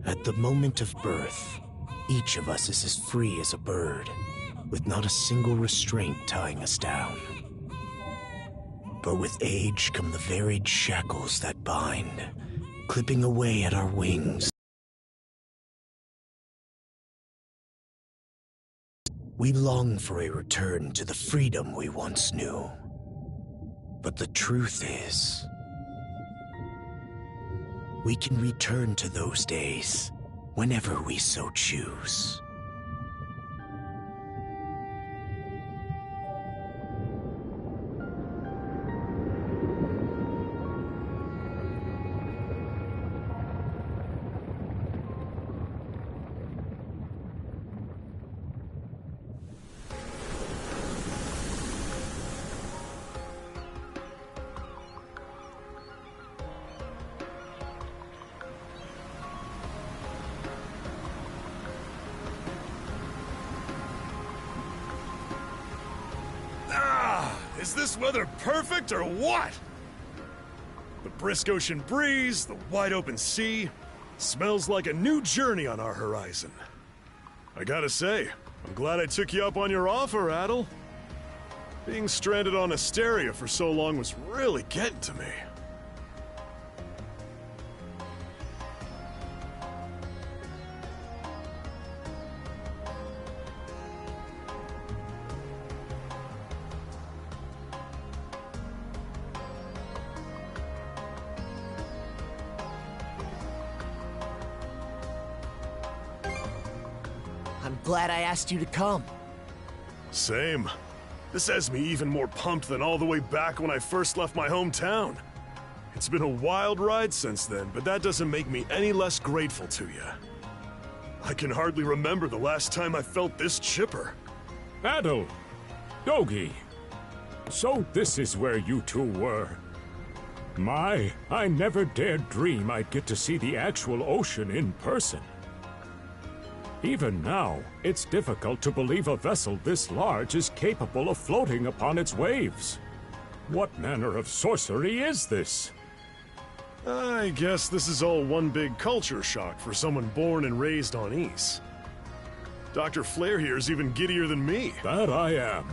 At the moment of birth, each of us is as free as a bird, with not a single restraint tying us down. But with age come the varied shackles that bind, clipping away at our wings. We long for a return to the freedom we once knew. But the truth is, we can return to those days whenever we so choose. Is this weather perfect or what? The brisk ocean breeze, the wide open sea, smells like a new journey on our horizon. I gotta say, I'm glad I took you up on your offer, Adel. Being stranded on Asteria for so long was really getting to me. I'm glad I asked you to come. Same. This has me even more pumped than all the way back when I first left my hometown. It's been a wild ride since then, but that doesn't make me any less grateful to you. I can hardly remember the last time I felt this chipper. Adel! Dogi! So this is where you two were. My, I never dared dream I'd get to see the actual ocean in person. Even now, it's difficult to believe a vessel this large is capable of floating upon its waves. What manner of sorcery is this? I guess this is all one big culture shock for someone born and raised on Ys. Dr. Flair here is even giddier than me. That I am.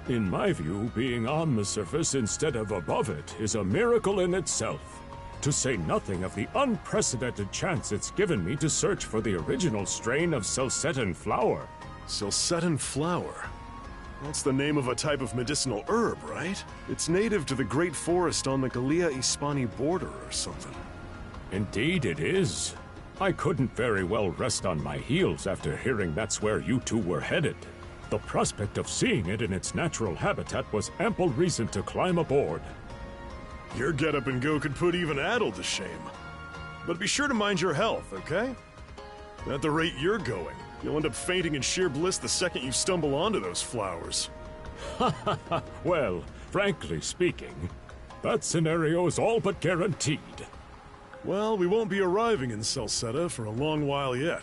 In my view, being on the surface instead of above it is a miracle in itself. To say nothing of the unprecedented chance it's given me to search for the original strain of Celcetan flower. Celcetan flower? That's the name of a type of medicinal herb, right? It's native to the Great Forest on the Gallia-Hispani border or something. Indeed it is. I couldn't very well rest on my heels after hearing that's where you two were headed. The prospect of seeing it in its natural habitat was ample reason to climb aboard. Your get-up and go could put even Adel to shame. But be sure to mind your health, okay? At the rate you're going, you'll end up fainting in sheer bliss the second you stumble onto those flowers. Well, frankly speaking, that scenario is all but guaranteed. Well, we won't be arriving in Celceta for a long while yet.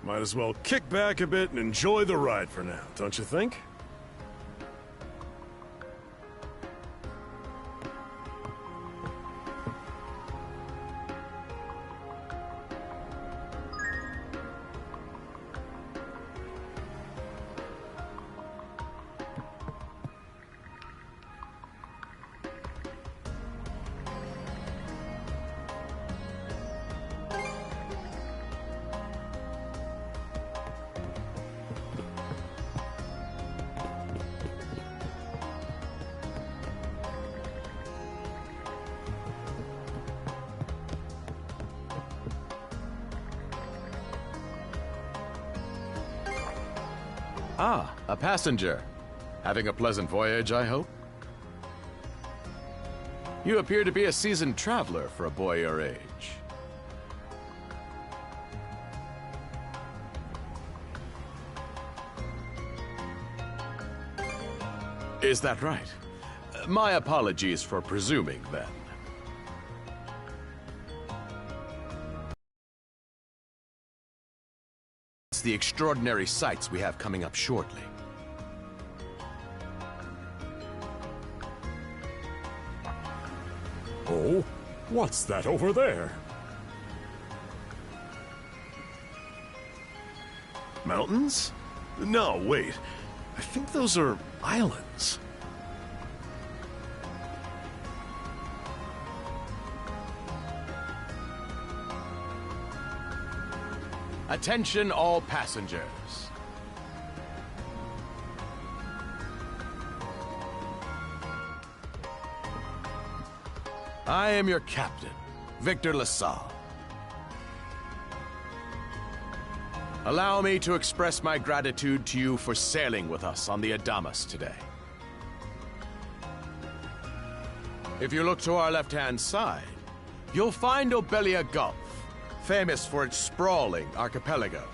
Might as well kick back a bit and enjoy the ride for now, don't you think? Ah, a passenger. Having a pleasant voyage, I hope? You appear to be a seasoned traveler for a boy your age. Is that right? My apologies for presuming, then. The extraordinary sights we have coming up shortly. Oh, what's that over there? Mountains? No, wait. I think those are islands. Attention all passengers. I am your captain, Victor LaSalle. Allow me to express my gratitude to you for sailing with us on the Adamas today. If you look to our left-hand side, you'll find Obelia Gulf, famous for its sprawling archipelago.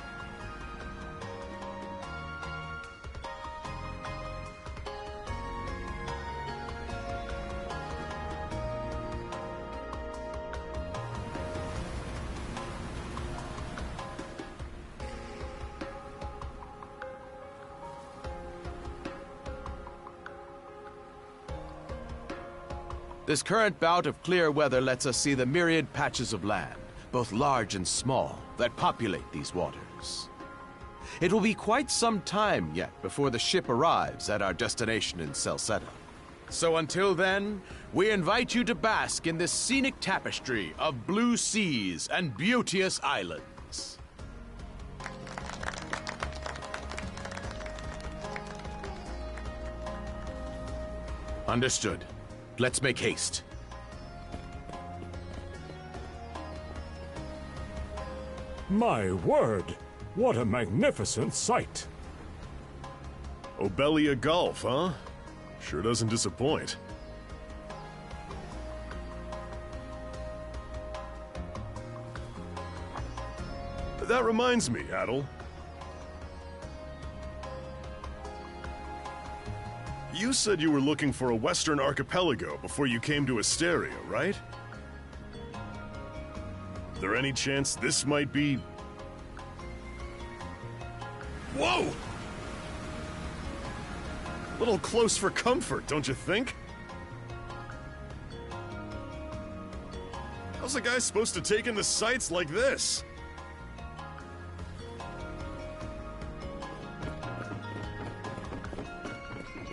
This current bout of clear weather lets us see the myriad patches of land, both large and small, that populate these waters. It will be quite some time yet before the ship arrives at our destination in Celceta. So until then, we invite you to bask in this scenic tapestry of blue seas and beauteous islands. Understood. Let's make haste. My word! What a magnificent sight! Obelia Gulf, huh? Sure doesn't disappoint. That reminds me, Adel. You said you were looking for a Western archipelago before you came to Asteria, right? There any chance this might be... Whoa! Little close for comfort, don't you think? How's a guy supposed to take in the sights like this?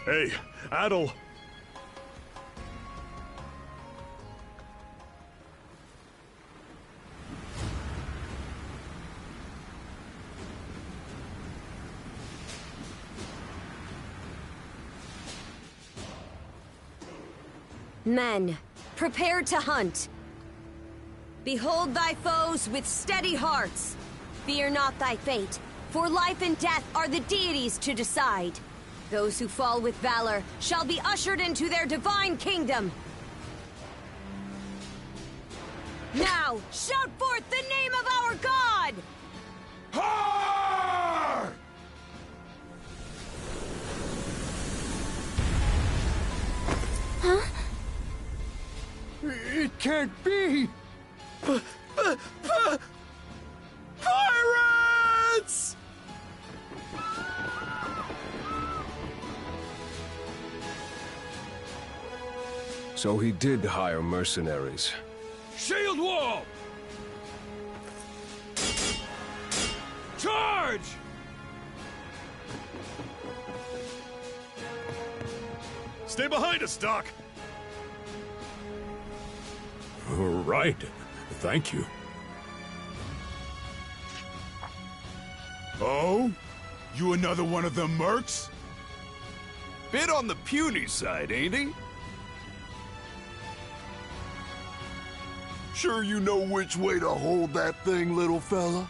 Hey, Adel. Men, prepare to hunt. Behold thy foes with steady hearts. Fear not thy fate, for life and death are the deities to decide. Those who fall with valor shall be ushered into their divine kingdom. Now, shout forth the name of our god! Har! Huh? It can't be! Pirates! So he did hire mercenaries. Shield wall! Charge! Stay behind us, Doc! Right. Thank you. Oh? You another one of them mercs? Bit on the puny side, ain't he? Sure you know which way to hold that thing, little fella?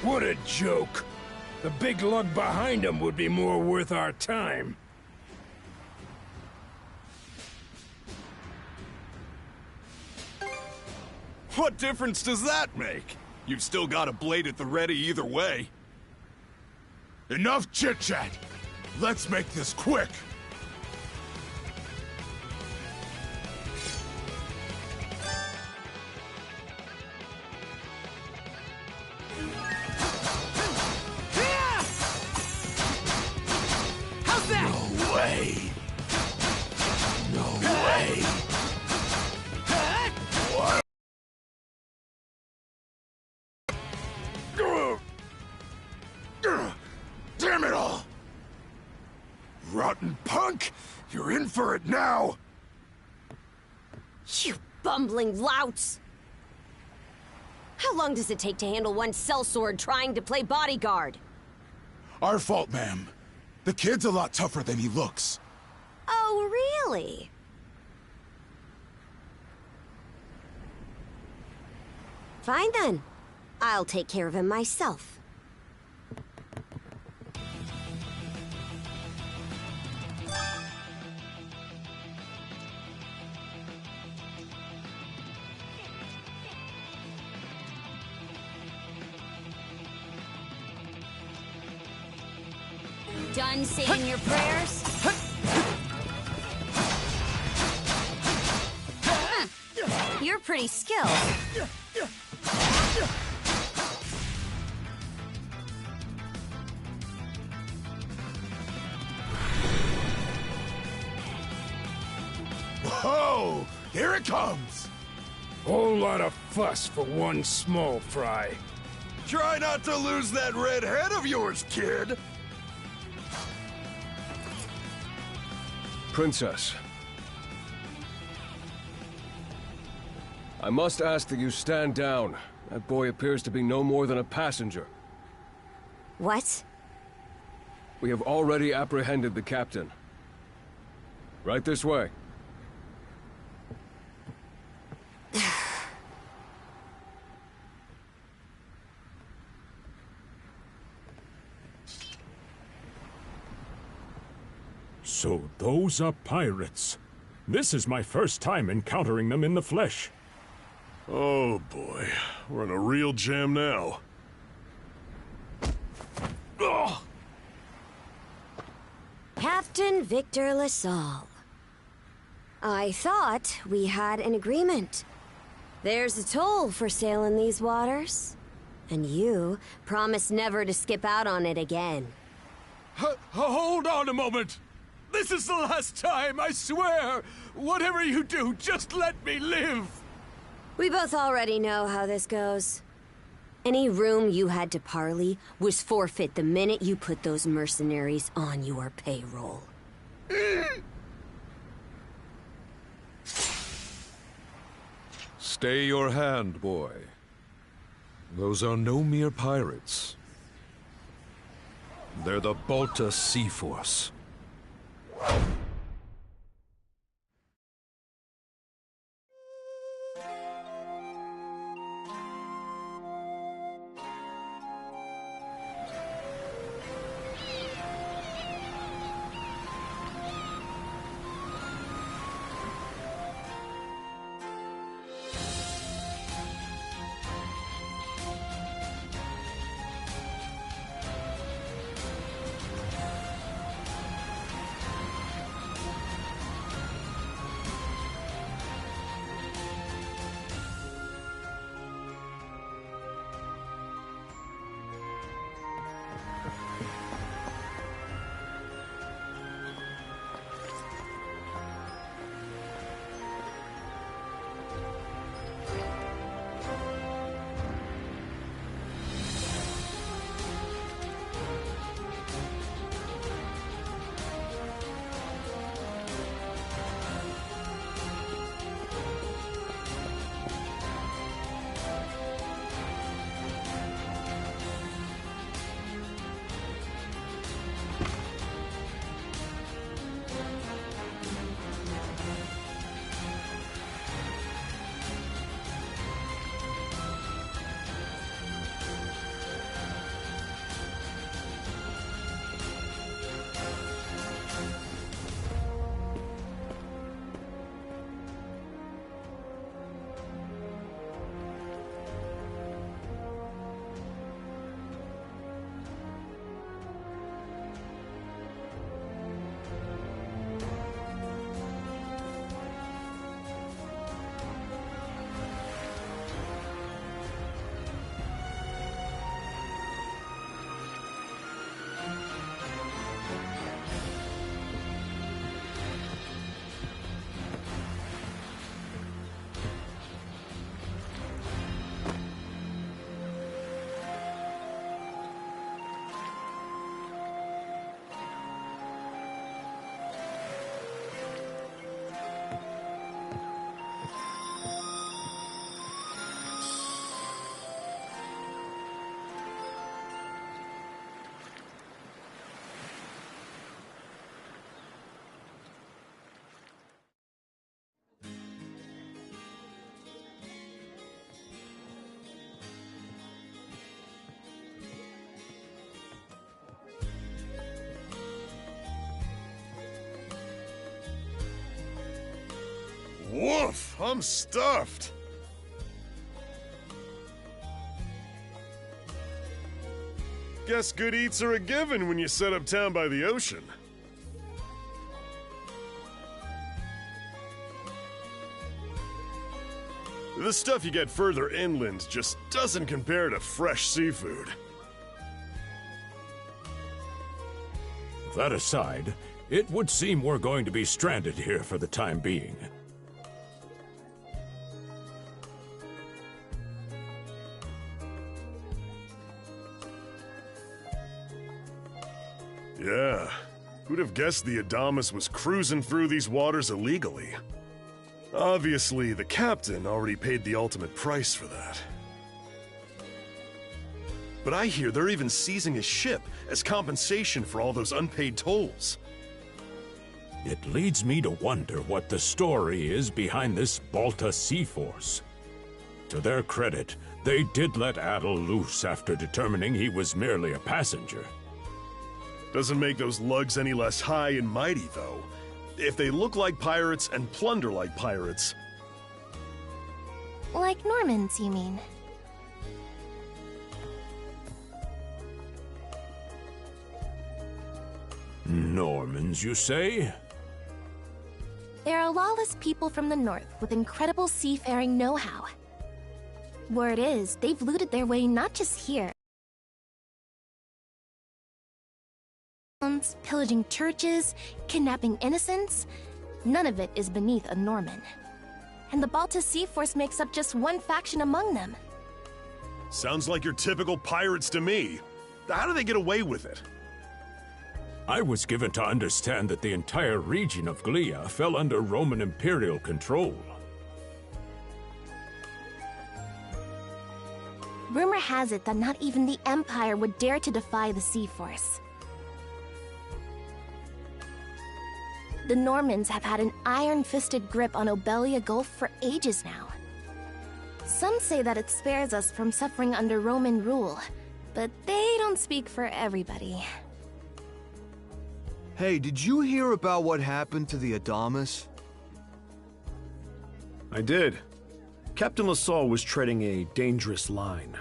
What a joke. The big lug behind him would be more worth our time. What difference does that make? You've still got a blade at the ready either way. Enough chit-chat! Let's make this quick! How's that? No way! No way! rotten punk! You're in for it now! You bumbling louts! How long does it take to handle one sellsword trying to play bodyguard? Our fault, ma'am. The kid's a lot tougher than he looks. Oh, really? Fine then. I'll take care of him myself. Done saying your prayers? You're pretty skilled. Whoa! Here it comes! Whole lot of fuss for one small fry. Try not to lose that red head of yours, kid! Princess. I must ask that you stand down. That boy appears to be no more than a passenger. What? We have already apprehended the captain. Right this way. So those are pirates. This is my first time encountering them in the flesh. Oh boy, we're in a real jam now. Ugh. Captain Victor LaSalle. I thought we had an agreement. There's a toll for sailing these waters. And you promised never to skip out on it again. Hold on a moment! This is the last time, I swear! Whatever you do, just let me live! We both already know how this goes. Any room you had to parley was forfeit the minute you put those mercenaries on your payroll. Stay your hand, boy. Those are no mere pirates. They're the Balta Sea Force. Woof! I'm stuffed! Guess good eats are a given when you set up town by the ocean. The stuff you get further inland just doesn't compare to fresh seafood. That aside, it would seem we're going to be stranded here for the time being. Yeah, who'd have guessed the Adamas was cruising through these waters illegally? Obviously, the captain already paid the ultimate price for that. But I hear they're even seizing his ship as compensation for all those unpaid tolls. It leads me to wonder what the story is behind this Balta Sea Force. To their credit, they did let Adel loose after determining he was merely a passenger. Doesn't make those lugs any less high and mighty, though. If they look like pirates and plunder like pirates... Like Normans, you mean? Normans, you say? They're a lawless people from the north with incredible seafaring know-how. Word is, they've looted their way not just here, pillaging churches, kidnapping innocents. None of it is beneath a Norman. And the Balta Sea Force makes up just one faction among them. Sounds like your typical pirates to me. How do they get away with it? I was given to understand that the entire region of Glia fell under Roman imperial control. Rumor has it that not even the Empire would dare to defy the Sea Force. The Normans have had an iron-fisted grip on Obelia Gulf for ages now. Some say that it spares us from suffering under Roman rule, but they don't speak for everybody. Hey, did you hear about what happened to the Adamas? I did. Captain LaSalle was treading a dangerous line.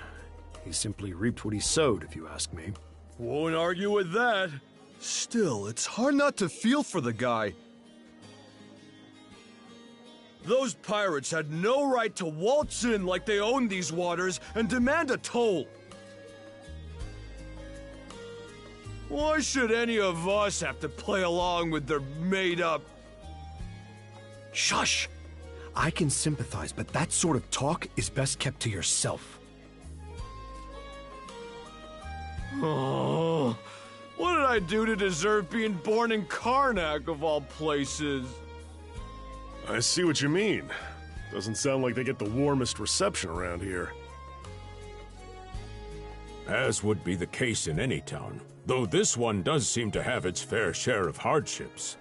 He simply reaped what he sowed, if you ask me. Won't argue with that. Still, it's hard not to feel for the guy. Those pirates had no right to waltz in like they owned these waters and demand a toll. Why should any of us have to play along with their made-up... Shush! I can sympathize, but that sort of talk is best kept to yourself. Oh, what did I do to deserve being born in Karnak, of all places? I see what you mean. Doesn't sound like they get the warmest reception around here. As would be the case in any town, though this one does seem to have its fair share of hardships.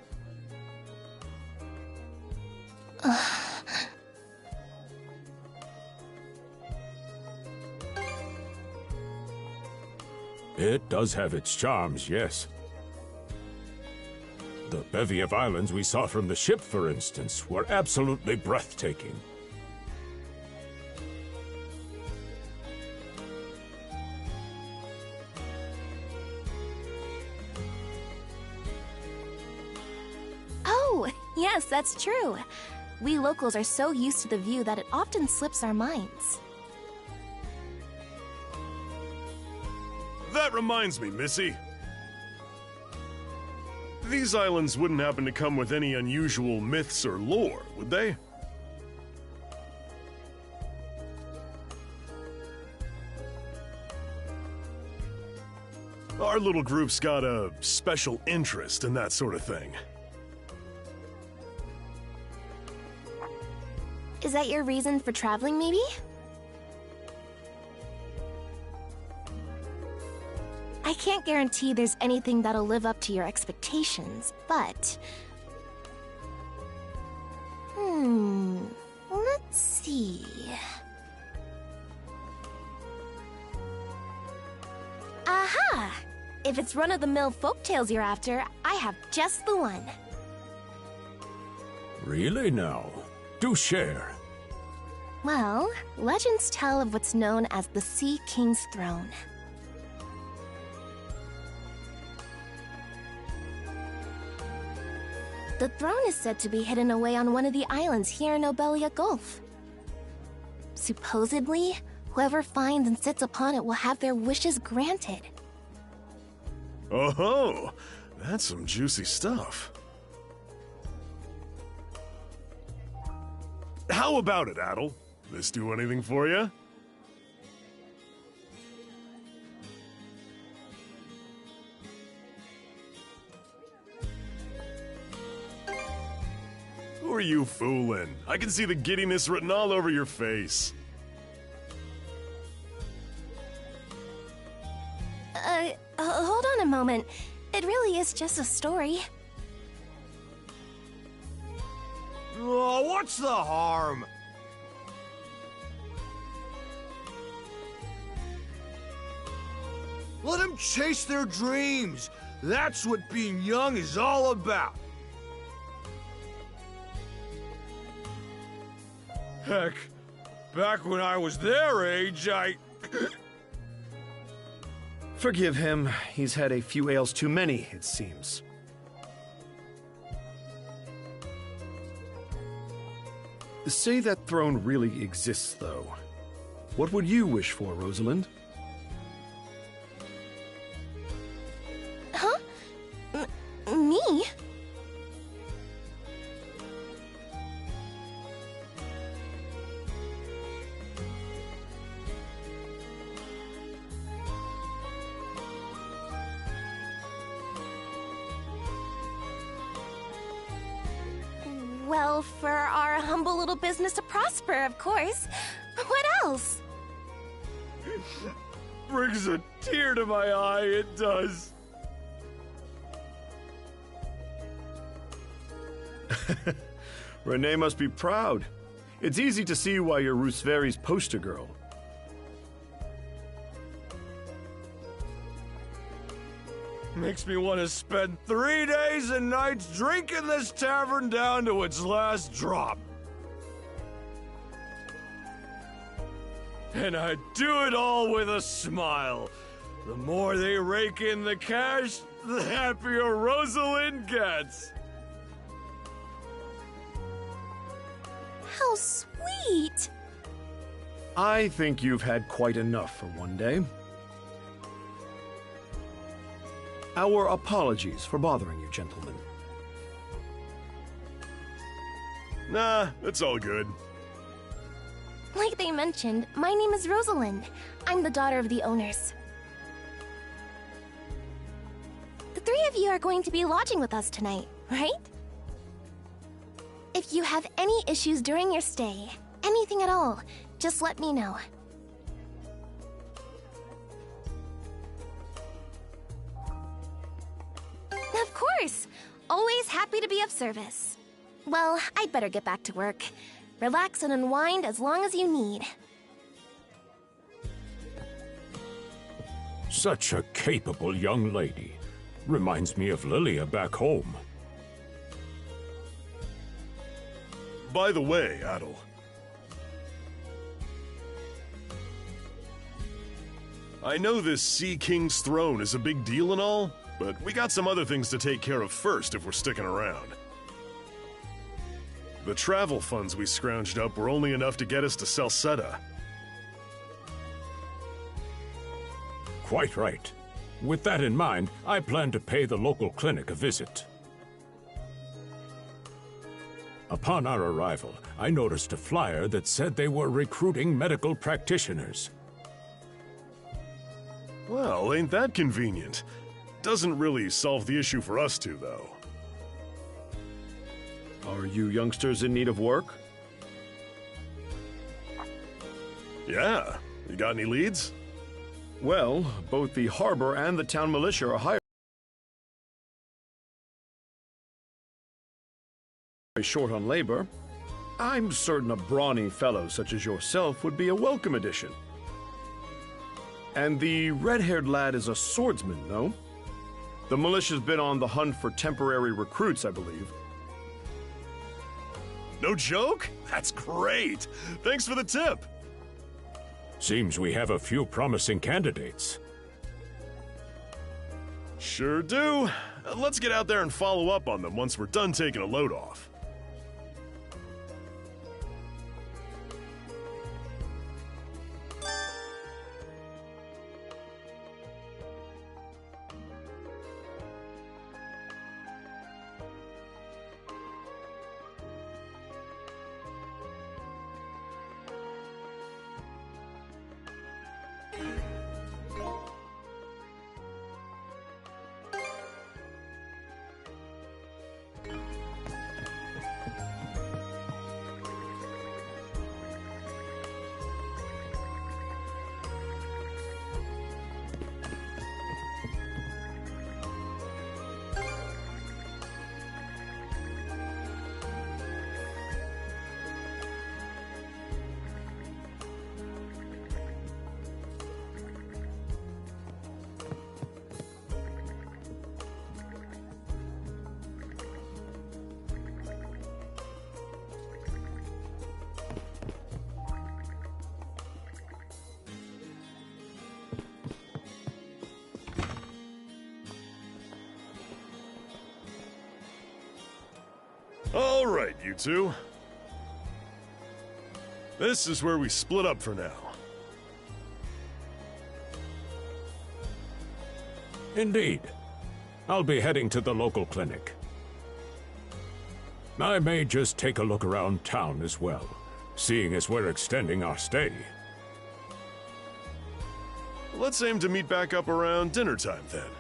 It does have its charms, yes. The bevy of islands we saw from the ship, for instance, were absolutely breathtaking. Oh, yes, that's true. We locals are so used to the view that it often slips our minds. That reminds me, Missy. These islands wouldn't happen to come with any unusual myths or lore, would they? Our little group's got a special interest in that sort of thing. Is that your reason for traveling, maybe? I can't guarantee there's anything that'll live up to your expectations, but... let's see... Aha! If it's run-of-the-mill folktales you're after, I have just the one. Really now? Do share. Well, legends tell of what's known as the Sea King's Throne. The throne is said to be hidden away on one of the islands here in Obelia Gulf. Supposedly, whoever finds and sits upon it will have their wishes granted. Oh-ho! That's some juicy stuff. How about it, Adel? This do anything for you? Who are you fooling? I can see the giddiness written all over your face. Hold on a moment. It really is just a story. Oh, what's the harm? Let them chase their dreams. That's what being young is all about. Heck, back when I was their age, Forgive him. He's had a few ales too many, it seems. Say that throne really exists, though. What would you wish for, Rosalind? Huh? Me? Well, for our humble little business to prosper, of course. What else? Brings a tear to my eye, it does. Renee must be proud. It's easy to see why you're Rooseveri's poster girl. Makes me want to spend 3 days and nights drinking this tavern down to its last drop. And I do it all with a smile. The more they rake in the cash, the happier Rosalind gets. How sweet! I think you've had quite enough for one day. Our apologies for bothering you, gentlemen. Nah, it's all good. Like they mentioned, my name is Rosalind. I'm the daughter of the owners. The three of you are going to be lodging with us tonight, right? If you have any issues during your stay, anything at all, just let me know. Of course! Always happy to be of service. Well, I'd better get back to work. Relax and unwind as long as you need. Such a capable young lady. Reminds me of Lilia back home. By the way, Adel. I know this Sea King's throne is a big deal and all, but we got some other things to take care of first if we're sticking around. The travel funds we scrounged up were only enough to get us to Salsetta. Quite right. With that in mind, I plan to pay the local clinic a visit. Upon our arrival, I noticed a flyer that said they were recruiting medical practitioners. Well, ain't that convenient? Doesn't really solve the issue for us two, though. Are you youngsters in need of work? Yeah. You got any leads? Well, both the harbor and the town militia are hired. Short on labor. I'm certain a brawny fellow such as yourself would be a welcome addition. And the red-haired lad is a swordsman, no? The militia's been on the hunt for temporary recruits, I believe. No joke? That's great. Thanks for the tip. Seems we have a few promising candidates. Sure do. Let's get out there and follow up on them once we're done taking a load off. All right, you two. This is where we split up for now. Indeed. I'll be heading to the local clinic. I may just take a look around town as well, seeing as we're extending our stay. Let's aim to meet back up around dinner time then.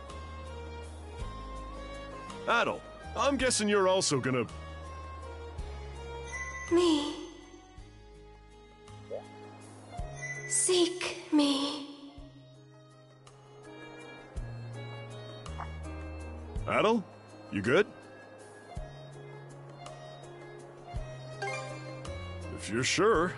Adel, I'm guessing you're also gonna... Me. Seek me. Adel, you good? If you're sure.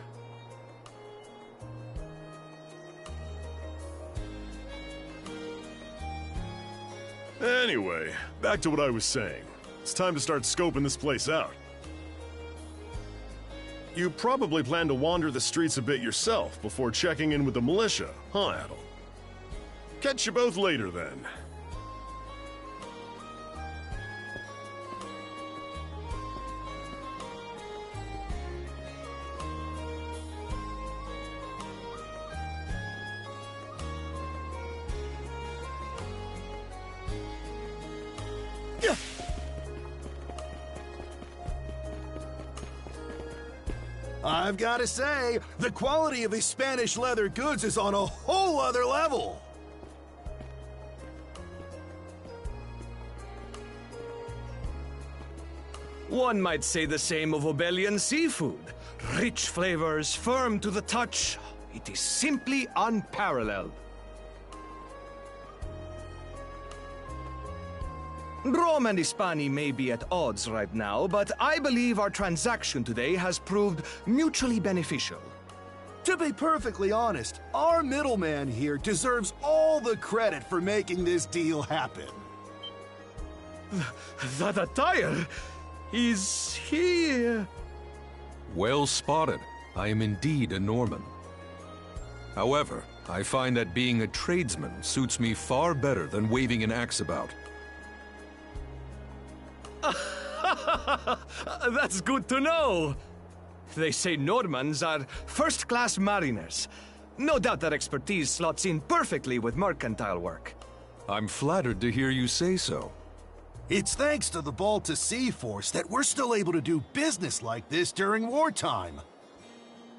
Anyway, back to what I was saying. It's time to start scoping this place out. You probably plan to wander the streets a bit yourself before checking in with the militia, huh, Adel? Catch you both later, then. I've got to say, the quality of his Spanish leather goods is on a whole other level. One might say the same of Obelian seafood. Rich flavors, firm to the touch. It is simply unparalleled. Rome and Hispani may be at odds right now, but I believe our transaction today has proved mutually beneficial. To be perfectly honest, our middleman here deserves all the credit for making this deal happen. That attire is here. Well spotted. I am indeed a Norman. However, I find that being a tradesman suits me far better than waving an axe about. That's good to know. They say Normans are first-class mariners. No doubt that expertise slots in perfectly with mercantile work. I'm flattered to hear you say so. It's thanks to the Balta Sea Force that we're still able to do business like this during wartime.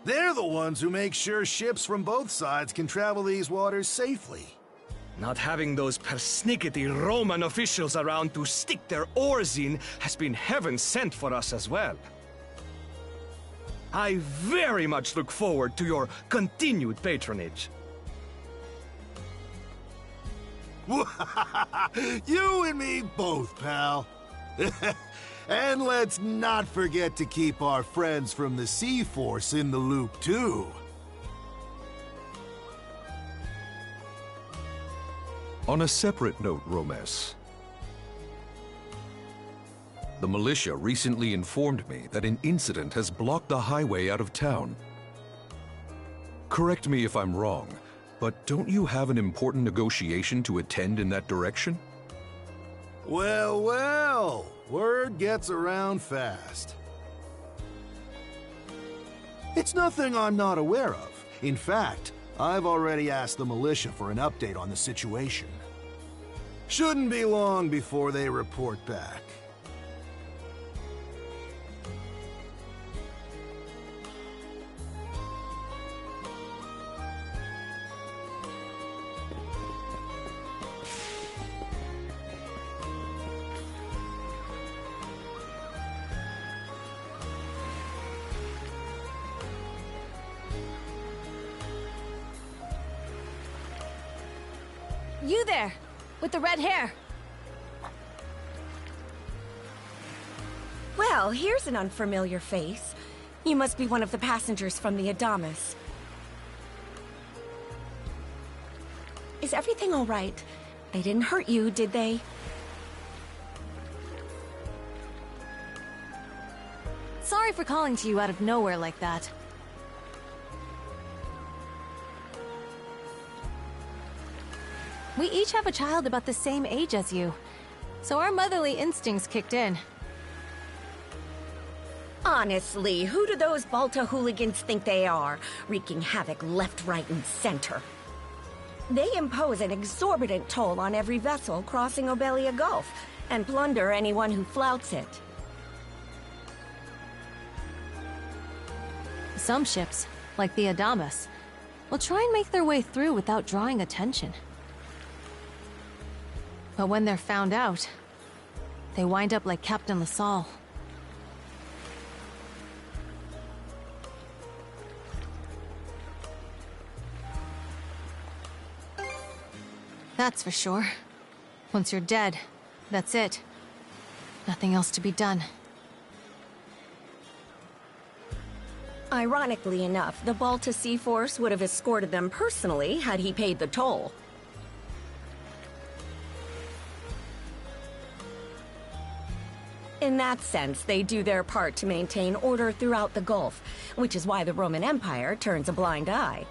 They're the ones who make sure ships from both sides can travel these waters safely. Not having those persnickety Roman officials around to stick their oars in has been heaven sent for us as well. I very much look forward to your continued patronage. You and me both, pal. And let's not forget to keep our friends from the Sea Force in the loop, too. On a separate note, Romes. The militia recently informed me that an incident has blocked the highway out of town. Correct me if I'm wrong, but don't you have an important negotiation to attend in that direction? Well, well, word gets around fast. It's nothing I'm not aware of. In fact, I've already asked the militia for an update on the situation. Shouldn't be long before they report back. You there, with the red hair. Well, here's an unfamiliar face. You must be one of the passengers from the Adamas. Is everything all right? They didn't hurt you, did they? Sorry for calling to you out of nowhere like that. We each have a child about the same age as you, so our motherly instincts kicked in. Honestly, who do those Balta hooligans think they are, wreaking havoc left, right, and center? They impose an exorbitant toll on every vessel crossing Obelia Gulf, and plunder anyone who flouts it. Some ships, like the Adamas, will try and make their way through without drawing attention. But when they're found out, they wind up like Captain LaSalle. That's for sure. Once you're dead, that's it. Nothing else to be done. Ironically enough, the Balta Sea Force would have escorted them personally had he paid the toll. In that sense, they do their part to maintain order throughout the Gulf, which is why the Roman Empire turns a blind eye.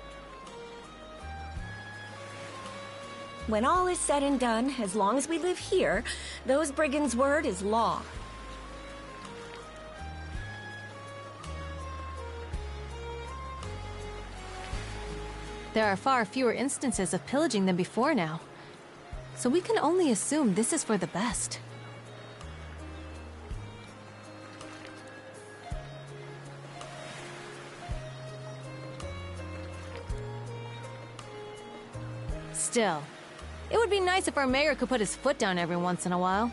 When all is said and done, as long as we live here, those brigands' word is law. There are far fewer instances of pillaging than before now, so we can only assume this is for the best. Still, it would be nice if our mayor could put his foot down every once in a while.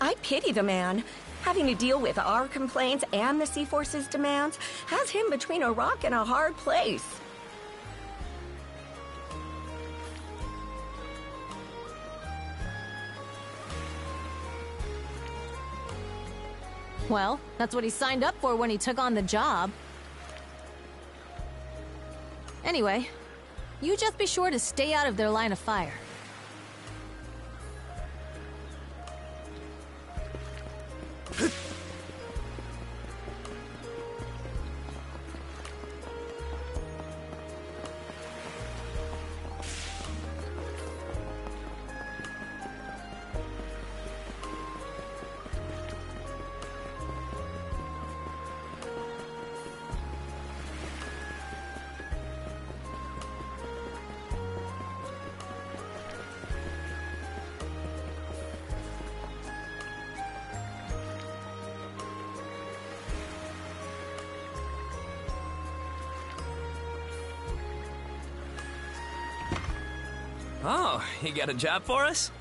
I pity the man. Having to deal with our complaints and the Sea Force's demands has him between a rock and a hard place. Well, that's what he signed up for when he took on the job. Anyway, you just be sure to stay out of their line of fire. Oh, you got a job for us?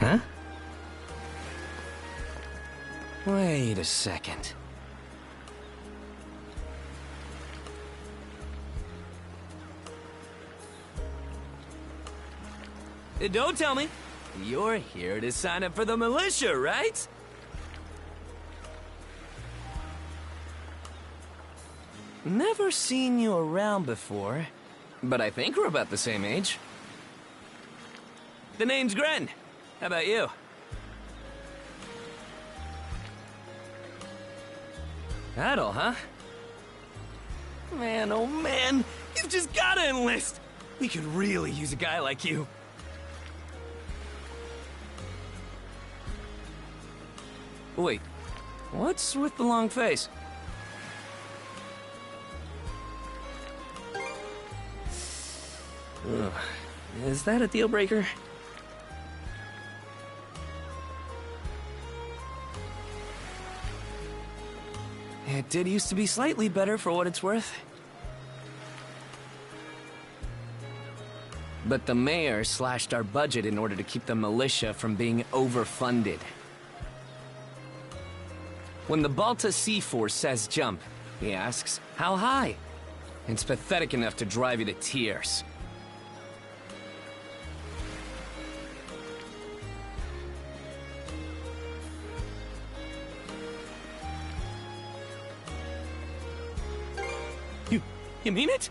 Huh? Wait a second. Don't tell me. You're here to sign up for the militia, right? Never seen you around before, but I think we're about the same age. The name's Gren. How about you? Adel, huh? Man, oh man, you've just gotta enlist! We could really use a guy like you. Wait, what's with the long face? Ugh. Is that a deal breaker? It did used to be slightly better for what it's worth. But the mayor slashed our budget in order to keep the militia from being overfunded. When the Balta Sea Force says jump, he asks, how high? It's pathetic enough to drive you to tears. You mean it?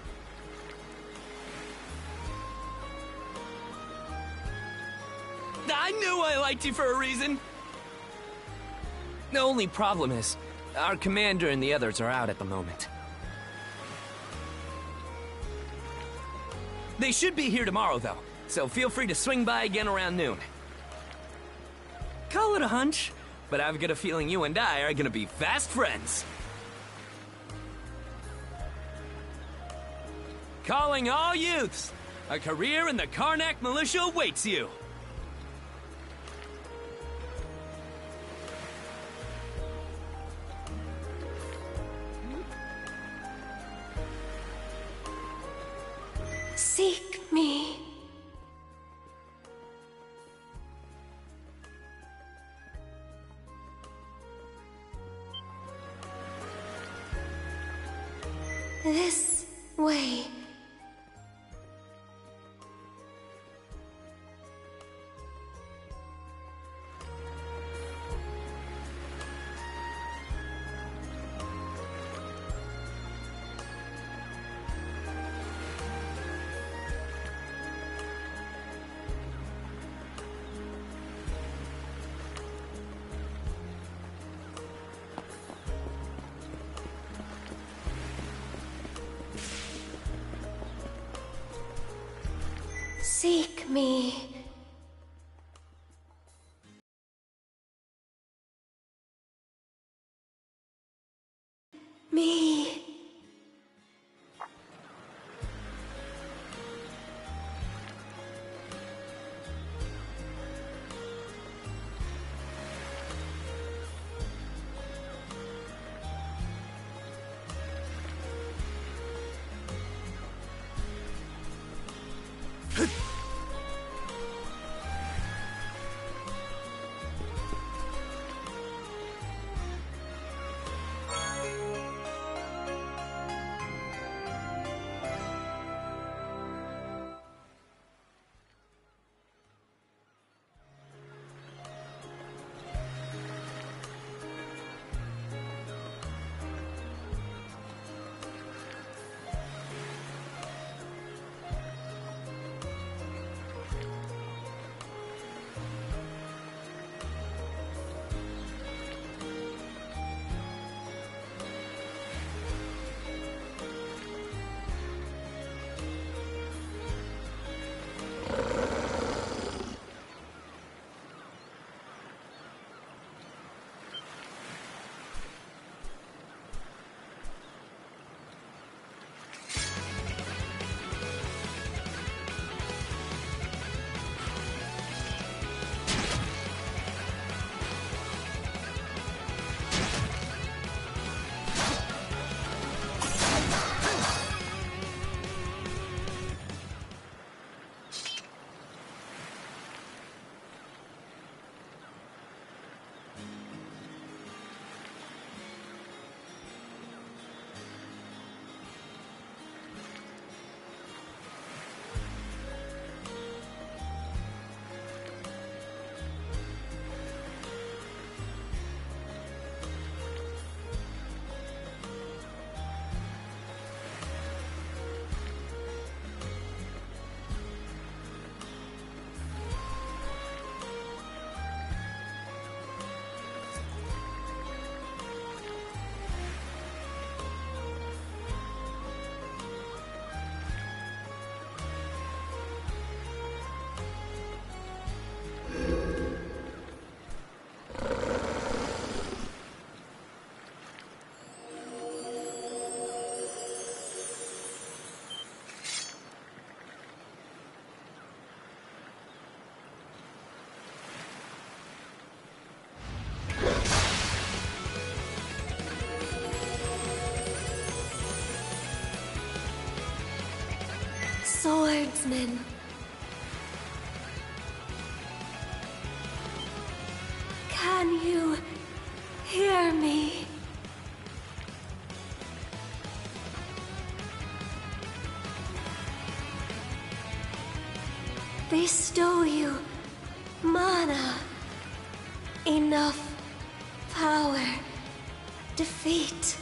I knew I liked you for a reason! The only problem is, our commander and the others are out at the moment. They should be here tomorrow, though, so feel free to swing by again around noon. Call it a hunch, but I've got a feeling you and I are gonna be fast friends. Calling all youths! A career in the Karnak militia awaits you! Seek me. This way. Seek me. Me. Swordsman. Can you hear me? Bestow you mana. Enough power. Defeat.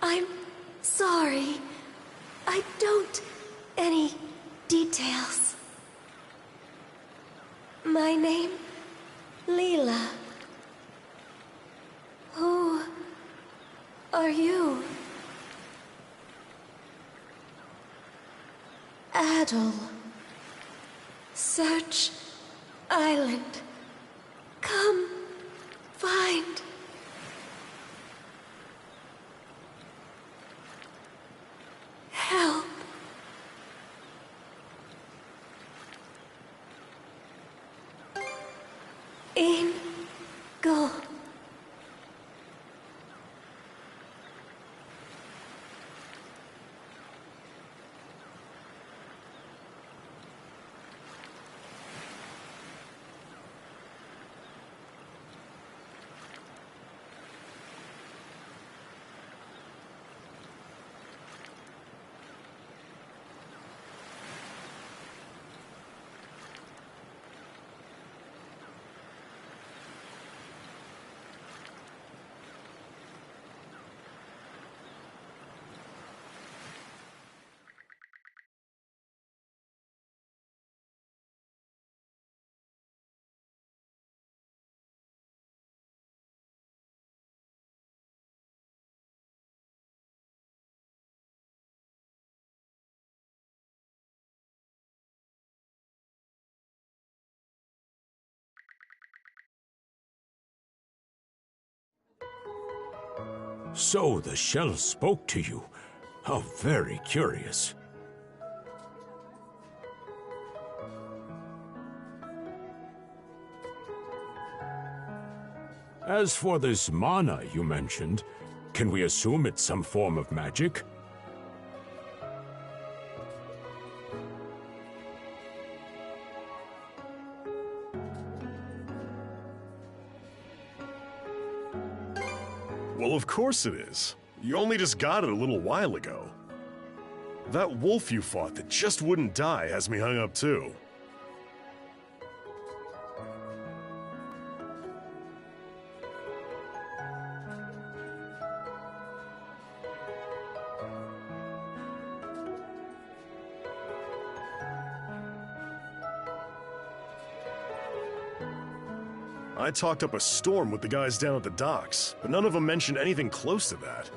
I'm sorry. I don't... any details. My name? Leela. Who are you? Adel. Search Island. Come find... help. In go. So the shell spoke to you. How very curious. As for this mana you mentioned, can we assume it's some form of magic? Well, of course it is. You only just got it a little while ago. That wolf you fought that just wouldn't die has me hung up too. I talked up a storm with the guys down at the docks, but none of them mentioned anything close to that.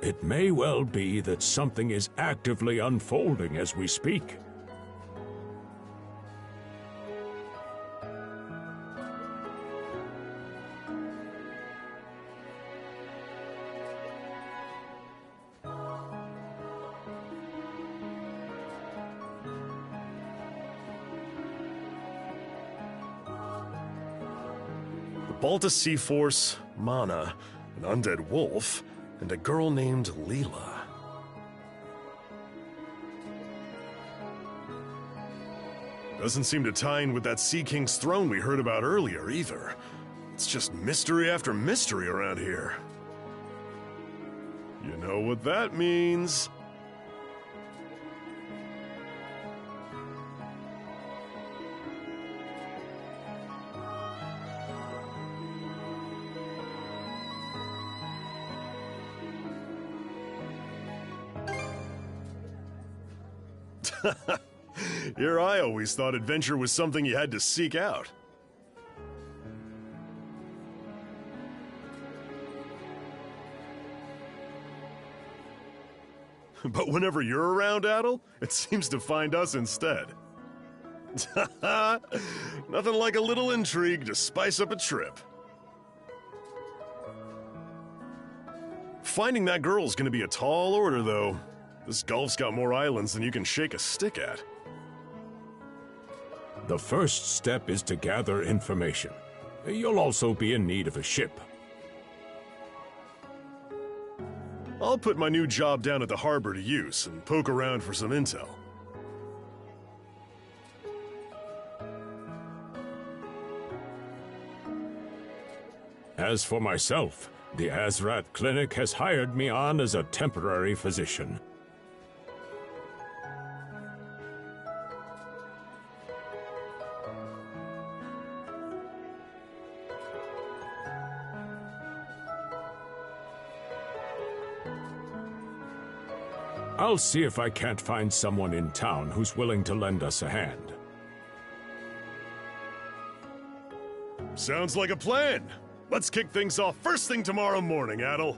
It may well be that something is actively unfolding as we speak. Balta Sea Force, Mana, an undead wolf, and a girl named Leela. Doesn't seem to tie in with that Sea King's throne we heard about earlier, either. It's just mystery after mystery around here. You know what that means. Here I always thought adventure was something you had to seek out. But whenever you're around, Adel, it seems to find us instead. Nothing like a little intrigue to spice up a trip. Finding that girl's gonna be a tall order, though. This Gulf's got more islands than you can shake a stick at. The first step is to gather information. You'll also be in need of a ship. I'll put my new job down at the harbor to use and poke around for some intel. As for myself, the Azrat Clinic has hired me on as a temporary physician. I'll see if I can't find someone in town who's willing to lend us a hand. Sounds like a plan. Let's kick things off first thing tomorrow morning, Adel.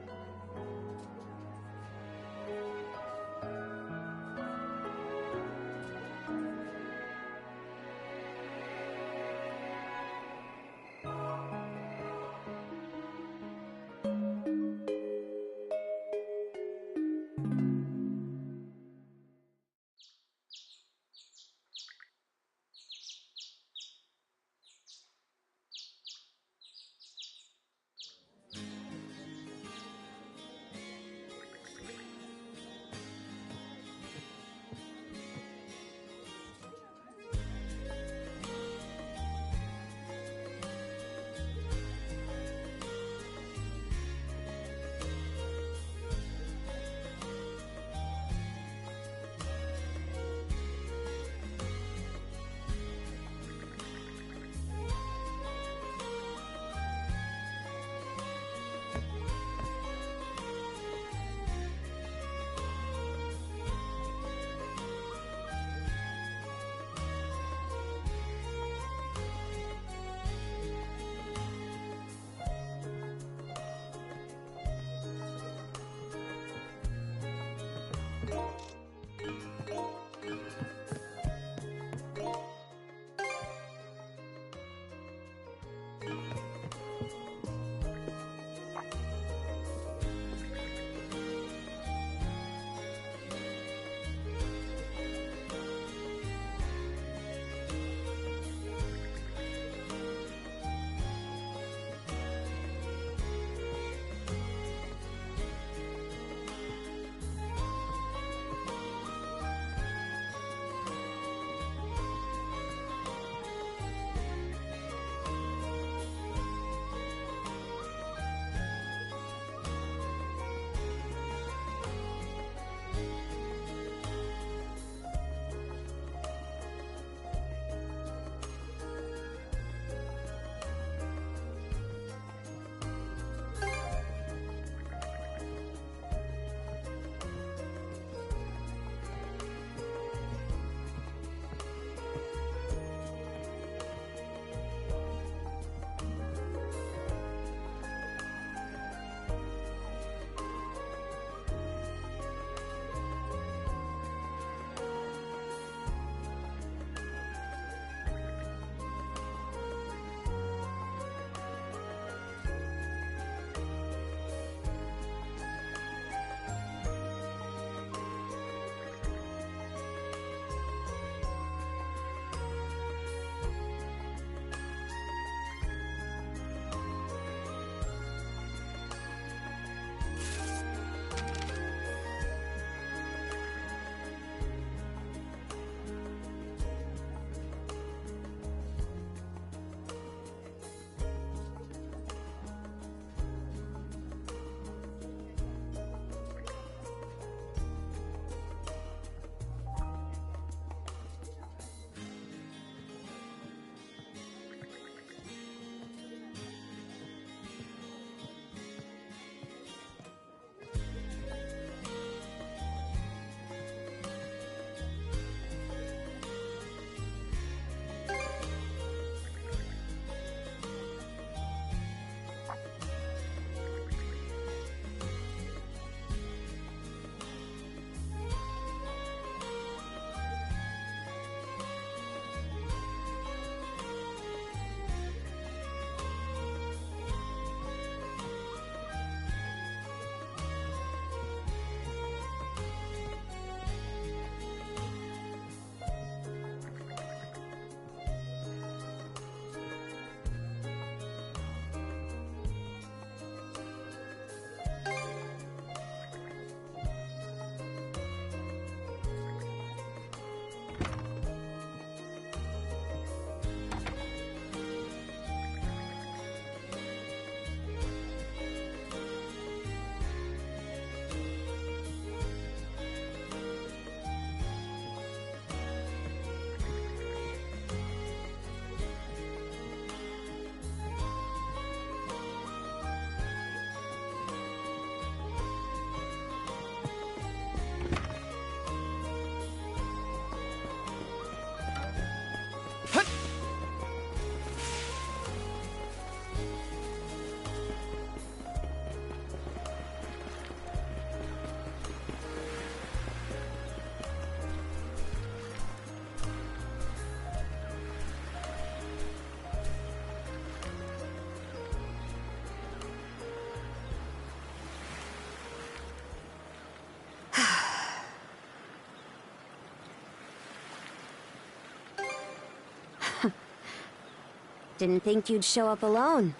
Didn't think you'd show up alone.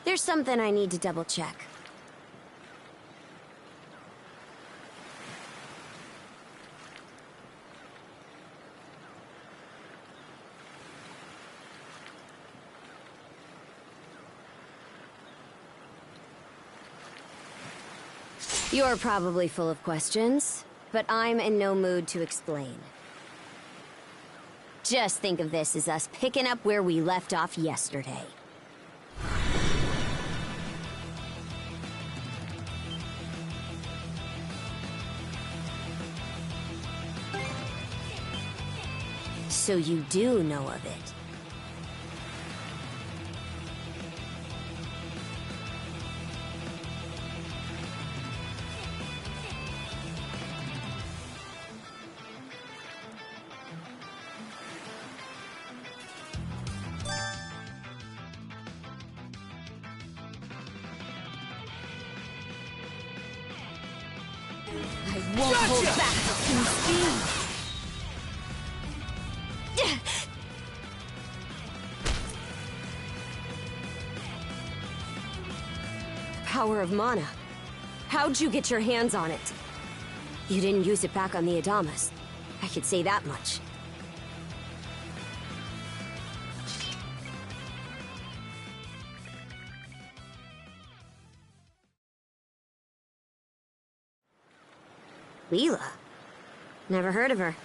There's something I need to double check. You're probably full of questions, but I'm in no mood to explain. Just think of this as us picking up where we left off yesterday. So you do know of it. I won't hold back in speed. Power of mana. How'd you get your hands on it? You didn't use it back on the Adamas. I could say that much. Leela? Never heard of her.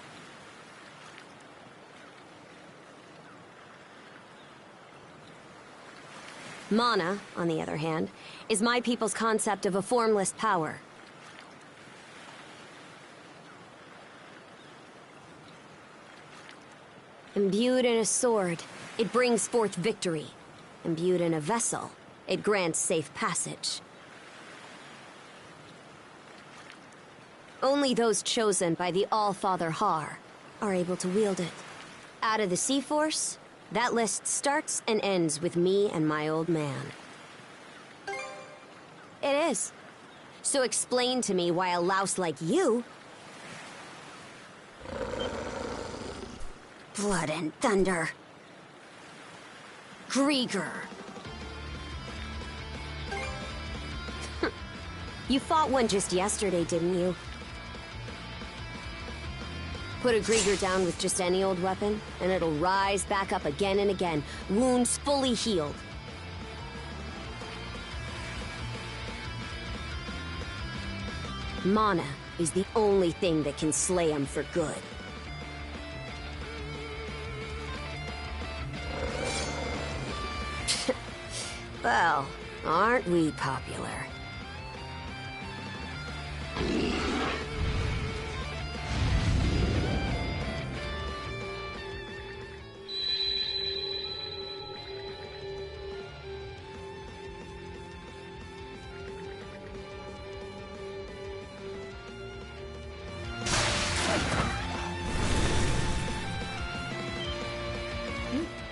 Mana, on the other hand, is my people's concept of a formless power. Imbued in a sword, it brings forth victory. Imbued in a vessel, it grants safe passage. Only those chosen by the All-Father Har are able to wield it. Out of the Sea Force, that list starts and ends with me and my old man. It is. So explain to me why a louse like you... Blood and thunder. Grieger. You fought one just yesterday, didn't you? Put a Grieger down with just any old weapon, and it'll rise back up again and again, wounds fully healed. Mana is the only thing that can slay him for good. Well, aren't we popular?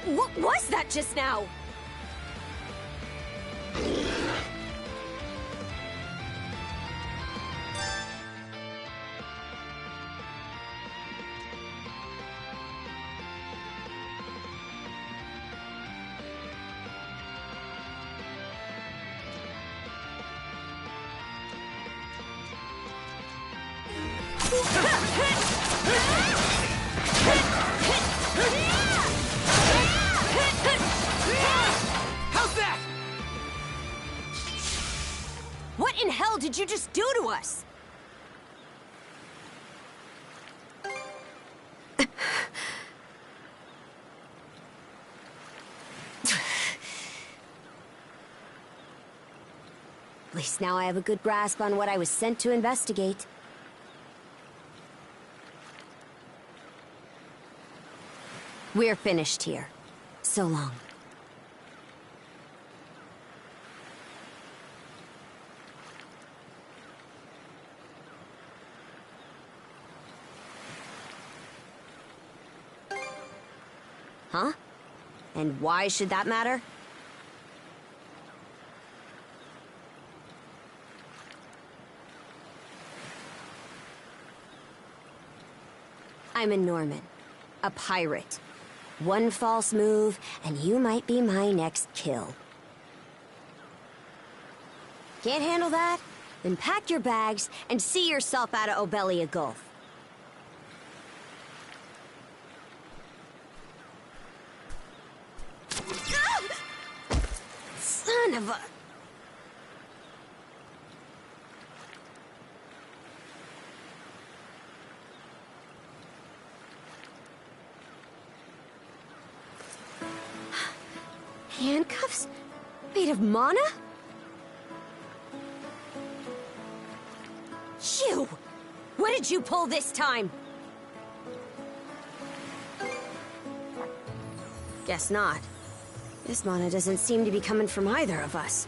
What was that just now? How's that? What in hell did you just do to us? At least now I have a good grasp on what I was sent to investigate. We're finished here. So long. Huh? And why should that matter? I'm a Norman. A pirate. One false move, and you might be my next kill. Can't handle that? Then pack your bags and see yourself out of Obelia Gulf. Son of a... Handcuffs? Made of mana? You! What did you pull this time? Guess not. This mana doesn't seem to be coming from either of us.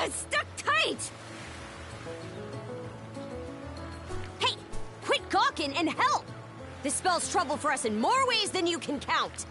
It's stuck tight! Hey! Quit gawking and help! This spells trouble for us in more ways than you can count.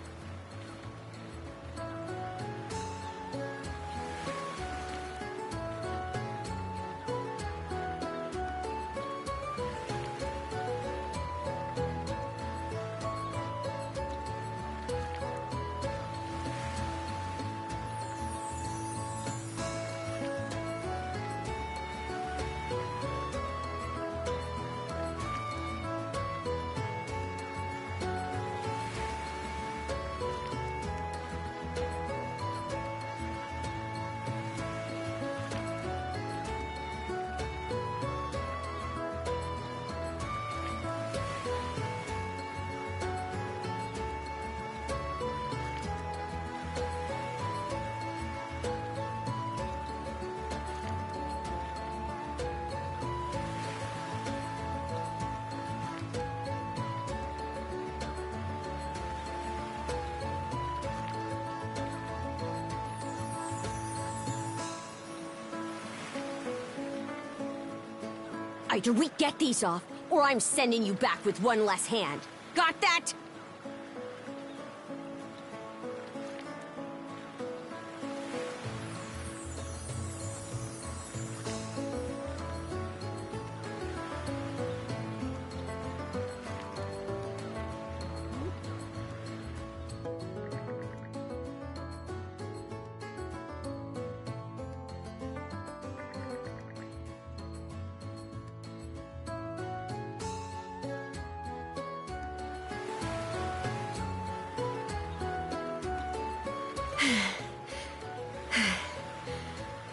Either we get these off, or I'm sending you back with one less hand. Got that?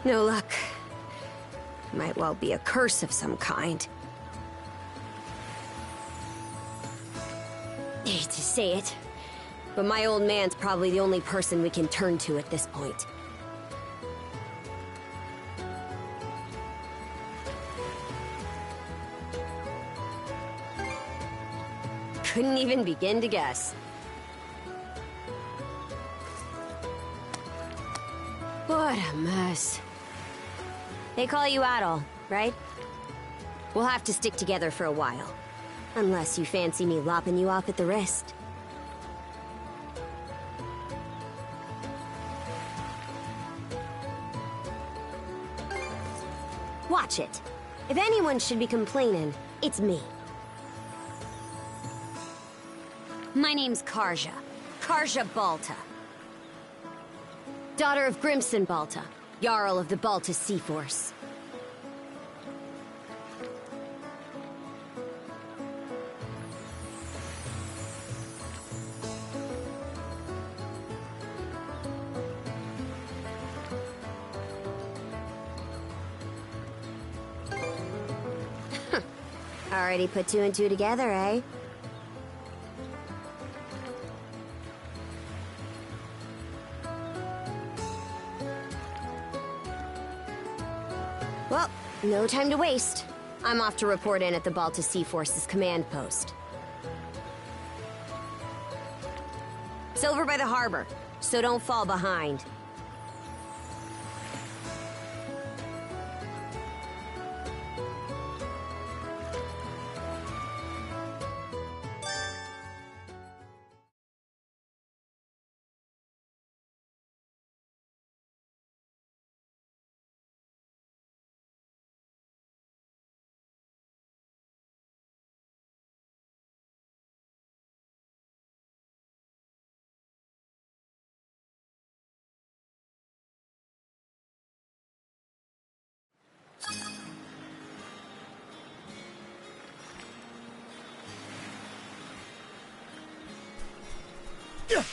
No luck. Might well be a curse of some kind. Hate to say it, but my old man's probably the only person we can turn to at this point. Couldn't even begin to guess. What a mess. They call you Adol, right? We'll have to stick together for a while. Unless you fancy me lopping you off at the wrist. Watch it. If anyone should be complaining, it's me. My name's Karja. Karja Balta. Daughter of Grimson Balta, Jarl of the Balta Sea Force. Already put two and two together, eh? Well, no time to waste. I'm off to report in at the Balta Sea Force's command post. It's over by the harbor, so don't fall behind.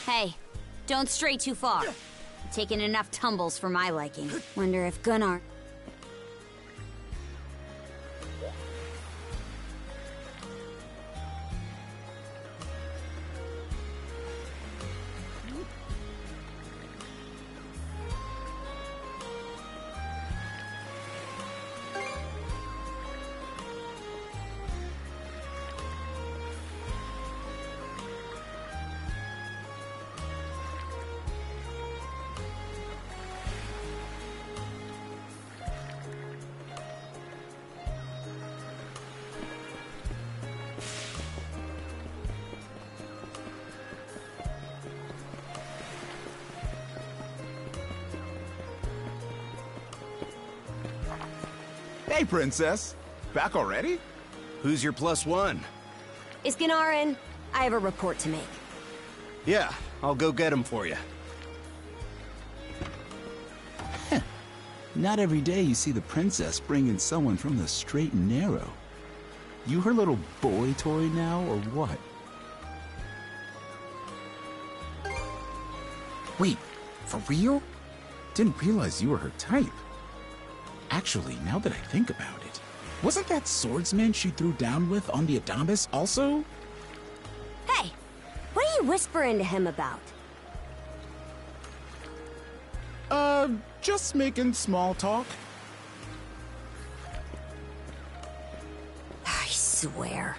Hey, don't stray too far. You've taken enough tumbles for my liking. Wonder if Gunnar... Hey, Princess. Back already? Who's your +1? Is Gunnar in? I have a report to make. Yeah, I'll go get him for you. Not every day you see the princess bring in someone from the straight and narrow. You her little boy toy now, or what? Wait, for real? Didn't realize you were her type. Actually, now that I think about it, wasn't that swordsman she threw down with on the Adamas also? Hey, what are you whispering to him about? Just making small talk. I swear.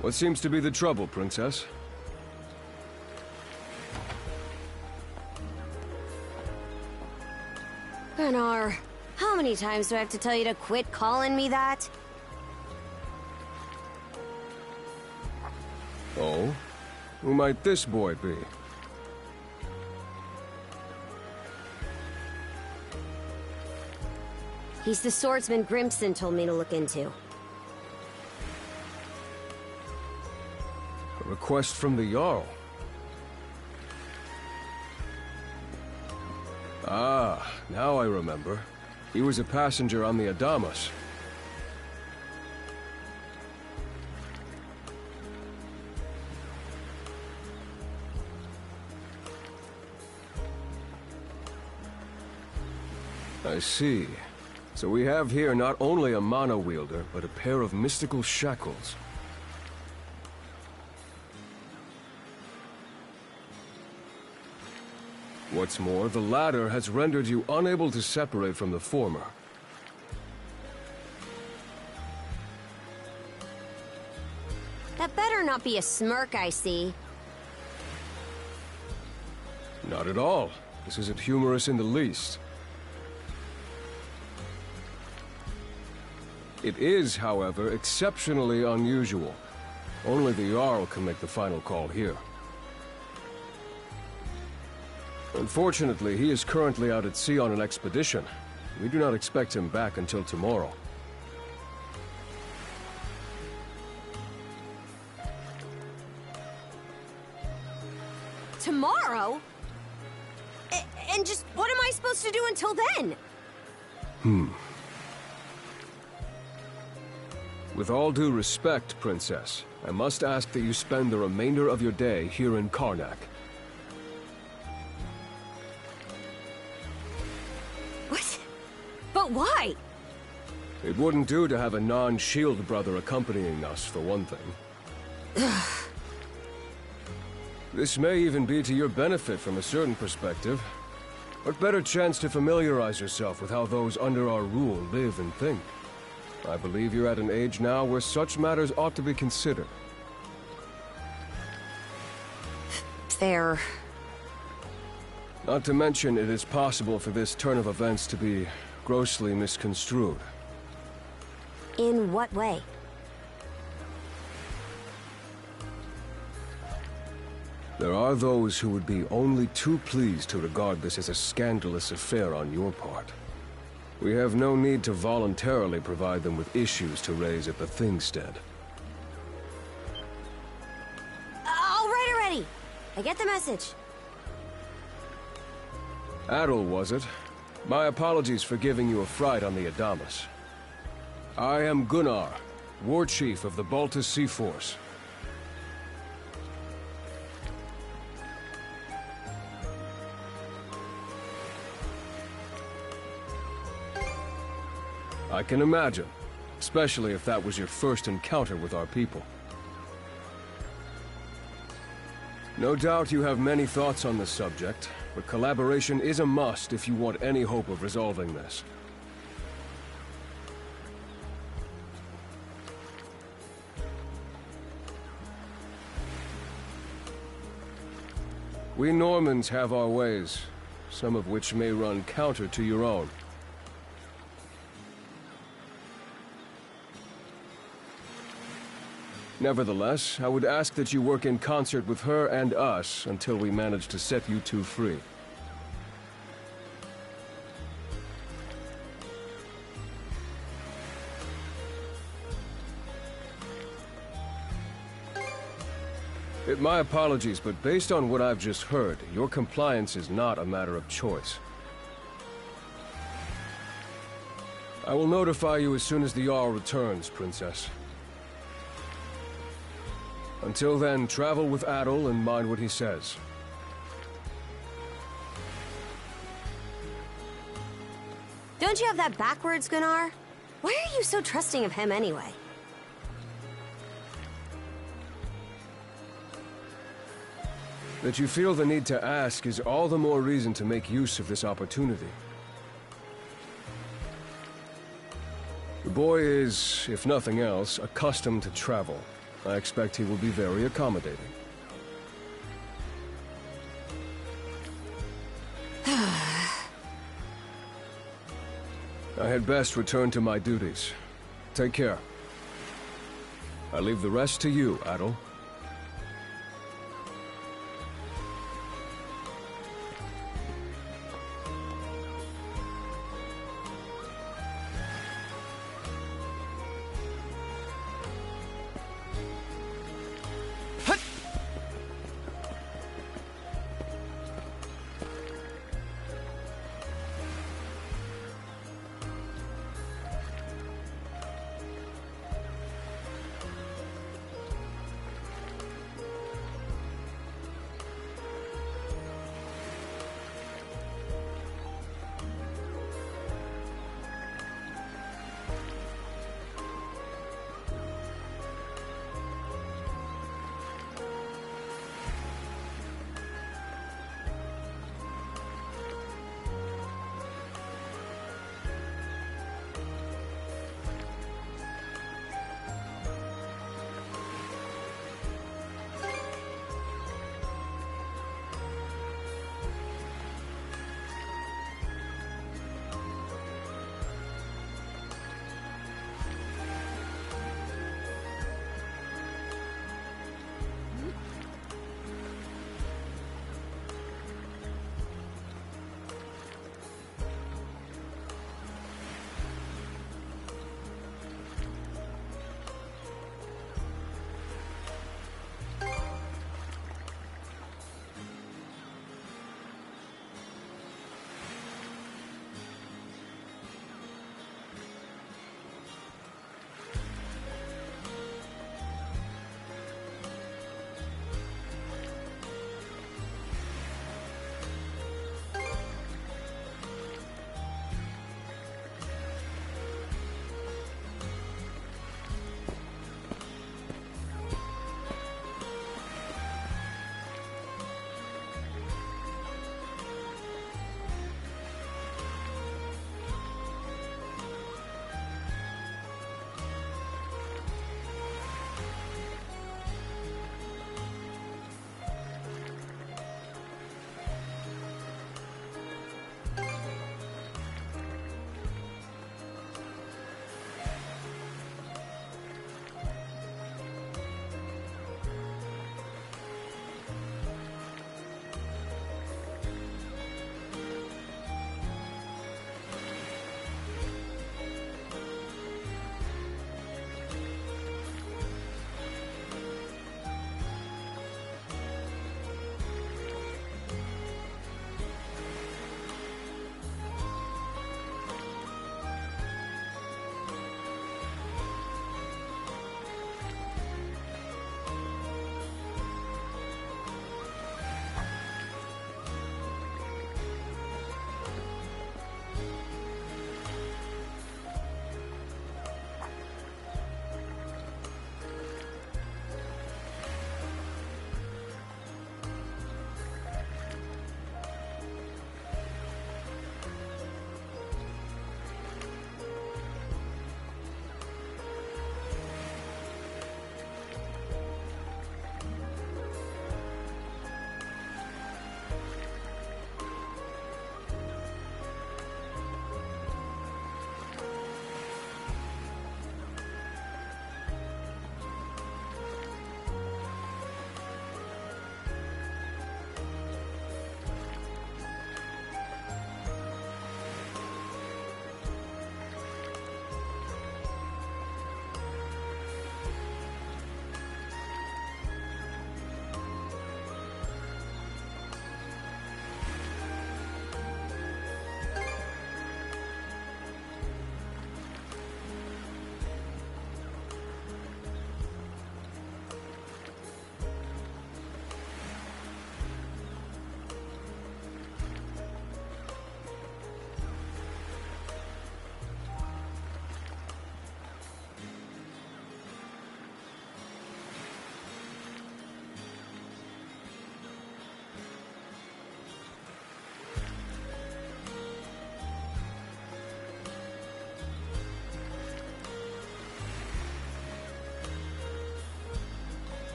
What seems to be the trouble, Princess? Gunnar, how many times do I have to tell you to quit calling me that? Oh? Who might this boy be? He's the swordsman Grimson told me to look into. A request from the Jarl. Ah, now I remember. He was a passenger on the Adamas. I see. So we have here not only a mana wielder, but a pair of mystical shackles. What's more, the latter has rendered you unable to separate from the former. That better not be a smirk I see. Not at all. This isn't humorous in the least. It is, however, exceptionally unusual. Only the Jarl can make the final call here. Unfortunately, he is currently out at sea on an expedition. We do not expect him back until tomorrow. Tomorrow? And just what am I supposed to do until then? With all due respect, Princess, I must ask that you spend the remainder of your day here in Karnak. What? But why? It wouldn't do to have a non-shield brother accompanying us, for one thing. This may even be to your benefit from a certain perspective. What better chance to familiarize yourself with how those under our rule live and think? I believe you're at an age now where such matters ought to be considered. Fair. Not to mention, it is possible for this turn of events to be grossly misconstrued. In what way? There are those who would be only too pleased to regard this as a scandalous affair on your part. We have no need to voluntarily provide them with issues to raise at the Thingstead. All right already! I get the message. Adel, was it? My apologies for giving you a fright on the Adamas. I am Gunnar, War Chief of the Baltus Sea Force. I can imagine, especially if that was your first encounter with our people. No doubt you have many thoughts on this subject, but collaboration is a must if you want any hope of resolving this. We Normans have our ways, some of which may run counter to your own. Nevertheless, I would ask that you work in concert with her and us until we manage to set you two free. My apologies, but based on what I've just heard, your compliance is not a matter of choice. I will notify you as soon as the Jarl returns, Princess. Until then, travel with Adol and mind what he says. Don't you have that backwards, Gunnar? Why are you so trusting of him anyway? That you feel the need to ask is all the more reason to make use of this opportunity. The boy is, if nothing else, accustomed to travel. I expect he will be very accommodating. I had best return to my duties. Take care. I leave the rest to you, Adol.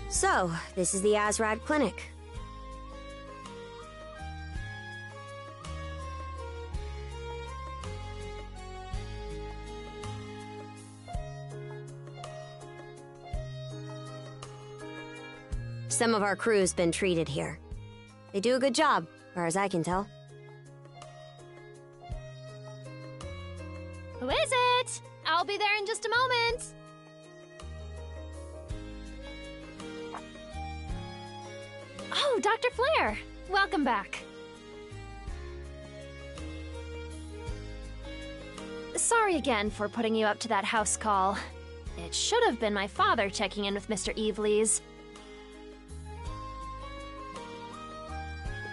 So, this is the Azrad Clinic. Some of our crew's been treated here. They do a good job, as far as I can tell. Who is it? I'll be there in just a moment. Oh, Dr. Flair. Welcome back. Sorry again for putting you up to that house call. It should have been my father checking in with Mr. Evelees.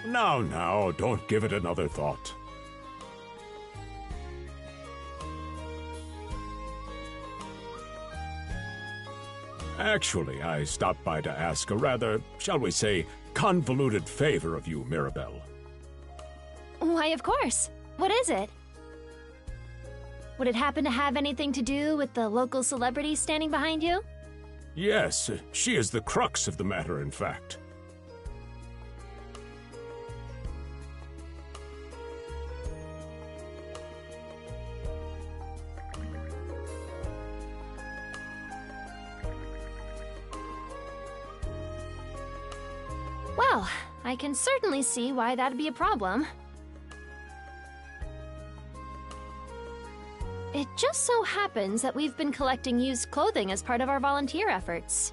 Now, don't give it another thought. Actually, I stopped by to ask a rather, shall we say, convoluted favor of you, Mirabelle. Why, of course. What is it? Would it happen to have anything to do with the local celebrity standing behind you? Yes, she is the crux of the matter, in fact. Well, I can certainly see why that'd be a problem. It just so happens that we've been collecting used clothing as part of our volunteer efforts.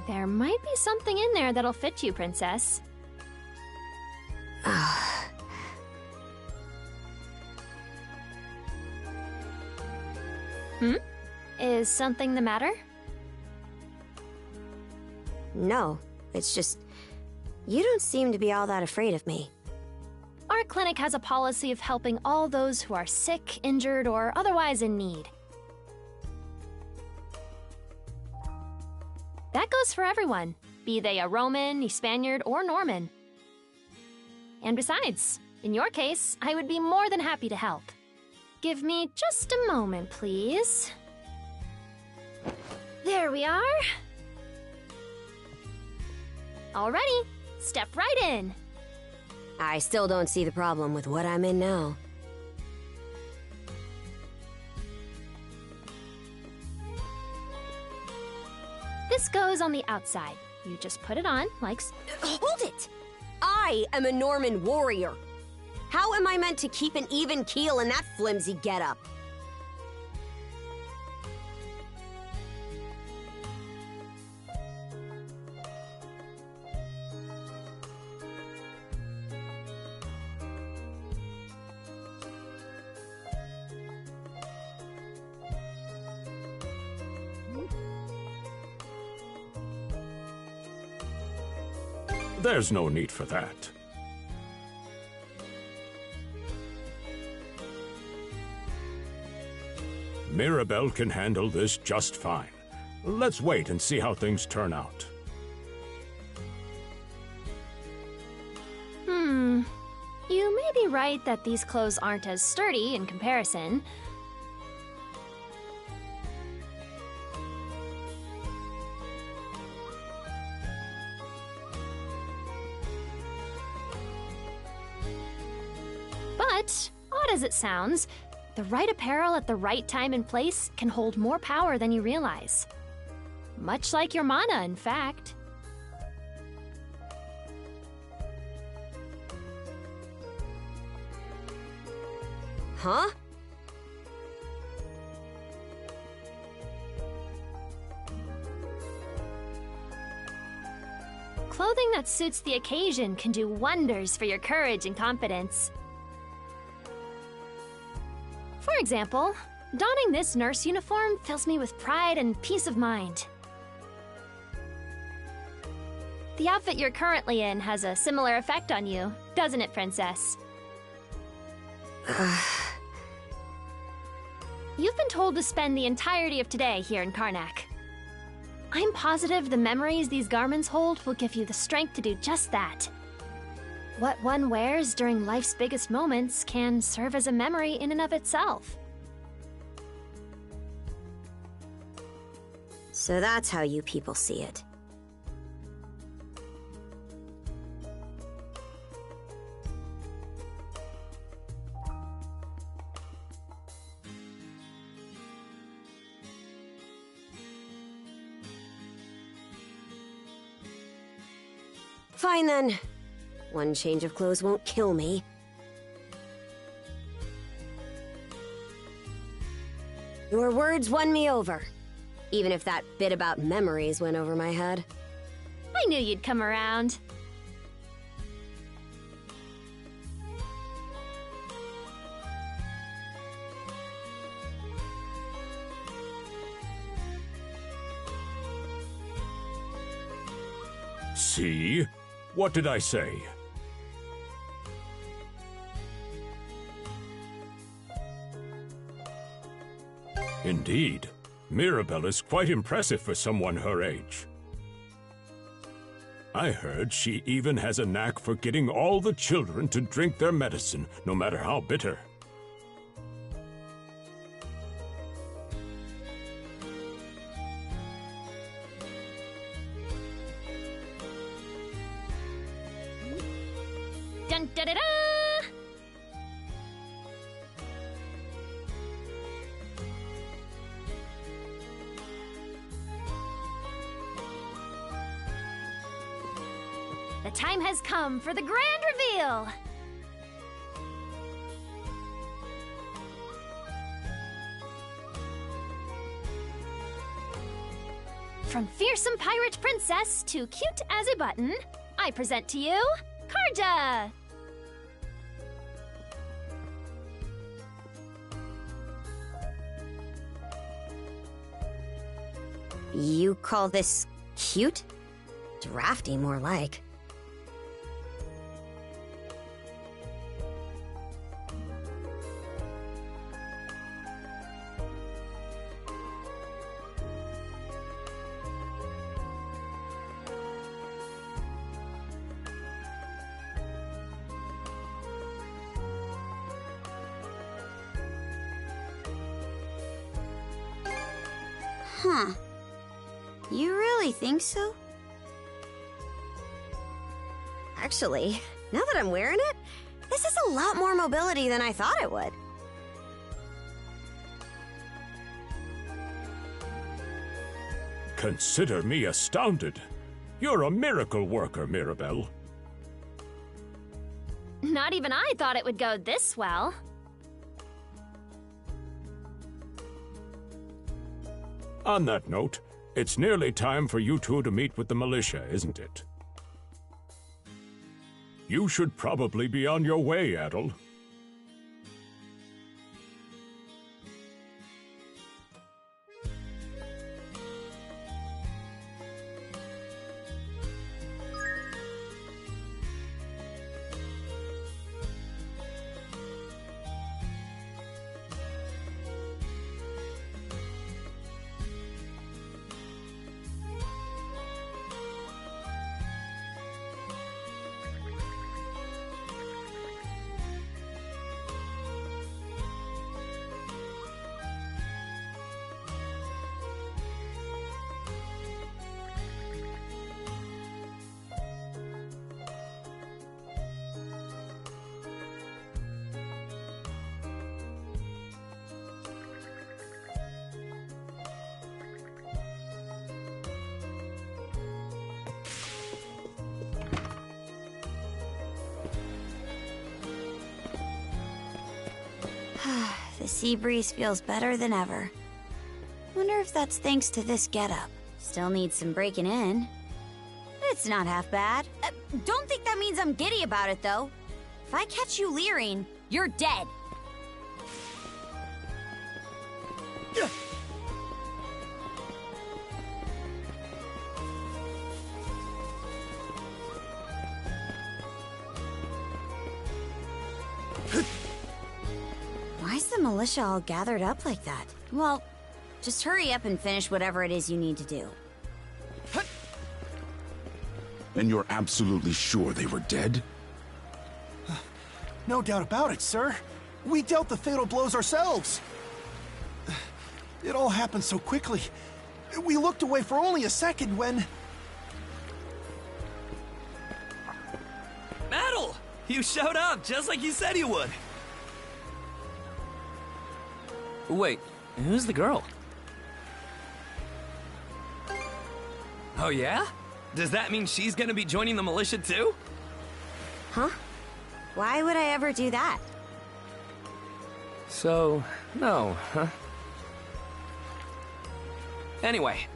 There might be something in there that'll fit you, Princess. Is something the matter? No, it's just... you don't seem to be all that afraid of me. Our clinic has a policy of helping all those who are sick, injured, or otherwise in need. That goes for everyone, be they a Roman, a Spaniard, or Norman. And besides, in your case, I would be more than happy to help. Give me just a moment, please. There we are. Alrighty, step right in. I still don't see the problem with what I'm in now. This goes on the outside. You just put it on, like... Hold it! I am a Norman warrior. How am I meant to keep an even keel in that flimsy getup? There's no need for that. Mirabelle can handle this just fine. Let's wait and see how things turn out. You may be right that these clothes aren't as sturdy in comparison. But, odd as it sounds, the right apparel at the right time and place can hold more power than you realize. Much like your mana, in fact. Huh? Clothing that suits the occasion can do wonders for your courage and confidence. For example, donning this nurse uniform fills me with pride and peace of mind. The outfit you're currently in has a similar effect on you, doesn't it, Princess? You've been told to spend the entirety of today here in Karnak. I'm positive the memories these garments hold will give you the strength to do just that. What one wears during life's biggest moments can serve as a memory in and of itself. So that's how you people see it. Fine then. One change of clothes won't kill me. Your words won me over. Even if that bit about memories went over my head. I knew you'd come around. See? What did I say? Indeed. Mirabelle is quite impressive for someone her age. I heard she even has a knack for getting all the children to drink their medicine, no matter how bitter. Dun da da da! The time has come for the grand reveal! From fearsome pirate princess to cute as a button, I present to you, Karja! You call this cute? Drafty, more like. Huh. You really think so? Actually, now that I'm wearing it, this is a lot more mobility than I thought it would. Consider me astounded. You're a miracle worker, Mirabelle. Not even I thought it would go this well. On that note, it's nearly time for you two to meet with the militia, isn't it? You should probably be on your way, Adel. The sea breeze feels better than ever. Wonder if that's thanks to this getup. Still needs some breaking in. It's not half bad. Don't think that means I'm giddy about it, though. If I catch you leering, you're dead. Why's the militia all gathered up like that? Well, just hurry up and finish whatever it is you need to do. And you're absolutely sure they were dead? No doubt about it, sir. We dealt the fatal blows ourselves. It all happened so quickly. We looked away for only a second when... Metal! You showed up, just like you said you would. Wait, who's the girl? Oh yeah? Does that mean she's gonna be joining the militia too? Huh? Why would I ever do that? So, no, huh? Anyway,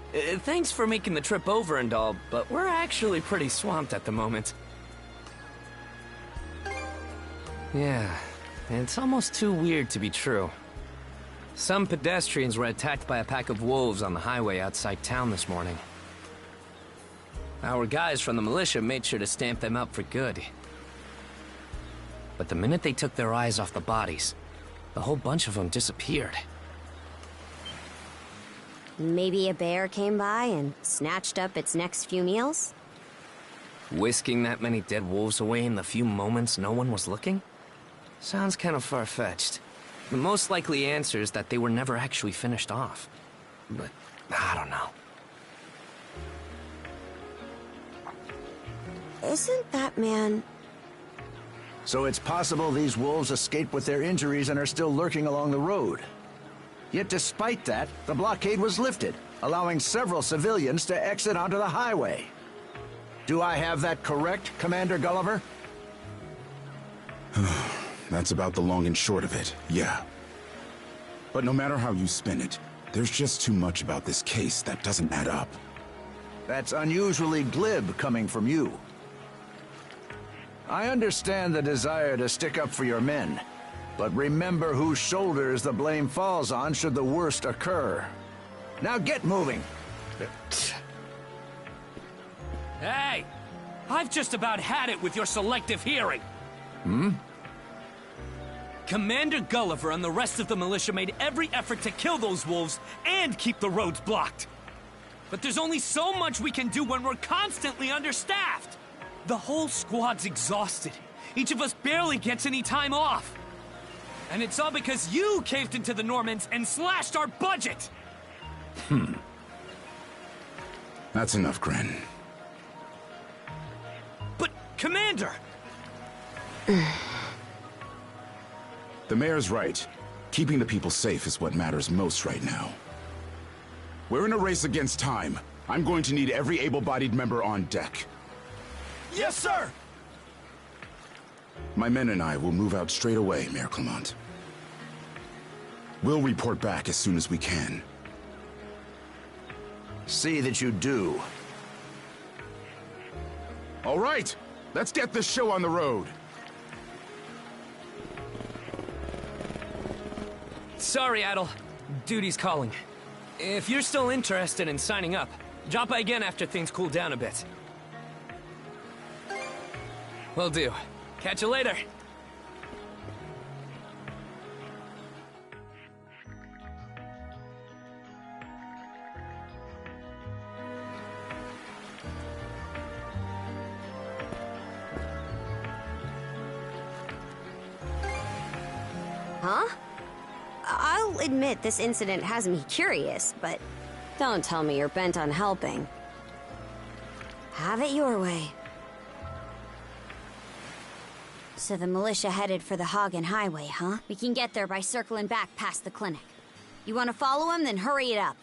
thanks for making the trip over and all, but we're actually pretty swamped at the moment. Yeah, it's almost too weird to be true. Some pedestrians were attacked by a pack of wolves on the highway outside town this morning. Our guys from the militia made sure to stamp them up for good. But the minute they took their eyes off the bodies, the whole bunch of them disappeared. Maybe a bear came by and snatched up its next few meals? Whisking that many dead wolves away in the few moments no one was looking? Sounds kind of far-fetched. The most likely answer is that they were never actually finished off. But I don't know. Isn't that man... So it's possible these wolves escaped with their injuries and are still lurking along the road. Yet despite that, the blockade was lifted, allowing several civilians to exit onto the highway. Do I have that correct, Commander Gulliver? That's about the long and short of it, yeah. But no matter how you spin it, there's just too much about this case that doesn't add up. That's unusually glib coming from you. I understand the desire to stick up for your men, but remember whose shoulders the blame falls on should the worst occur. Now get moving! Hey! I've just about had it with your selective hearing! Hmm? Commander Gulliver and the rest of the militia made every effort to kill those wolves and keep the roads blocked. But there's only so much we can do when we're constantly understaffed. The whole squad's exhausted. Each of us barely gets any time off. And it's all because you caved into the Normans and slashed our budget! That's enough, Gren. But, Commander! The mayor's right. Keeping the people safe is what matters most right now. We're in a race against time. I'm going to need every able-bodied member on deck. Yes, sir! My men and I will move out straight away, Mayor Clement. We'll report back as soon as we can. See that you do. All right, let's get this show on the road. Sorry, Adel. Duty's calling. If you're still interested in signing up, drop by again after things cool down a bit. Will do. Catch you later. Huh? I'll admit this incident has me curious, but don't tell me you're bent on helping. Have it your way. So the militia headed for the Hagen Highway, huh? We can get there by circling back past the clinic. You want to follow him? Then hurry it up.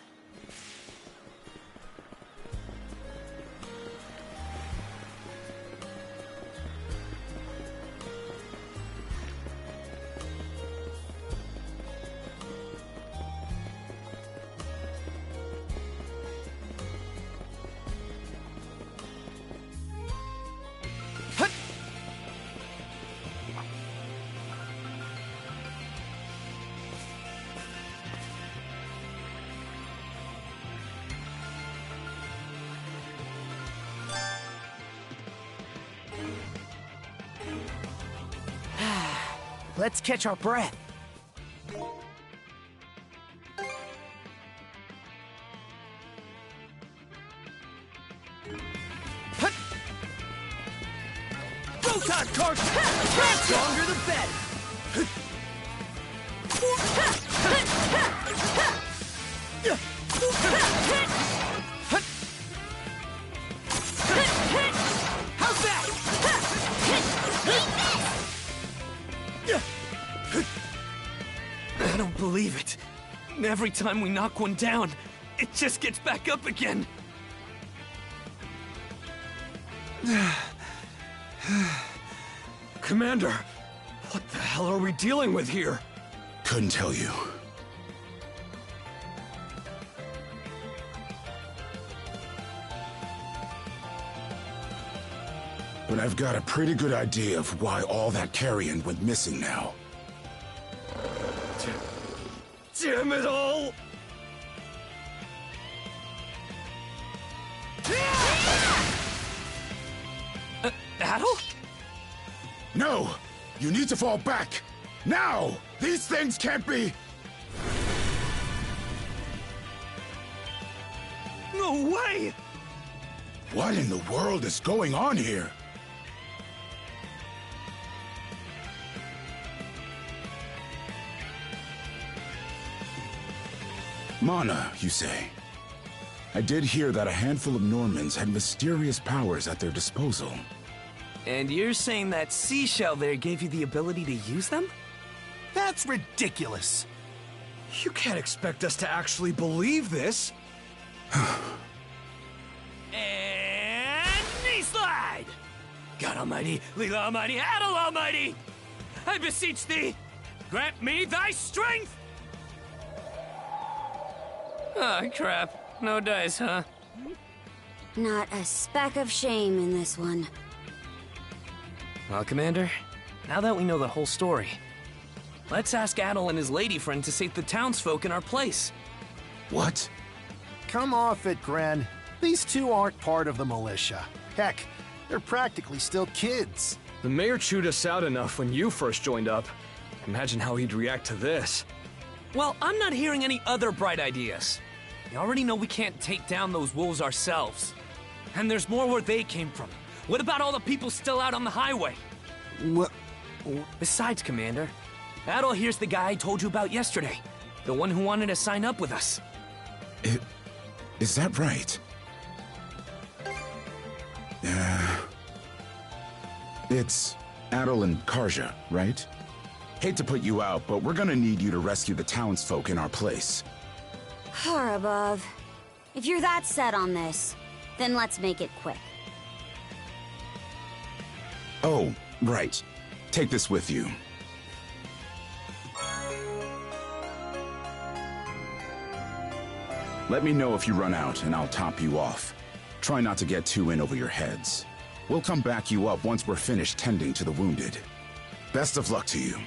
Let's catch our breath. Proton torch! Stronger the better! Every time we knock one down, it just gets back up again. Commander, what the hell are we dealing with here? Couldn't tell you. But I've got a pretty good idea of why all that carrion went missing now. Damn it all! Adol? No! You need to fall back! Now! These things can't be... No way! What in the world is going on here? Mana, you say? I did hear that a handful of Normans had mysterious powers at their disposal. And you're saying that seashell there gave you the ability to use them? That's ridiculous. You can't expect us to actually believe this. And knee slide! God Almighty, Leela Almighty, Adol Almighty! I beseech thee, grant me thy strength! Ah, crap. No dice, huh? Not a speck of shame in this one. Well, Commander, now that we know the whole story, let's ask Adol and his lady friend to save the townsfolk in our place. What? Come off it, Gren. These two aren't part of the militia. Heck, they're practically still kids. The mayor chewed us out enough when you first joined up. Imagine how he'd react to this. Well, I'm not hearing any other bright ideas. You already know we can't take down those wolves ourselves. And there's more where they came from. What about all the people still out on the highway? What? Besides, Commander, Adol here's the guy I told you about yesterday. The one who wanted to sign up with us. Is that right? It's Adol and Karja, right? Hate to put you out, but we're gonna need you to rescue the townsfolk in our place. Far above. If you're that set on this, then let's make it quick. Oh, right. Take this with you. Let me know if you run out, and I'll top you off. Try not to get too in over your heads. We'll come back you up once we're finished tending to the wounded. Best of luck to you.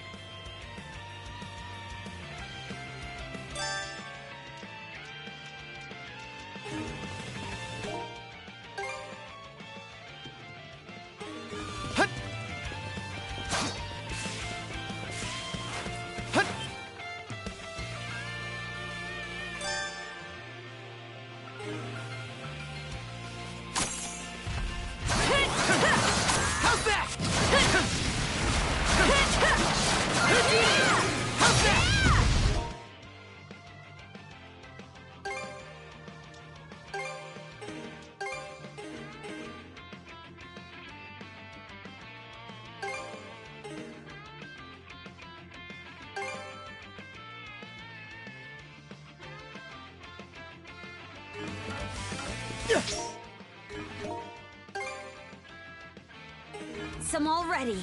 Some already.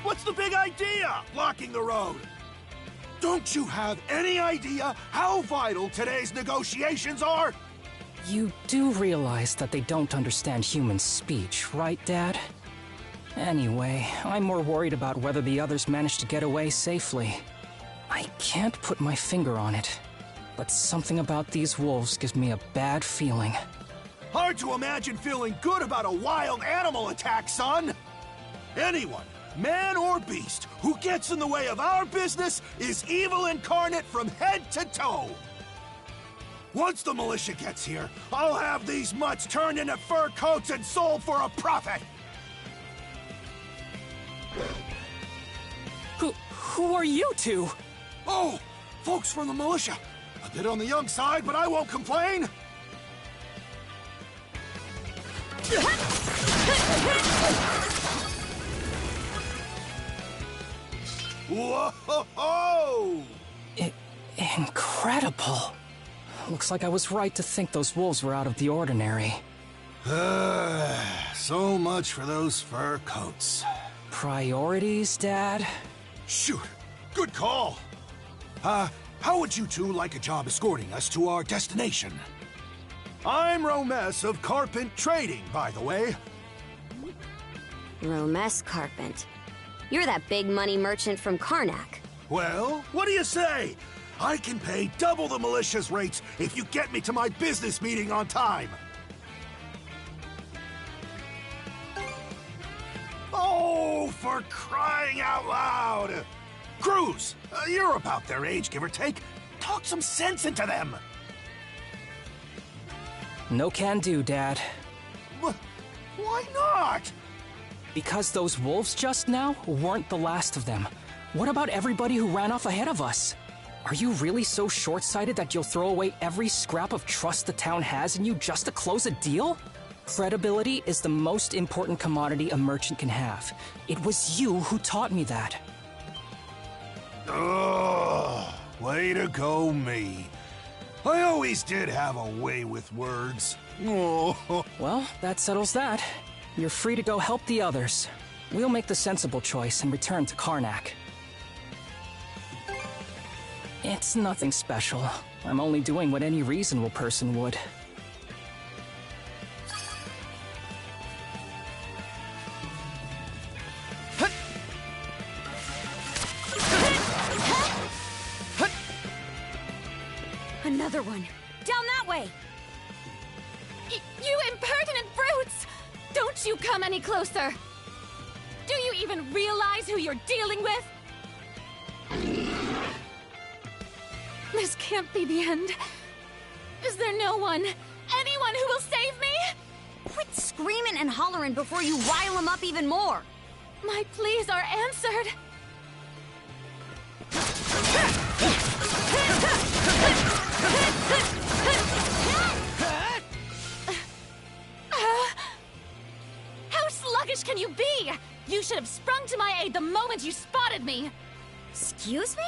What's the big idea? Blocking the road. Don't you have any idea how vital today's negotiations are? You do realize that they don't understand human speech, right, Dad? Anyway, I'm more worried about whether the others managed to get away safely. I can't put my finger on it, but something about these wolves gives me a bad feeling. Hard to imagine feeling good about a wild animal attack, son! Anyone, man or beast, who gets in the way of our business is evil incarnate from head to toe! Once the militia gets here, I'll have these mutts turned into fur coats and sold for a profit! Who are you two? Oh, folks from the militia. A bit on the young side, but I won't complain! Whoa! Incredible. Looks like I was right to think those wolves were out of the ordinary. So much for those fur coats. Priorities, Dad? Shoot, good call. How would you two like a job escorting us to our destination? I'm Romes of Carpent Trading, by the way. Romes Carpent. You're that big money merchant from Karnak. Well, what do you say? I can pay double the militia's rates if you get me to my business meeting on time. Oh, for crying out loud! Cruz, you're about their age, give or take. Talk some sense into them. No can do, Dad. Why not? Because those wolves just now weren't the last of them. What about everybody who ran off ahead of us? Are you really so short-sighted that you'll throw away every scrap of trust the town has in you just to close a deal? Credibility is the most important commodity a merchant can have. It was you who taught me that. Ugh, way to go, me. I always did have a way with words. Oh. Well, that settles that. You're free to go help the others. We'll make the sensible choice and return to Karnak. It's nothing special. I'm only doing what any reasonable person would. Another one. Down that way! You impertinent brutes! Don't you come any closer! Do you even realize who you're dealing with? This can't be the end. Is there no one, anyone who will save me? Quit screaming and hollering before you rile them up even more! My pleas are answered. How sluggish can you be? You should have sprung to my aid the moment you spotted me. Excuse me?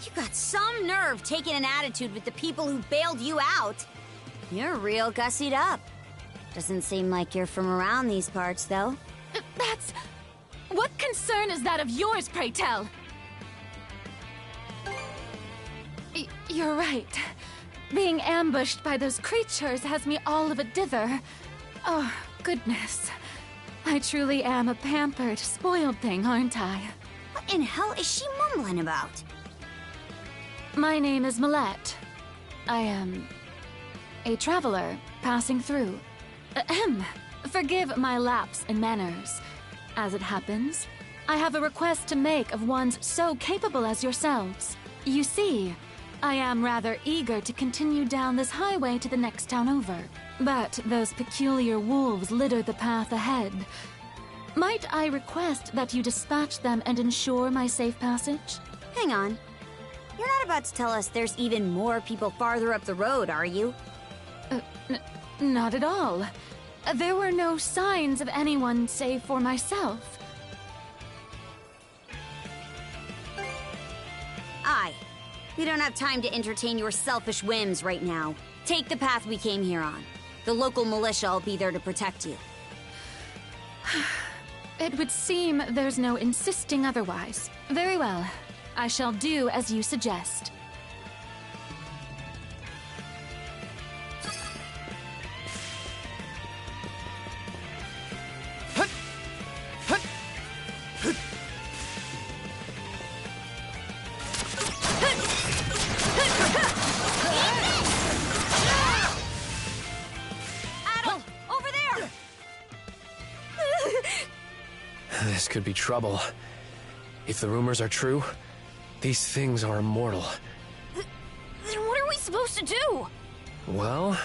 You got some nerve taking an attitude with the people who bailed you out. You're real gussied up. Doesn't seem like you're from around these parts, though. That's... What concern is that of yours, pray tell? You're right. Being ambushed by those creatures has me all of a dither. Oh, goodness. I truly am a pampered, spoiled thing, aren't I? What in hell is she mumbling about? My name is Millette. I am a traveler passing through. Ahem. Forgive my lapse in manners. As it happens, I have a request to make of ones so capable as yourselves. You see, I am rather eager to continue down this highway to the next town over, but those peculiar wolves litter the path ahead. Might I request that you dispatch them and ensure my safe passage? Hang on. You're not about to tell us there's even more people farther up the road, are you? Not at all. There were no signs of anyone save for myself. Aye. We don't have time to entertain your selfish whims right now. Take the path we came here on. The local militia will be there to protect you. It would seem there's no insisting otherwise. Very well. I shall do as you suggest. This could be trouble. If the rumors are true, these things are immortal. Then what are we supposed to do? Well,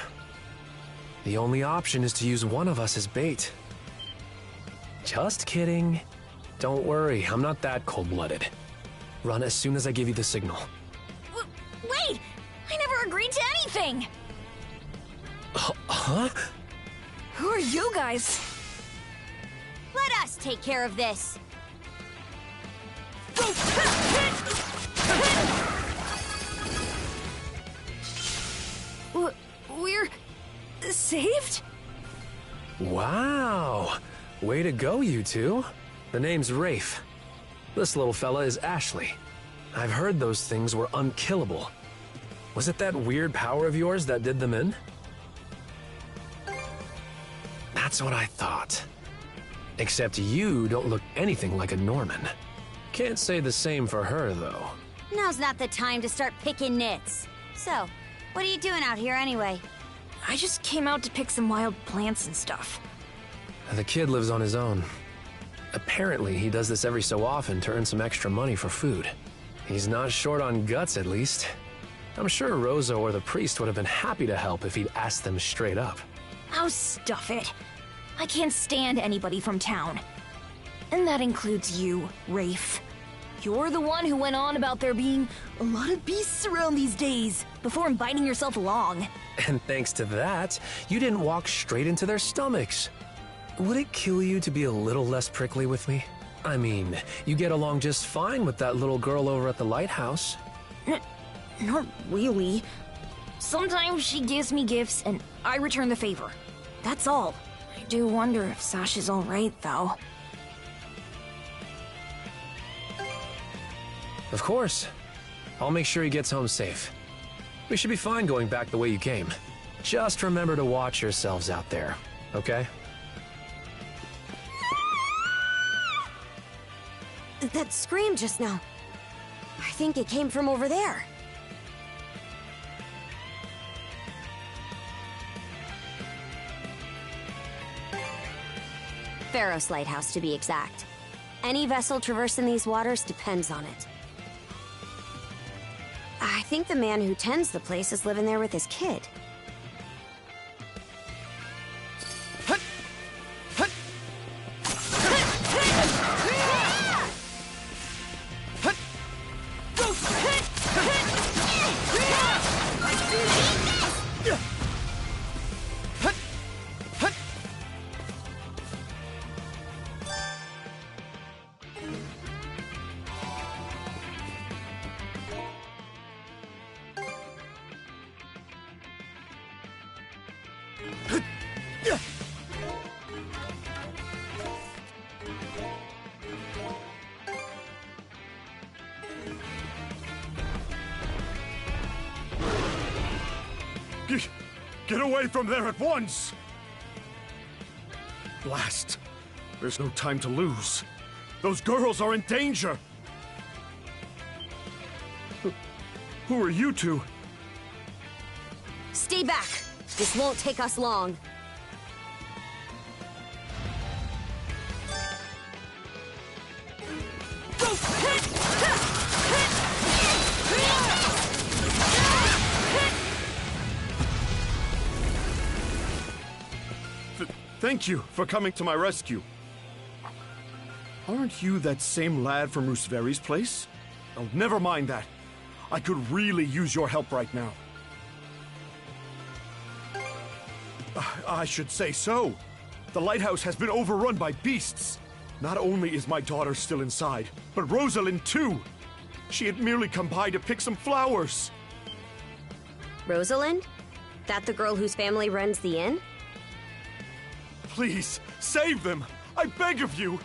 the only option is to use one of us as bait. Just kidding. Don't worry, I'm not that cold-blooded. Run as soon as I give you the signal. Wait! I never agreed to anything! Huh? Who are you guys? Let us take care of this. We're saved? Wow! Way to go, you two. The name's Rafe. This little fella is Ashley. I've heard those things were unkillable. Was it that weird power of yours that did them in? That's what I thought. Except you don't look anything like a Norman. Can't say the same for her, though. Now's not the time to start picking nits. So, what are you doing out here anyway? I just came out to pick some wild plants and stuff. The kid lives on his own. Apparently, he does this every so often to earn some extra money for food. He's not short on guts, at least. I'm sure Rosa or the priest would have been happy to help if he'd asked them straight up. Oh, stuff it. I can't stand anybody from town. And that includes you, Rafe. You're the one who went on about there being a lot of beasts around these days, before inviting yourself along. And thanks to that, you didn't walk straight into their stomachs. Would it kill you to be a little less prickly with me? I mean, you get along just fine with that little girl over at the lighthouse. Not really. Sometimes she gives me gifts and I return the favor. That's all. I do wonder if Sasha's alright, though. Of course. I'll make sure he gets home safe. We should be fine going back the way you came. Just remember to watch yourselves out there, okay? That scream just now. I think it came from over there. Pharos Lighthouse, to be exact. Any vessel traversing these waters depends on it. I think the man who tends the place is living there with his kid. Get away from there at once! Blast. There's no time to lose. Those girls are in danger! Who are you two? Stay back! This won't take us long. Thank you for coming to my rescue. Aren't you that same lad from Rooseveri's place? Oh, never mind that. I could really use your help right now. I should say so. The lighthouse has been overrun by beasts. Not only is my daughter still inside, but Rosalind too. She had merely come by to pick some flowers. Rosalind? That the girl whose family runs the inn? Please, save them! I beg of you!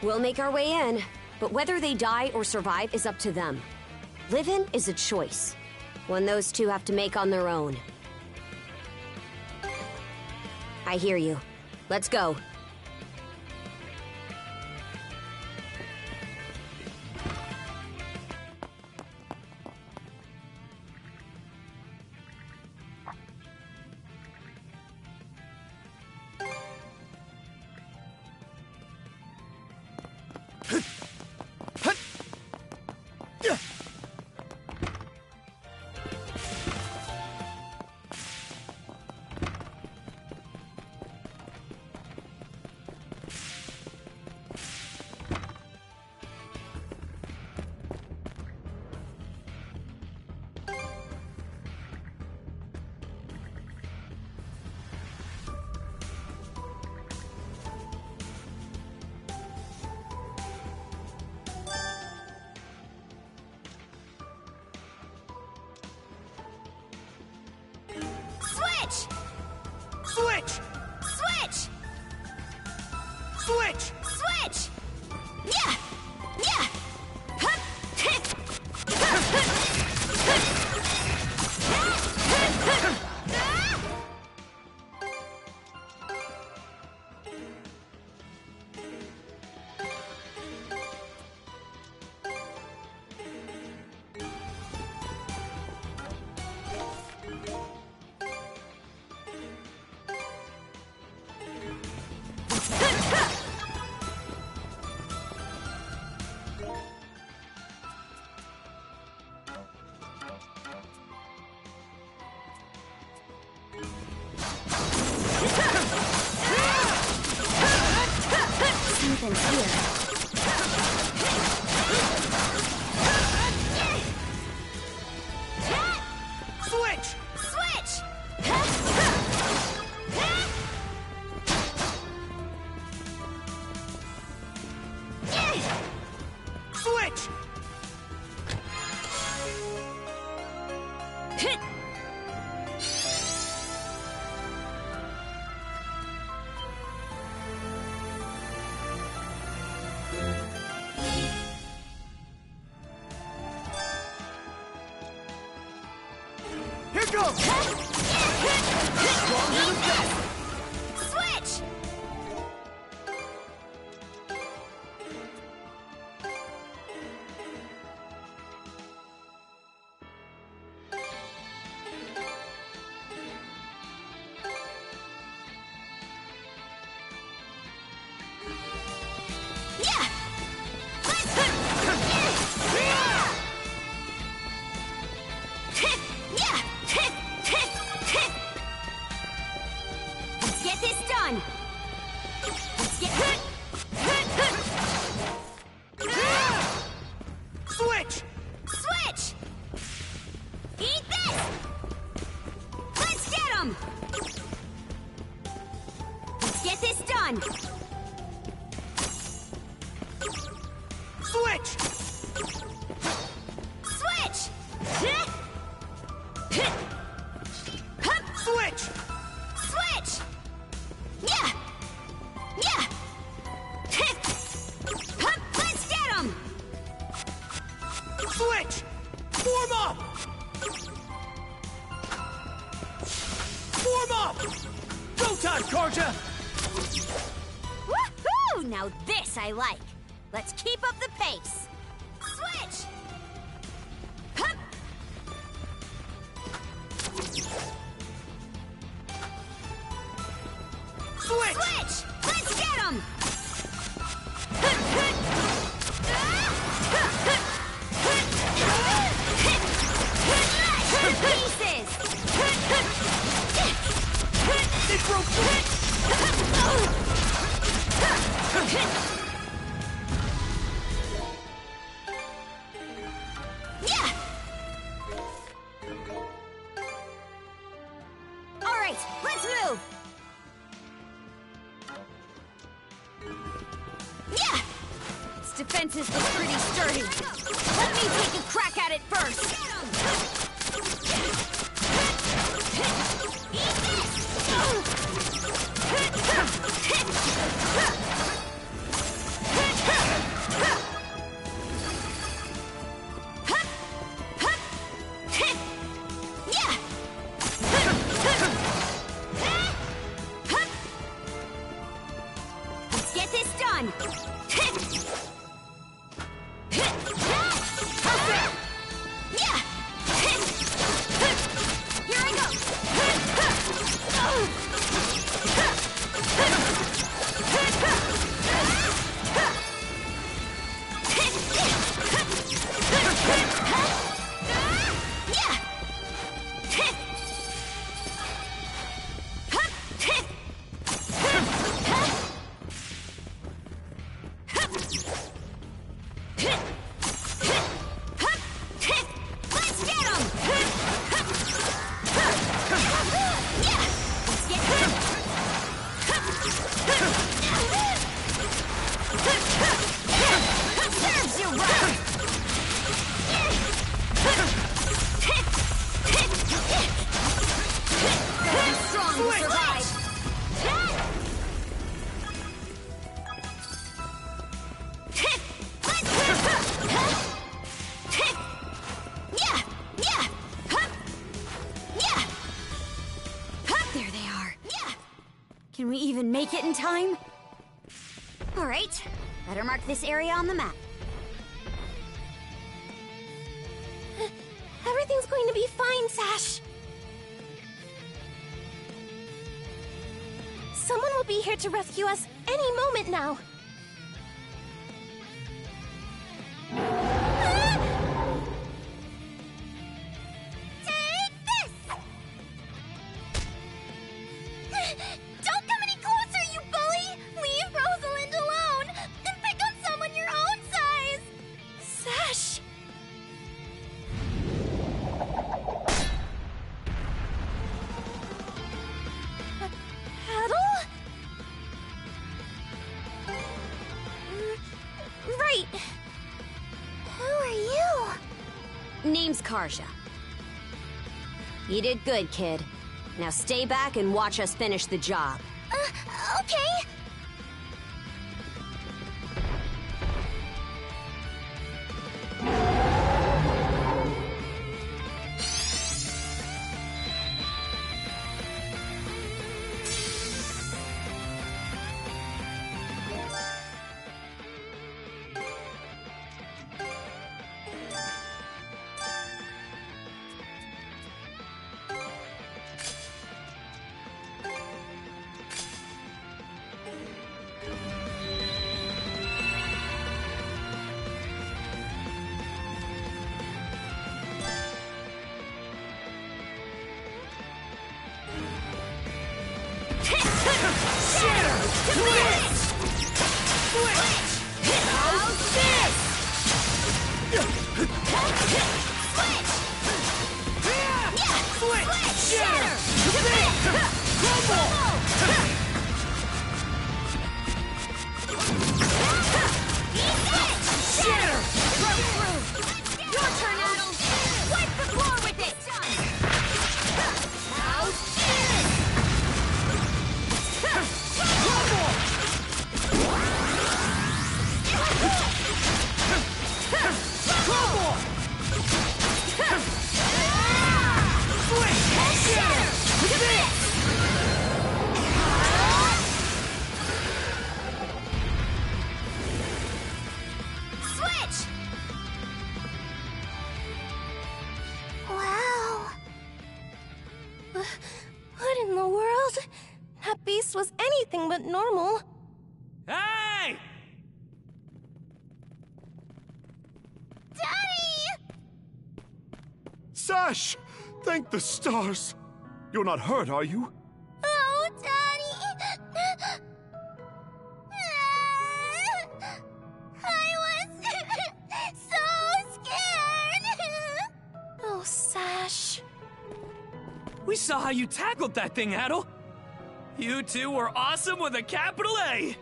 We'll make our way in, but whether they die or survive is up to them. Living is a choice, one those two have to make on their own. I hear you. Let's go. Switch! Switch! Switch! Switch! Yeah! Yeah! Hup! Tick! Something's here. Switch! Switch! Switch! Here goes! Stronger than death! Switch! Yeah! Tick! Yeah! Tick! Tick! Tick! Let's get this done! Let's get... Switch! Switch! Eat this! Let's get him! Let's get this done! Switch! Switch! Hup! Switch! Switch! Yeah! Yeah! Tick! Hup! Let's get him! Switch! Form up! Form up! Go time, Karja! Woohoo! Now this I like. Let's keep up the pace. Switch! Hup! Switch! Switch! Let's get him! Pieces! It broke Yeah! All right, let's move! Yeah! Its defenses look pretty sturdy. Let me take a crack at it first! Eat Yeah! Let's get this done! make it in time? Alright, better mark this area on the map. Everything's going to be fine, Sash. Someone will be here to rescue us any moment now. Take this! Don't come any closer, you bully! Leave Rosalind alone and pick on someone your own size! Sash! Adel? Right. Who are you? Name's Karja. You did good, kid. Now stay back and watch us finish the job. Okay. Wow. What in the world? That beast was anything but normal. Hey! Daddy! Sash! Thank the stars! You're not hurt, are you? Oh, Daddy! I was so scared! Oh, Sash. We saw how you tackled that thing, Adel. You two were awesome with a capital A.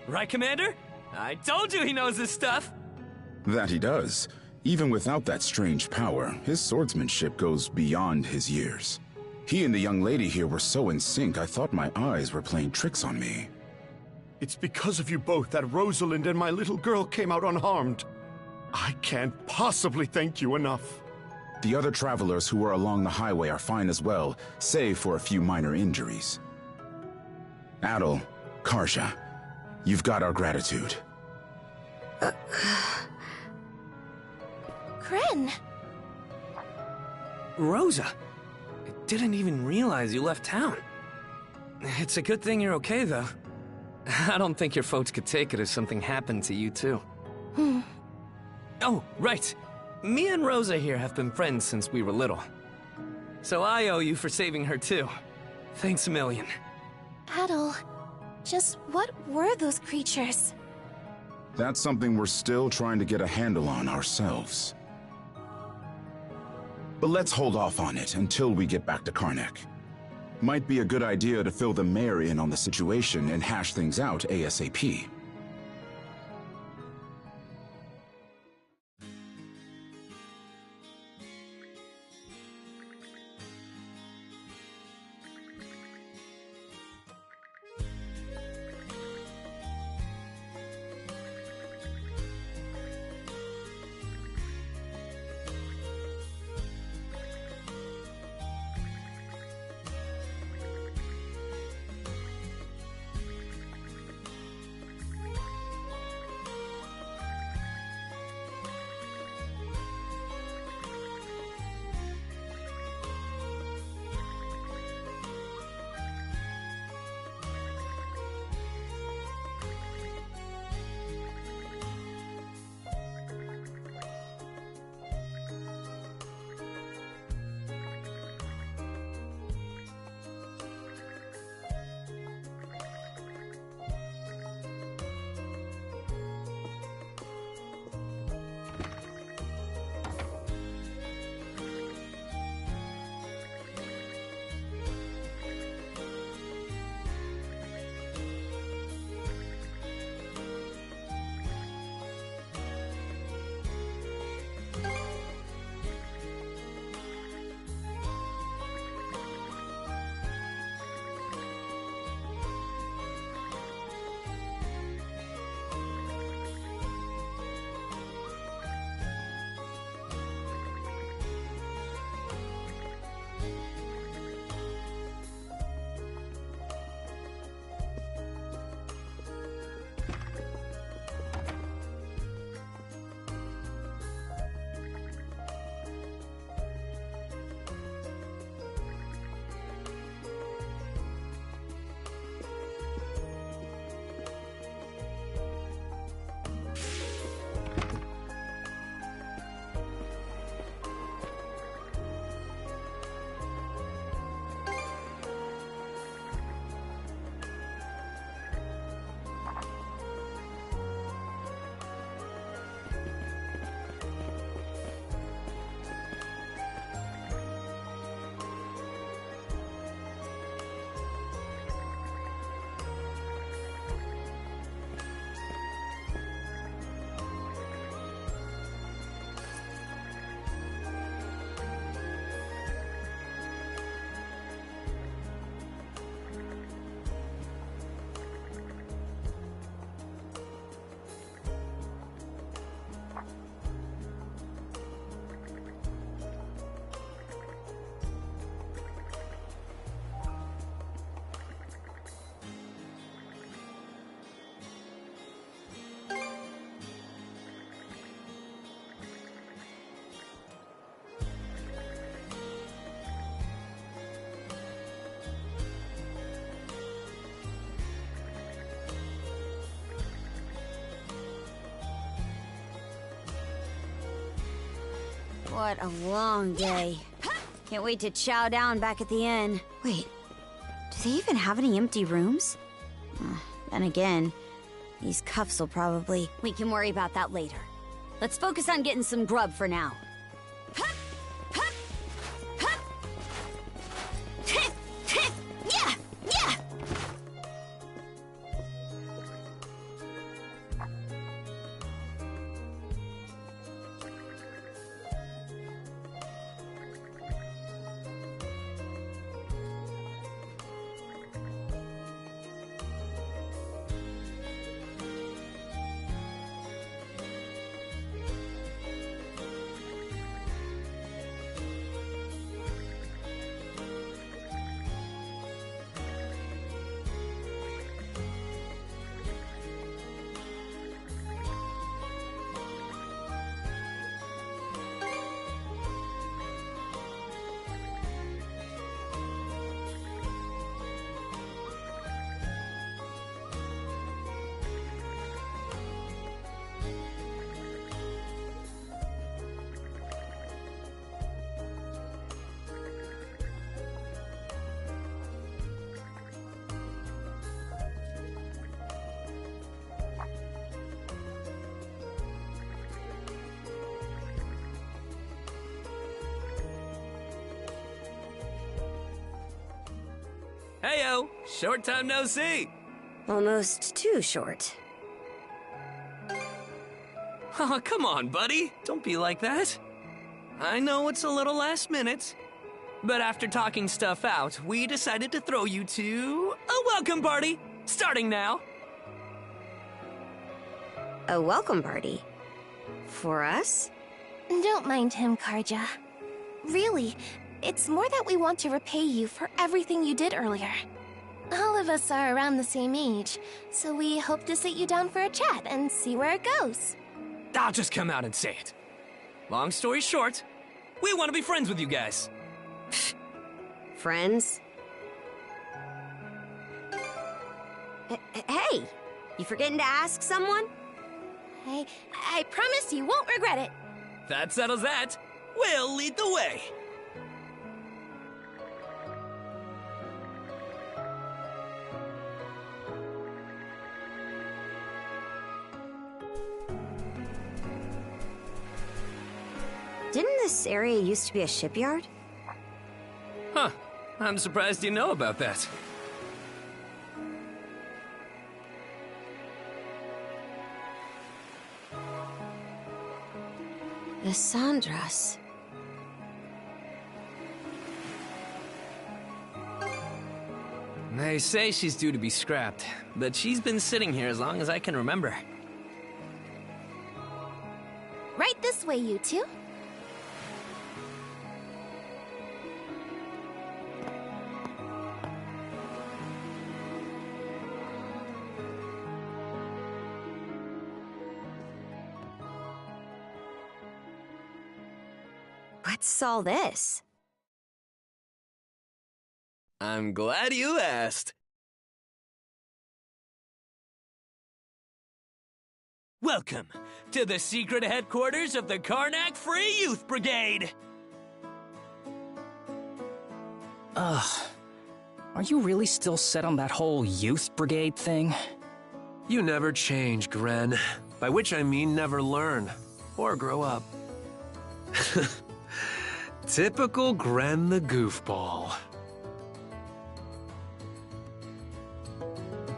Right, Commander? I told you he knows his stuff. That he does. Even without that strange power, his swordsmanship goes beyond his years. He and the young lady here were so in sync, I thought my eyes were playing tricks on me. It's because of you both that Rosalind and my little girl came out unharmed. I can't possibly thank you enough. The other travelers who were along the highway are fine as well, save for a few minor injuries. Adel, Karja, you've got our gratitude. Kren. Rosa, I didn't even realize you left town. It's a good thing you're okay, though. I don't think your folks could take it if something happened to you, too. Oh, right. Me and Rosa here have been friends since we were little. So I owe you for saving her, too. Thanks a million. Adel, just what were those creatures? That's something we're still trying to get a handle on ourselves. But let's hold off on it until we get back to Karnak. Might be a good idea to fill the mayor in on the situation and hash things out ASAP. What a long day. Can't wait to chow down back at the inn. Wait, do they even have any empty rooms? Then again, these cuffs will probably... We can worry about that later. Let's focus on getting some grub for now. Yeah! Yeah! Heyo! Short time no see! Almost too short. Oh, come on, buddy. Don't be like that. I know it's a little last minute, but after talking stuff out, we decided to throw you to a welcome party, starting now. A welcome party? For us? Don't mind him, Karja. Really, it's more that we want to repay you for everything you did earlier. All of us are around the same age, so we hope to sit you down for a chat and see where it goes. I'll just come out and say it. Long story short, we want to be friends with you guys. Friends? Hey! You forgetting to ask someone? I promise you won't regret it. That settles that. We'll lead the way. Didn't this area used to be a shipyard? Huh. I'm surprised you know about that. The Sandras. They say she's due to be scrapped, but she's been sitting here as long as I can remember. Right this way, you two. What's all this? I'm glad you asked. Welcome to the secret headquarters of the Karnak Free Youth Brigade. Ugh. Are you really still set on that whole youth brigade thing? You never change, Gren. By which I mean never learn. Or grow up. Typical Gren the goofball.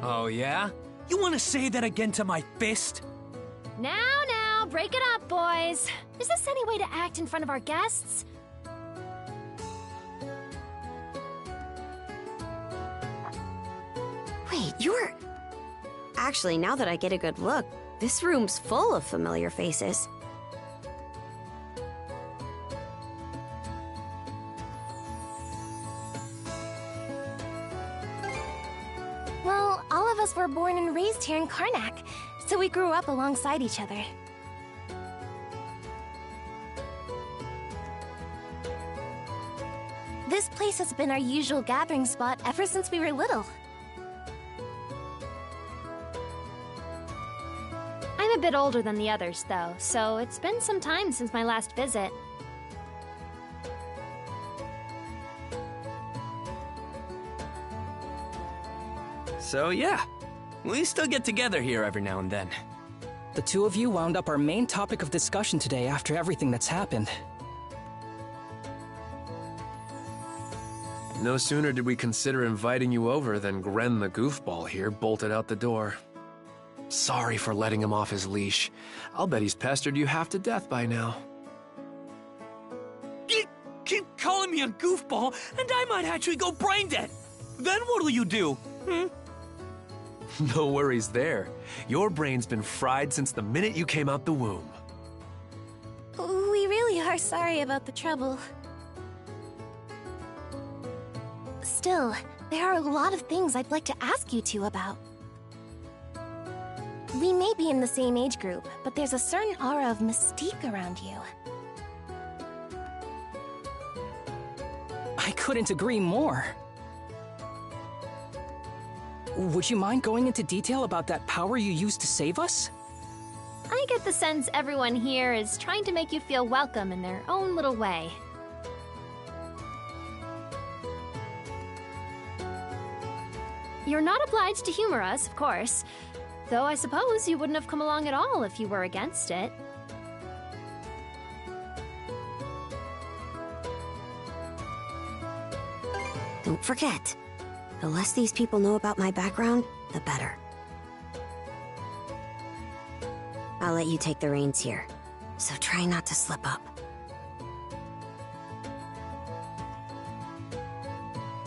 Oh, yeah? You want to say that again to my fist? Now, break it up, boys. Is this any way to act in front of our guests? Wait, you're... Actually, now that I get a good look, this room's full of familiar faces. Well, all of us were born and raised here in Karnak, so we grew up alongside each other. This place has been our usual gathering spot ever since we were little. I'm a bit older than the others, though, so it's been some time since my last visit. So yeah, we still get together here every now and then. The two of you wound up our main topic of discussion today after everything that's happened. No sooner did we consider inviting you over than Gren the goofball here bolted out the door. Sorry for letting him off his leash. I'll bet he's pestered you half to death by now. You keep calling me a goofball, and I might actually go brain dead. Then what'll you do? No worries there. Your brain's been fried since the minute you came out the womb. We really are sorry about the trouble. Still, there are a lot of things I'd like to ask you two about. We may be in the same age group, but there's a certain aura of mystique around you. I couldn't agree more. Would you mind going into detail about that power you used to save us? I get the sense everyone here is trying to make you feel welcome in their own little way. You're not obliged to humor us, of course, though I suppose you wouldn't have come along at all if you were against it. Don't forget, the less these people know about my background, the better. I'll let you take the reins here, so try not to slip up.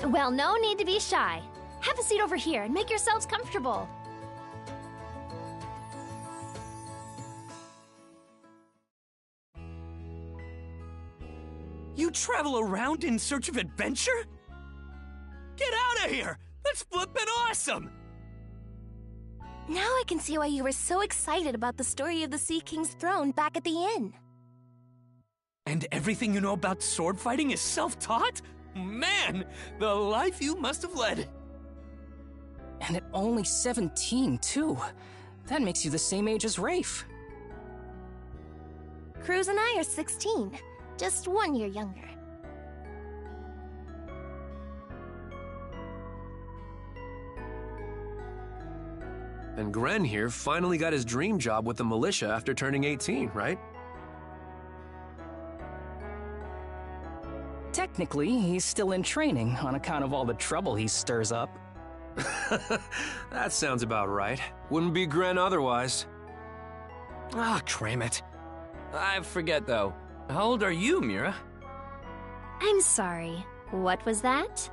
Well, no need to be shy. Have a seat over here and make yourselves comfortable. You travel around in search of adventure? Get out of here! That's flippin' awesome! Now I can see why you were so excited about the story of the Sea King's throne back at the inn. And everything you know about sword fighting is self-taught? Man, the life you must have led. And at only 17, too. That makes you the same age as Rafe. Cruz and I are 16, just 1 year younger. And Gren here finally got his dream job with the militia after turning 18, right? Technically, he's still in training on account of all the trouble he stirs up. That sounds about right. Wouldn't be Gren otherwise. Ah, cram it. I forget, though. How old are you, Mira? I'm sorry. What was that?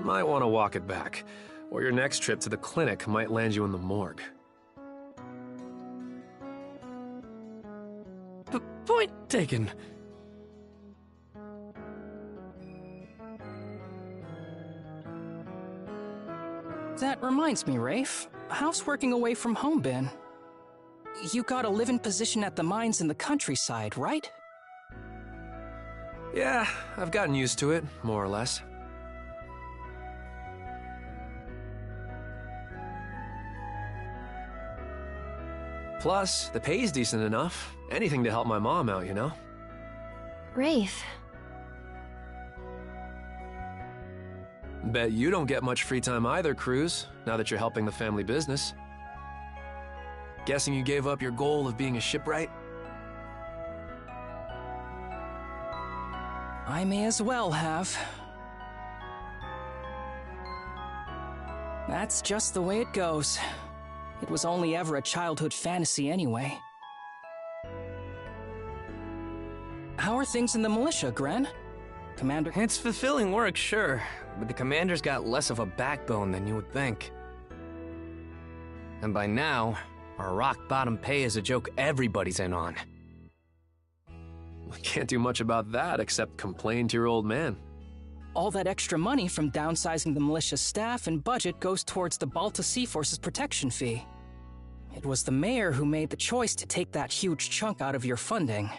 Might want to walk it back, or your next trip to the clinic might land you in the morgue. Point taken. That reminds me, Rafe. How's working away from home been? You got a live-in position at the mines in the countryside, right? Yeah, I've gotten used to it, more or less. Plus, the pay's decent enough. Anything to help my mom out, you know? Rafe. Bet you don't get much free time either, Cruz, now that you're helping the family business. Guessing you gave up your goal of being a shipwright? I may as well have. That's just the way it goes. It was only ever a childhood fantasy anyway. How are things in the militia, Gren? Commander? It's fulfilling work, sure, but the commander's got less of a backbone than you would think. And by now, our rock-bottom pay is a joke everybody's in on. We can't do much about that except complain to your old man. All that extra money from downsizing the militia's staff and budget goes towards the Balta Sea Force's protection fee. It was the mayor who made the choice to take that huge chunk out of your funding.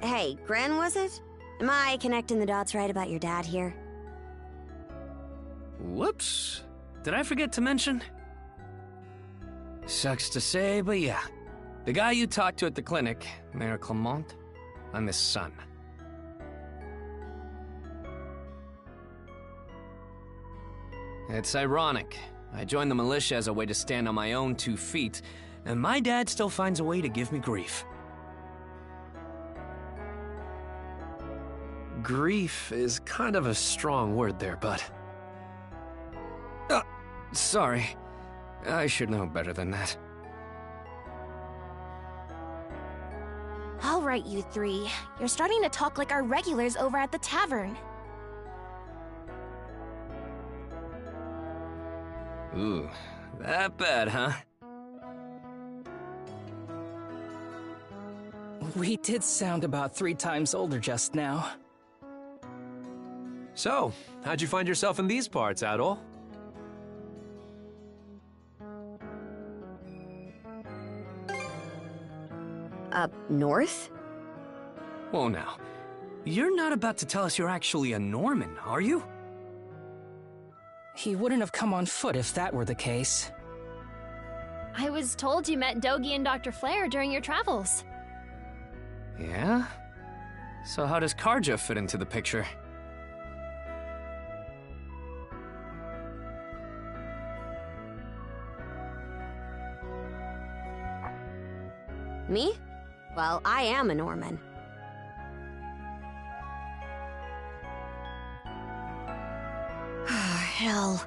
Hey, Gren, was it? Am I connecting the dots right about your dad here? Whoops. Did I forget to mention? Sucks to say, but yeah. The guy you talked to at the clinic, Mayor Clement, I'm his son. It's ironic. I joined the militia as a way to stand on my own 2 feet, and my dad still finds a way to give me grief. Grief is kind of a strong word there, bud. Sorry. I should know better than that. All right, you three. You're starting to talk like our regulars over at the tavern. Ooh, that bad, huh? We did sound about 3 times older just now. So, how'd you find yourself in these parts, Adol? Up north? Whoa now. You're not about to tell us you're actually a Norman, are you? He wouldn't have come on foot if that were the case. I was told you met Dogi and Dr. Flare during your travels. Yeah? So how does Karja fit into the picture? Me? Well, I am a Norman. Hell.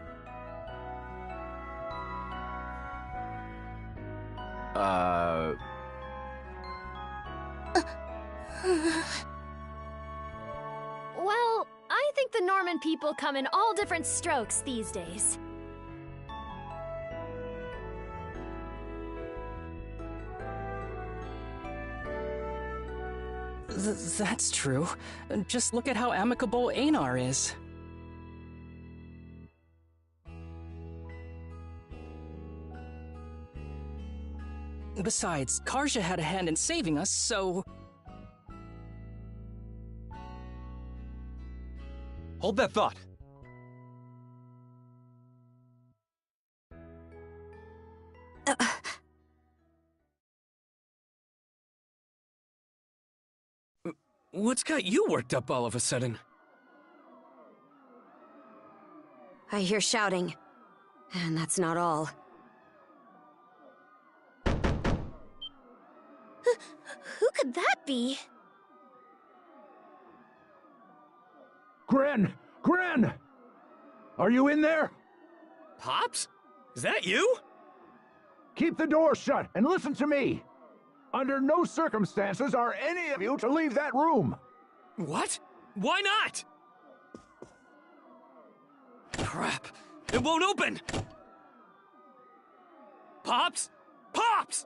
Well, I think the Norman people come in all different strokes these days. That's true. Just look at how amicable Einar is. Besides, Karja had a hand in saving us, so... Hold that thought. What's got you worked up all of a sudden? I hear shouting. And that's not all. Who could that be? Gren! Gren! Are you in there? Pops? Is that you? Keep the door shut and listen to me. Under no circumstances are any of you to leave that room. What? Why not? Crap. It won't open! Pops? Pops!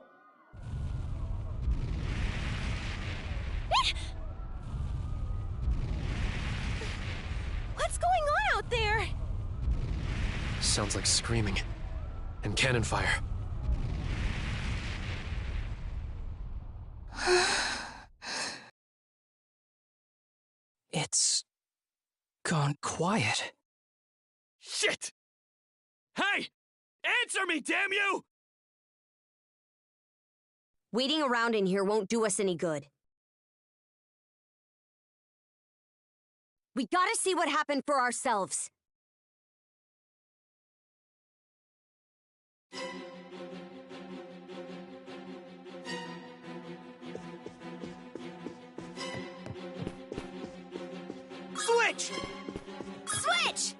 What's going on out there? Sounds like screaming. And cannon fire. It's... gone quiet. Shit! Hey! Answer me, damn you! Waiting around in here won't do us any good. We gotta see what happened for ourselves. Switch! Switch!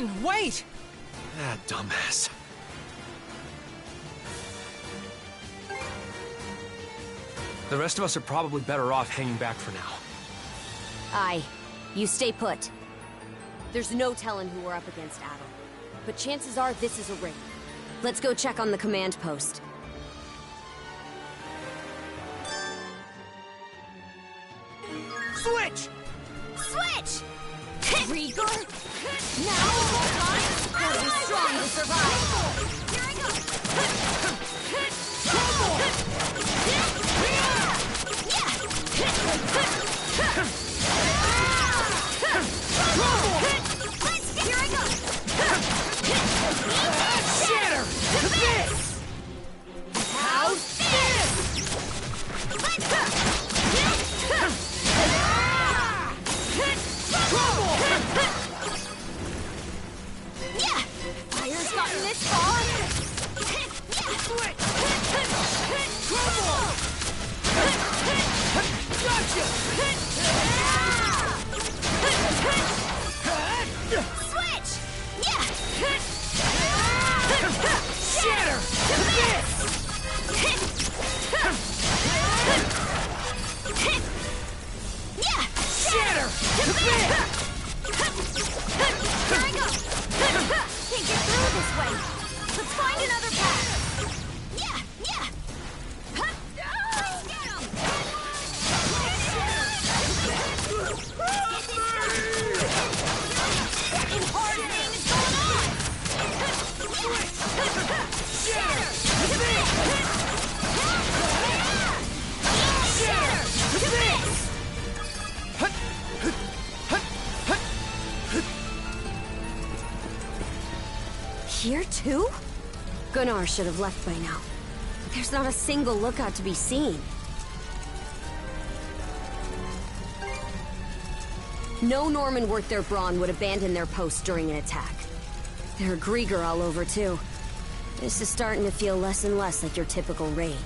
Gren, wait! Ah, dumbass. The rest of us are probably better off hanging back for now. Aye. You stay put. There's no telling who we're up against, Adel. But chances are this is a raid. Let's go check on the command post. Switch! Switch! Rigor! Now, hold on! Gotta be strong to survive! Here I go! Here I go! Shatter! To this! How's this? Yeah! Fire's gotten this far! Gotcha! Switch! Yeah! Shatter! To this! Yeah! Shatter! To this! Here I go! Can't get through this way! Let's find another path! Yeah! Yeah! Let's get 'em! Fucking hard thing is going on! Shatter! To this! Shatter! To this! Here too? Gunnar should have left by now. There's not a single lookout to be seen. No Norman worth their brawn would abandon their post during an attack. There are Grieger all over too. This is starting to feel less and less like your typical raid.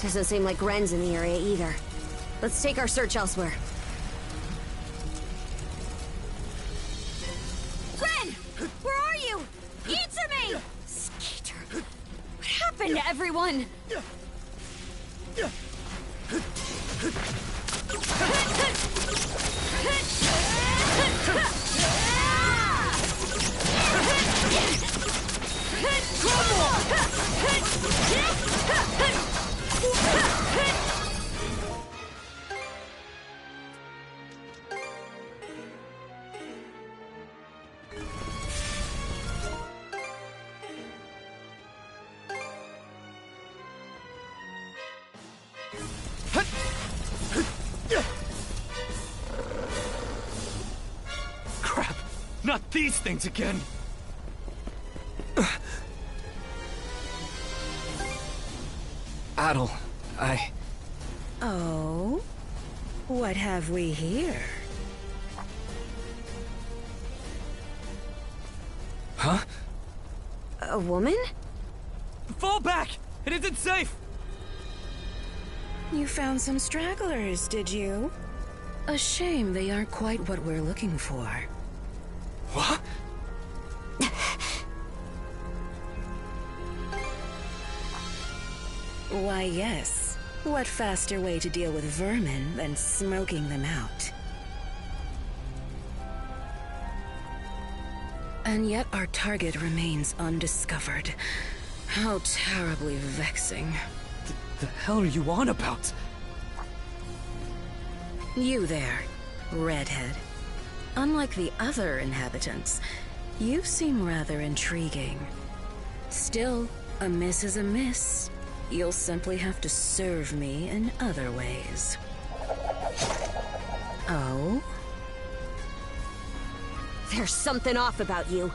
Doesn't seem like Gren's in the area either. Let's take our search elsewhere. Gren! Where are you? Answer me! Skeeter. What happened to everyone? Crap! Not these things again! Adel, Oh? What have we here? Huh? A woman? Fall back! It isn't safe! You found some stragglers, did you? A shame they aren't quite what we're looking for. What? Why, yes. What faster way to deal with vermin than smoking them out? And yet our target remains undiscovered. How terribly vexing. The hell are you on about? You there, redhead. Unlike the other inhabitants, you seem rather intriguing. Still, a miss is a miss. You'll simply have to serve me in other ways. Oh? There's something off about you.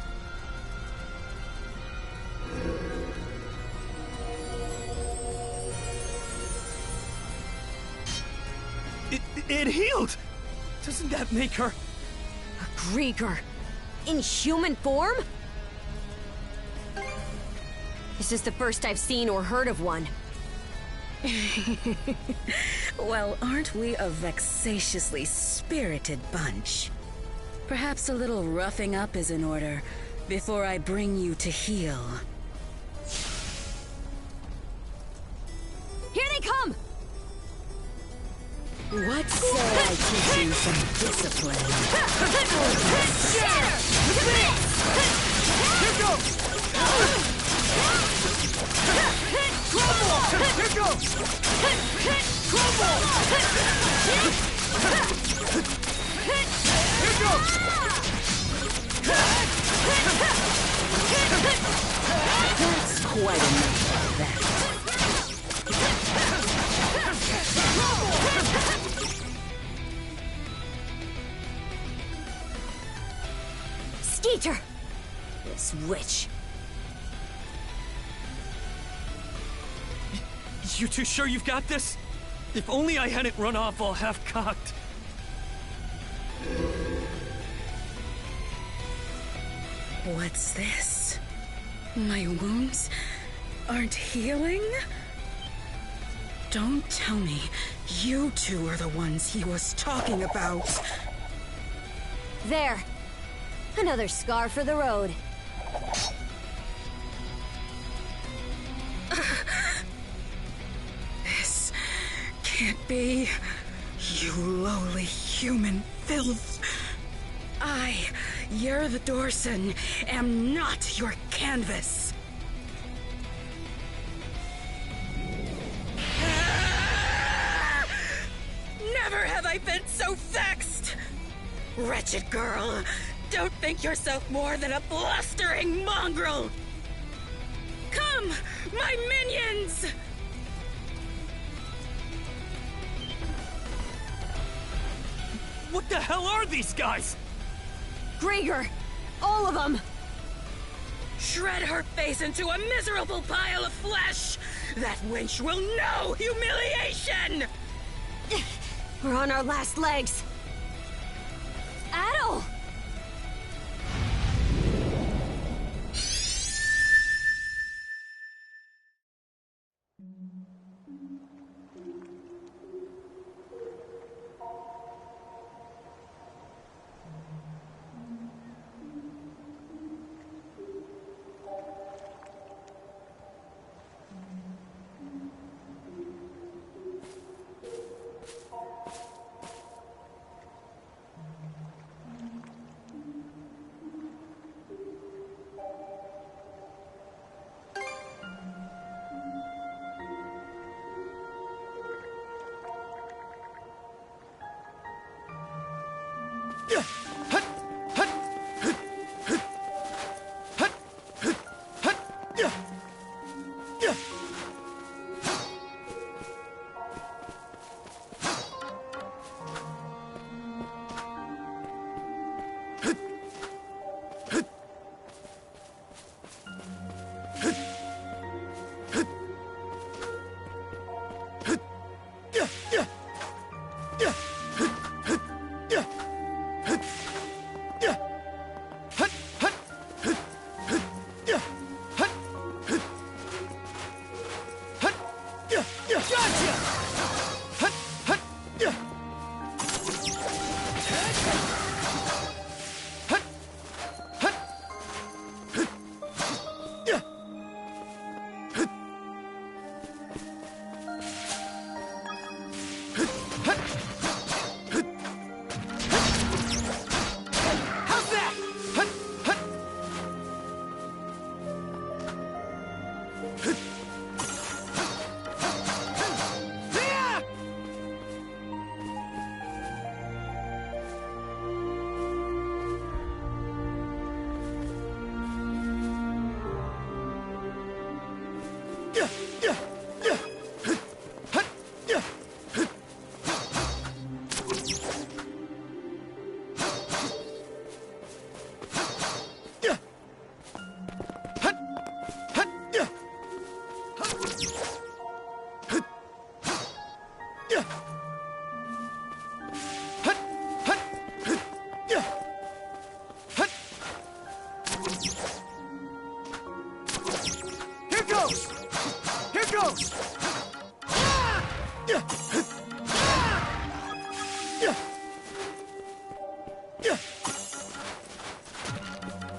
It healed! Doesn't that make her... A Grieger. In human form? This is the first I've seen or heard of one. Well, aren't we a vexatiously spirited bunch? Perhaps a little roughing up is in order, before I bring you to heel. Here they come! What say I teach you some discipline? Here goes! Crumble! Here goes! Crumble! Here goes! That's quite enough of that. Skeeter! This witch. You two sure you've got this? If only I hadn't run off all half-cocked. What's this? My wounds aren't healing? Don't tell me you two are the ones he was talking about. There. Another scar for the road. This can't be. You lowly human filth. I, Yer the Dorson, am not your canvas. Never have I been so vexed! Wretched girl, don't think yourself more than a blustering mongrel! Come, my minions! What the hell are these guys? Grieger! All of them! Shred her face into a miserable pile of flesh! That wench will know humiliation! We're on our last legs. Adel!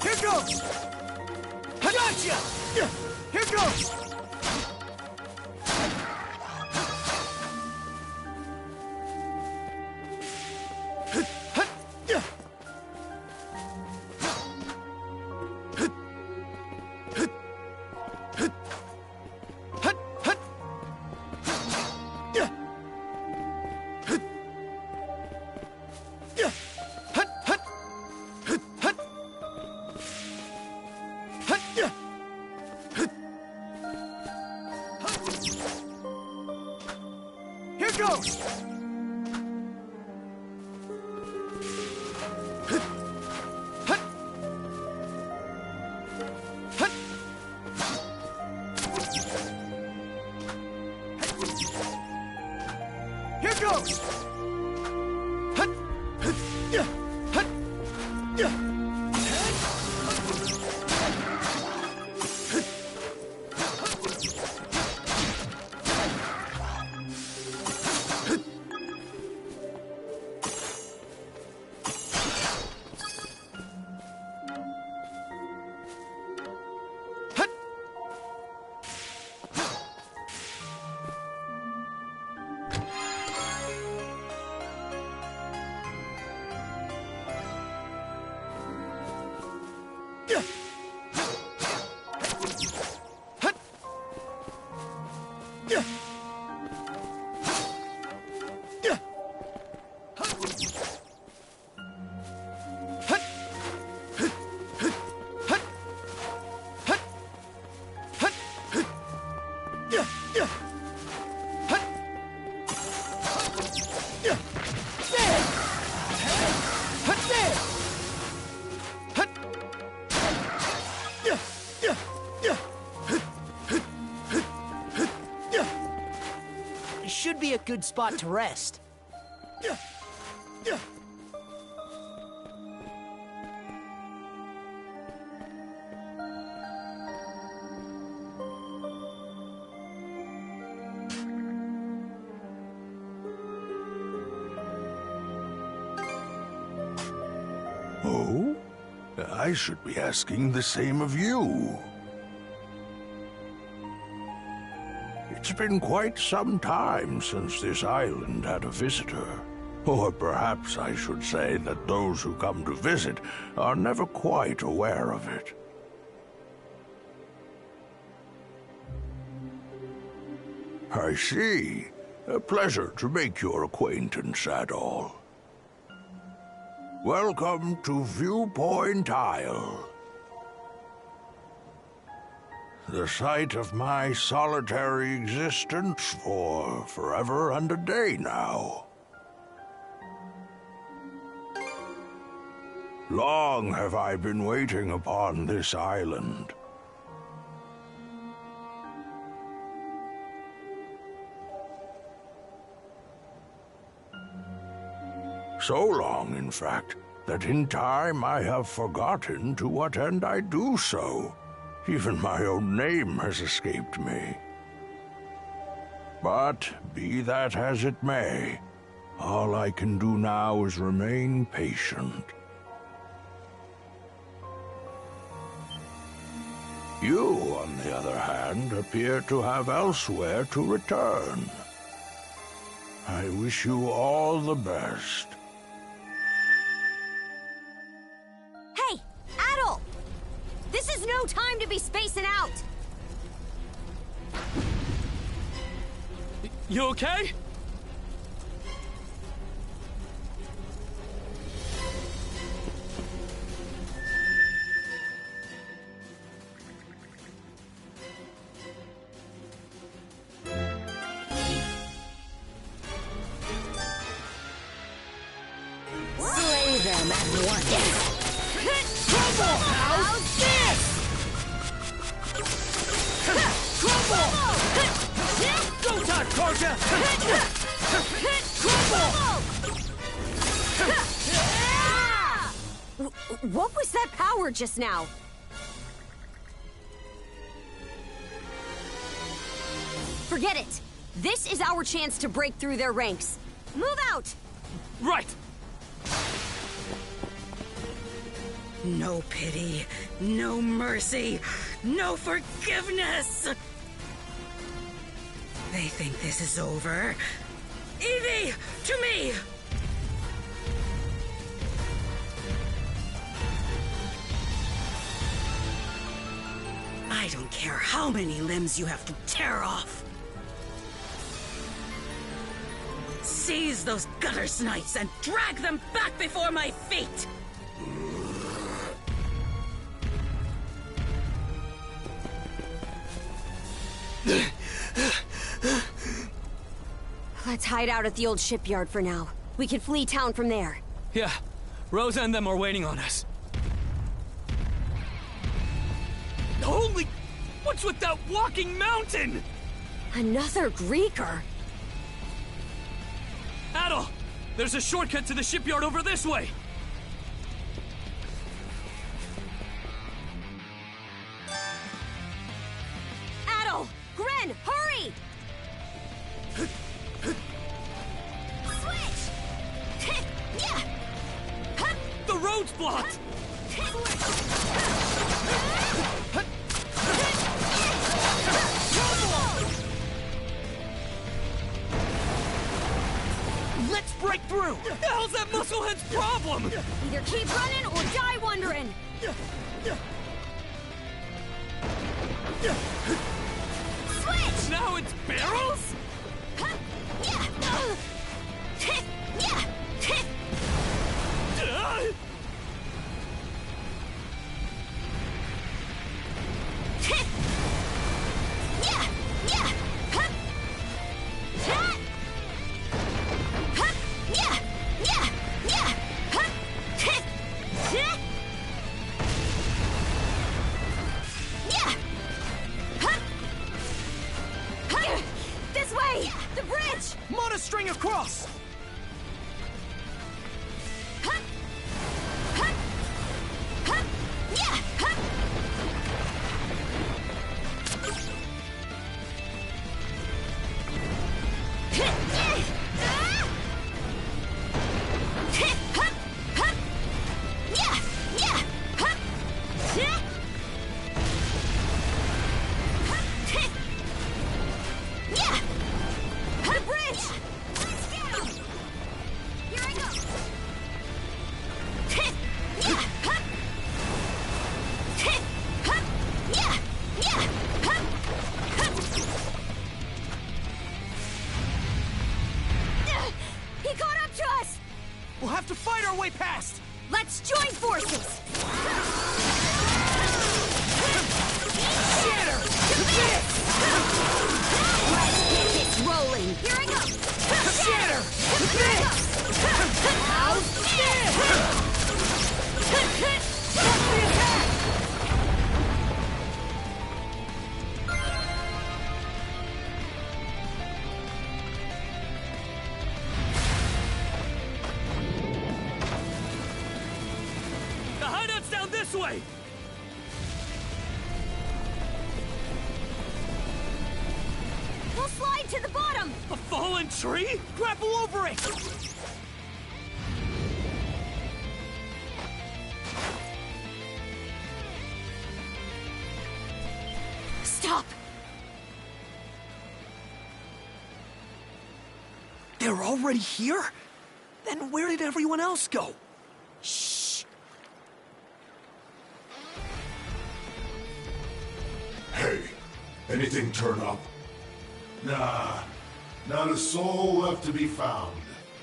Here goes! Here goes! Here goes! Should be a good spot to rest. Oh? I should be asking the same of you. It's been quite some time since this island had a visitor. Or perhaps I should say that those who come to visit are never quite aware of it. I see. A pleasure to make your acquaintance at all. Welcome to Viewpoint Isle. The site of my solitary existence for forever and a day now. Long have I been waiting upon this island. So long, in fact, that in time I have forgotten to what end I do so. Even my own name has escaped me. But be that as it may, all I can do now is remain patient. You, on the other hand, appear to have elsewhere to return. I wish you all the best. Hey, Adol! This is no time to be spacing out! You okay? Slay them at once! Trouble! How's this? Trouble! Go time, Karja! What was that power just now? Forget it! This is our chance to break through their ranks. Move out! Right! No pity, no mercy, no forgiveness! They think this is over. Evie, to me! don't care how many limbs you have to tear off. Seize those gutter snipes and drag them back before my feet! Let's hide out at the old shipyard for now. We can flee town from there. Yeah, Rosa and them are waiting on us. Holy... What's with that walking mountain? Another Greeker? Adol! There's a shortcut to the shipyard over this way! Adol! Gren, hurry! Switch! The road's blocked! Let's break through! The hell's that musclehead's problem? Either keep running or die wondering! Switch! Now it's barrels? This way! The bridge! Mod a string across! The bridge! Here I go! He caught up to us! We'll have to fight our way past! Let's join forces! Shatter! Let's get this rolling! Here I go! Shatter! Out there! Stop the attack! The hideout's down this way! We'll slide to the bottom! A fallen tree? Grapple over it! Stop! They're already here? Then where did everyone else go? Shh! Hey, anything turn up? Nah, not a soul left to be found.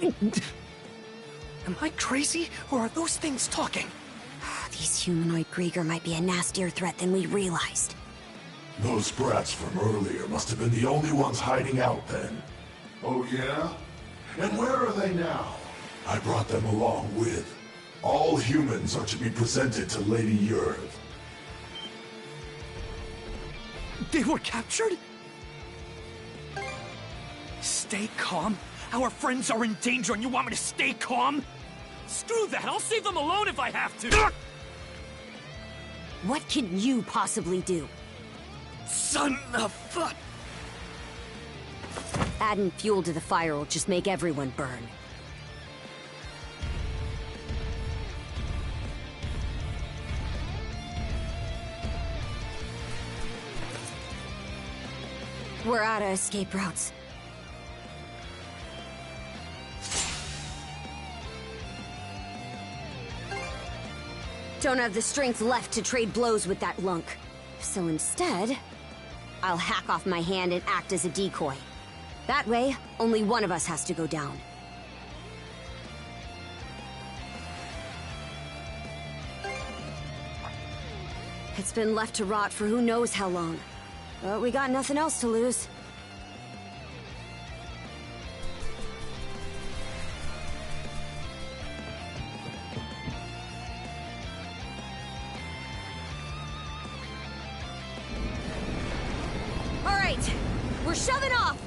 Am I crazy, or are those things talking? These humanoid Grieger might be a nastier threat than we realized. Those brats from earlier must have been the only ones hiding out then. Oh yeah? And where are they now? I brought them along with. All humans are to be presented to Lady Yurv. They were captured? Stay calm? Our friends are in danger and you want me to stay calm? Screw that! I'll save them alone if I have to! What can you possibly do? Son of a... Adding fuel to the fire will just make everyone burn. We're out of escape routes. Don't have the strength left to trade blows with that lunk. So instead, I'll hack off my hand and act as a decoy. That way, only one of us has to go down. It's been left to rot for who knows how long. But we got nothing else to lose. All right, we're shoving off!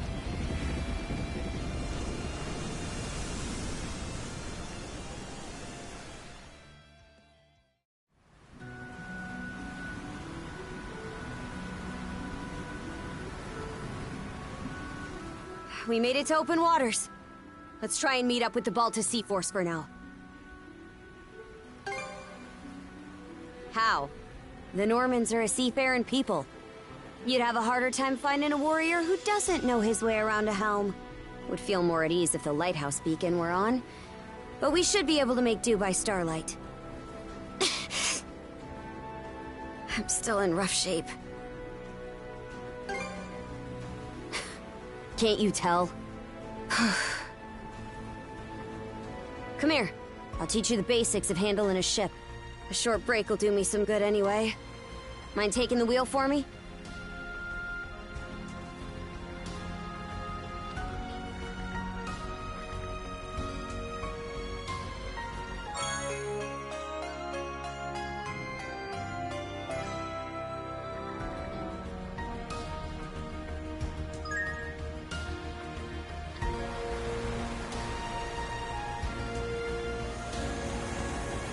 We made it to open waters. Let's try and meet up with the Balta Sea Force for now. How? The Normans are a seafaring people. You'd have a harder time finding a warrior who doesn't know his way around a helm. Would feel more at ease if the lighthouse beacon were on. But we should be able to make do by starlight. I'm still in rough shape. Can't you tell? Come here. I'll teach you the basics of handling a ship. A short break will do me some good anyway. Mind taking the wheel for me?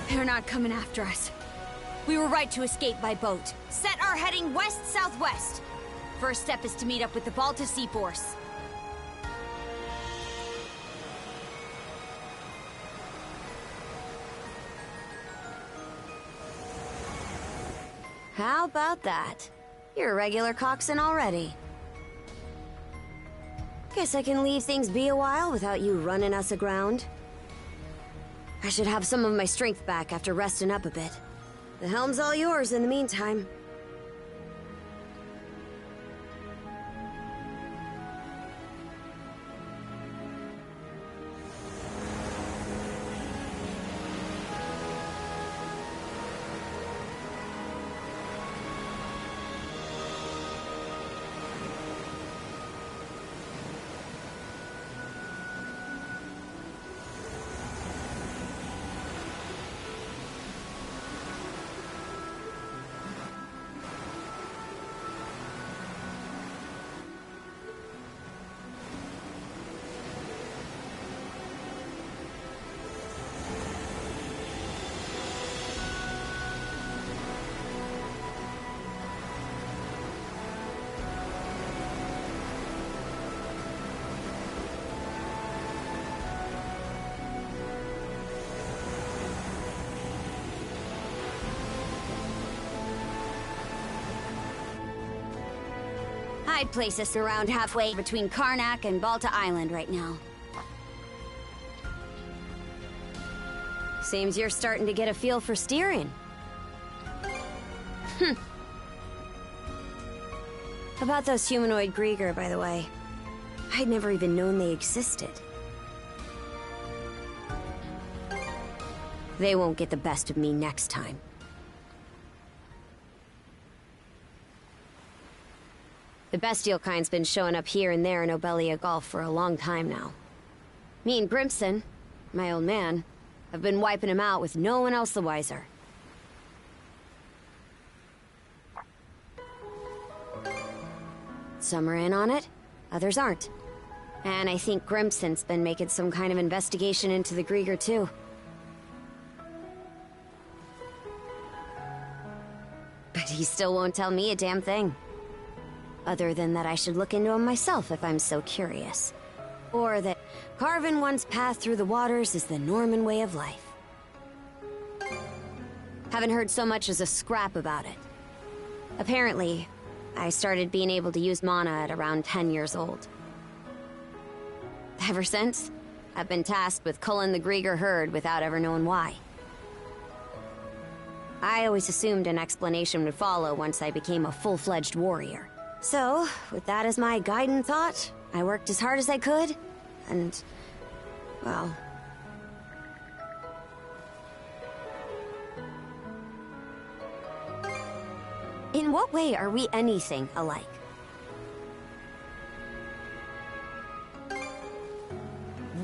They're not coming after us. We were right to escape by boat. Set our heading west-southwest. First step is to meet up with the Balta Sea Force. How about that? You're a regular coxswain already. Guess I can leave things be a while without you running us aground. I should have some of my strength back after resting up a bit. The helm's all yours in the meantime. I'd place us around halfway between Karnak and Balta Island right now. Seems you're starting to get a feel for steering. About those humanoid Grieger, by the way. I'd never even known they existed. They won't get the best of me next time. The bestial kind's been showing up here and there in Obelia Gulf for a long time now. Me and Grimson, my old man, have been wiping him out with no one else the wiser. Some are in on it, others aren't. And I think Grimson's been making some kind of investigation into the Grieger too. But he still won't tell me a damn thing. Other than that I should look into him myself if I'm so curious. Or that carving one's path through the waters is the Norman way of life. Haven't heard so much as a scrap about it. Apparently, I started being able to use mana at around 10 years old. Ever since, I've been tasked with culling the Grieger herd without ever knowing why. I always assumed an explanation would follow once I became a full-fledged warrior. So, with that as my guiding thought, I worked as hard as I could, and... well... In what way are we anything alike?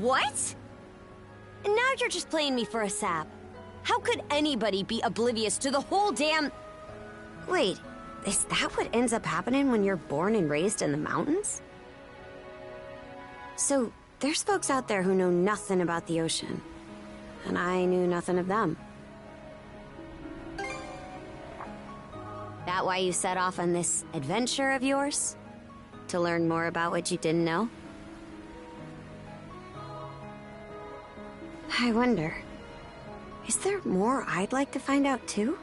What? And now you're just playing me for a sap. How could anybody be oblivious to the whole damn... Wait, is that what ends up happening when you're born and raised in the mountains? So, there's folks out there who know nothing about the ocean. And I knew nothing of them. That why you set off on this adventure of yours? To learn more about what you didn't know? I wonder, is there more I'd like to find out too?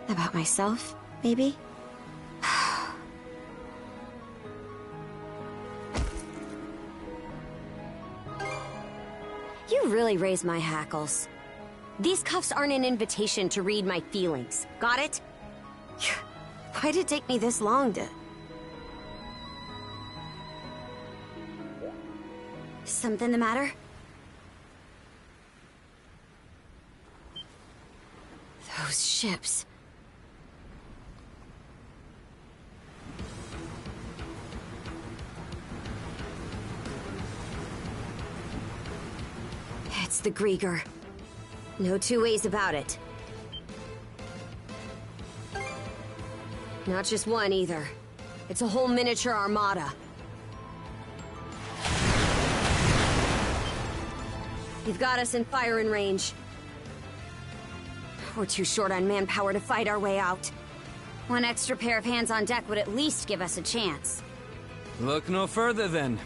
About myself, maybe? You really raise my hackles. These cuffs aren't an invitation to read my feelings. Got it? Why'd it take me this long to... Something the matter? Those ships. It's the Grieger. No two ways about it. Not just one, either. It's a whole miniature armada. You've got us in firing range. We're too short on manpower to fight our way out. One extra pair of hands on deck would at least give us a chance. Look no further, then.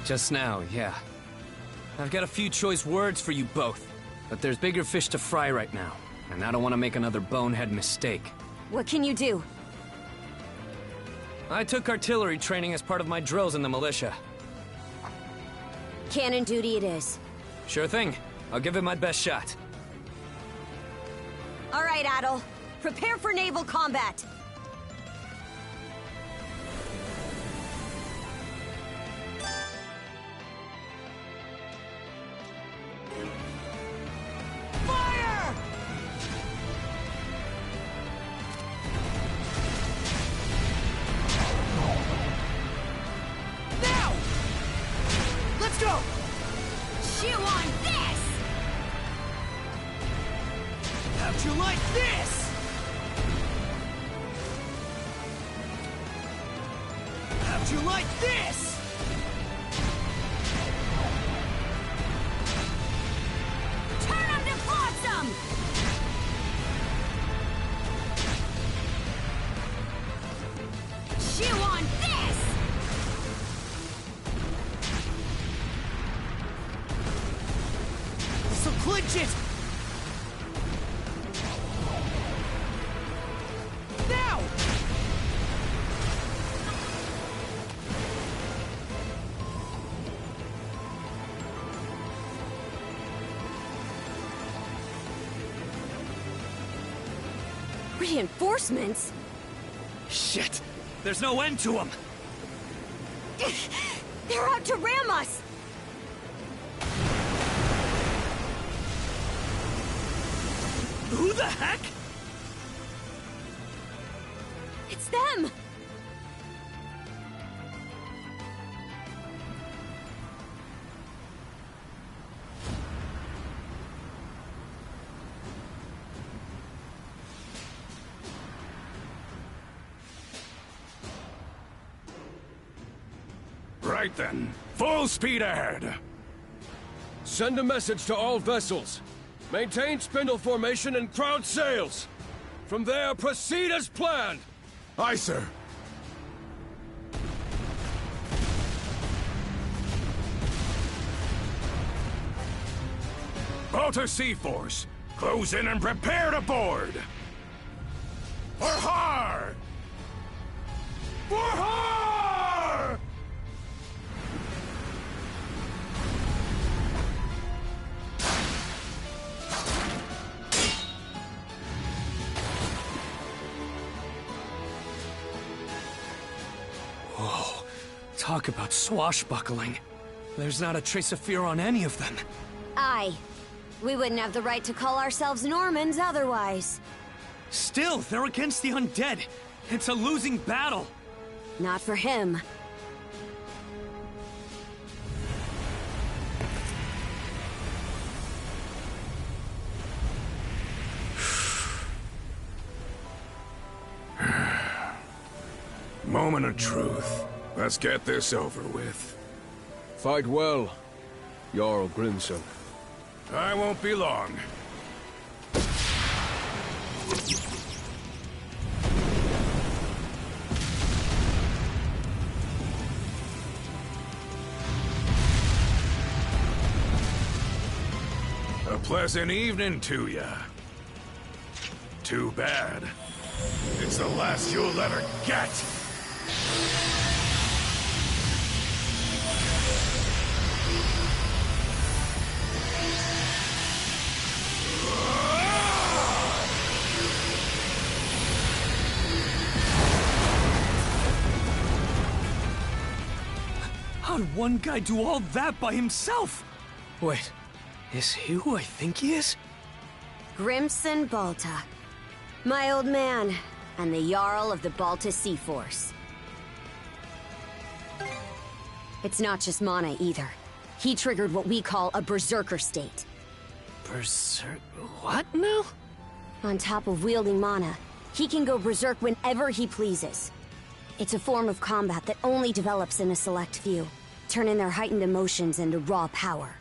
Just now, yeah. I've got a few choice words for you both, but there's bigger fish to fry right now, and I don't want to make another bonehead mistake. What can you do? I took artillery training as part of my drills in the militia. Cannon duty it is. Sure thing. I'll give it my best shot. All right, Adel. Prepare for naval combat. Fire! Now! Let's go! Chew on this! How'd you like this? How'd you like this? Turn them to flotsam! Chew on this! This'll clinch it! Now! Reinforcements? Shit! There's no end to them! They're out to ram us! Who the heck? It's them! Right then, full speed ahead. Send a message to all vessels. Maintain spindle formation and crowd sails. From there, proceed as planned. Aye, sir. Balta Sea Force, close in and prepare to board. For har! For har! Whoa, talk about swashbuckling. There's not a trace of fear on any of them. Aye. We wouldn't have the right to call ourselves Normans otherwise. Still, they're against the undead. It's a losing battle. Not for him. Moment of truth. Let's get this over with. Fight well, Jarl Grimson. I won't be long. A pleasant evening to ya. Too bad. It's the last you'll ever get! How'd one guy do all that by himself? Wait, is he who I think he is? Grimson Balta. My old man, and the Jarl of the Balta Sea Force. It's not just mana either. He triggered what we call a berserker state. What now? On top of wielding mana, he can go berserk whenever he pleases. It's a form of combat that only develops in a select few, turning their heightened emotions into raw power.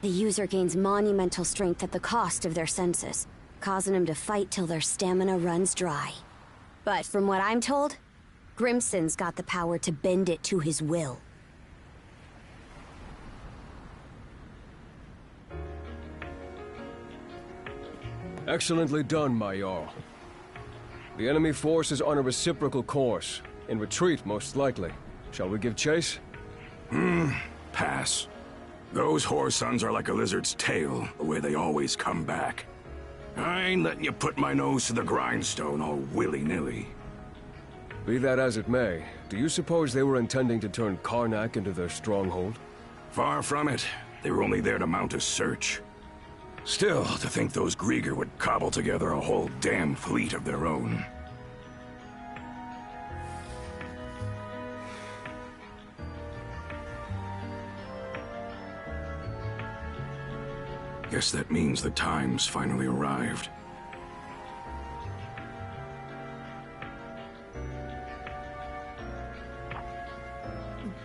The user gains monumental strength at the cost of their senses, causing them to fight till their stamina runs dry. But from what I'm told, Grimson's got the power to bend it to his will. Excellently done, my Jarl. The enemy force is on a reciprocal course. In retreat, most likely. Shall we give chase? Pass. Those whore sons are like a lizard's tail, the way they always come back. I ain't letting you put my nose to the grindstone all willy-nilly. Be that as it may, do you suppose they were intending to turn Karnak into their stronghold? Far from it. They were only there to mount a search. Still, to think those Grieger would cobble together a whole damn fleet of their own. Guess that means the time's finally arrived.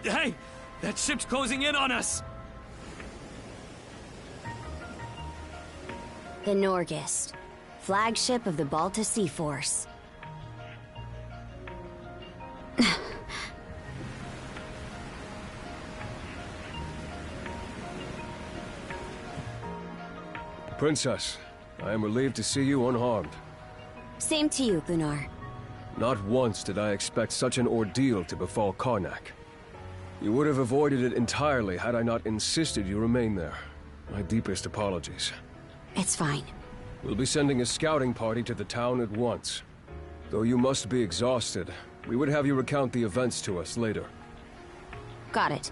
Hey! That ship's closing in on us! The Norgist, flagship of the Balta Sea Force. Princess, I am relieved to see you unharmed. Same to you, Gunnar. Not once did I expect such an ordeal to befall Karnak. You would have avoided it entirely had I not insisted you remain there. My deepest apologies. It's fine. We'll be sending a scouting party to the town at once. Though you must be exhausted, we would have you recount the events to us later. Got it.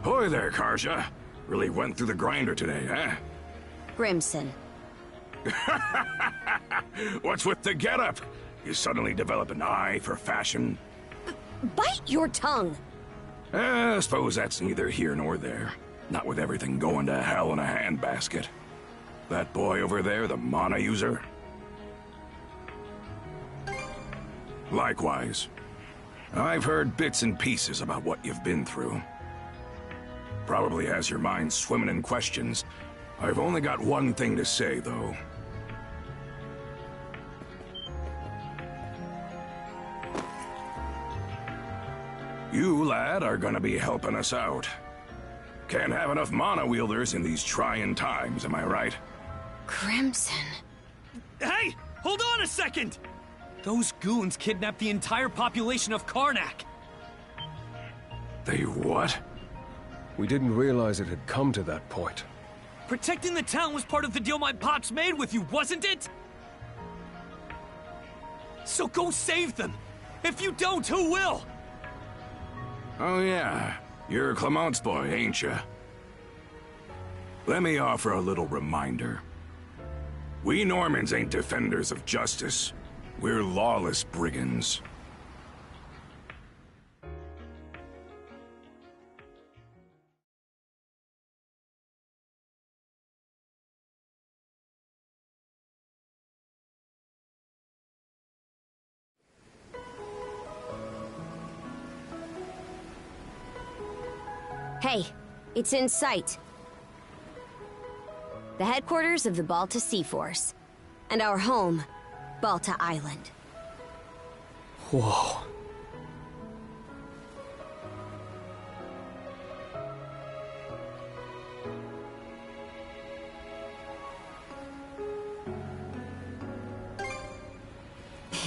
Hoy there, Karja. Really went through the grinder today, huh? Grimson. What's with the getup? You suddenly develop an eye for fashion? Bite your tongue! I suppose that's neither here nor there. Not with everything going to hell in a handbasket. That boy over there, the mana user? Likewise. I've heard bits and pieces about what you've been through. Probably has your mind swimming in questions. I've only got one thing to say, though. You, lad, are gonna be helping us out. Can't have enough mana wielders in these trying times, am I right? Crimson. Hey! Hold on a second! Those goons kidnapped the entire population of Karnak. They what? We didn't realize it had come to that point. Protecting the town was part of the deal my pops made with you, wasn't it? So go save them! If you don't, who will? Oh yeah, you're Clement's boy, ain't ya? Let me offer a little reminder. We Normans ain't defenders of justice. We're lawless brigands. Hey, it's in sight. The headquarters of the Balta Sea Force. And our home, Balta Island. Whoa.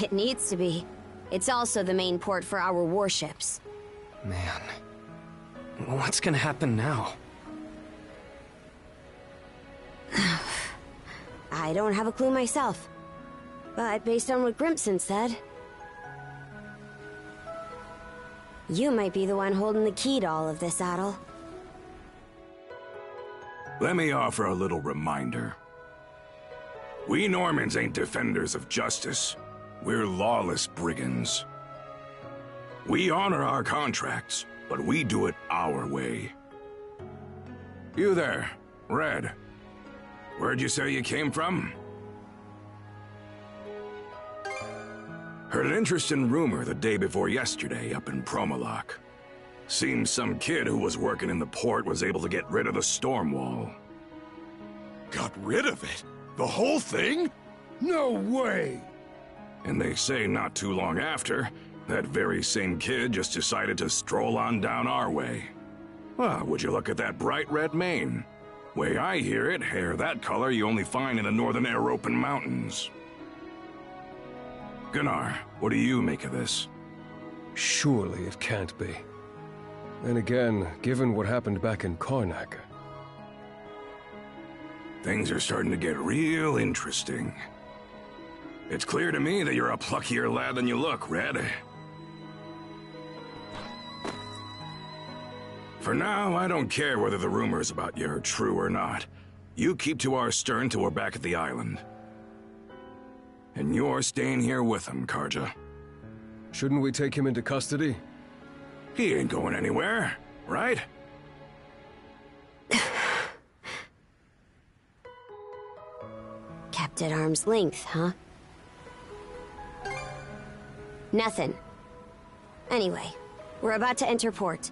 It needs to be. It's also the main port for our warships. Man. What's gonna happen now? I don't have a clue myself. But based on what Grimson said... you might be the one holding the key to all of this, Adel. Let me offer a little reminder. We Normans ain't defenders of justice. We're lawless brigands. We honor our contracts, but we do it our way. You there, Red. Where'd you say you came from? Heard an interesting rumor the day before yesterday up in Promalock. Seems some kid who was working in the port was able to get rid of the storm wall. Got rid of it? The whole thing? No way! And they say not too long after, that very same kid just decided to stroll on down our way. Well, would you look at that bright red mane? Way I hear it, hair that color you only find in the northern European mountains. Gunnar, what do you make of this? Surely it can't be. Then again, given what happened back in Karnak... Things are starting to get real interesting. It's clear to me that you're a pluckier lad than you look, Red. For now, I don't care whether the rumors about you are true or not. You keep to our stern till we're back at the island. And you're staying here with him, Karja. Shouldn't we take him into custody? He ain't going anywhere, right? Kept at arm's length, huh? Nothing. Anyway, we're about to enter port.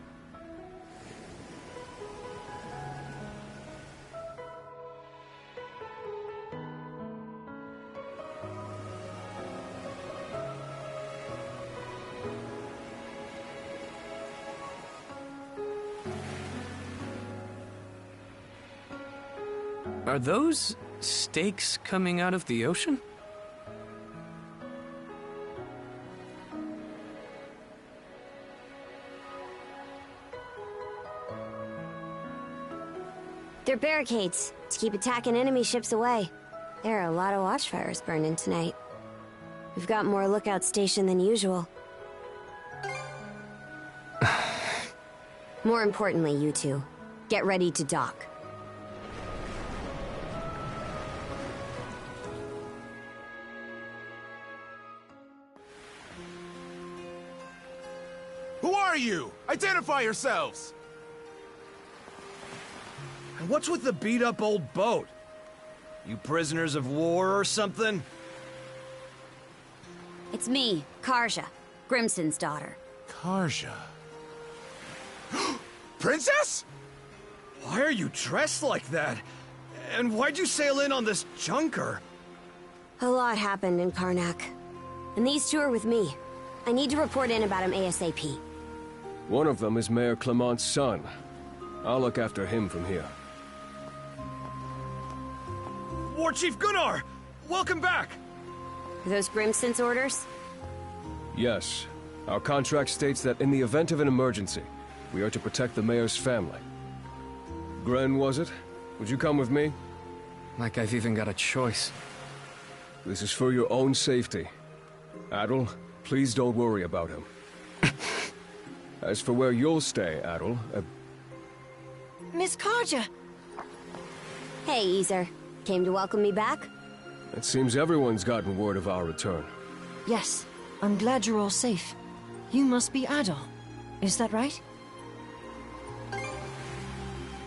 Are those stakes coming out of the ocean? They're barricades to keep attacking enemy ships away. There are a lot of watchfires burning tonight. We've got more lookout station than usual. More importantly, you two, get ready to dock. Who are you? Identify yourselves! And what's with the beat-up old boat? You prisoners of war or something? It's me, Karja, Grimson's daughter. Karja. Princess? Why are you dressed like that? And why'd you sail in on this junker? A lot happened in Karnak. And these two are with me. I need to report in about him ASAP. One of them is Mayor Clement's son. I'll look after him from here. War Chief Gunnar! Welcome back! Are those Grimson's orders? Yes. Our contract states that in the event of an emergency, we are to protect the mayor's family. Gren, was it? Would you come with me? Like I've even got a choice. This is for your own safety. Adel, Please don't worry about him. As for where you'll stay, Adol, Miss Karja! Hey, Easer. Came to welcome me back? it seems everyone's gotten word of our return. Yes, I'm glad you're all safe. You must be Adol. Is that right?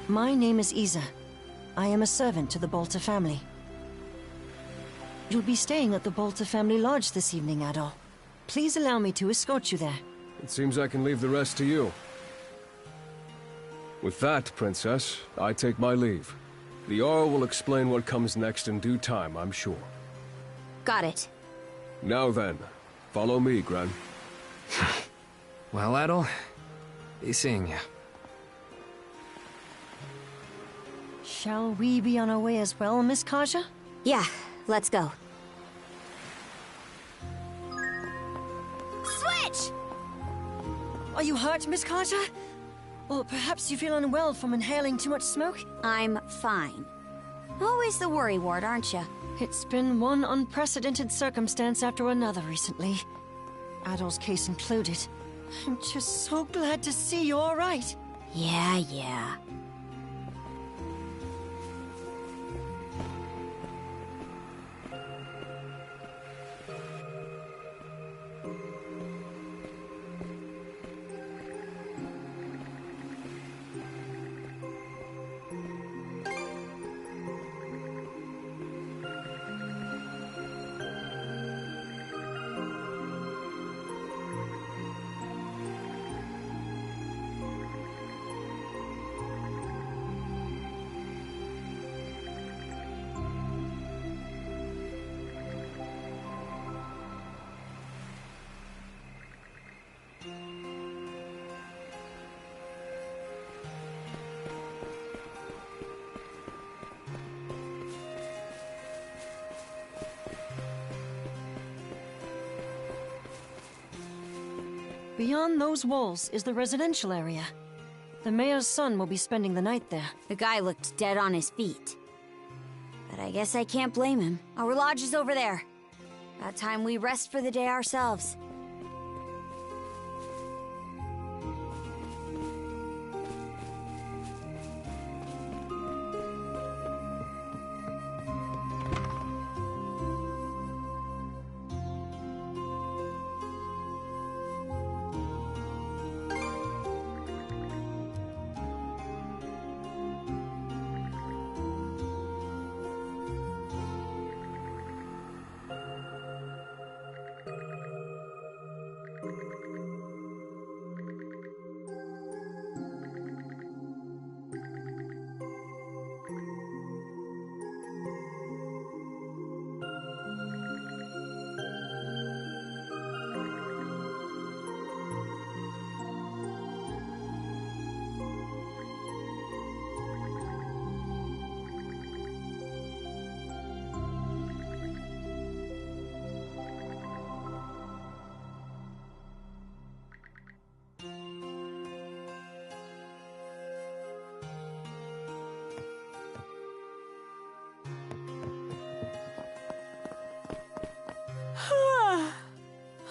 My name is Isa. I am a servant to the Bolter family. You'll be staying at the Bolter family lodge this evening, Adol. Please allow me to escort you there. It seems I can leave the rest to you. With that, Princess, I take my leave. The Jarl will explain what comes next in due time, I'm sure. Got it. Now then, follow me, Gran. Well, Adol, be seeing you. Shall we be on our way as well, Miss Karja? Yeah, let's go. Switch! Are you hurt, Miss Karja? Or perhaps you feel unwell from inhaling too much smoke? I'm fine. Always the worry ward, aren't you? It's been one unprecedented circumstance after another recently. Adol's case included. I'm just so glad to see you're all right. Yeah. Beyond those walls is the residential area. The mayor's son will be spending the night there. The guy looked dead on his feet. But I guess I can't blame him. Our lodge is over there. About time we rest for the day ourselves.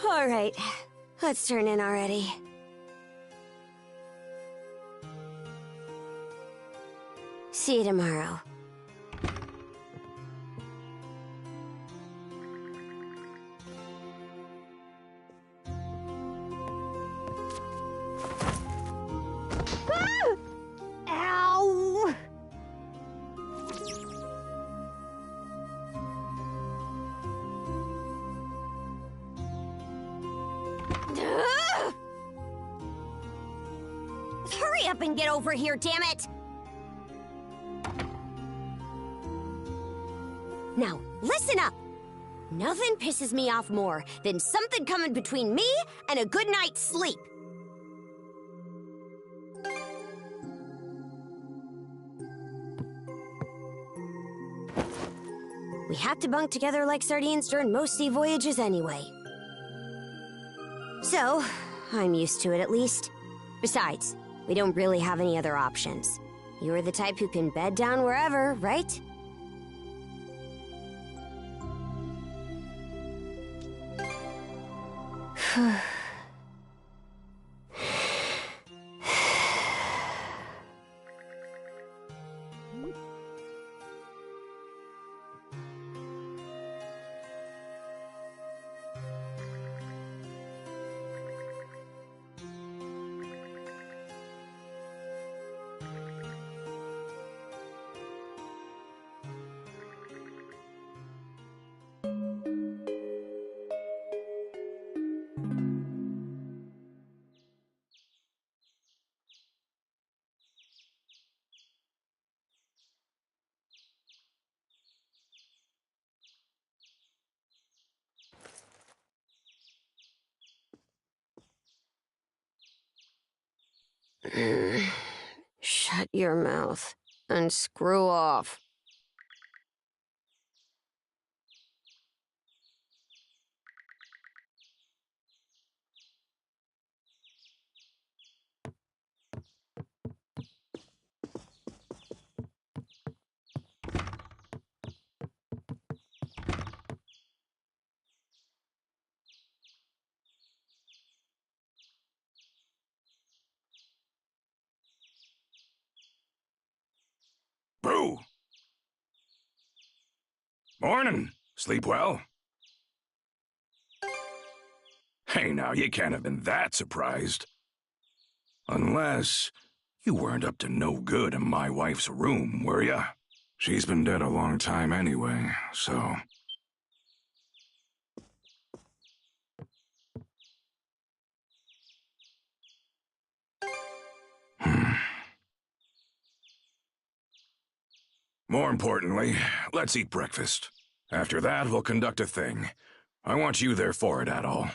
All right, let's turn in already. See you tomorrow. Ow! Hurry up and get over here, damn it! Now, listen up! Nothing pisses me off more than something coming between me and a good night's sleep. We have to bunk together like sardines during most sea voyages anyway. So, I'm used to it at least. Besides, we don't really have any other options. You're the type who can bed down wherever, right? Shut your mouth and screw off. Boo! Morning. Sleep well? Hey now, you can't have been that surprised. Unless you weren't up to no good in my wife's room, were ya? She's been dead a long time anyway, so... More importantly, let's eat breakfast. After that, we'll conduct a thing. I want you there for it, Adol.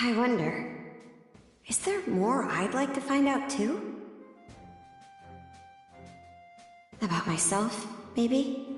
I wonder, is there more I'd like to find out too? About myself, maybe?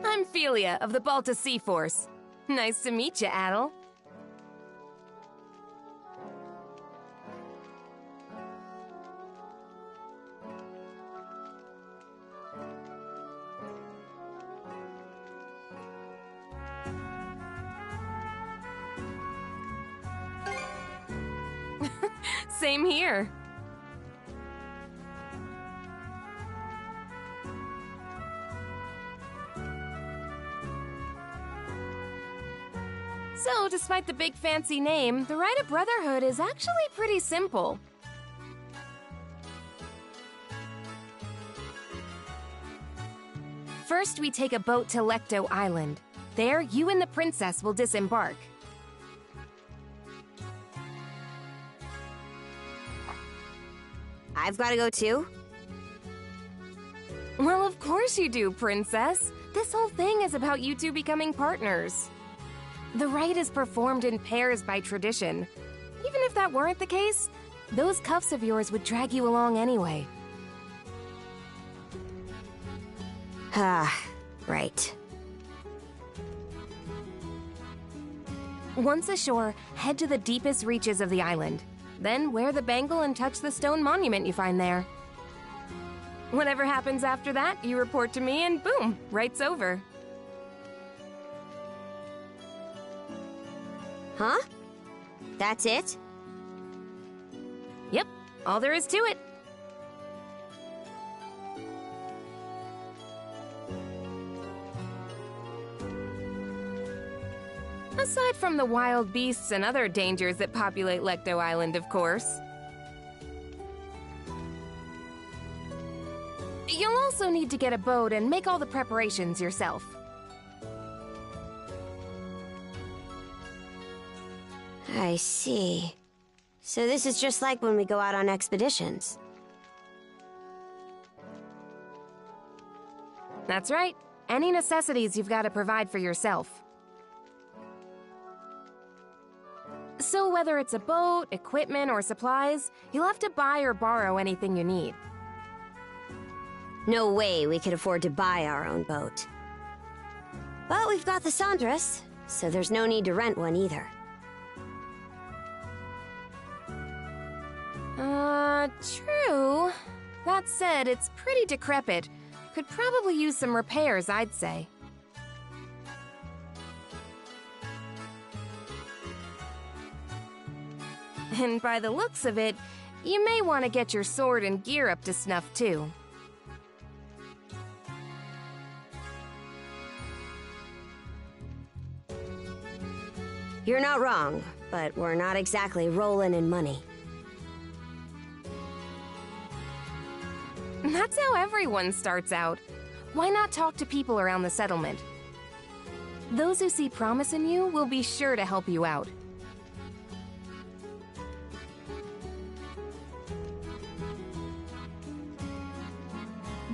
I'm Philia of the Balta Sea Force. Nice to meet you, Adel. Same here. So, despite the big fancy name, the rite of brotherhood is actually pretty simple. First, we take a boat to Lecto Island. There, you and the princess will disembark. I've got to go too? Well, of course you do, princess. This whole thing is about you two becoming partners. The rite is performed in pairs by tradition. Even if that weren't the case, those cuffs of yours would drag you along anyway. Ah, right. Once ashore, head to the deepest reaches of the island. Then wear the bangle and touch the stone monument you find there. Whatever happens after that, you report to me and boom, right's over. Huh? That's it? Yep, all there is to it. Aside from the wild beasts and other dangers that populate Lecto Island, of course. You'll also need to get a boat and make all the preparations yourself. I see. So this is just like when we go out on expeditions. That's right. Any necessities you've got to provide for yourself. So whether it's a boat, equipment, or supplies, you'll have to buy or borrow anything you need. No way we could afford to buy our own boat. But we've got the Sandras, so there's no need to rent one either. True. That said, it's pretty decrepit. Could probably use some repairs, I'd say. And by the looks of it, you may want to get your sword and gear up to snuff, too. You're not wrong, but we're not exactly rolling in money. That's how everyone starts out. Why not talk to people around the settlement? Those who see promise in you will be sure to help you out.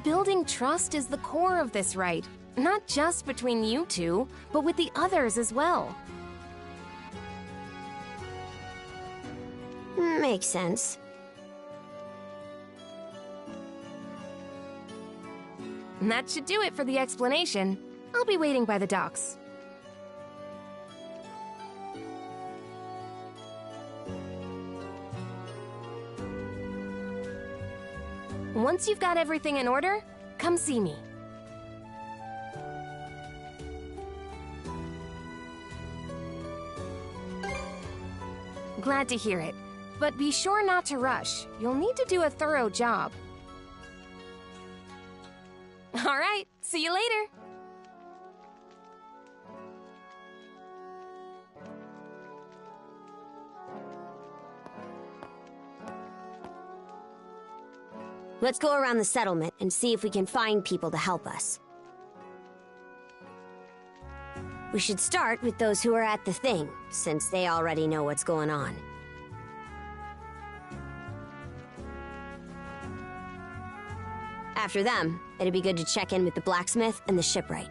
Building trust is the core of this rite, not just between you two, but with the others as well. Makes sense. And that should do it for the explanation. I'll be waiting by the docks. Once you've got everything in order, come see me. Glad to hear it, but be sure not to rush. You'll need to do a thorough job. All right, see you later. Let's go around the settlement and see if we can find people to help us. We should start with those who are at the thing, since they already know what's going on. After them, it'd be good to check in with the blacksmith and the shipwright.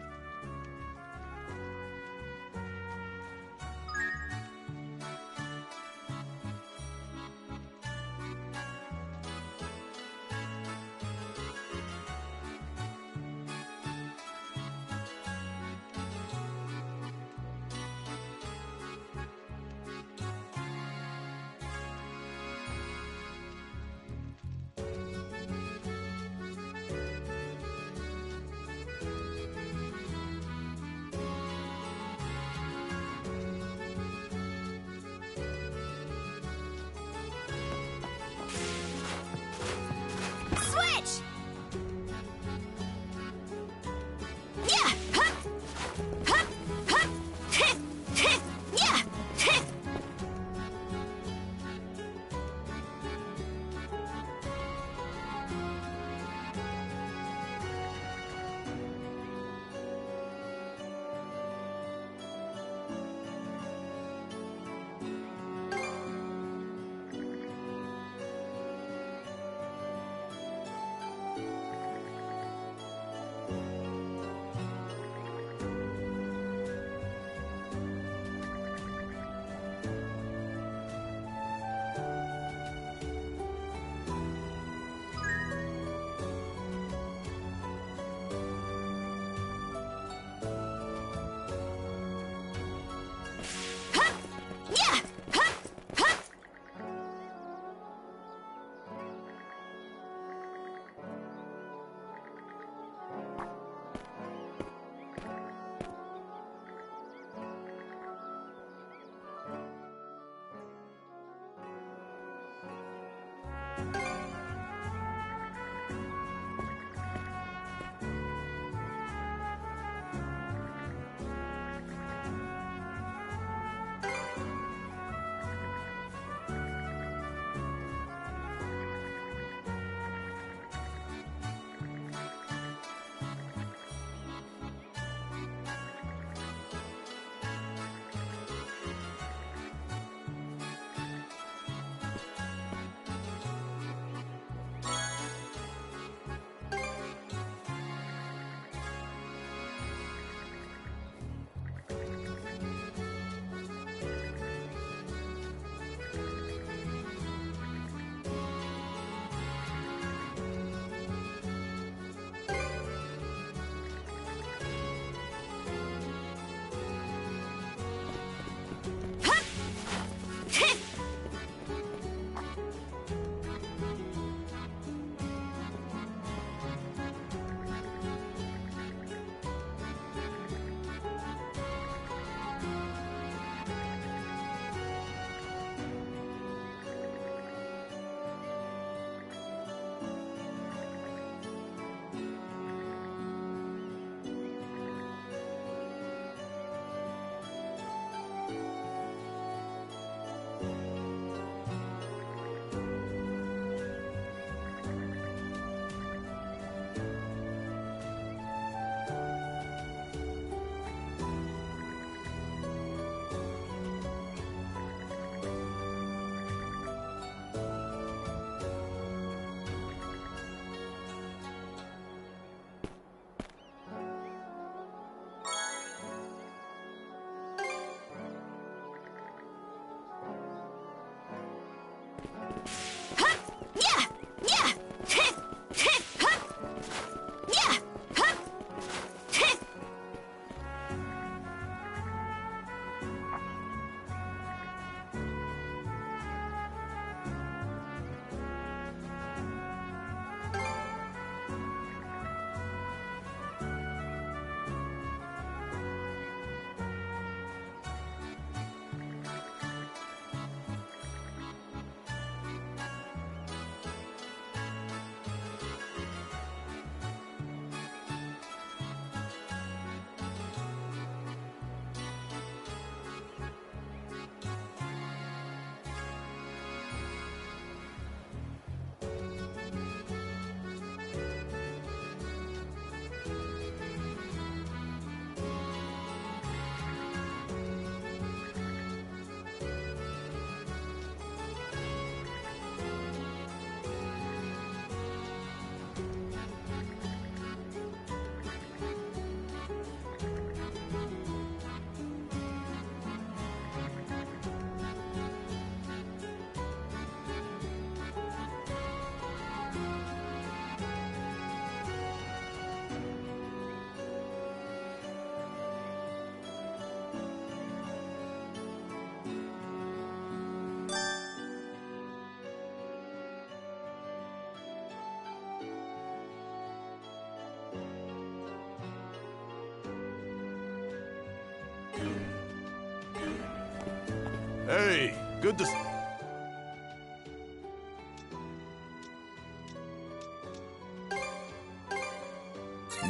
Good to...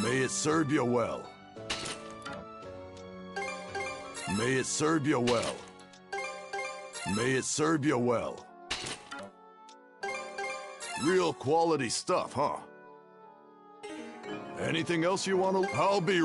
May it serve you well. May it serve you well. May it serve you well. Real quality stuff, huh? Anything else you want to... I'll be...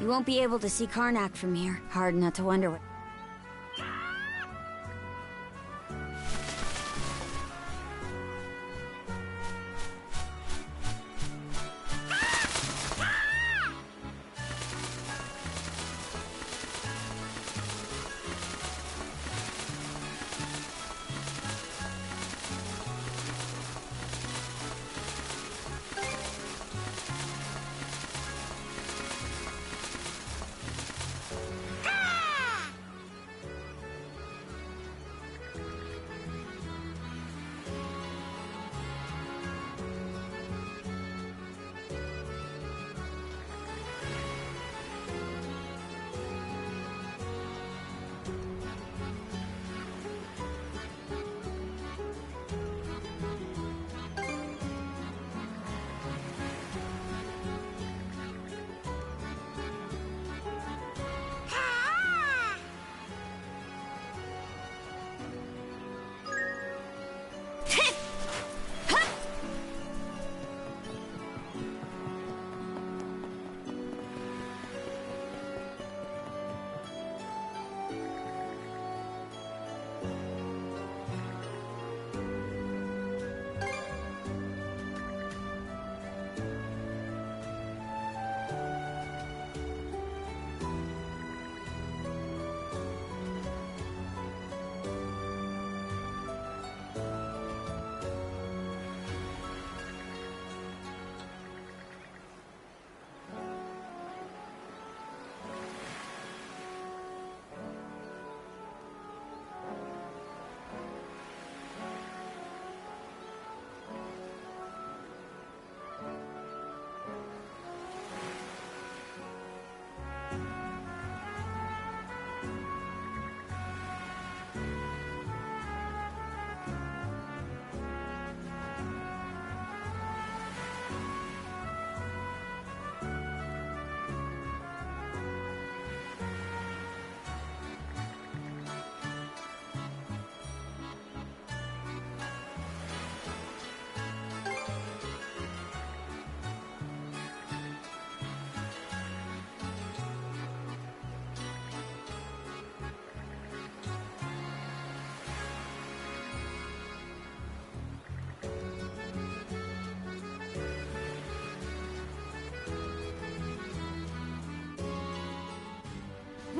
You won't be able to see Karnak from here. Hard not to wonder what...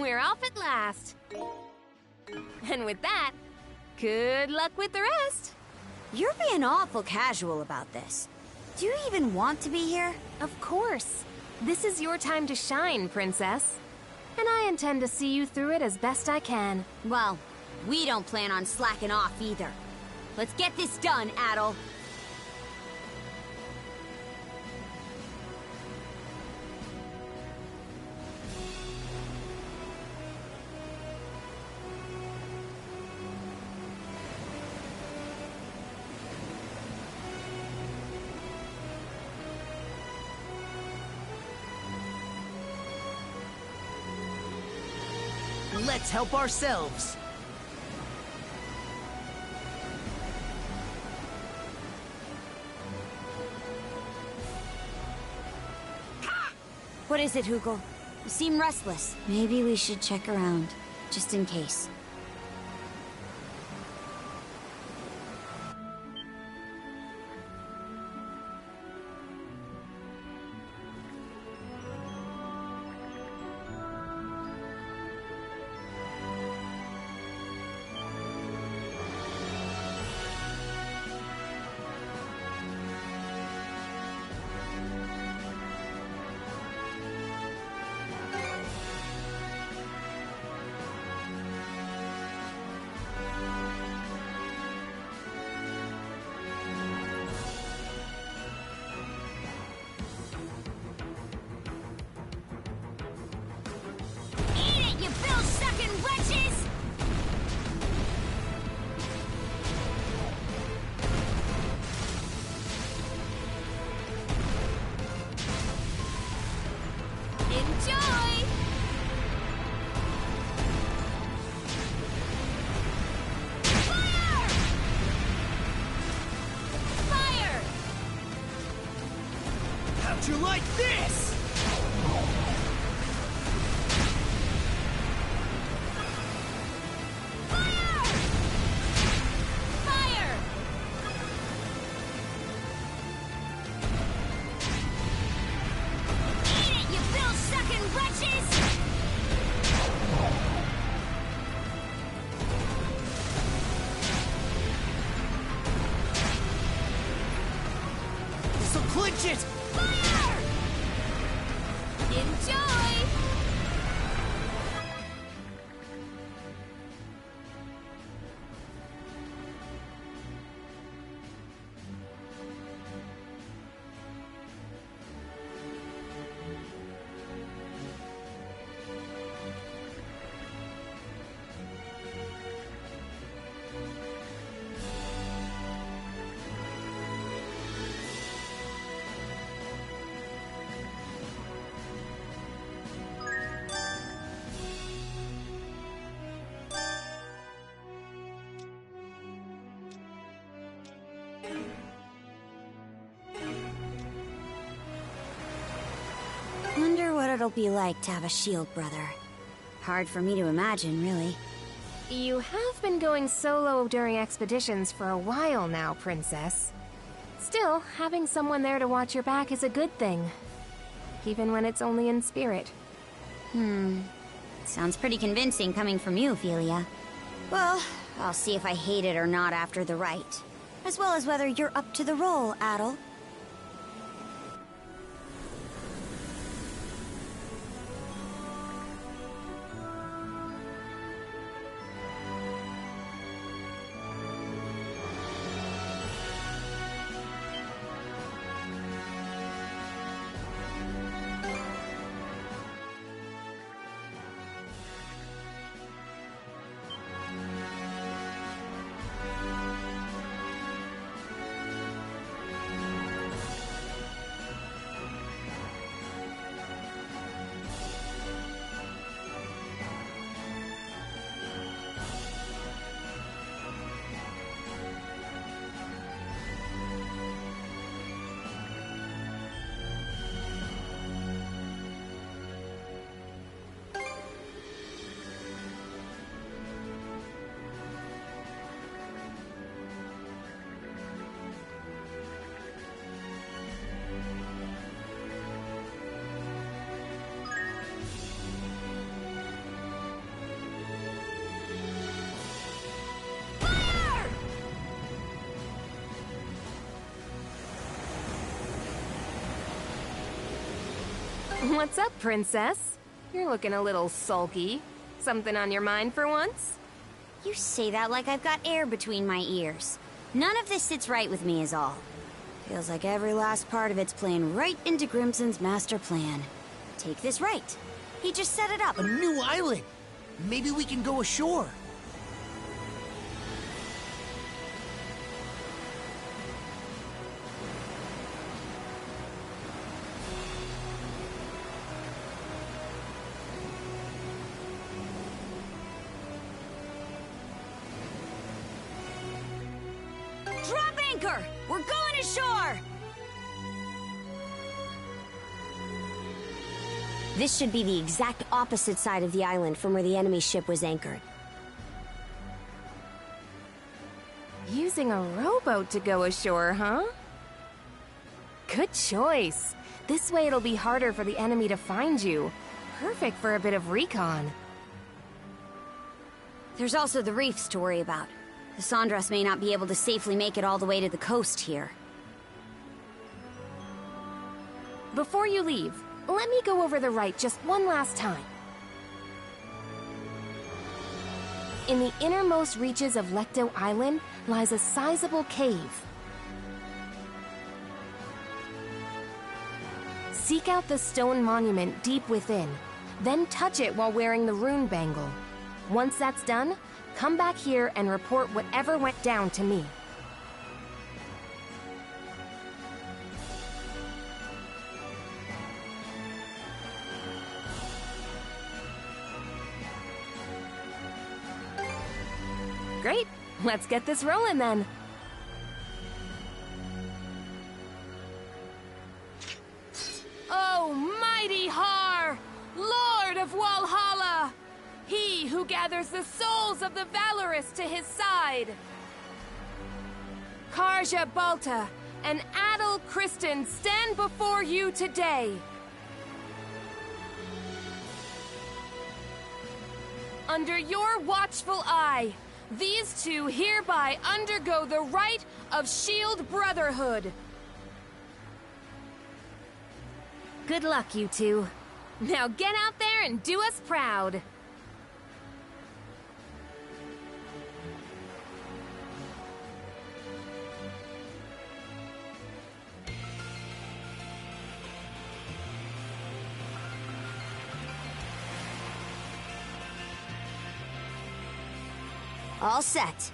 We're off at last. And with that, good luck with the rest. You're being awful casual about this. Do you even want to be here? Of course. This is your time to shine, Princess. And I intend to see you through it as best I can. Well, we don't plan on slacking off either. Let's get this done, Adol. Let's help ourselves. What is it, Hugel? You seem restless. Maybe we should check around, just in case. You like this? Fire! Fire! Eat it, you bill-sucking wretches! This'll clinch it! Enjoy! Wonder what it'll be like to have a shield brother. Hard for me to imagine, really. You have been going solo during expeditions for a while now, Princess. Still, having someone there to watch your back is a good thing. Even when it's only in spirit. Sounds pretty convincing coming from you, Ophelia. Well, I'll see if I hate it or not after the rite. As well as whether you're up to the role, Adol. What's up, princess? You're looking a little sulky. Something on your mind for once? You say that like I've got air between my ears. None of this sits right with me is all. Feels like every last part of it's playing right into Grimson's master plan. Take this right. He just set it up. A new island. Maybe we can go ashore. Drop anchor! We're going ashore! This should be the exact opposite side of the island from where the enemy ship was anchored. Using a rowboat to go ashore, huh? Good choice. This way it'll be harder for the enemy to find you. Perfect for a bit of recon. There's also the reefs to worry about. The Sandras may not be able to safely make it all the way to the coast here. Before you leave, let me go over the right just one last time. In the innermost reaches of Lecto Island lies a sizable cave. Seek out the stone monument deep within, then touch it while wearing the rune bangle. Once that's done, come back here and report whatever went down to me. Great, let's get this rolling then. Oh, mighty Har, Lord of Walhalla! He who gathers the souls of the valorous to his side. Karja Balta and Adel Kristen stand before you today. Under your watchful eye, these two hereby undergo the rite of Shield Brotherhood. Good luck, you two. Now get out there and do us proud. All set.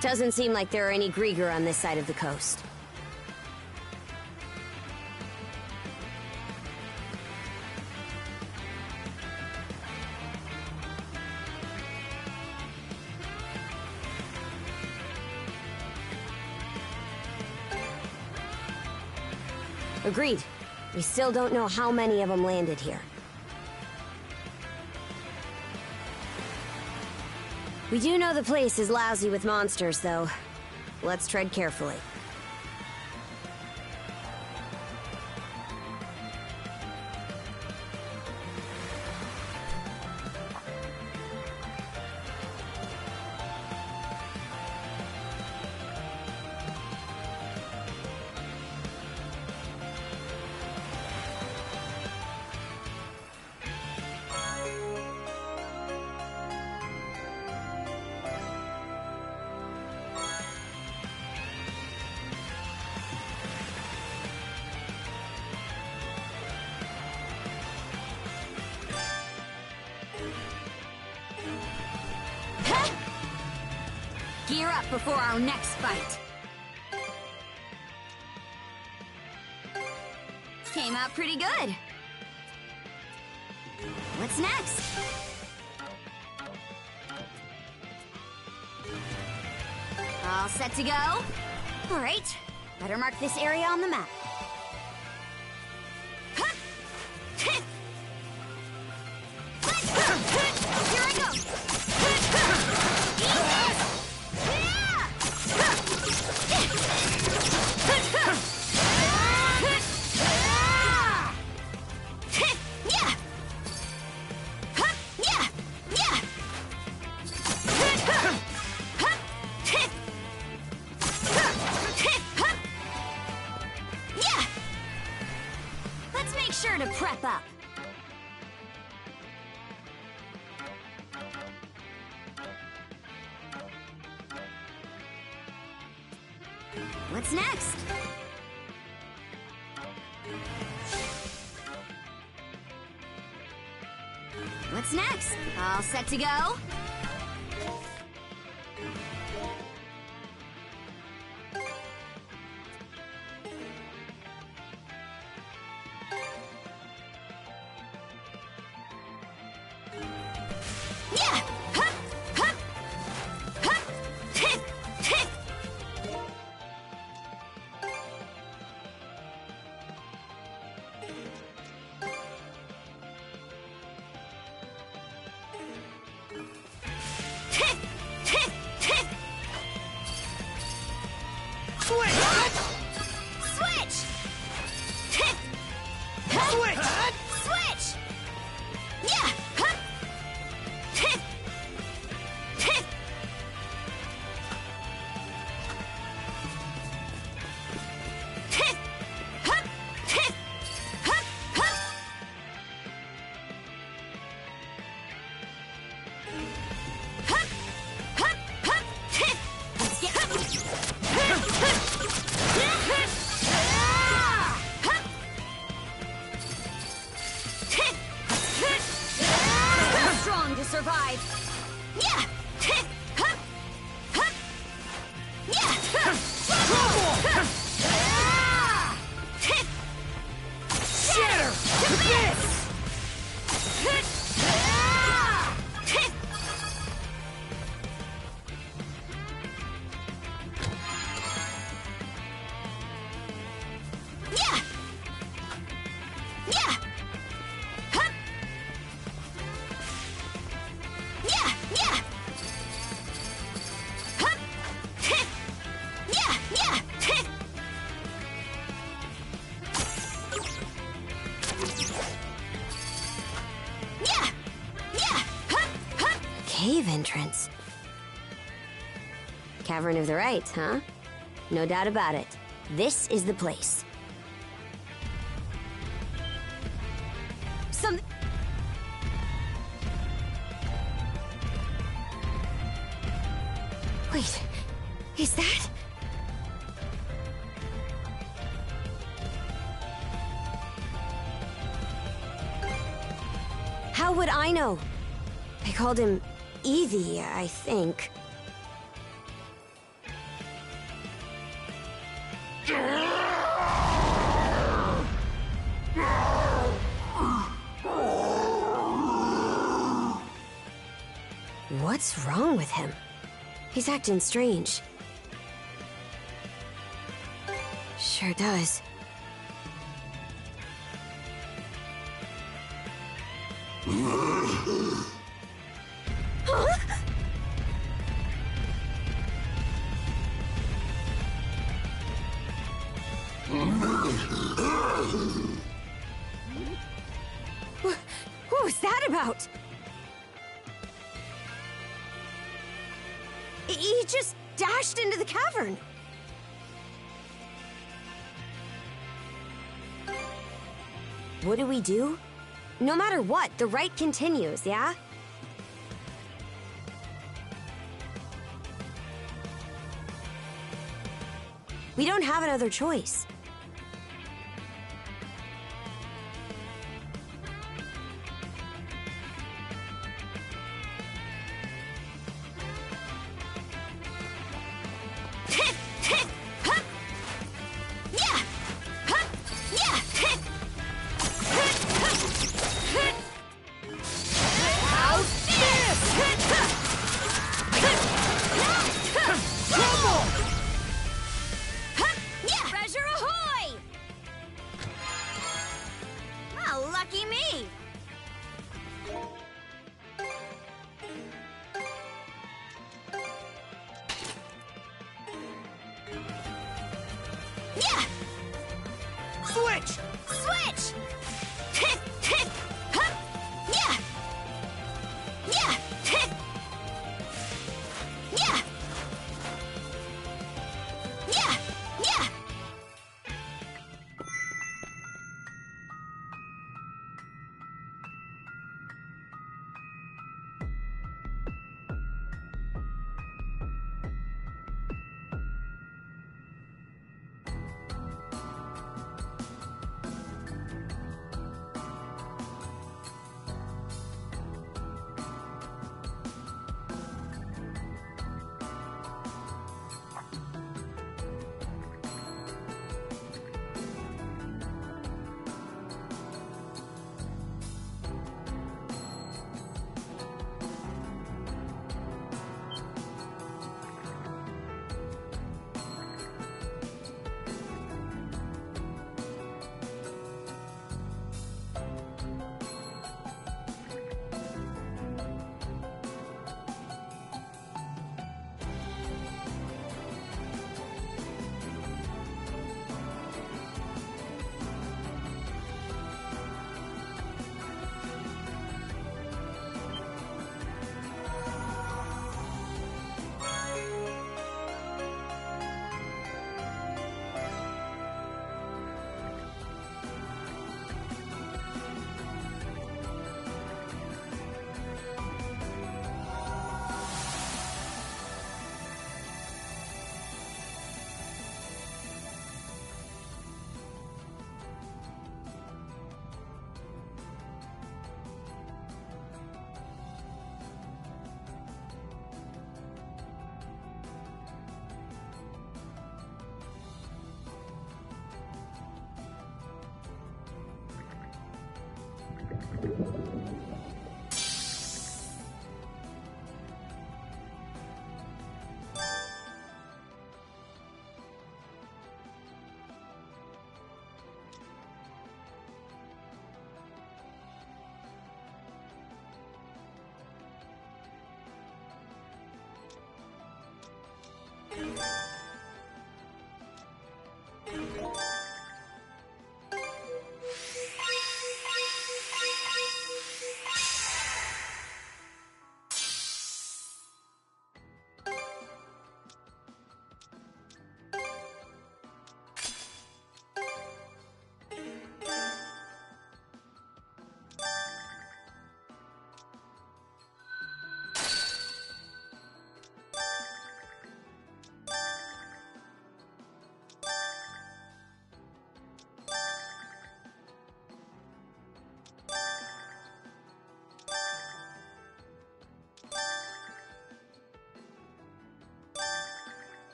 Doesn't seem like there are any Grieger on this side of the coast. Agreed. We still don't know how many of them landed here. We do know the place is lousy with monsters, though. Let's tread carefully. Gear up before our next fight. Came out pretty good. What's next? All set to go? All right, better mark this area on the map. Here I go! What's next? What's next? All set to go? Yeah! Hup! Hup! Hup! Tick! Tick! Tick! Tick! Tick! Switch! Switch! Tick! Switch! Switch! Yeah! Hup! Tick! Tick! Tick! Hup! Tick! Hup! Hup! Hup! Hup! Hup! Tick! Let's get hup! Hup! Hup! Ah! Hup! Tick! Hup! Ah! Strong to survive. Yeah! Tick! Hup! Hup! Yeah! Hup! Hup! Ah! Tick! Shatter! To this! Ah! Tick! Yeah! Yeah! Hup! Yeah! Yeah! Hup! Tick! Yeah! Yeah! Tick! Yeah! Yeah! Hup! Hup! Cave entrance. Cavern of the Rites, huh? No doubt about it. This is the place. Some... Wait, is that... How would I know? They called him Evie, I think. What's wrong with him? He's acting strange. Sure does. Huh? What was that about? He just dashed into the cavern. What do we do? No matter what, the rite continues, yeah? We don't have another choice. Tick! Tick! Hup! Yeah! Hup! Yeah! Tick! Hup! Hup! Hup! How's this? Hup! Hup! Hup! Trouble! Hup! Yeah! Treasure ahoy! Well, lucky me! Yeah! Switch! Switch! Tick! Tick! Hup! Yeah! Yeah! Tick! Yeah! Yeah! Yeah!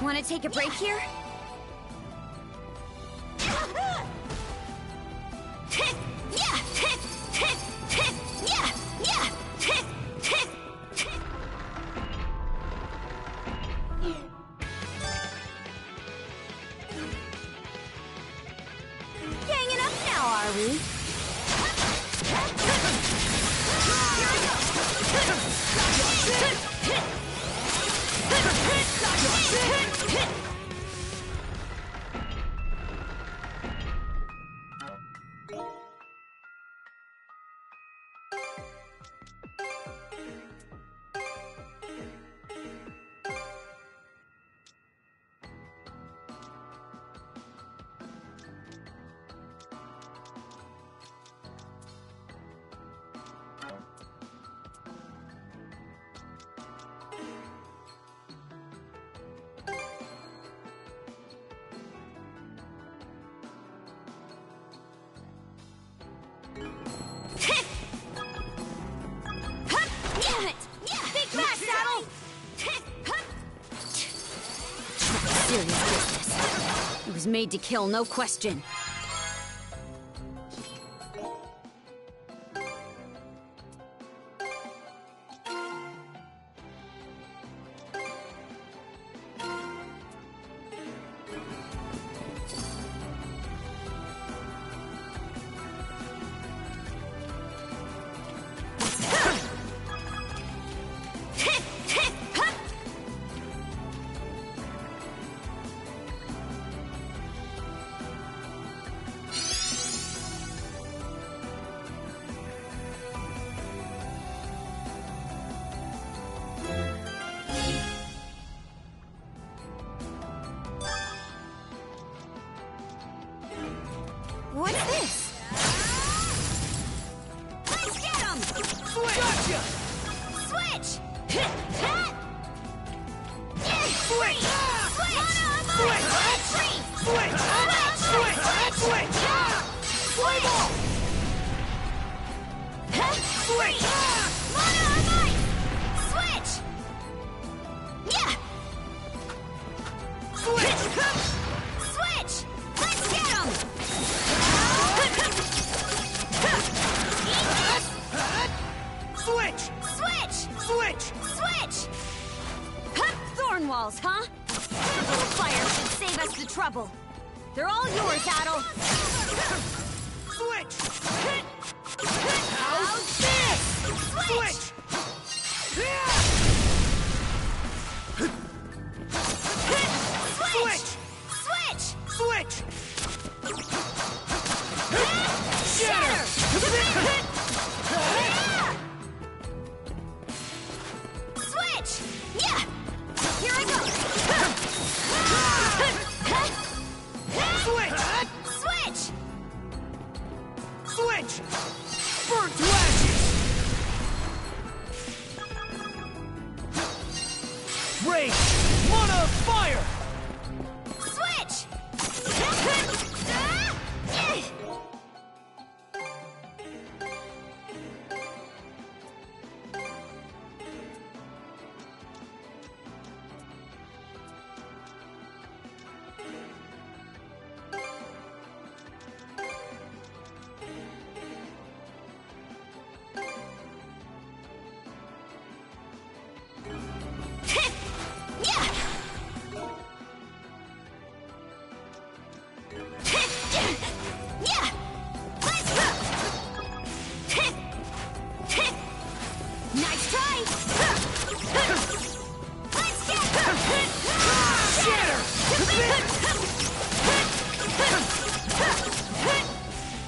Want to take a break here? Ganging up now, are we? Serious business. It was made to kill, no question. What's this? Let's get him! Gotcha! Switch! Switch! Switch! Let's get him! Switch! Switch! Thorn walls, huh? Fire should save us the trouble. They're all yours, Adel. Switch! Ouch! Switch! Burn to ashes! Rage! Mana of fire! Switch! Nice try! Let's get Shatter!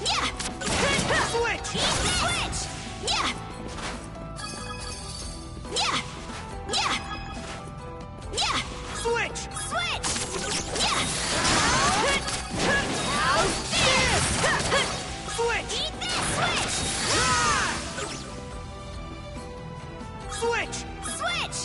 Yeah! Switch! Switch! Yeah! Yeah! Yeah! Yeah! Switch! Switch! Yeah! Switch! Eat this! Switch! Switch! Switch!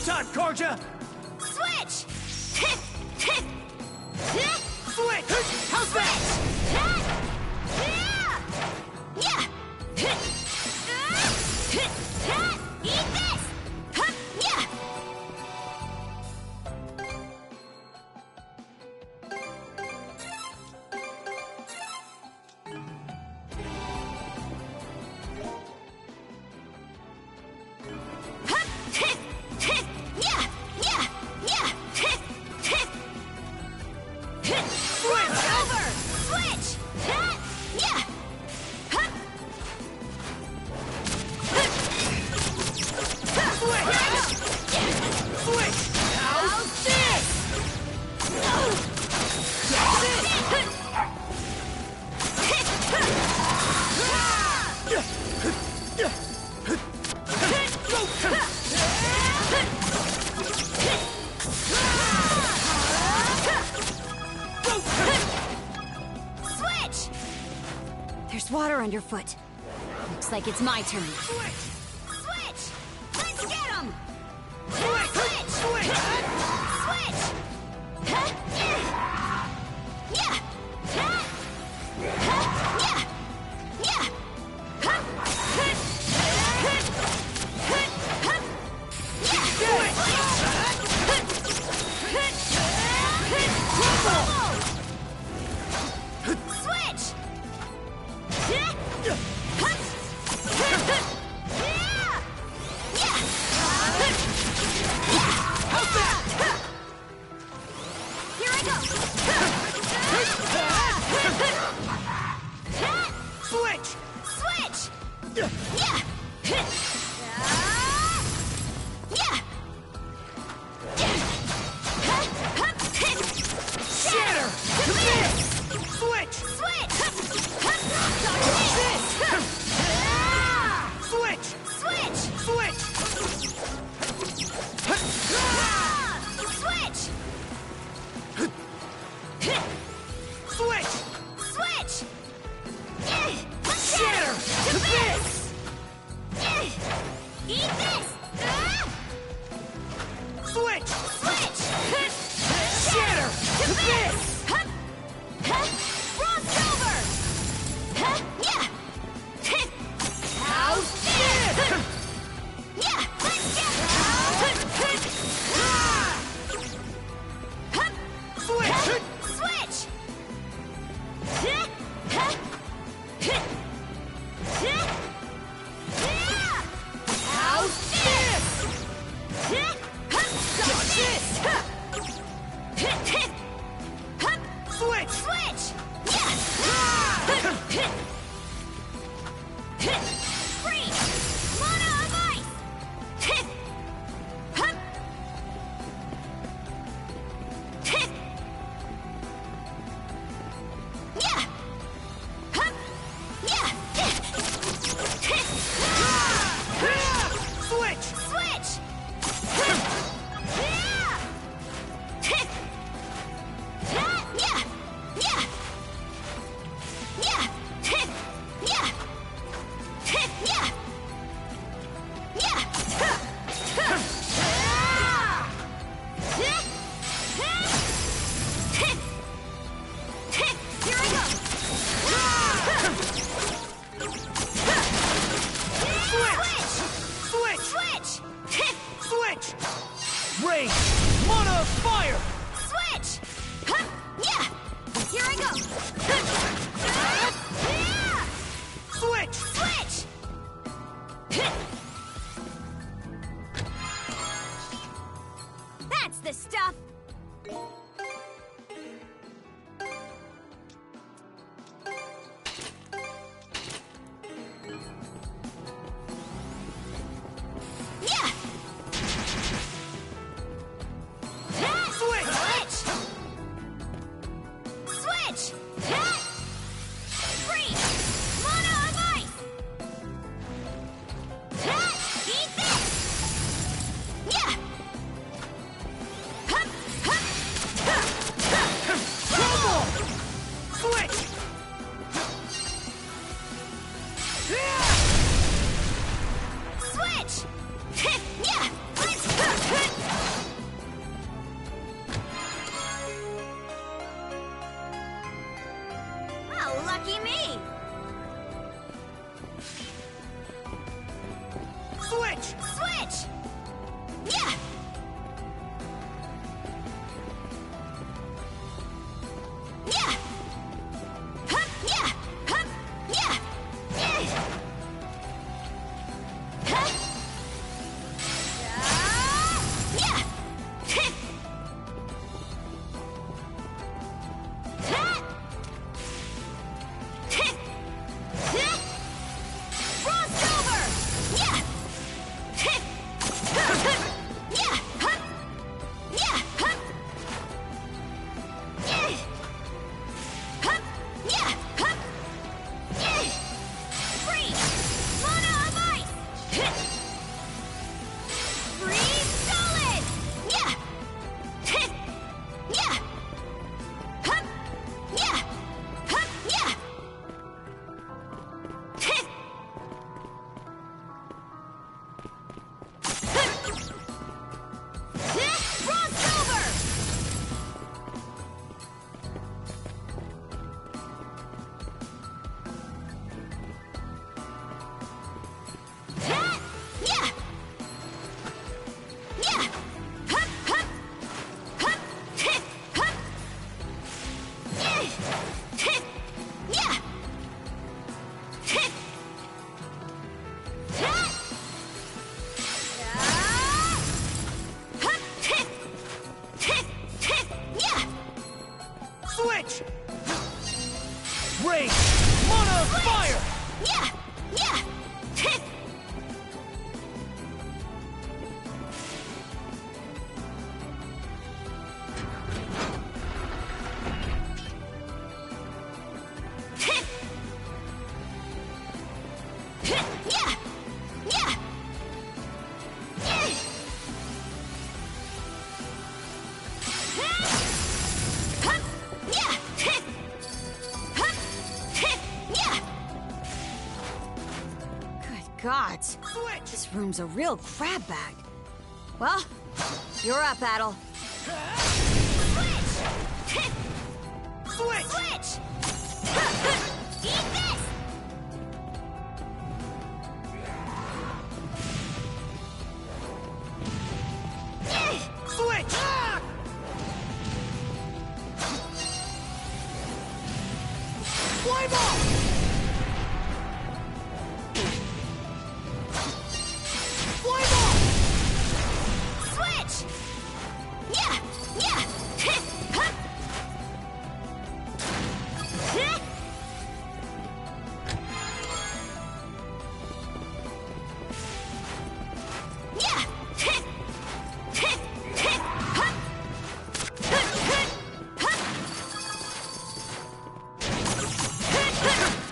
Showtime, Karja! Switch! Switch! How's that? Yeah! Eat this! Yeah! Switch! Over! Switch! Yeah! Switch! How's this? Switch! There's water underfoot. Looks like it's my turn. Switch! Let's get him! Switch! Switch! Switch! Yeah! Yeah! Switch! How's that? Here I go! Switch! Switch! Yeah! Yeah! Shatter! Switch! Switch! Switch! Switch! Switch! Switch! Switch! Switch! Shatter! To this! Eat this! Switch! Switch! Shatter! To this! Frost over! Yeah! How's this? Yeah! Let's get Switch! Switch! How's this? Switch! Switch! Yeah! Freeze! Mana of ice! Yeah! Yeah! Switch! Switch! Yeah! Yeah! Yeah! Yeah! Yeah! Yeah! Here I go! Switch! Switch! Switch! Rage! Mana of fire! Switch! Yeah! Here I go! Yeah! Switch! Switch! That's the stuff! Yeah! Switch! Switch! Freeze! Mana of ice! Eat this! Yeah! Switch! Switch! Yeah! Let's Lucky me! Switch! Switch! Yeah! Yeah! Hup! Yeah! Hup! Yeah! Yeah! Hup! Yeah! Hit! Hit! Hit! Hit! Frost over! Yeah! Hit! Yeah! Hup! Yeah! Hup! Yeah! Hup! Yeah! Hup! Yeah! Freeze! Mana of ice! Hit! Freeze solid! Yeah! Hit! Yeah! Hup! Yeah! Hup! Yeah! Hit! Frost over! Yeah! Yeah! Hup! Hup! Hup! Hit! Hup! Yeah! Hit! Yeah! Hit! Hit! Hup! Hit! Hit! Hit! Yeah! Switch! Ray! Mana of fire! Yeah! Yeah! Hit! Hit! Hit! Yeah! Yeah! Yeah! Hit! Hup! Yeah! Hit! Hup! Hit! Yeah! Good gods. This room's a real crab bag. Well, you're up, Adel. Switch! Hit! Switch! Switch! Eat this! Switch! Fly ball! Fly ball! Switch! Yeah! Yeah! Hit! Hup! Hit! Yeah! Hit! Hit! Hit! Hup! Hit! Hit! Hup! Hit! Hit!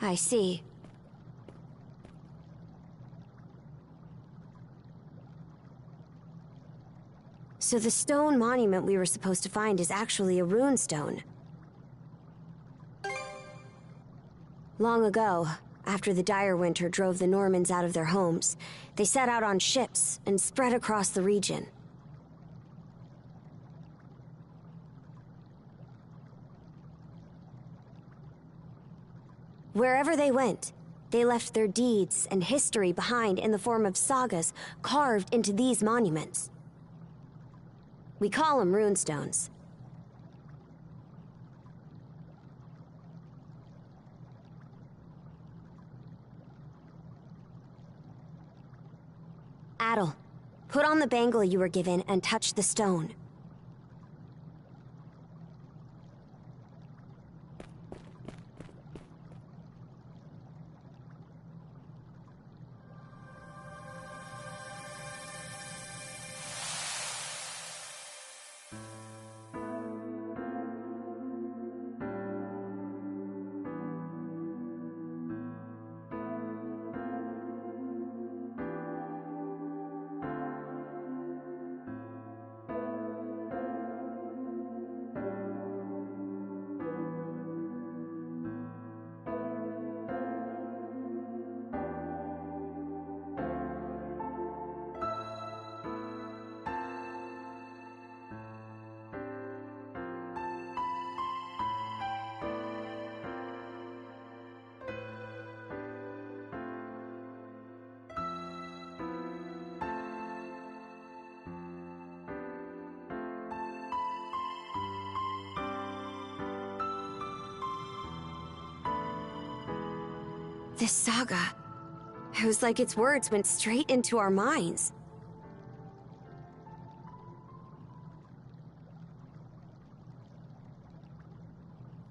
I see. So the stone monument we were supposed to find is actually a rune stone. Long ago, after the dire winter drove the Normans out of their homes, they set out on ships and spread across the region. Wherever they went, they left their deeds and history behind in the form of sagas carved into these monuments. We call them runestones. Adel, put on the bangle you were given and touch the stone. This saga, it was like its words went straight into our minds.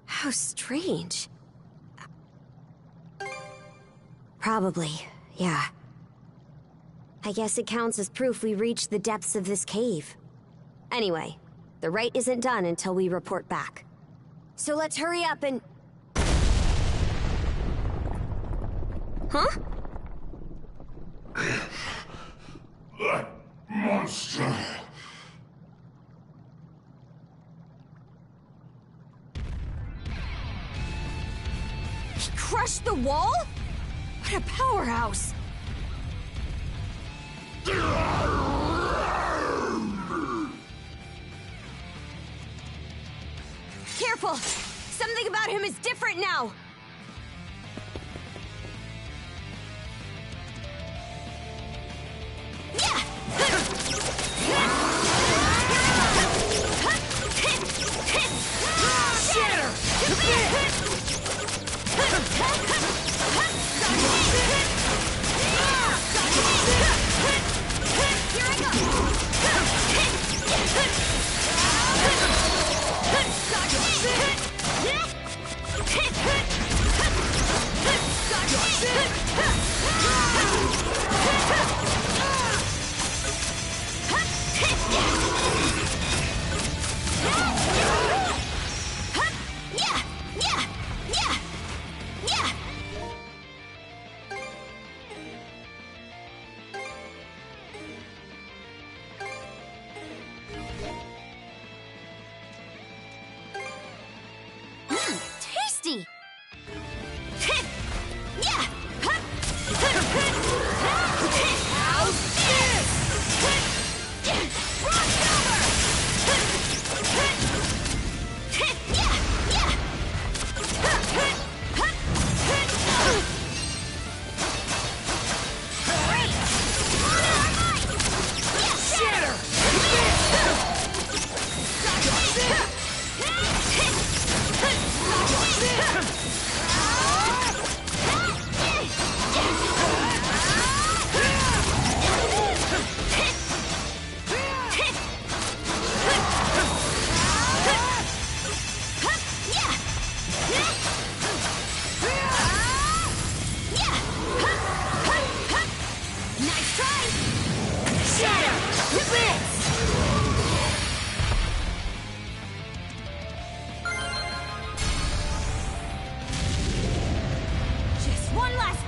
How strange. Probably, yeah. I guess it counts as proof we reached the depths of this cave. Anyway, the rite isn't done until we report back. So let's hurry up and... Huh? That monster. He crushed the wall? What a powerhouse! Careful! Something about him is different now!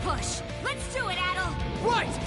push. Let's do it, Adel. Right!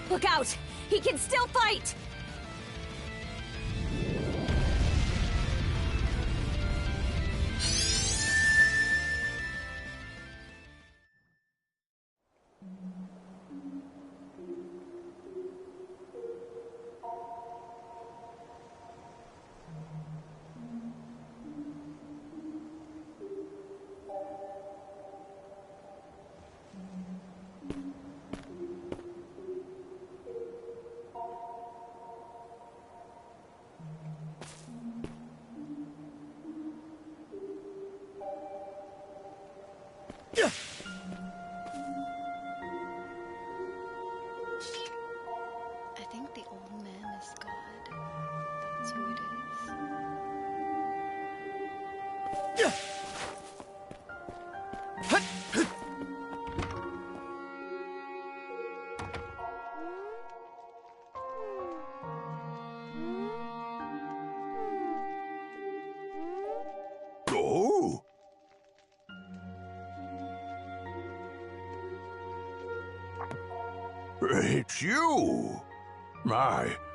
Look out! He can still fight! I think the old man is God. That's who it is. Oh? It's you!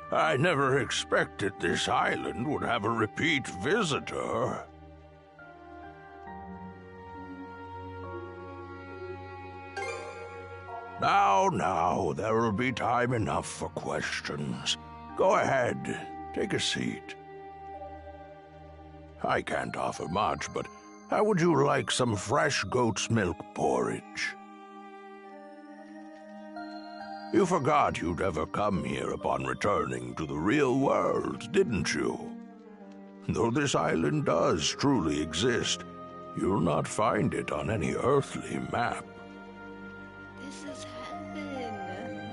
I never expected this island would have a repeat visitor. Now, there will be time enough for questions. Go ahead, take a seat. I can't offer much, but how would you like some fresh goat's milk porridge? You forgot you'd ever come here upon returning to the real world, didn't you? Though this island does truly exist, you'll not find it on any earthly map. This is heaven.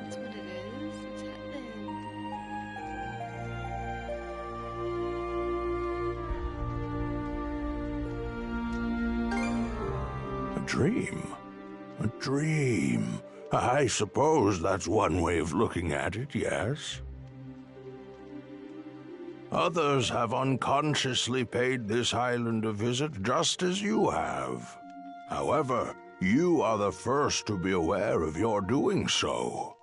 That's what it is. It's heaven. A dream? A dream. I suppose that's one way of looking at it, yes? Others have unconsciously paid this island a visit just as you have. However, you are the first to be aware of your doing so.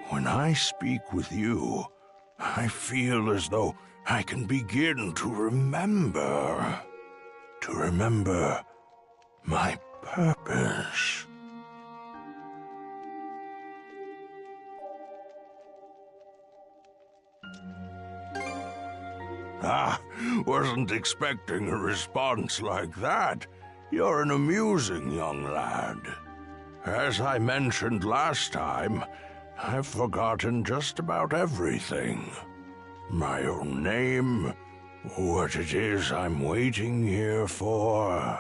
When I speak with you, I feel as though I can begin to remember. To remember my purpose. Wasn't expecting a response like that. You're an amusing young lad. As I mentioned last time, I've forgotten just about everything. My own name, what it is I'm waiting here for.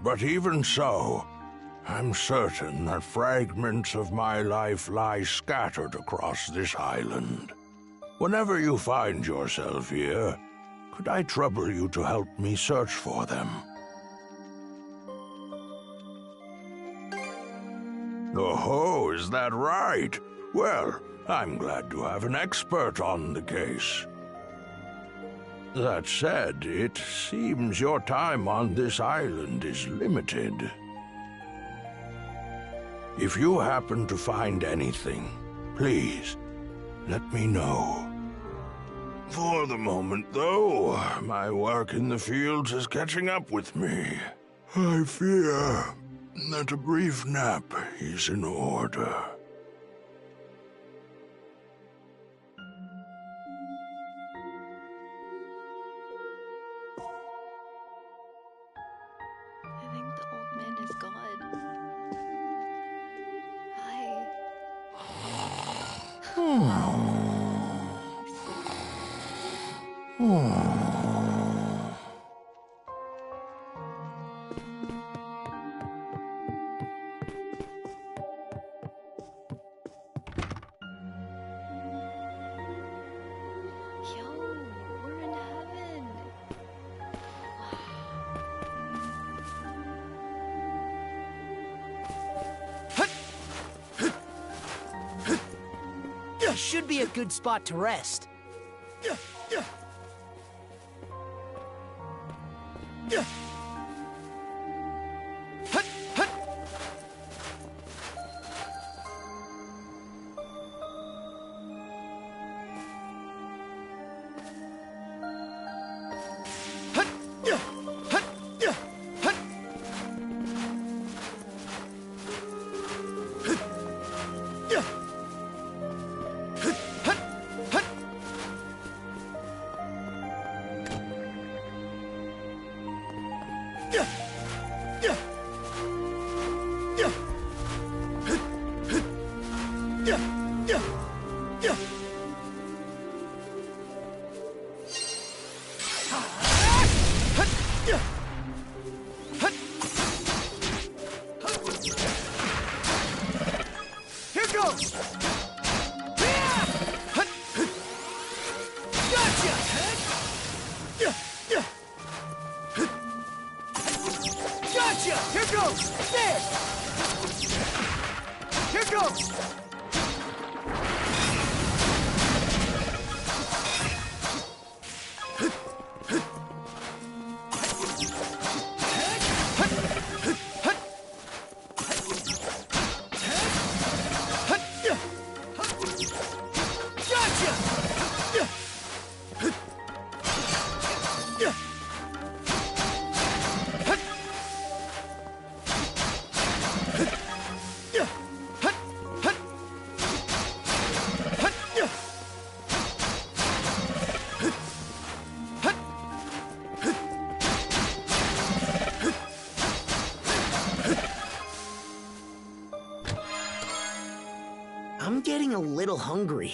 But even so, I'm certain that fragments of my life lie scattered across this island. Whenever you find yourself here, could I trouble you to help me search for them? Oh, is that right? Well, I'm glad to have an expert on the case. That said, it seems your time on this island is limited. If you happen to find anything, please, let me know. For the moment, though, my work in the fields is catching up with me. I fear that a brief nap is in order. This should be a good spot to rest. I'm getting a little hungry.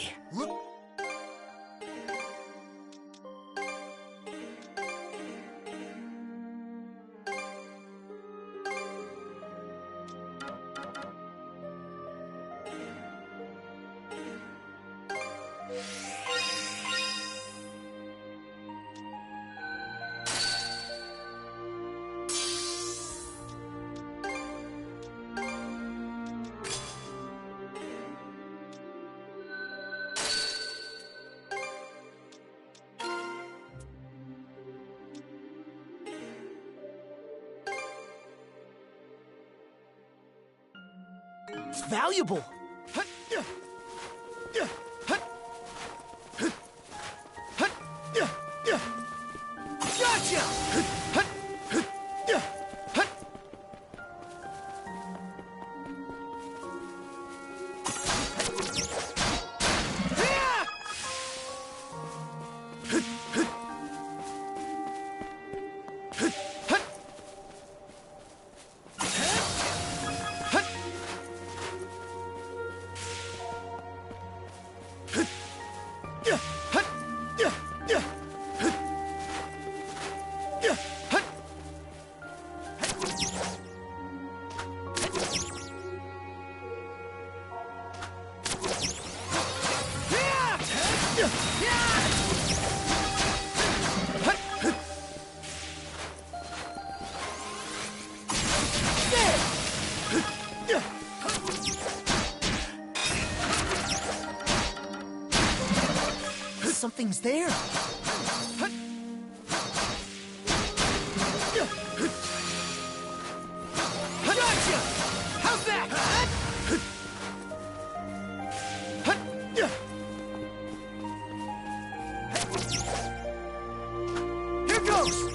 It's valuable. Gotcha! Something's there. Gotcha! How's that? Here goes!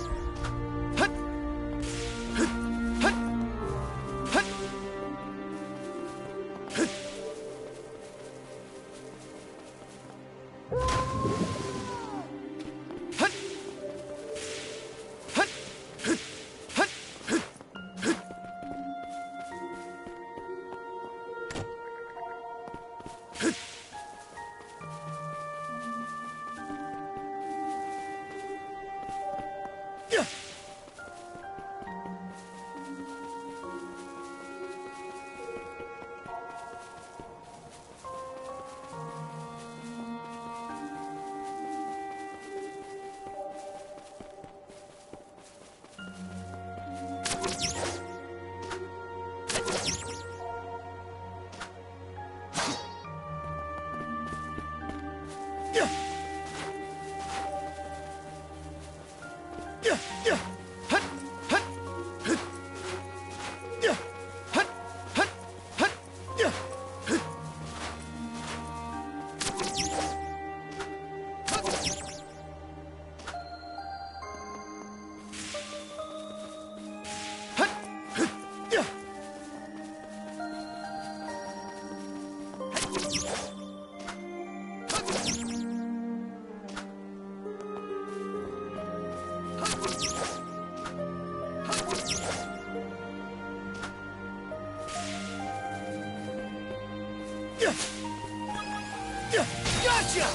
Gotcha!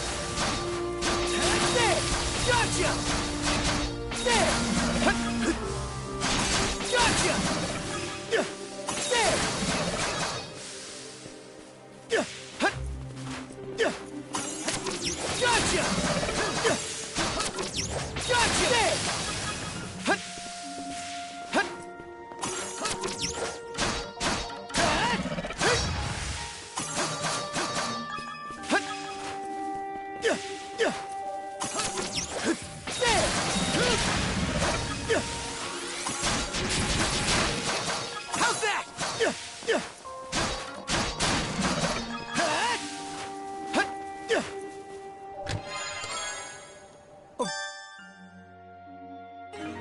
There! Gotcha! There! Gotcha! There! Gotcha! Gotcha! There! How's that?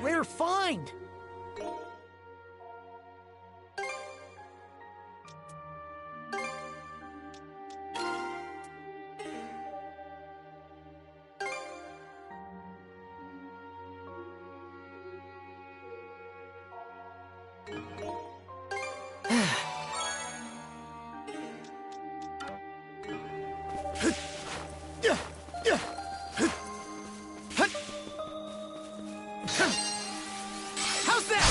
Rare find! How's that?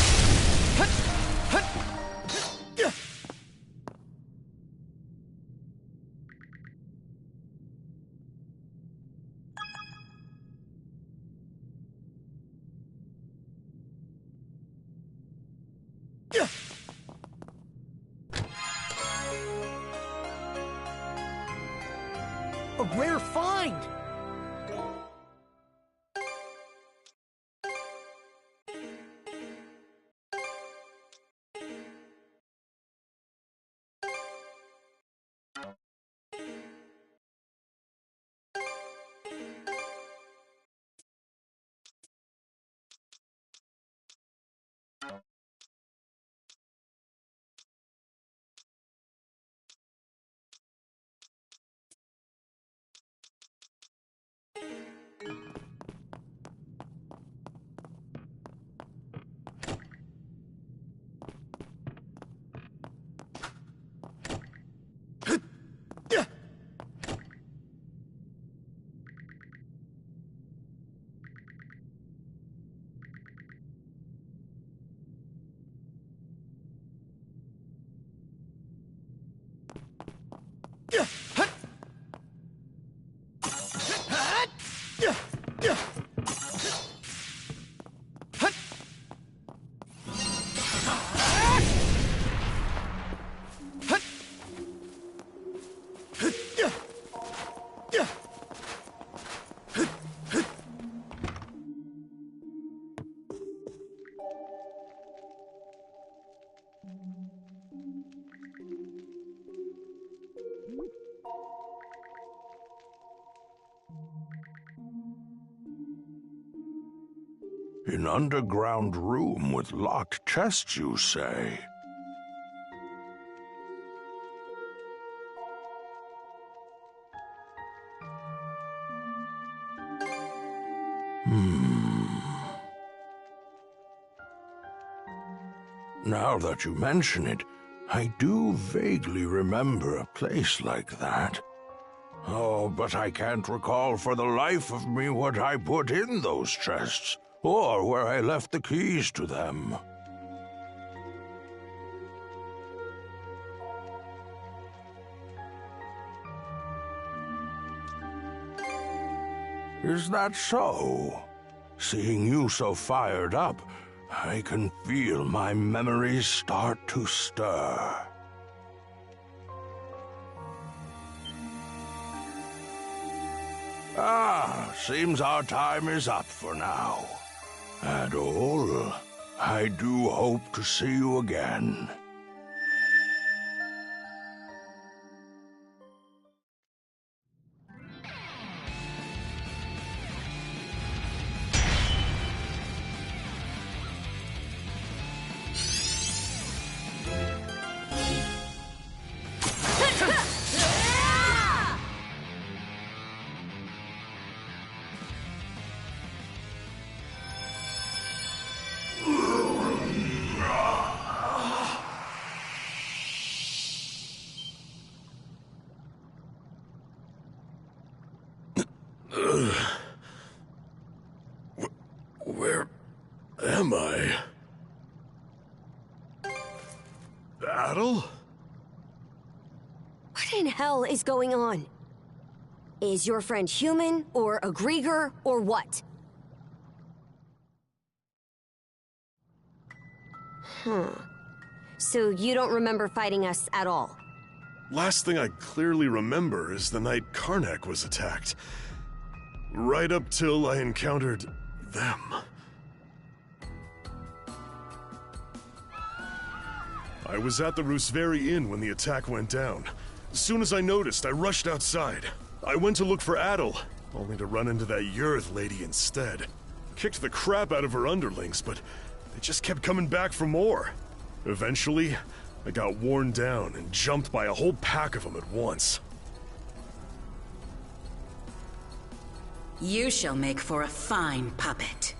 A rare find! An underground room with locked chests, you say? Now that you mention it, I do vaguely remember a place like that. Oh, but I can't recall for the life of me what I put in those chests, or where I left the keys to them. Is that so? Seeing you so fired up, I can feel my memories start to stir. Seems our time is up for now. Adol, I do hope to see you again. Adel? What in hell is going on? Is your friend human, or a Grieger, or what? So you don't remember fighting us at all? Last thing I clearly remember is the night Karnak was attacked. Right up till I encountered them. I was at the Rooseveri Inn when the attack went down. As soon as I noticed, I rushed outside. I went to look for Adel, only to run into that Yurth lady instead. Kicked the crap out of her underlings, but they just kept coming back for more. Eventually, I got worn down and jumped by a whole pack of them at once. You shall make for a fine puppet.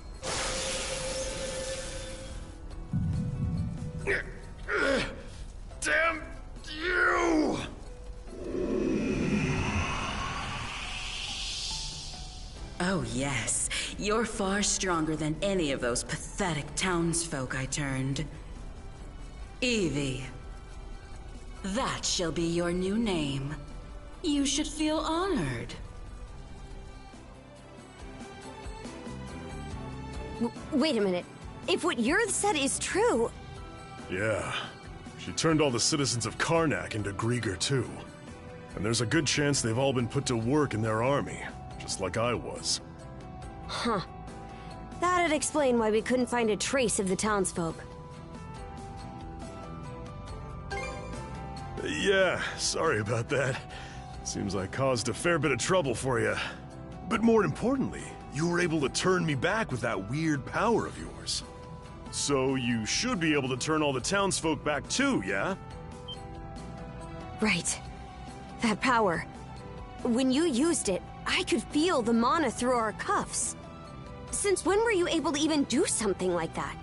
Damn you! Oh yes, you're far stronger than any of those pathetic townsfolk I turned. Evie. That shall be your new name. You should feel honored. Wait a minute. If what Yurth said is true... Yeah. She turned all the citizens of Karnak into Grieger too. And there's a good chance they've all been put to work in their army, just like I was. Huh. That'd explain why we couldn't find a trace of the townsfolk. Yeah, sorry about that. Seems I caused a fair bit of trouble for you. But more importantly, you were able to turn me back with that weird power of yours. So you should be able to turn all the townsfolk back too, yeah? Right. That power. When you used it, I could feel the mana through our cuffs. Since when were you able to even do something like that?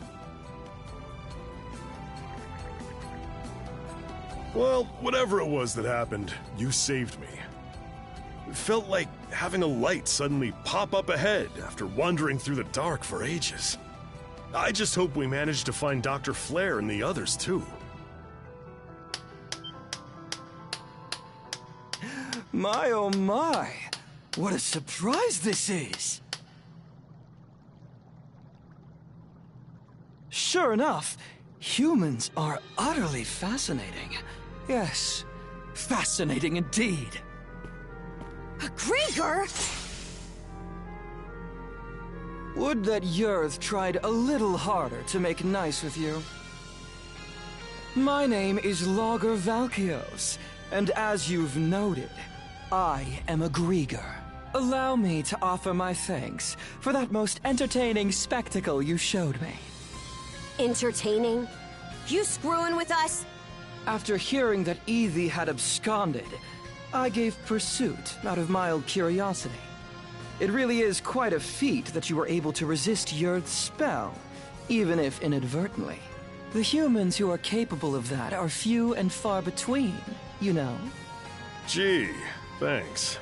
Well, whatever it was that happened, you saved me. It felt like having a light suddenly pop up ahead after wandering through the dark for ages. I just hope we manage to find Dr. Flare and the others too. My oh my! What a surprise this is! Sure enough, humans are utterly fascinating. Yes, fascinating indeed. A Grieger? Would that Yurth tried a little harder to make nice with you. My name is Logger Valkios, and as you've noted, I am a Grieger. Allow me to offer my thanks for that most entertaining spectacle you showed me. Entertaining? You screwing with us? After hearing that Evie had absconded, I gave pursuit out of mild curiosity. It really is quite a feat that you were able to resist Yurth's spell, even if inadvertently. The humans who are capable of that are few and far between, you know. Gee, thanks.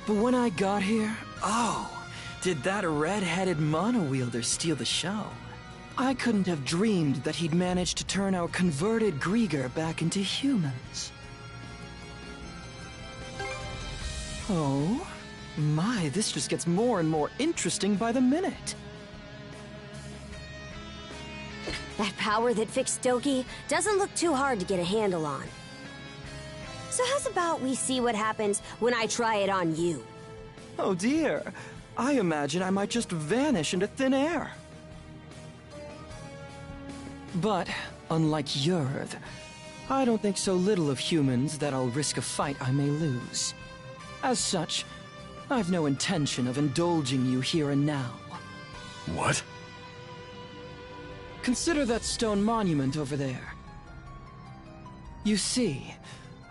But when I got here, oh, did that red-headed mono-wielder steal the show. I couldn't have dreamed that he'd managed to turn our converted Grieger back into humans. Oh, my, this just gets more and more interesting by the minute. That power that fixed Doki doesn't look too hard to get a handle on. So how's about we see what happens when I try it on you? Oh dear, I imagine I might just vanish into thin air. But, unlike Yurth, I don't think so little of humans that I'll risk a fight I may lose. As such, I've no intention of indulging you here and now. What? Consider that stone monument over there. You see,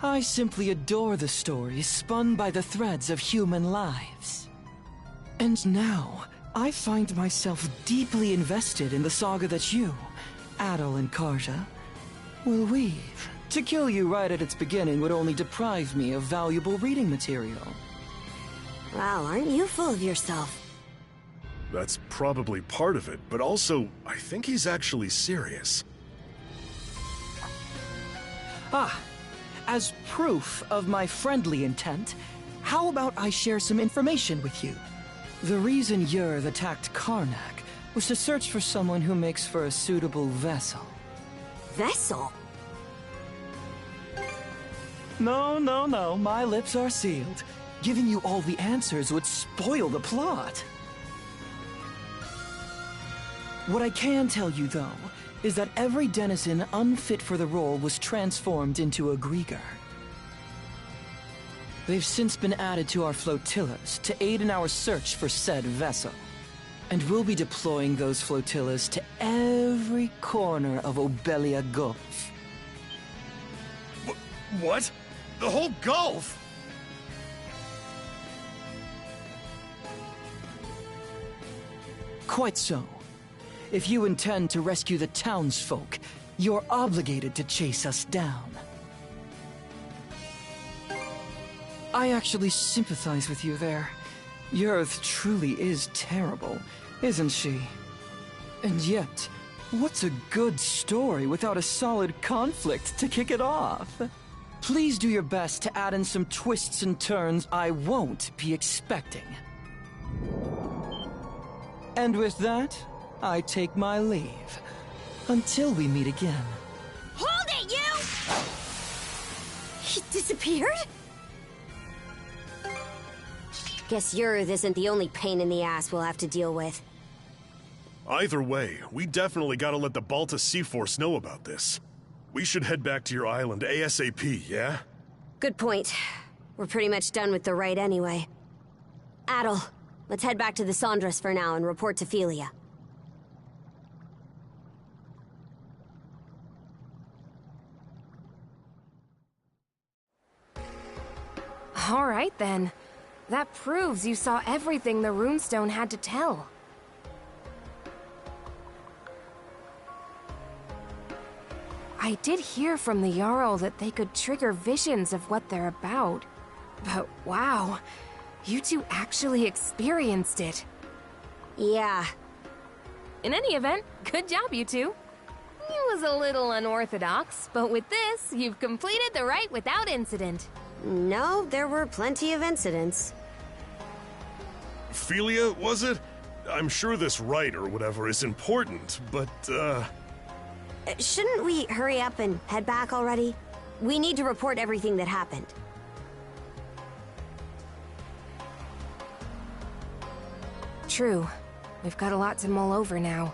I simply adore the stories spun by the threads of human lives. And now, I find myself deeply invested in the saga that you, Adel and Karja, will weave. To kill you right at its beginning would only deprive me of valuable reading material. Wow, aren't you full of yourself? That's probably part of it, but also, I think he's actually serious. As proof of my friendly intent, how about I share some information with you? The reason Yurth attacked Karnak was to search for someone who makes for a suitable vessel. Vessel? No, my lips are sealed. Giving you all the answers would spoil the plot. What I can tell you, though, is that every denizen unfit for the role was transformed into a Grieger. They've since been added to our flotillas to aid in our search for said vessel. And we'll be deploying those flotillas to every corner of Obelia Gulf. What? The whole Gulf? Quite so. If you intend to rescue the townsfolk, you're obligated to chase us down. I actually sympathize with you there. Yurth truly is terrible, isn't she? And yet, what's a good story without a solid conflict to kick it off? Please do your best to add in some twists and turns I won't be expecting. And with that, I take my leave. Until we meet again. Hold it, you! He disappeared? Guess Yurth isn't the only pain in the ass we'll have to deal with. Either way, we definitely gotta let the Balta Sea Force know about this. We should head back to your island ASAP, yeah? Good point. We're pretty much done with the rite anyway. Adol, let's head back to the Sondras for now and report to Philia. All right, then. That proves you saw everything the runestone had to tell. I did hear from the Jarl that they could trigger visions of what they're about. But wow, you two actually experienced it. Yeah. In any event, good job, you two. It was a little unorthodox, but with this, you've completed the rite without incident. No, there were plenty of incidents. Philia, was it? I'm sure this rite or whatever is important, but, Shouldn't we hurry up and head back already? We need to report everything that happened. True. We've got a lot to mull over now.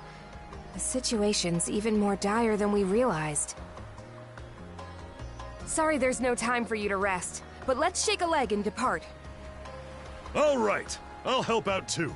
The situation's even more dire than we realized. Sorry there's no time for you to rest, but let's shake a leg and depart. all right. I'll help out too.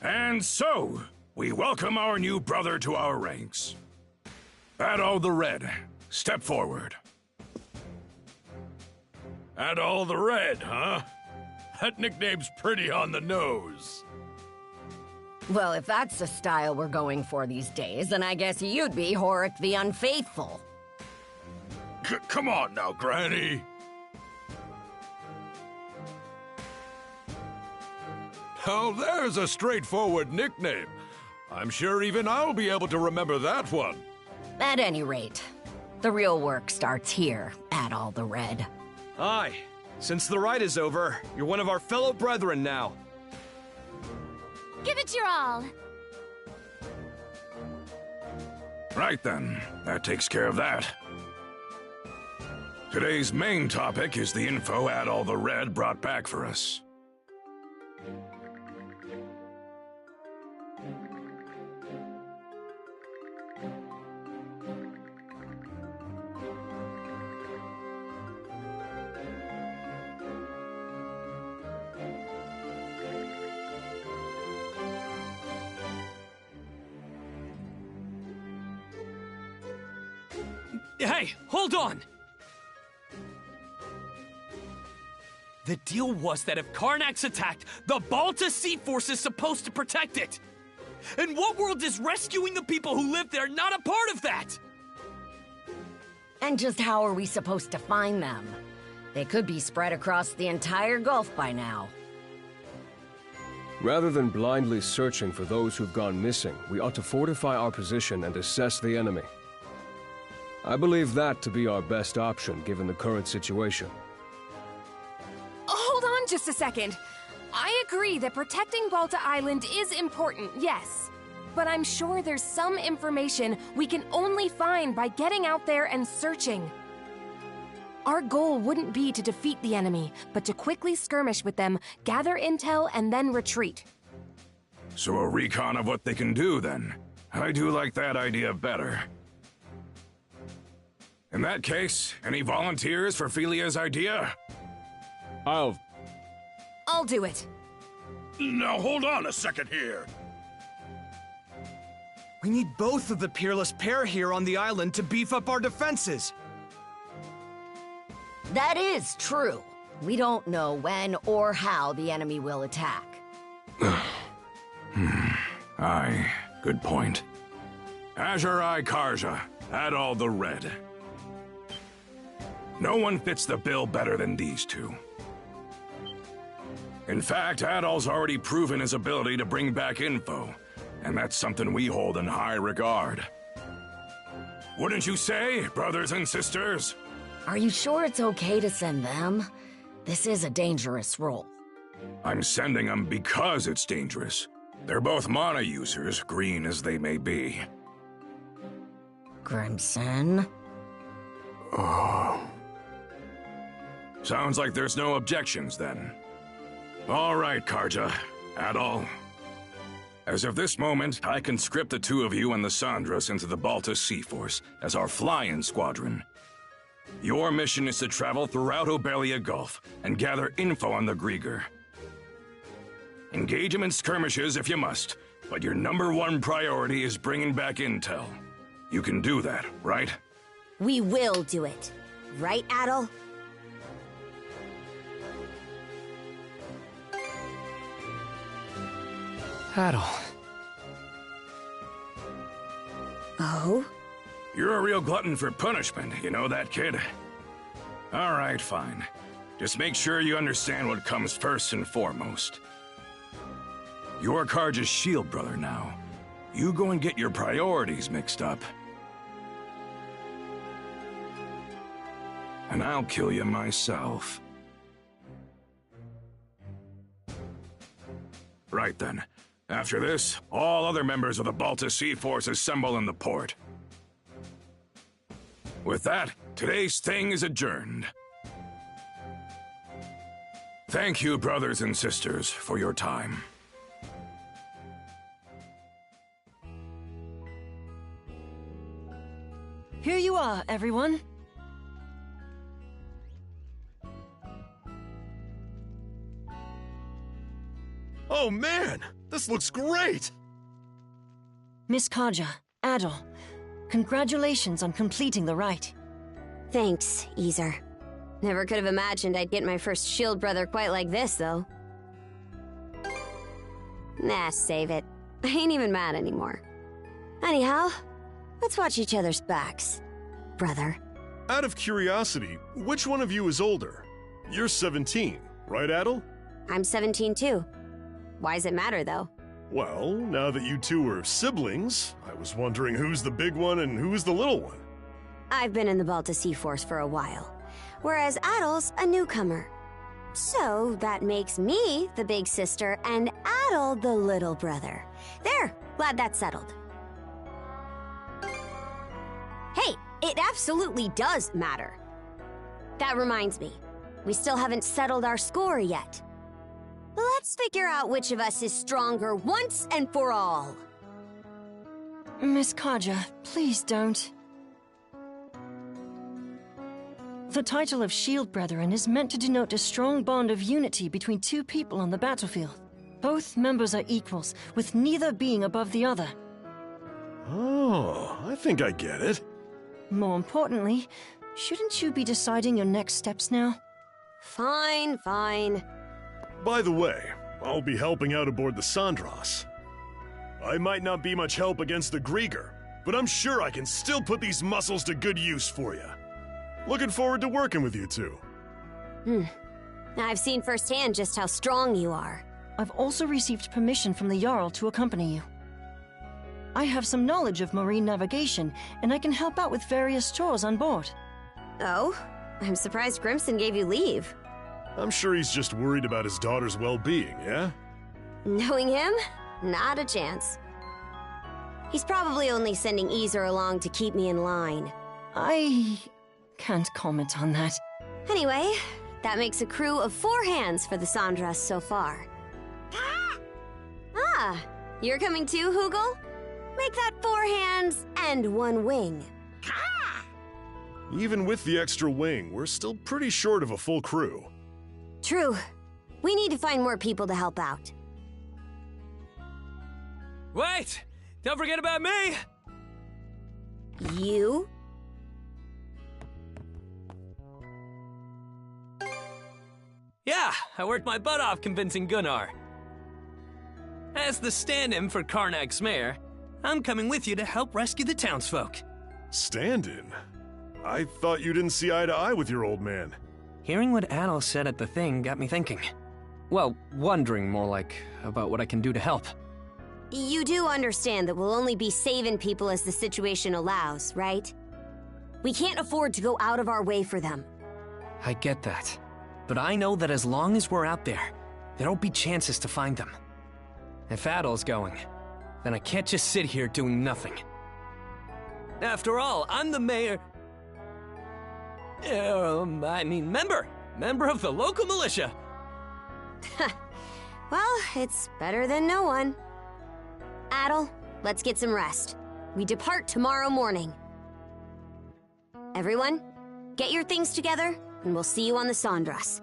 And so, we welcome our new brother to our ranks. Adol the Red, step forward. Adol the Red, huh? That nickname's pretty on the nose. Well, if that's the style we're going for these days, then I guess you'd be Horik the Unfaithful. Come on now, Granny. Oh, there's a straightforward nickname. I'm sure even I'll be able to remember that one. At any rate, the real work starts here, Adol the Red. Aye. Since the rite is over, you're one of our fellow brethren now. Give it your all. Right then, that takes care of that. Today's main topic is the info Adol the Red brought back for us. Hey, hold on! The deal was that if Karnak's attacked, the Balta Sea Force is supposed to protect it. And what world is rescuing the people who live there not a part of that? And just how are we supposed to find them? They could be spread across the entire Gulf by now. Rather than blindly searching for those who've gone missing, we ought to fortify our position and assess the enemy. I believe that to be our best option given the current situation. Hold on just a second. I agree that protecting Balta Island is important, yes. But I'm sure there's some information we can only find by getting out there and searching. Our goal wouldn't be to defeat the enemy, but to quickly skirmish with them, gather intel, and then retreat. So a recon of what they can do, then. I do like that idea better. In that case, any volunteers for Philia's idea? I'll do it. Now hold on a second here. We need both of the peerless pair here on the island to beef up our defenses. That is true. We don't know when or how the enemy will attack. Aye, good point. Azure Eye Karja, Adol the Red. No one fits the bill better than these two. In fact, Adol's already proven his ability to bring back info, and that's something we hold in high regard. Wouldn't you say, brothers and sisters? Are you sure it's okay to send them? This is a dangerous role. I'm sending them because it's dangerous. They're both mana users, green as they may be. Crimson? Oh. Sounds like there's no objections, then. All right, Karja. Adol. As of this moment, I conscript the two of you and the Sandras into the Balta Sea Force as our fly-in squadron. Your mission is to travel throughout Obelia Gulf and gather info on the Grieger. Engage them in skirmishes if you must, but your #1 priority is bringing back intel. You can do that, right? We will do it. Right, Adol? Adol. Oh? You're a real glutton for punishment, you know that, kid? All right, fine. Just make sure you understand what comes first and foremost. You're Karja's shield brother now. You go and get your priorities mixed up. And I'll kill you myself. Right then. After this, all other members of the Balta Sea Force assemble in the port. With that, today's thing is adjourned. Thank you, brothers and sisters, for your time. Here you are, everyone. Oh man, this looks great! Miss Karja, Adol, congratulations on completing the rite. Thanks, Easer. Never could have imagined I'd get my first shield brother quite like this, though. Nah, save it. I ain't even mad anymore. Anyhow, let's watch each other's backs, brother. Out of curiosity, which one of you is older? You're 17, right, Adol? I'm 17 too. Why does it matter, though? Well, now that you two are siblings, I was wondering who's the big one and who's the little one. I've been in the Balta Sea Force for a while, whereas Adol's a newcomer. So that makes me the big sister and Adol the little brother. There, glad that's settled. Hey, it absolutely does matter. That reminds me, we still haven't settled our score yet. Let's figure out which of us is stronger once and for all. Miss Karja, please don't. The title of Shield Brethren is meant to denote a strong bond of unity between two people on the battlefield. Both members are equals, with neither being above the other. Oh, I think I get it. More importantly, shouldn't you be deciding your next steps now? Fine, fine. By the way, I'll be helping out aboard the Sandras. I might not be much help against the Grieger, but I'm sure I can still put these muscles to good use for you. Looking forward to working with you two. I've seen firsthand just how strong you are. I've also received permission from the Jarl to accompany you. I have some knowledge of marine navigation, and I can help out with various chores on board. Oh? I'm surprised Grimson gave you leave. I'm sure he's just worried about his daughter's well-being, yeah? Knowing him? Not a chance. He's probably only sending Easer along to keep me in line. I can't comment on that. Anyway, that makes a crew of 4 hands for the Sandras so far. Ah, you're coming too, Hugel? Make that 4 hands and 1 wing. Even with the extra wing, we're still pretty short of a full crew. True. We need to find more people to help out. Wait! Don't forget about me! You? Yeah, I worked my butt off convincing Gunnar. As the stand-in for Karnak's mayor, I'm coming with you to help rescue the townsfolk. Stand-in? I thought you didn't see eye to eye with your old man. Hearing what Adol said at the thing got me thinking. Well, wondering more like about what I can do to help. You do understand that we'll only be saving people as the situation allows, right? We can't afford to go out of our way for them. I get that. But I know that as long as we're out there, there'll be chances to find them. If Adol's going, then I can't just sit here doing nothing. After all, I'm the mayor... member of the local militia. Well, it's better than no one. Adol, let's get some rest. We depart tomorrow morning. Everyone, get your things together, and we'll see you on the Sandras.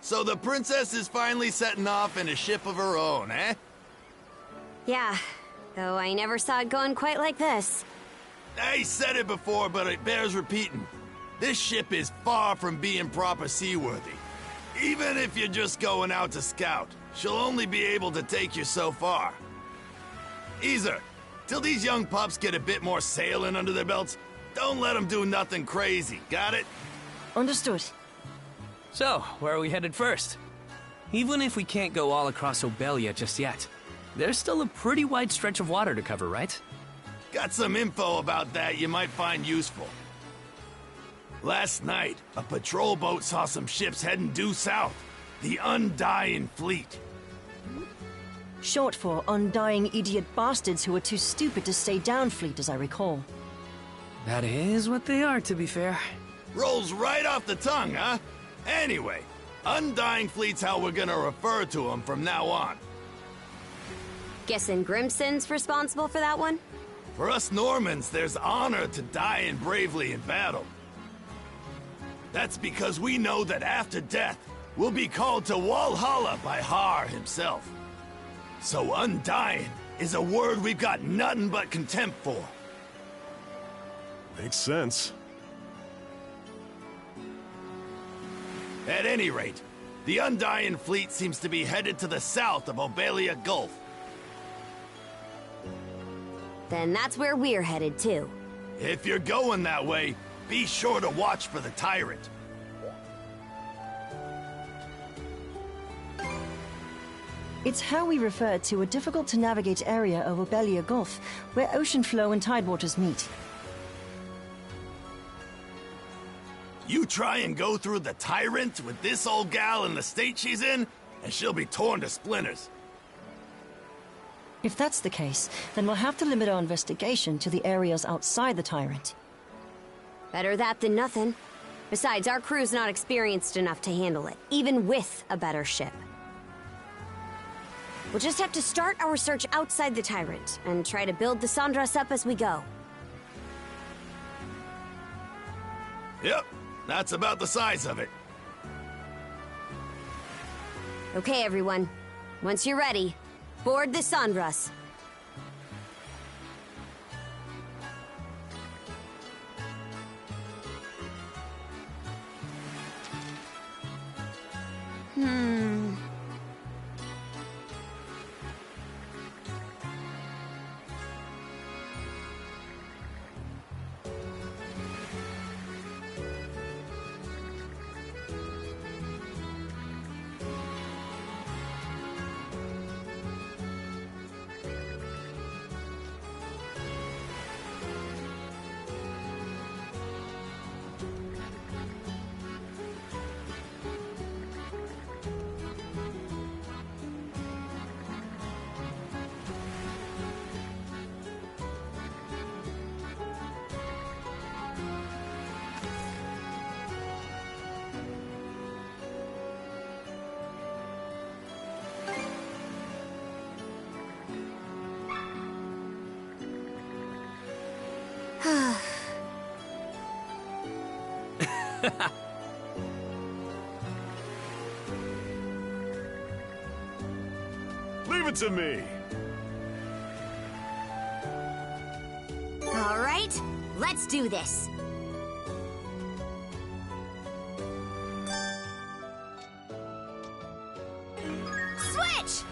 So the princess is finally setting off in a ship of her own, eh? Yeah, though I never saw it going quite like this. I said it before, but it bears repeating. This ship is far from being proper seaworthy. Even if you're just going out to scout, she'll only be able to take you so far. Easer, till these young pups get a bit more sailing under their belts, don't let them do nothing crazy, got it? Understood. So, where are we headed first? Even if we can't go all across Obelia just yet, there's still a pretty wide stretch of water to cover, right? Got some info about that you might find useful. Last night, a patrol boat saw some ships heading due south. The Undying Fleet. Short for undying idiot bastards who are too stupid to stay down fleet, as I recall. That is what they are, to be fair. Rolls right off the tongue, huh? Anyway, Undying Fleet's how we're gonna refer to them from now on. Guessing Grimson's responsible for that one? For us Normans, there's honor to dying bravely in battle. That's because we know that after death, we'll be called to Walhalla by Har himself. So Undying is a word we've got nothing but contempt for. Makes sense. At any rate, the Undying Fleet seems to be headed to the south of Obelia Gulf. Then that's where we're headed too. If you're going that way, be sure to watch for the tyrant. It's how we refer to a difficult-to-navigate area of Obelia Gulf, where ocean flow and tidewaters meet. You try and go through the Tyrant with this old gal in the state she's in, and she'll be torn to splinters. If that's the case, then we'll have to limit our investigation to the areas outside the Tyrant. Better that than nothing. Besides, our crew's not experienced enough to handle it, even with a better ship. We'll just have to start our search outside the Tyrant, and try to build the Sandras up as we go. Yep, that's about the size of it. Okay, everyone. Once you're ready, board the Sandras. Leave it to me. All right, let's do this. Switch!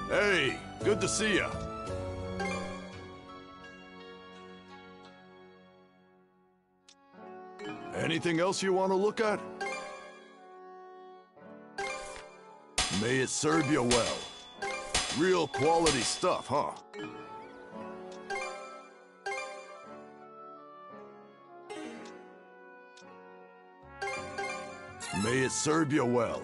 Hey, good to see ya. Anything else you want to look at? May it serve you well. Real quality stuff, huh? May it serve you well.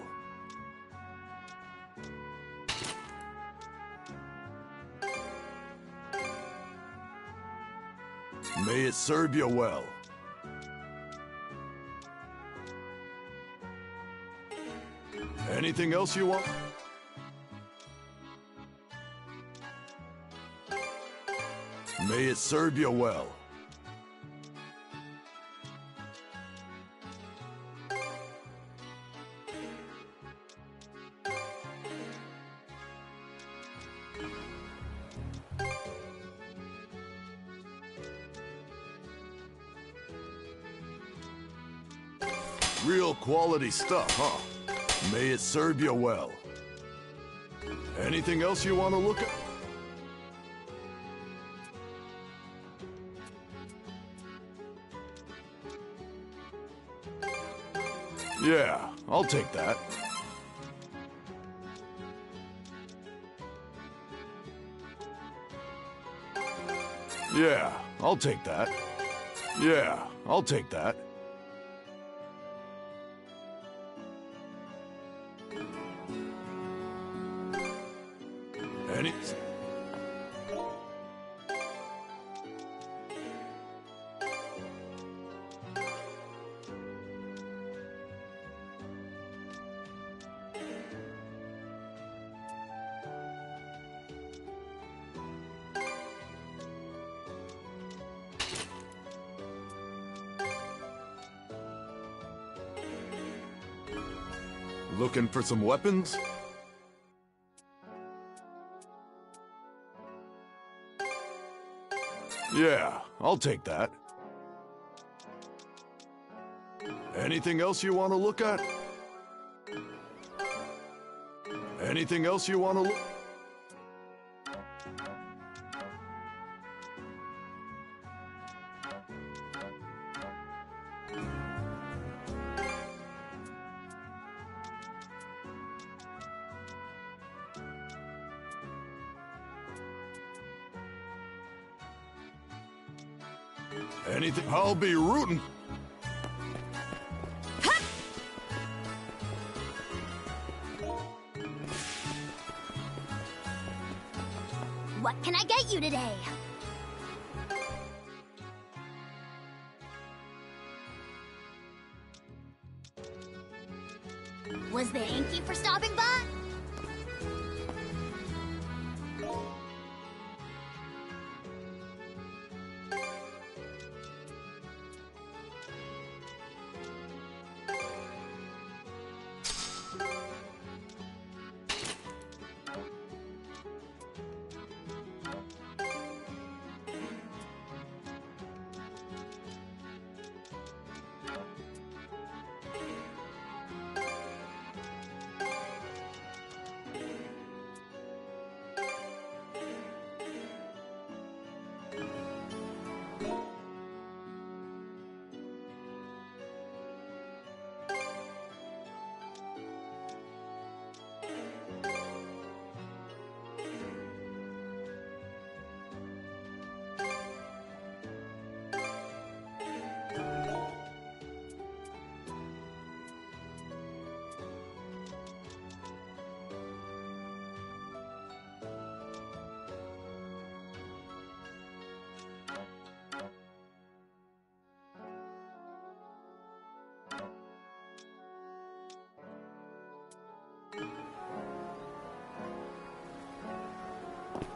May it serve you well. Anything else you want? May it serve you well. Real quality stuff, huh? May it serve you well. Anything else you want to look at? Yeah, I'll take that. Yeah, I'll take that. Yeah, I'll take that. Any... Looking for some weapons? Yeah, I'll take that. Anything else you want to look at? Anything else you want to look... Anything? I'll be rooting. What can I get you today? Was there thank you for stopping by?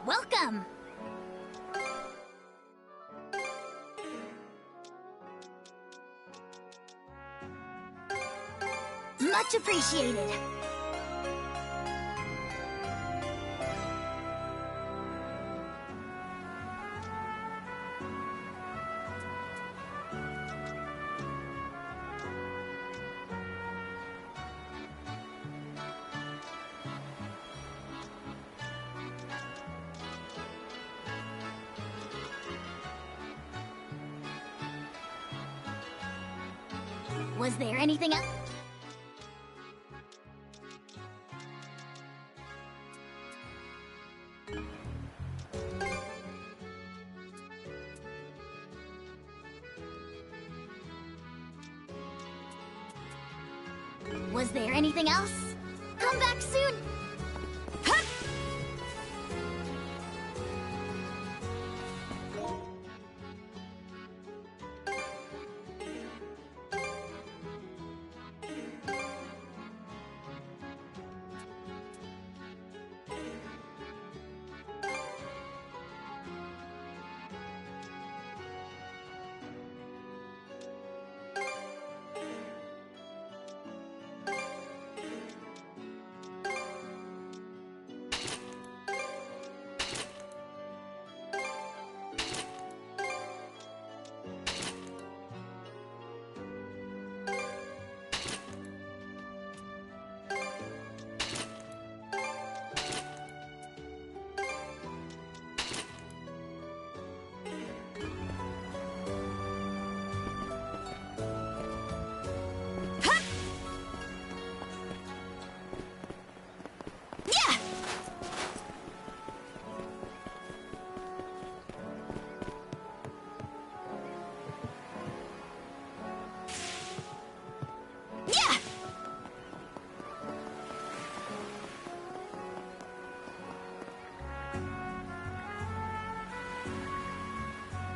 Welcome! Much appreciated. Was there anything else? Was there anything else? Come back soon! Hup!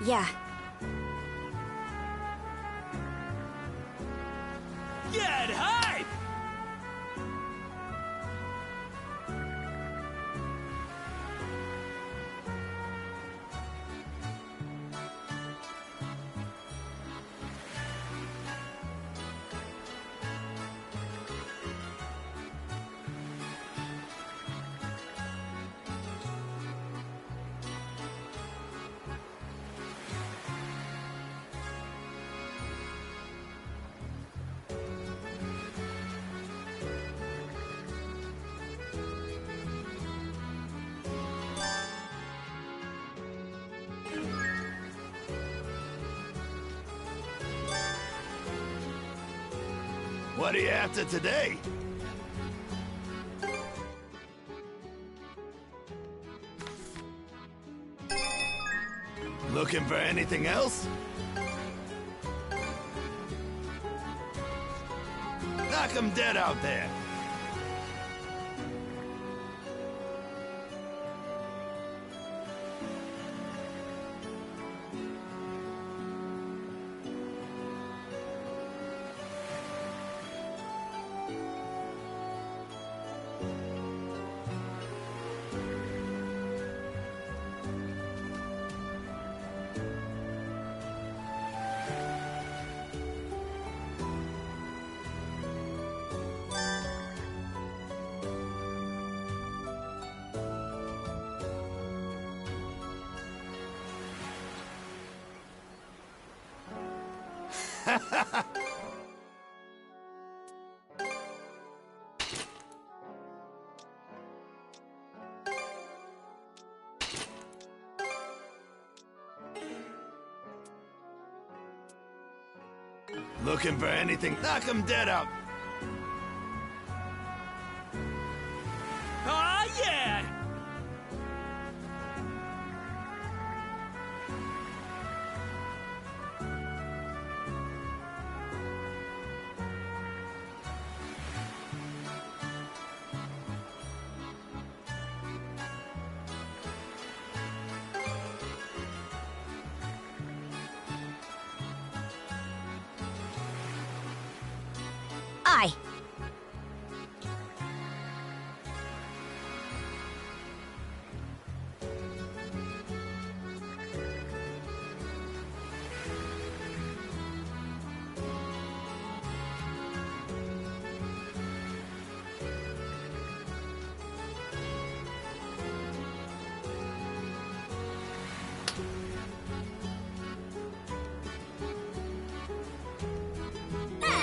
Yeah. Get hype! What are you after today? Looking for anything else? Knock 'em dead out there. Looking for anything? Knock 'em dead out. Ah, yeah! Aye.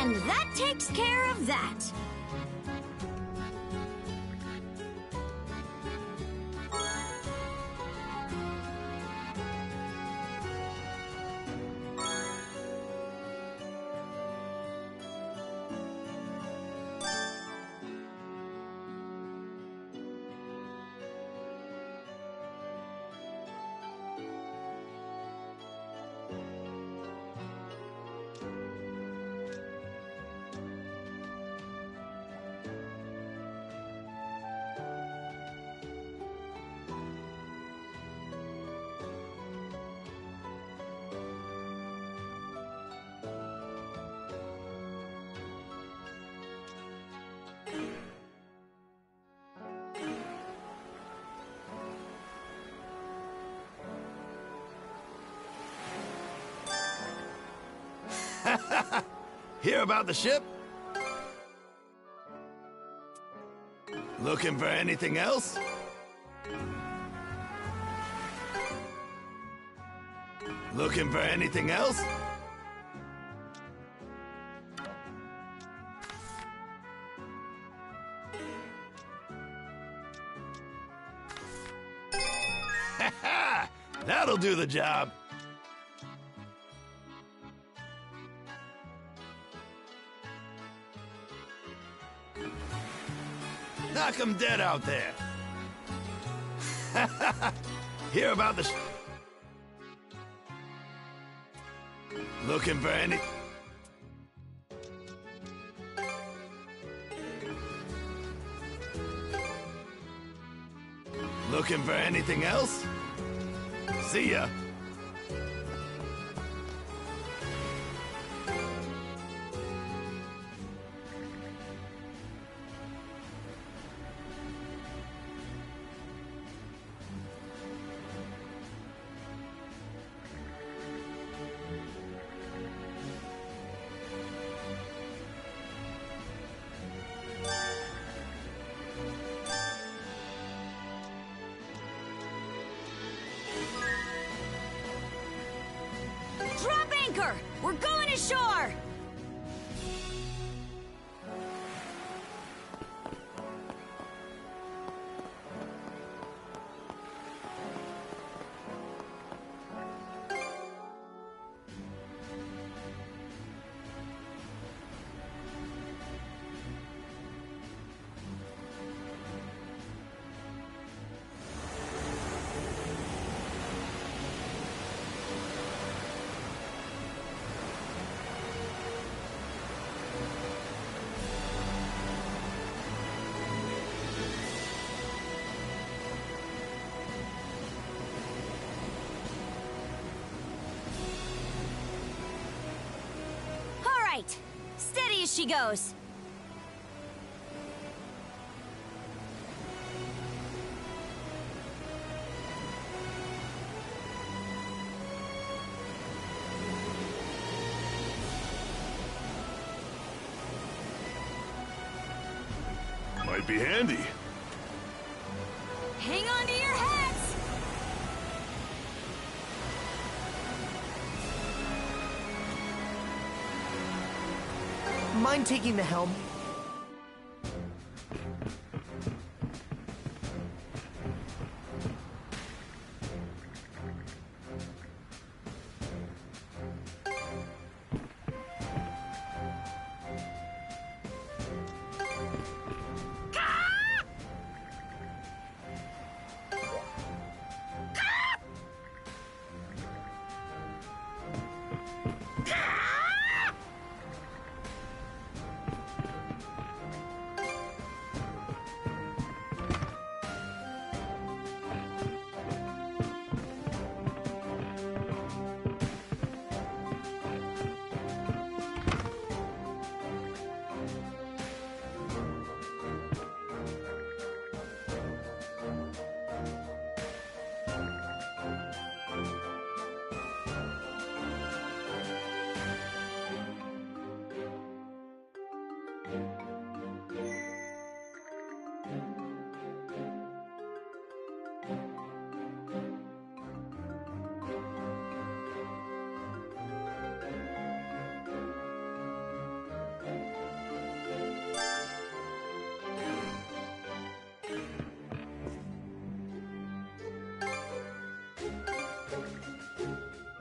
And that takes care of that. Hear about the ship? Looking for anything else? Looking for anything else? That'll do the job. Knock 'em dead out there. Hear about the Looking for any... Looking for anything else? See ya. anchor! We're going ashore! Right. Steady as she goes. Might be handy. Hang on to your hats! Mind taking the helm?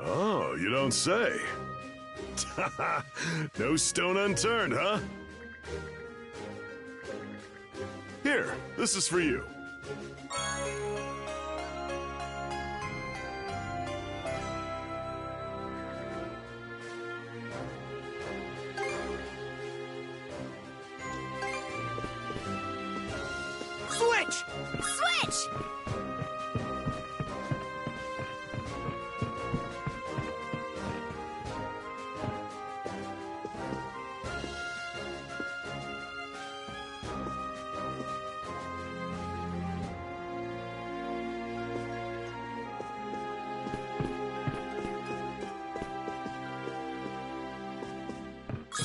Oh, you don't say. No stone unturned, huh? Here, this is for you. Switch! Switch!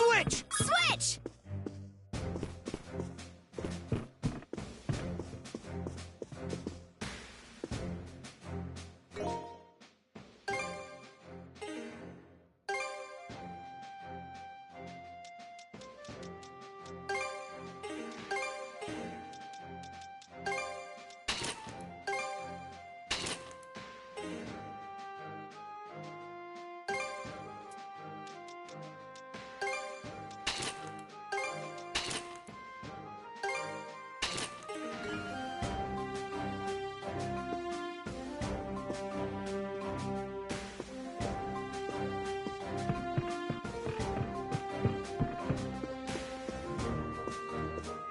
Switch! Switch!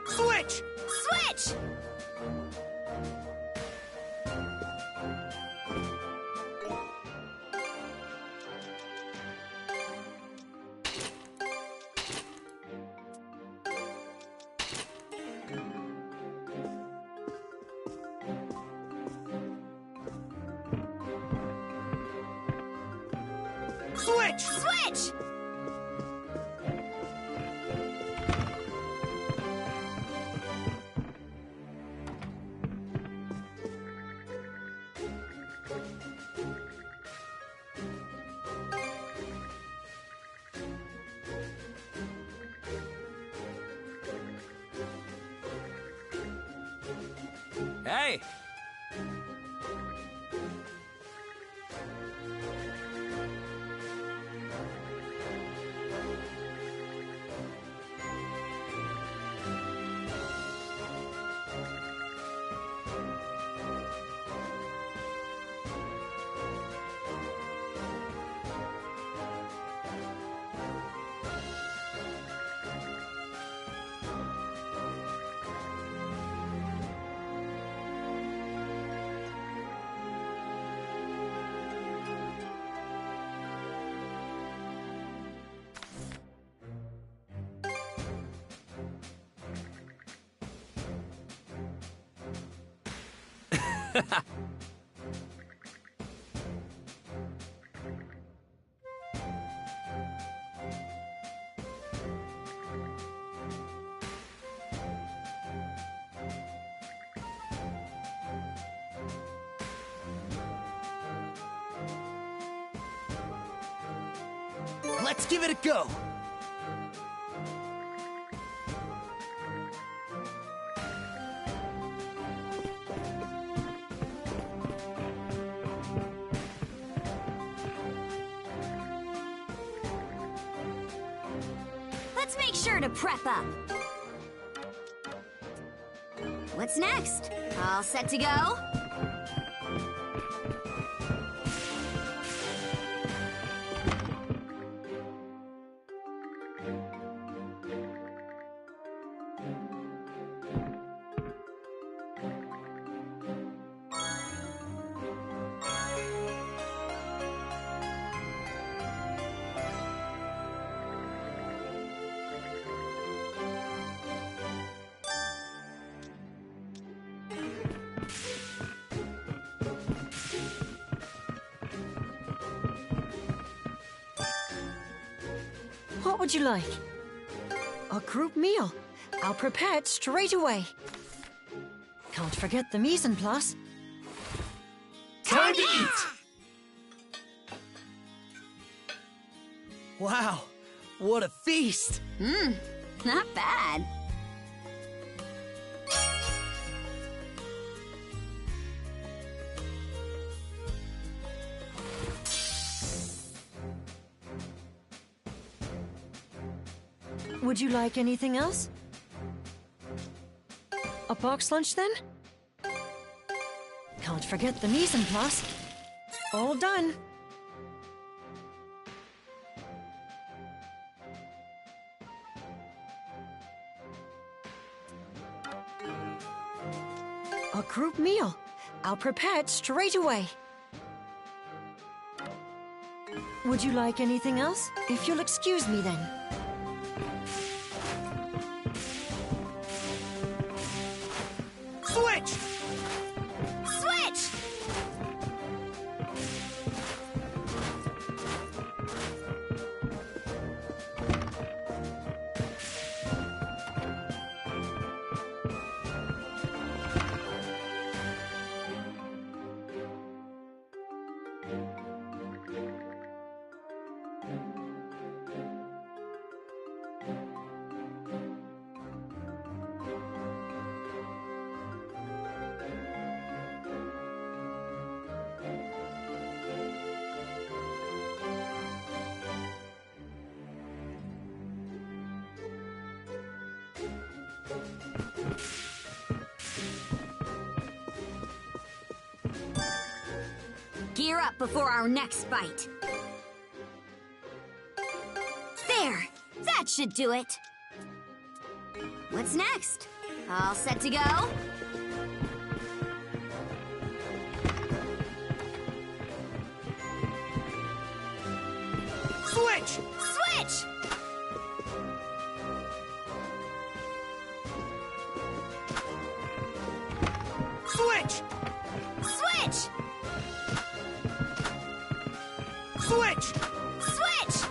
Switch! Switch! Switch! Switch! Hey! Let's give it a go! Let's make sure to prep up. What's next? All set to go? What would you like? A group meal. I'll prepare it straight away. Can't forget the mise en place. Time to eat! Wow, what a feast! Not bad. Would you like anything else? A box lunch then? Can't forget the mise en place. All done. A group meal. I'll prepare it straight away. Would you like anything else? If you'll excuse me then. Switch! Switch! Gear up before our next bite. There! That should do it! What's next? All set to go? Switch! Switch! Switch! Switch! Switch! Switch!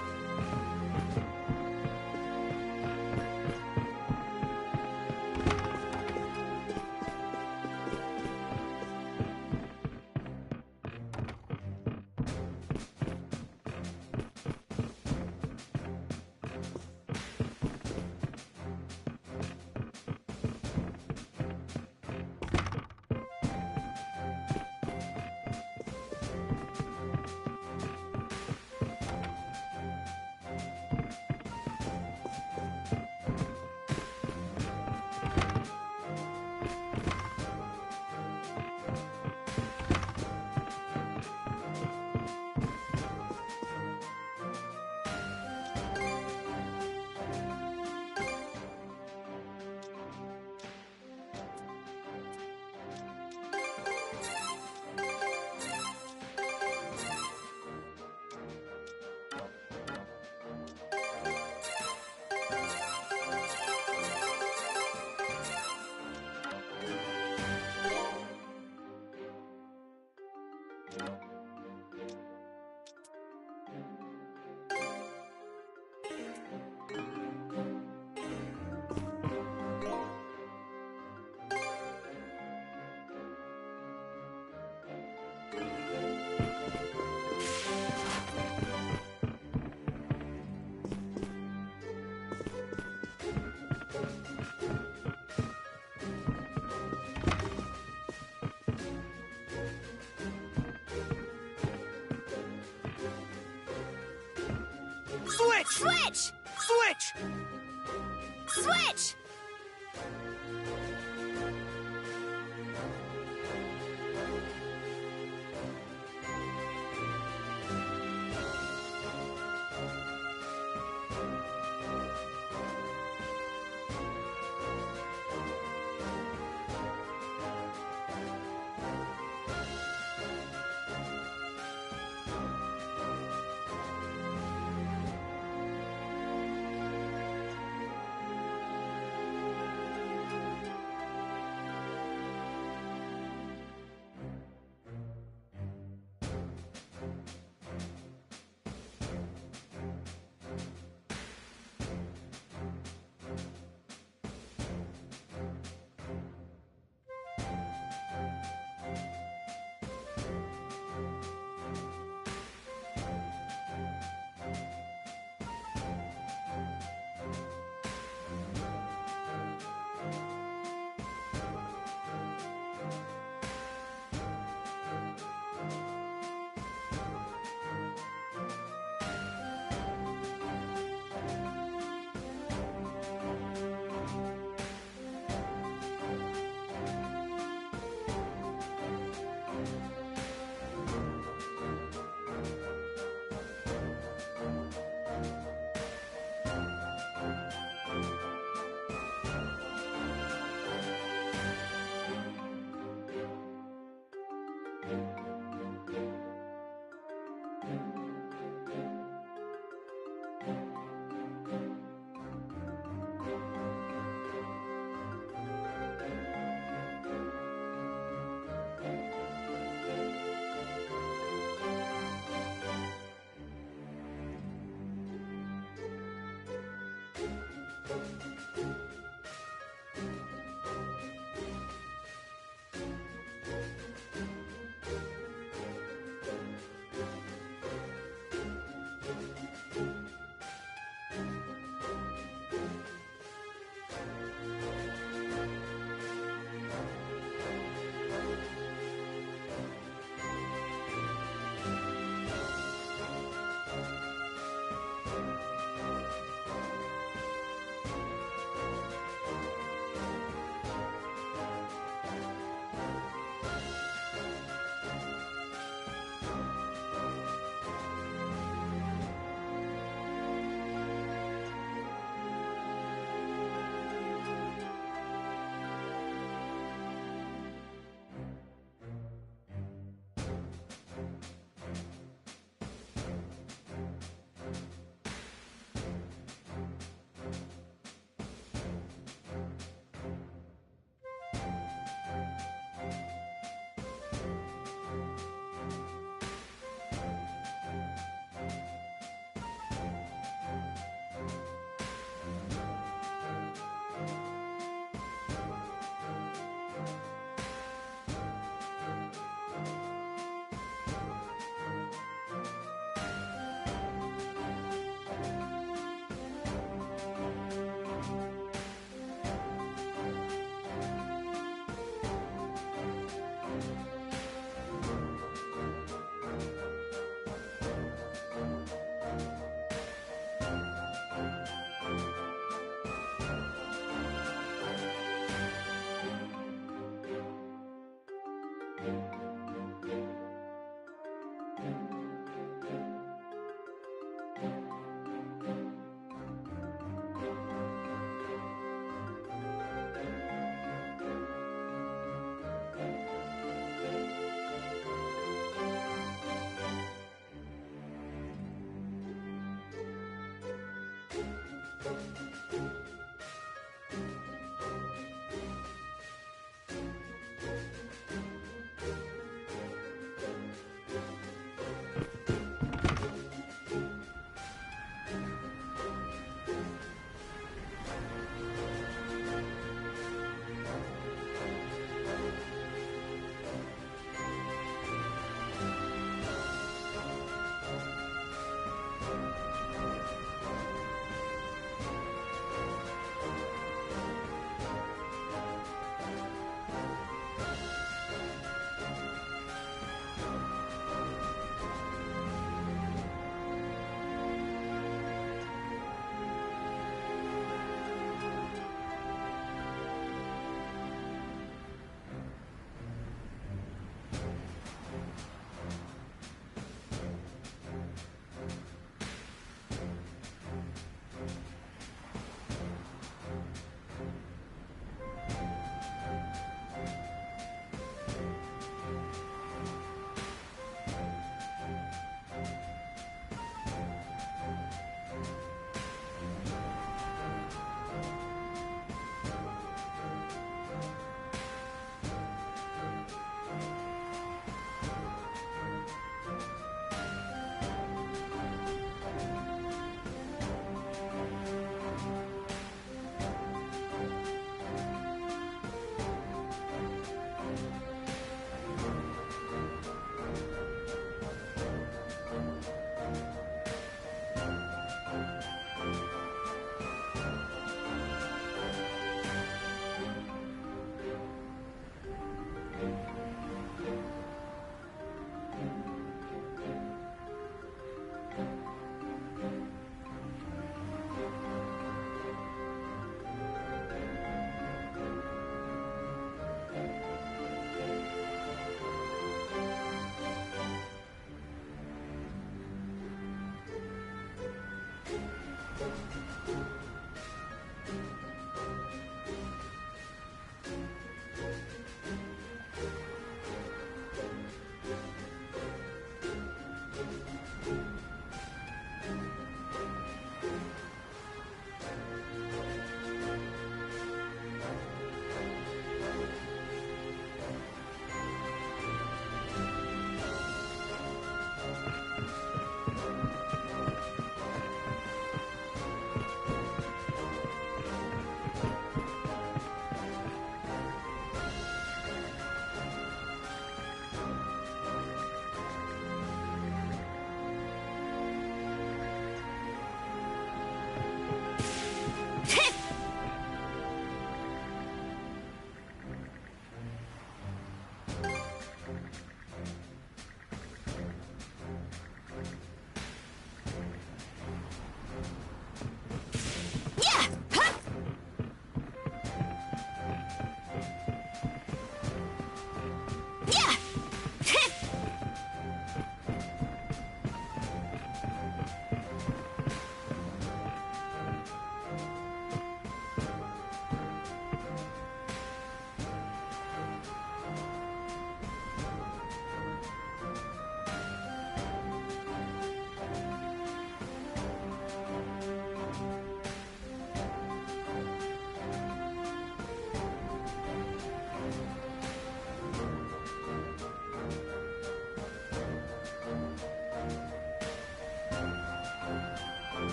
Switch!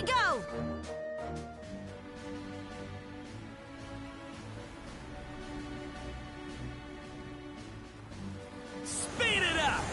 go! Speed it up!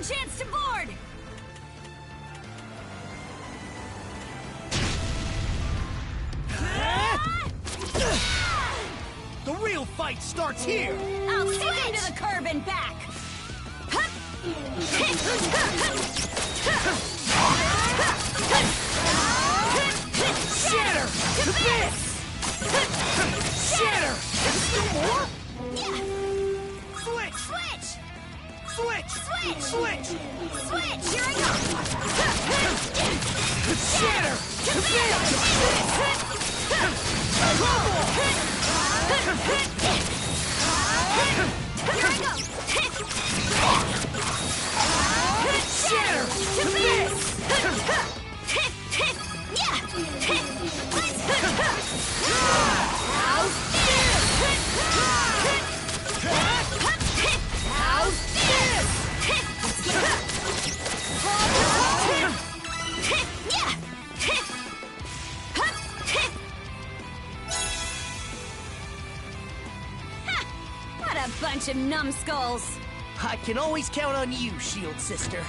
Chance to board! The real fight starts here! I'll send him to the curb and back! Shatter! To bits! Shatter! Still more? Switch! Switch! Switch! Switch! Switch! Switch! Here I go! Shatter! To bits! Here I go! Shatter! To bits! What a bunch of numbskulls! I can always count on you, Shield Sister.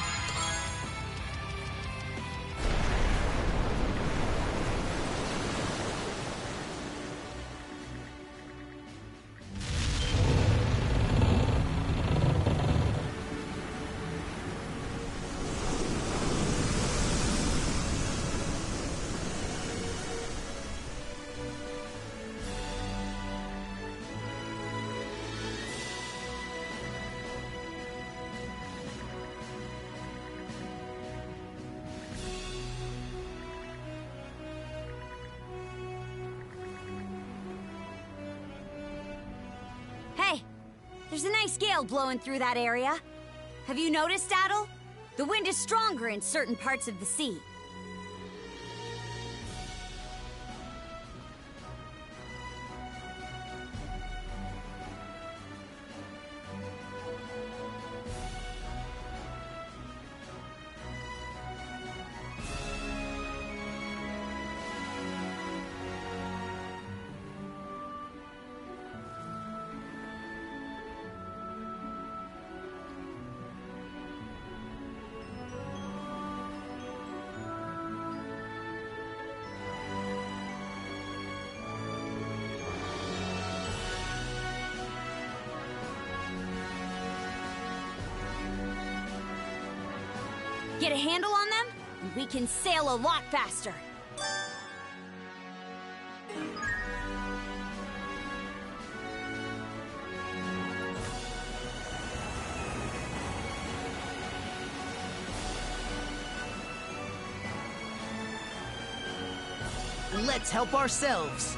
There's a nice gale blowing through that area. Have you noticed, Adel? The wind is stronger in certain parts of the sea. Get a handle on them, and we can sail a lot faster. Let's help ourselves.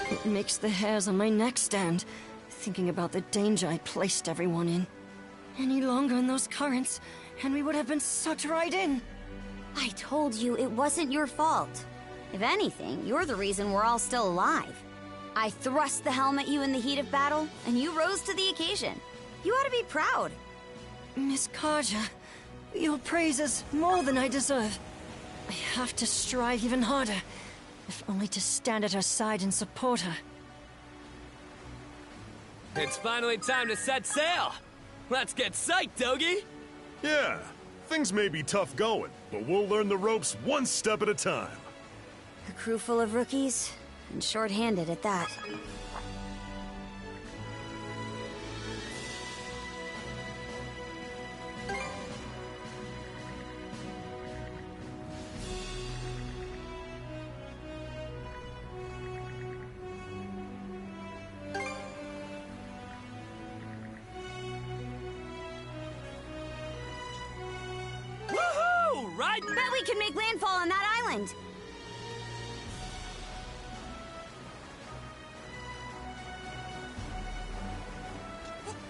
It makes the hairs on my neck stand, thinking about the danger I placed everyone in. Any longer in those currents, and we would have been sucked right in. I told you it wasn't your fault. If anything, you're the reason we're all still alive. I thrust the helm at you in the heat of battle, and you rose to the occasion. You ought to be proud. Miss Karja, your praise is more than I deserve. I have to strive even harder, if only to stand at her side and support her. It's finally time to set sail! Let's get psyched, Dogie! Yeah, things may be tough going, but we'll learn the ropes one step at a time. A crew full of rookies, and short-handed at that. Woohoo! Right? Bet we can make landfall on that island!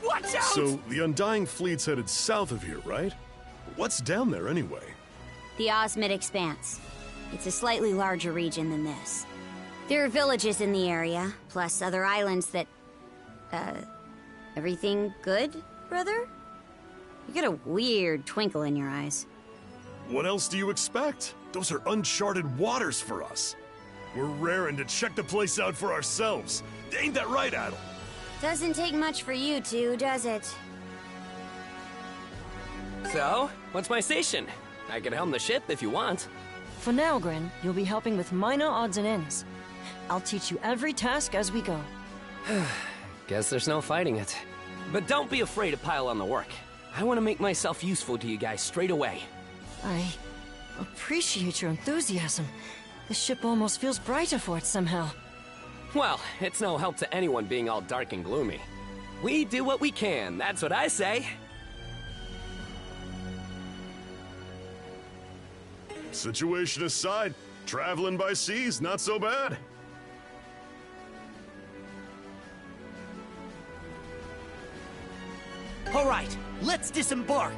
Watch out! So, the Undying Fleet's headed south of here, right? What's down there anyway? The Osmid Expanse. It's a slightly larger region than this. There are villages in the area, plus other islands that... everything good, brother? You got a weird twinkle in your eyes. What else do you expect? Those are uncharted waters for us. We're raring to check the place out for ourselves. Ain't that right, Adel? Doesn't take much for you two, does it? So, what's my station? I can helm the ship if you want. For now, Grin, you'll be helping with minor odds and ends. I'll teach you every task as we go. Guess there's no fighting it. But don't be afraid to pile on the work. I want to make myself useful to you guys straight away. I appreciate your enthusiasm. The ship almost feels brighter for it somehow. Well, it's no help to anyone being all dark and gloomy. We do what we can, that's what I say. Situation aside, traveling by sea's not so bad. All right, let's disembark.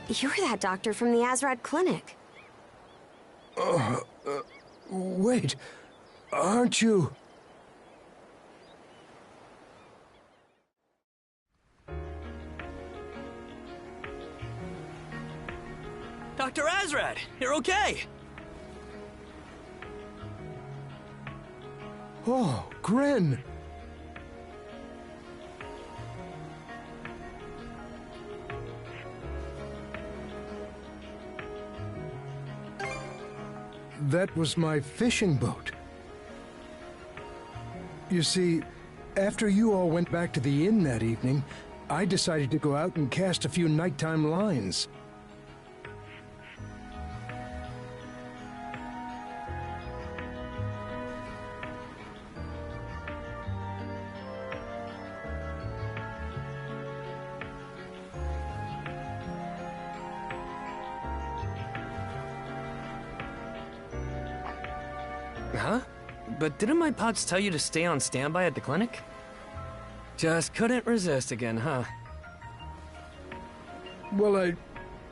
You're that doctor from the Azrad Clinic. Wait. Aren't you... Dr. Azrad, you're okay! Oh, Grin! That was my fishing boat. You see, after you all went back to the inn that evening, I decided to go out and cast a few nighttime lines. Huh? But didn't my pops tell you to stay on standby at the clinic? Just couldn't resist again, huh? Well,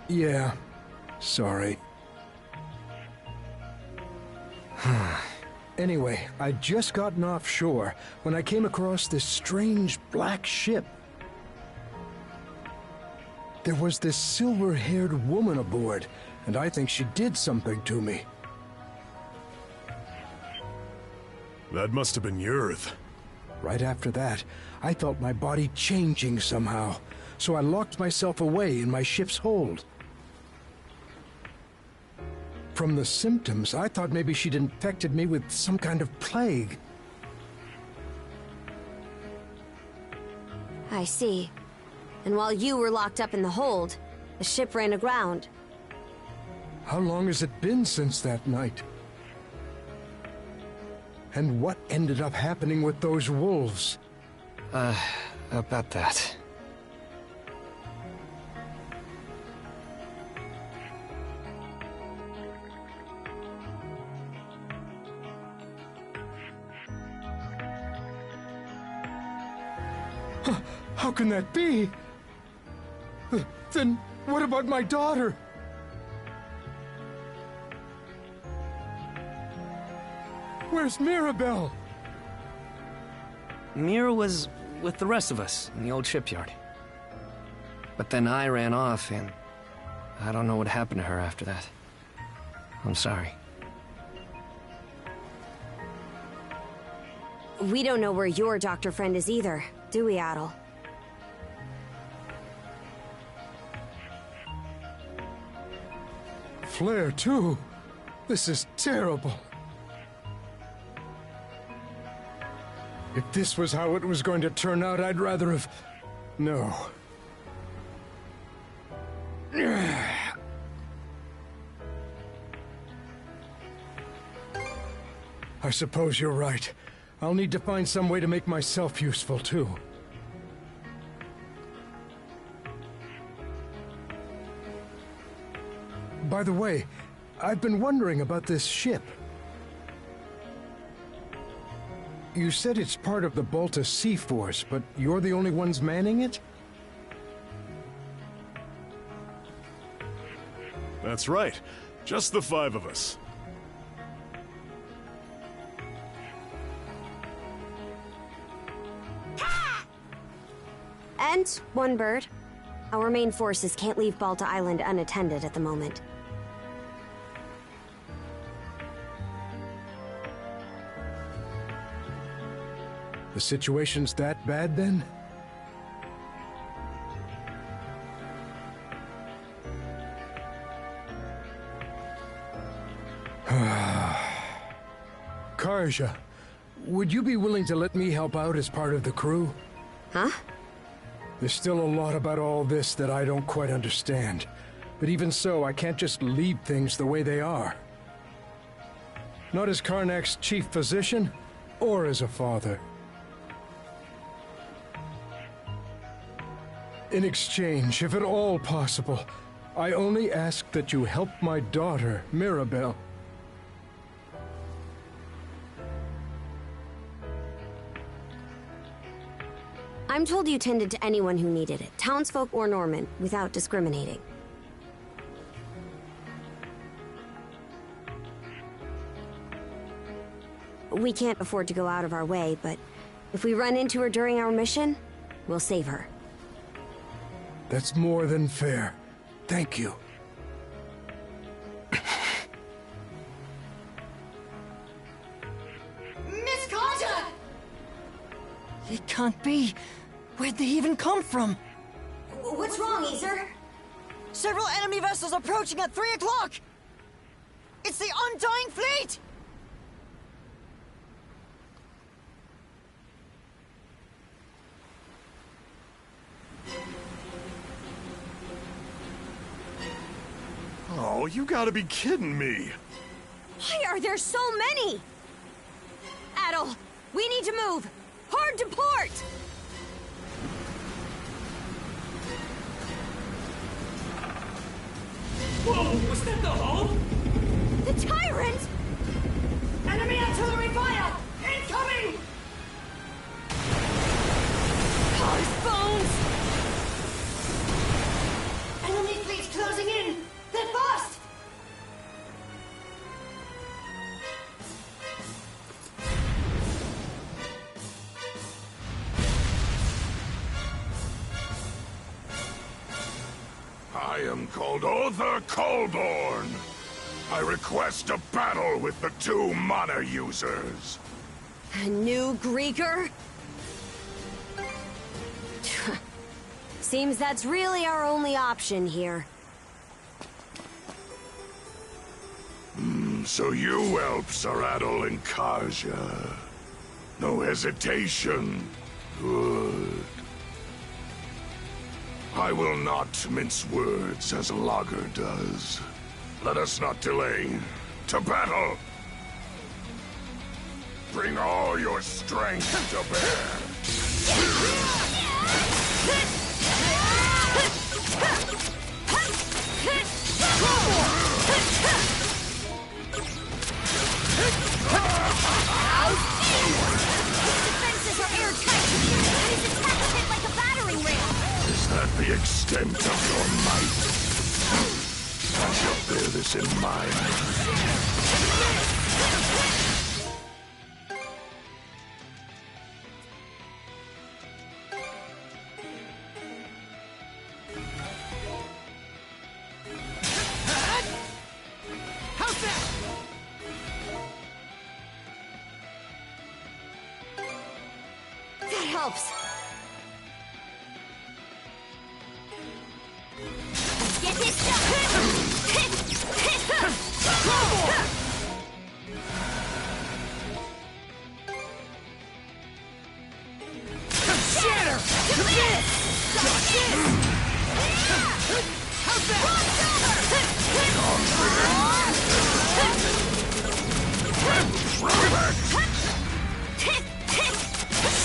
yeah. Sorry. Anyway, I'd just gotten offshore when I came across this strange black ship. There was this silver-haired woman aboard, and I think she did something to me. That must have been Yurth. Right after that, I felt my body changing somehow, so I locked myself away in my ship's hold. From the symptoms, I thought maybe she'd infected me with some kind of plague. I see. And while you were locked up in the hold, the ship ran aground. How long has it been since that night? And what ended up happening with those wolves? About that. How can that be? Then what about my daughter? Where's Mirabelle? Mira was with the rest of us in the old shipyard. But then I ran off, and I don't know what happened to her after that. I'm sorry. We don't know where your doctor friend is either, do we, Adel? Flair, too. This is terrible. If this was how it was going to turn out, I'd rather have... No. I suppose you're right. I'll need to find some way to make myself useful, too. By the way, I've been wondering about this ship. You said it's part of the Balta Sea Force, but you're the only ones manning it? That's right. Just the 5 of us. And one bird. Our main forces can't leave Balta Island unattended at the moment. The situation's that bad, then? Karja, would you be willing to let me help out as part of the crew? Huh? There's still a lot about all this that I don't quite understand. But even so, I can't just leave things the way they are. Not as Karnak's chief physician, or as a father. In exchange, if at all possible, I only ask that you help my daughter, Mirabelle. I'm told you tended to anyone who needed it, townsfolk or Norman, without discriminating. We can't afford to go out of our way, but if we run into her during our mission, we'll save her. That's more than fair. Thank you. Miss Carter! It can't be. Where'd they even come from? What's wrong, Easer? Several enemy vessels approaching at 3 o'clock! It's the Undying Fleet! Oh, you gotta be kidding me. Why are there so many? Adol, we need to move! Hard to port! Whoa, was that the hull? The Tyrant! Enemy artillery fire! Incoming! Cars, bones! Enemy fleet closing in! They're fast! I am called Other Colborn. I request a battle with the 2 mana users. A new Greeker? Seems that's really our only option here. So you whelps are Adol and Karja. No hesitation. Good. I will not mince words as Lager does. Let us not delay. To battle! Bring all your strength to bear! Defenses are airtight, and his attacks hit like a battering ram. Is that the extent of your might? I shall bear this in mind. How's that? That helps. Get this stuff! Shatter! Miss! How's that?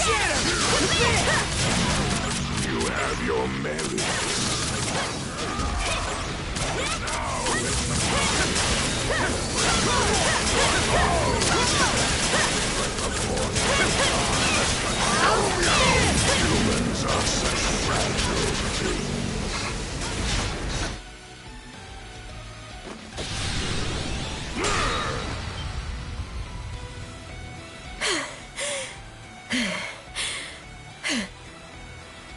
Shatter! You have your merits. Humans are such fragile things.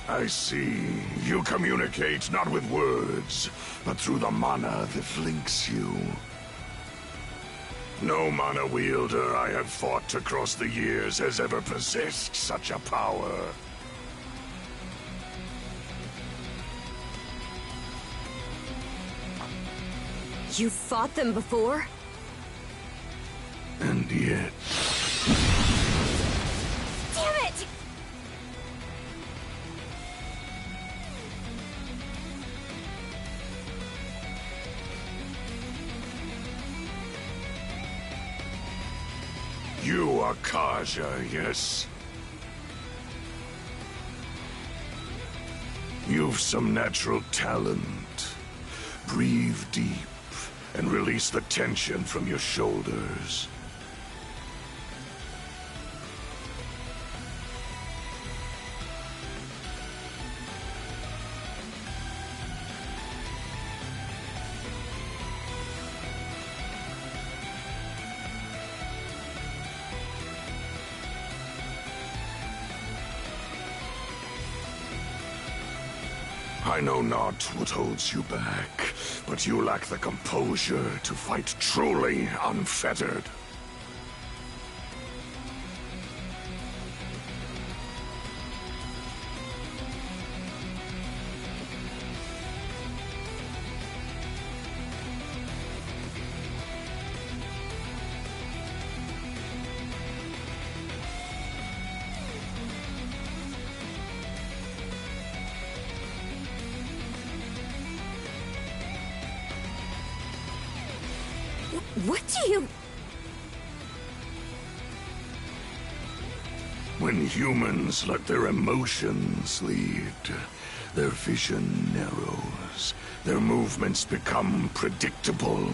I see. You communicate not with words, but through the mana that links you. No mana wielder I have fought across the years has ever possessed such a power. You fought them before? And yet... Damn it! You are Karja, yes? You've some natural talent. Breathe deep and release the tension from your shoulders. I know not what holds you back, but you lack the composure to fight truly unfettered. What do you... When humans let their emotions lead, their vision narrows, their movements become predictable.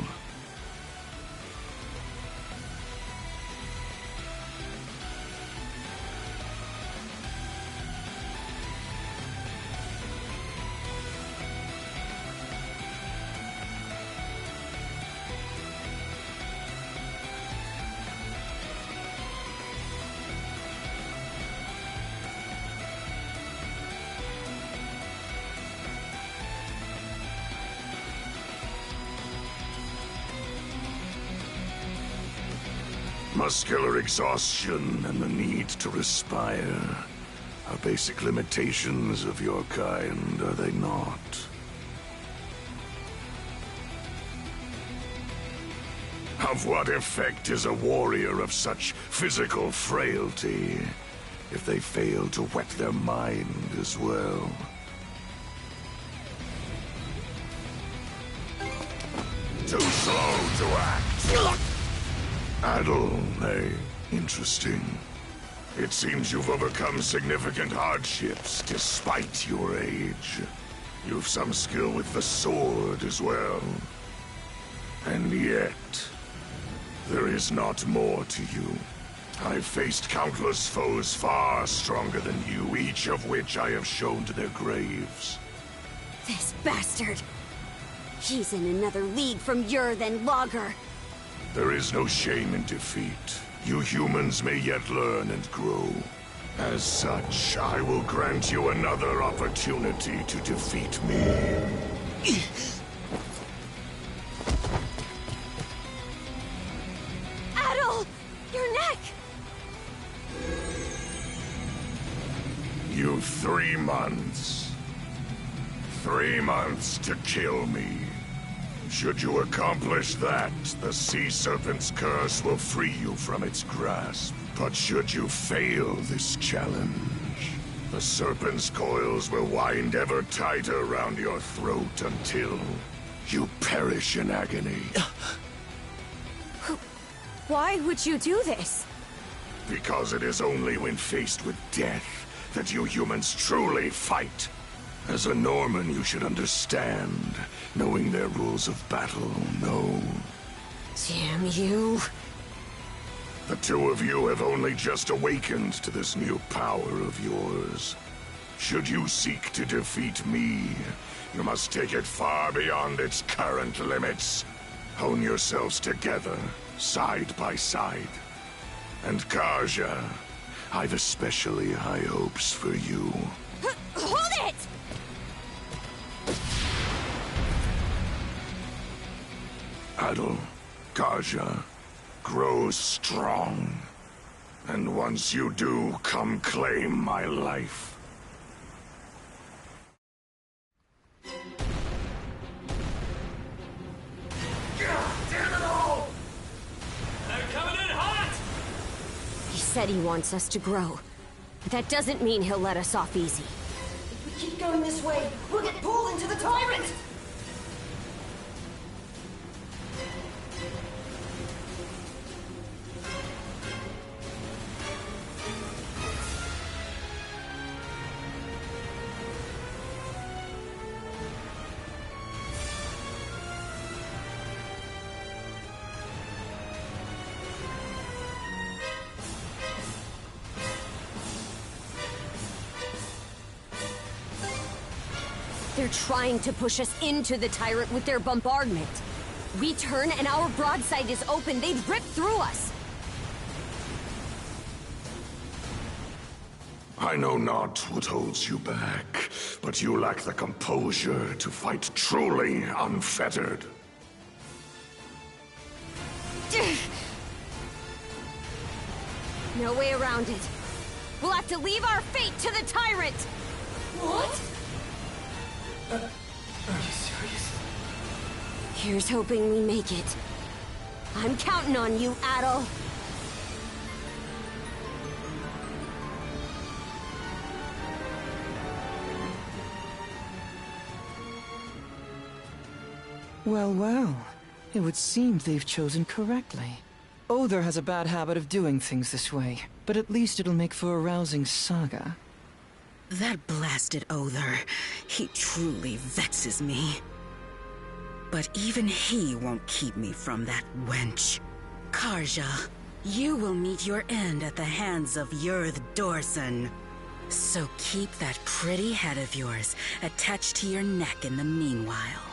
Muscular exhaustion and the need to respire are basic limitations of your kind, are they not? Of what effect is a warrior of such physical frailty if they fail to whet their mind as well? Too slow to act. Adel, eh? Interesting. It seems you've overcome significant hardships despite your age. You've some skill with the sword as well. And yet, there is not more to you. I've faced countless foes far stronger than you, each of which I have shown to their graves. This bastard! He's in another league from Ur than Lager. There is no shame in defeat. You humans may yet learn and grow. As such, I will grant you another opportunity to defeat me. Adel! Your neck! You've 3 months. 3 months to kill me. Should you accomplish that, the Sea Serpent's curse will free you from its grasp. But should you fail this challenge, the Serpent's coils will wind ever tighter around your throat until you perish in agony. Why would you do this? Because it is only when faced with death that you humans truly fight. As a Norman, you should understand, knowing their rules of battle, no. Damn you. The 2 of you have only just awakened to this new power of yours. Should you seek to defeat me, you must take it far beyond its current limits. Hone yourselves together, side by side. And Karja, I've especially high hopes for you. Hold it! Adel, Karja, grow strong. And once you do, come claim my life. Damn it all! They're coming in hot! He said he wants us to grow. But that doesn't mean he'll let us off easy. If we keep going this way, we'll get pulled into the tyrant! They're trying to push us into the tyrant with their bombardment. We turn and our broadside is open. They'd rip through us. I know not what holds you back, But you lack the composure to fight truly unfettered. No way around it. We'll have to leave our fate to the tyrant! What? Are you serious? Here's hoping we make it. I'm counting on you, Adol. Well, well. It would seem they've chosen correctly. Other has a bad habit of doing things this way, but at least it'll make for a rousing saga. That blasted Other, he truly vexes me. But even he won't keep me from that wench. Karja, you will meet your end at the hands of Yurth Dorson. So keep that pretty head of yours attached to your neck in the meanwhile.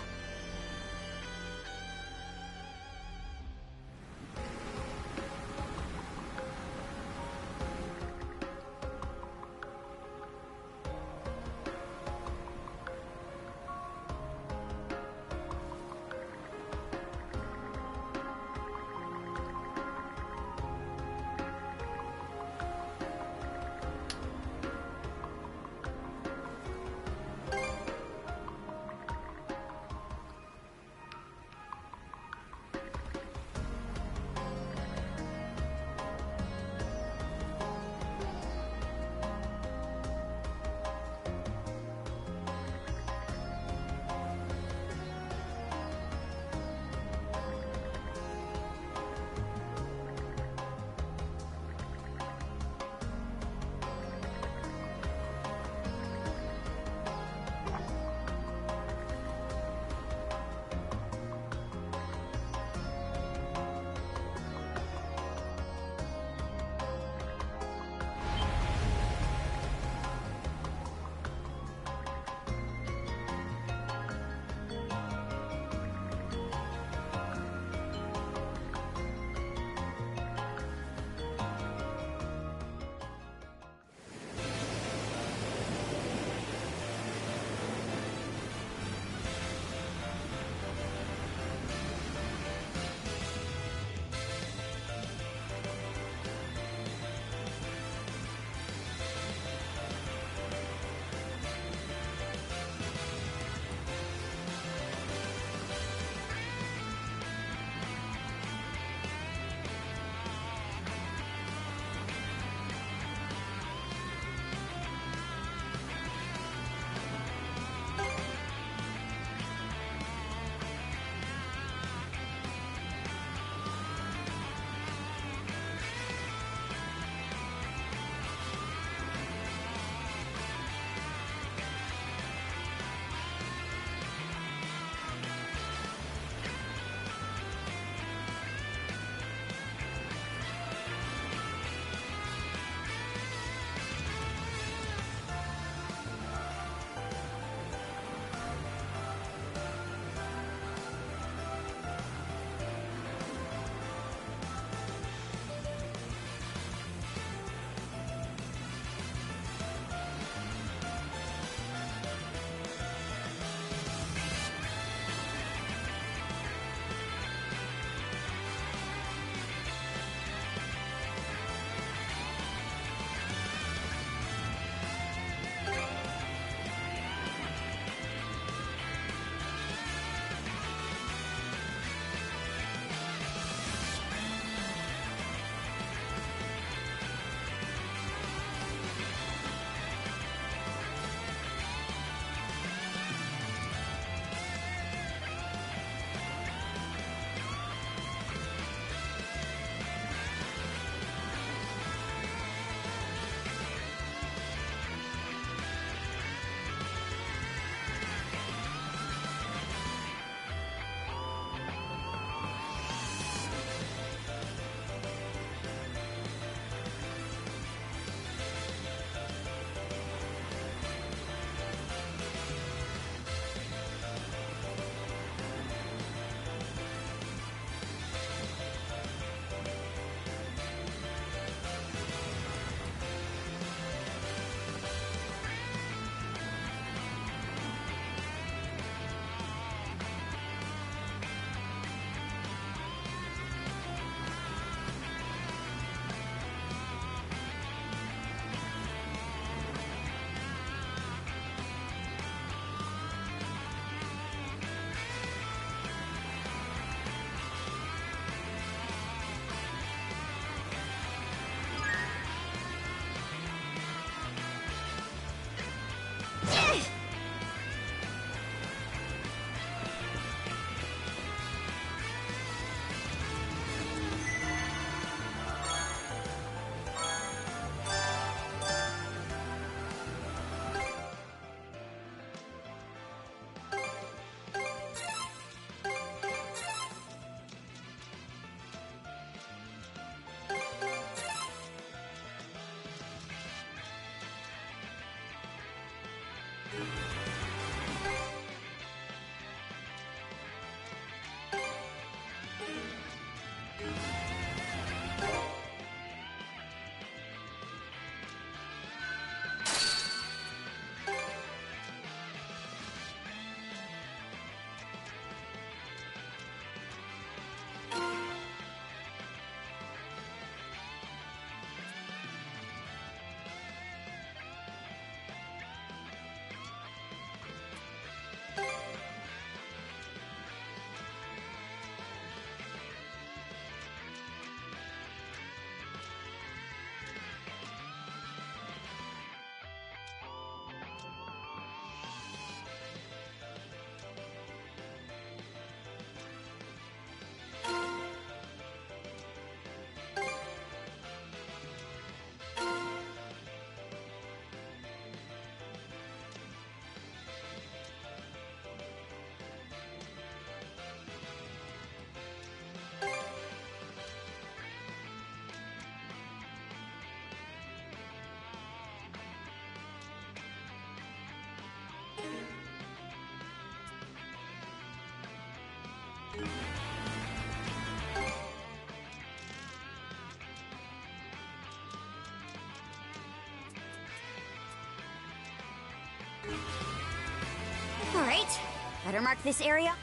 Better mark this area.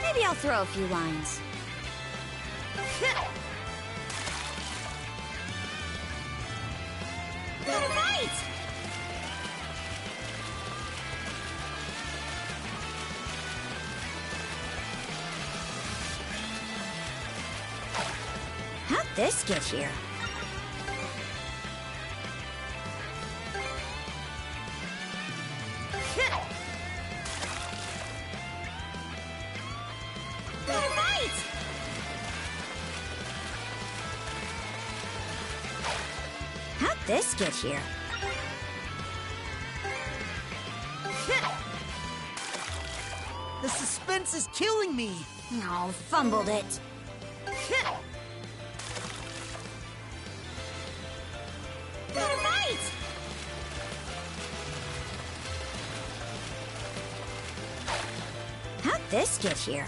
Maybe I'll throw a few lines. Right! How'd this get here? How'd this get here? The suspense is killing me! Oh, fumbled it. Right! How'd this get here?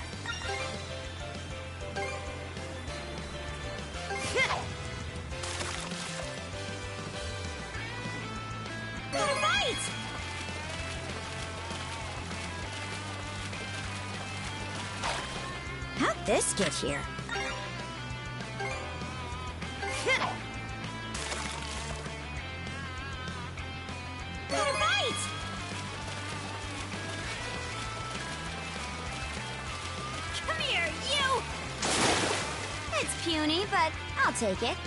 Right! How'd this get here? Right! Come here, you! It's puny, but I'll take it.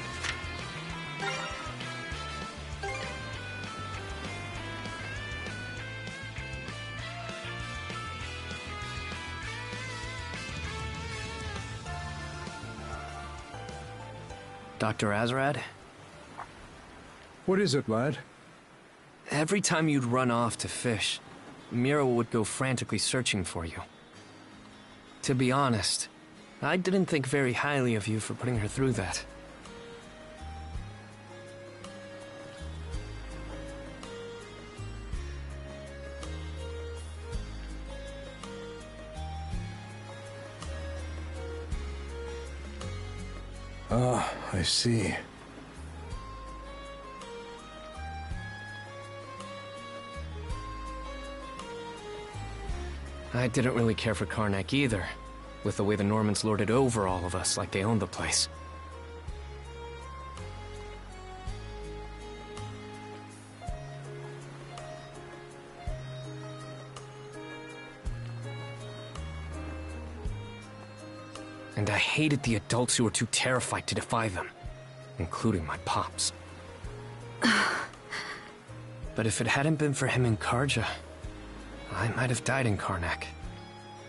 Dr. Azrad? What is it, lad? Every time you'd run off to fish, Mira would go frantically searching for you. To be honest, I didn't think very highly of you for putting her through that. Ah, I see. I didn't really care for Karnak either, with the way the Normans lorded over all of us like they owned the place. And I hated the adults who were too terrified to defy them, including my pops. But if it hadn't been for him and Karja, I might have died in Karnak.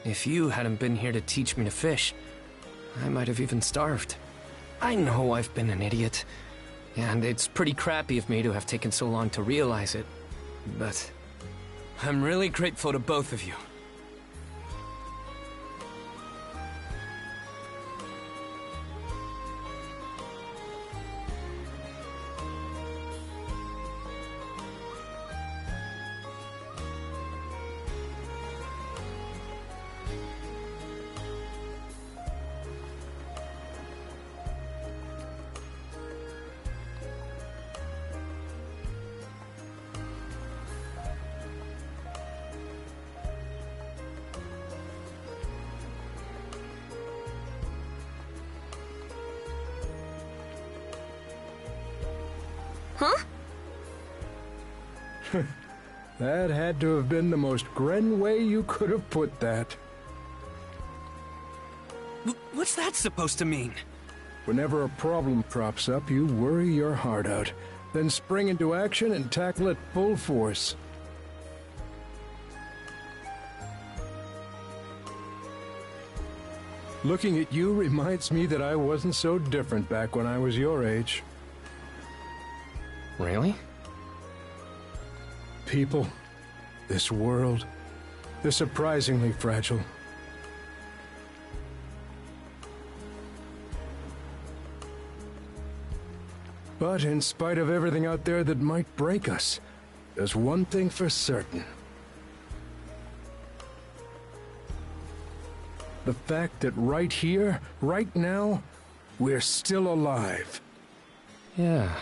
If you hadn't been here to teach me to fish, I might have even starved. I know I've been an idiot, and it's pretty crappy of me to have taken so long to realize it, but I'm really grateful to both of you. Huh? That had to have been the most Gren way you could have put that. What's that supposed to mean? Whenever a problem crops up, you worry your heart out, then spring into action and tackle it full force. Looking at you reminds me that I wasn't so different back when I was your age. Really? People, this world, they're surprisingly fragile. But in spite of everything out there that might break us, there's one thing for certain. The fact that right here, right now, we're still alive. Yeah.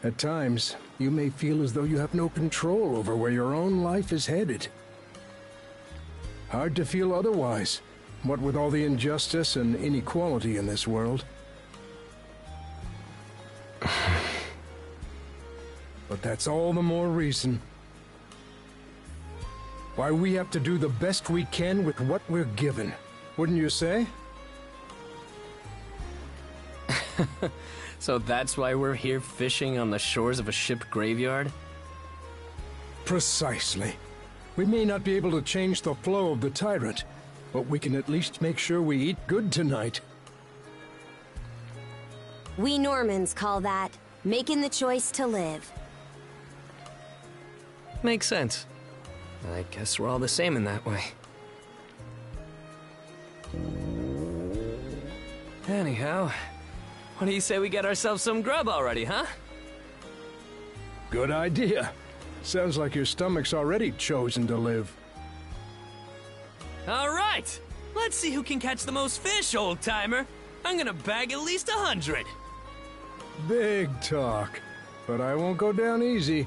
At times, you may feel as though you have no control over where your own life is headed. Hard to feel otherwise, what with all the injustice and inequality in this world. But that's all the more reason why we have to do the best we can with what we're given. Wouldn't you say? So that's why we're here fishing on the shores of a ship graveyard? Precisely. We may not be able to change the flow of the tyrant, but we can at least make sure we eat good tonight. We Normans call that making the choice to live. Makes sense. I guess we're all the same in that way. Anyhow, what do you say we get ourselves some grub already, huh? Good idea. Sounds like your stomach's already chosen to live. All right! Let's see who can catch the most fish, old-timer. I'm gonna bag at least 100. Big talk. But I won't go down easy.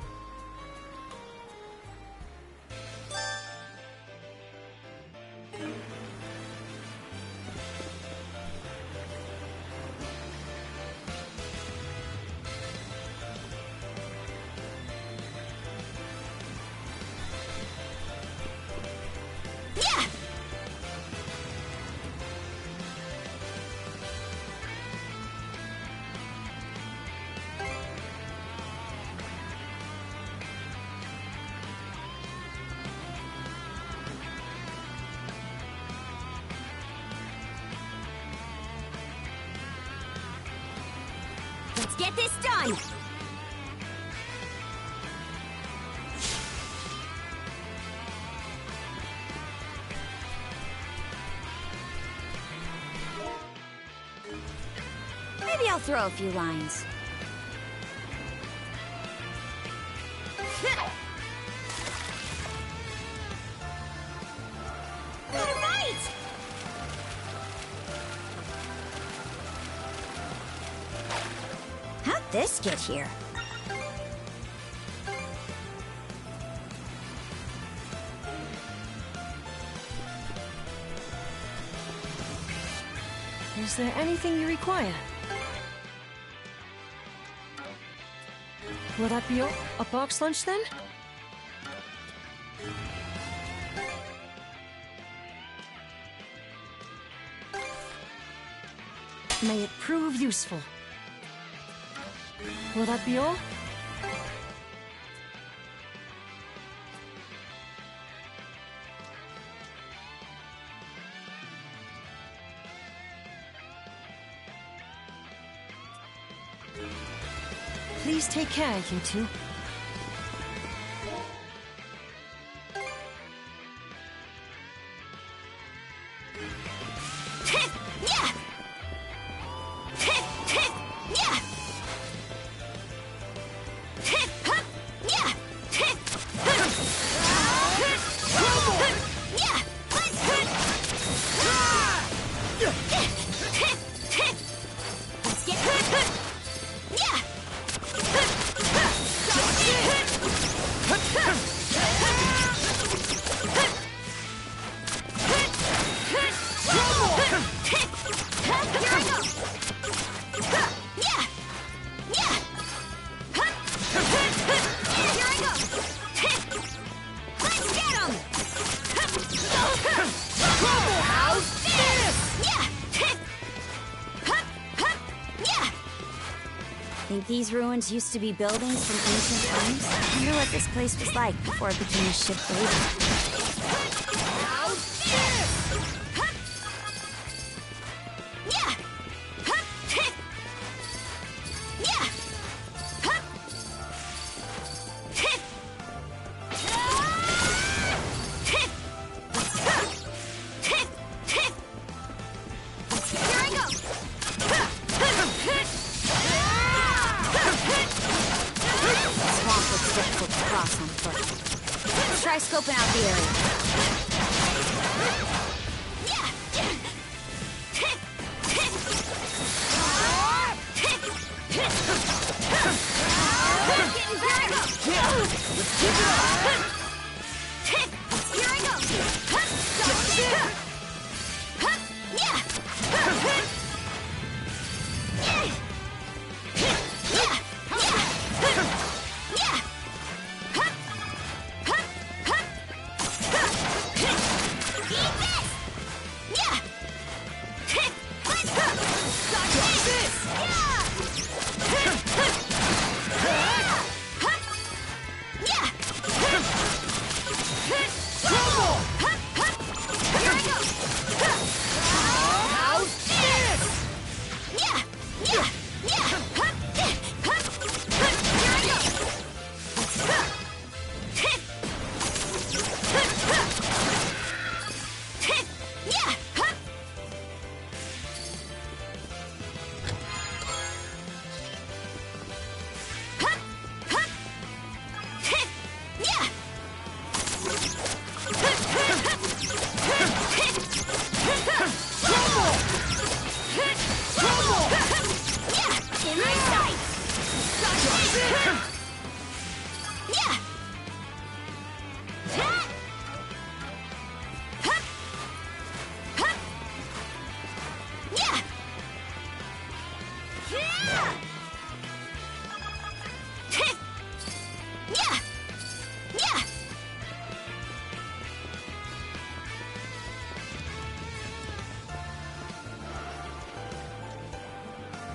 Let's get this done! Maybe I'll throw a few lines. All right! this get here? Is there anything you require? Will that be all? A box lunch then? May it prove useful. Will that be all? Please take care, you two. Think these ruins used to be buildings from ancient times? I wonder what this place was like before it became a ship later. Try scoping out the area.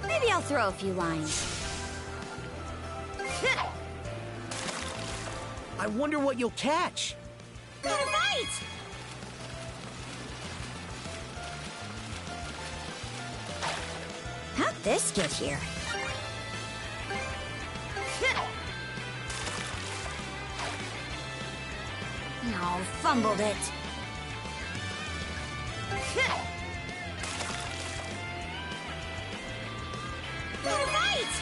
Maybe I'll throw a few lines. I wonder what you'll catch. Got a bite! How'd this get here? No, fumbled it. Got a bite!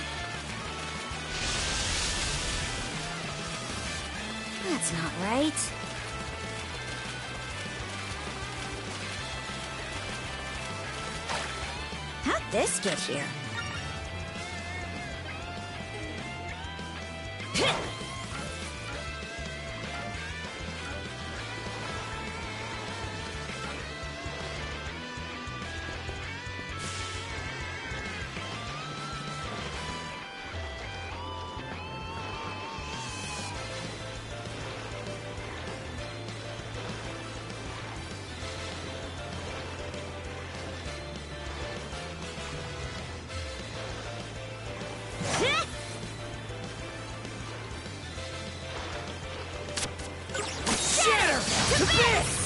That's not right. How'd this get here? To this!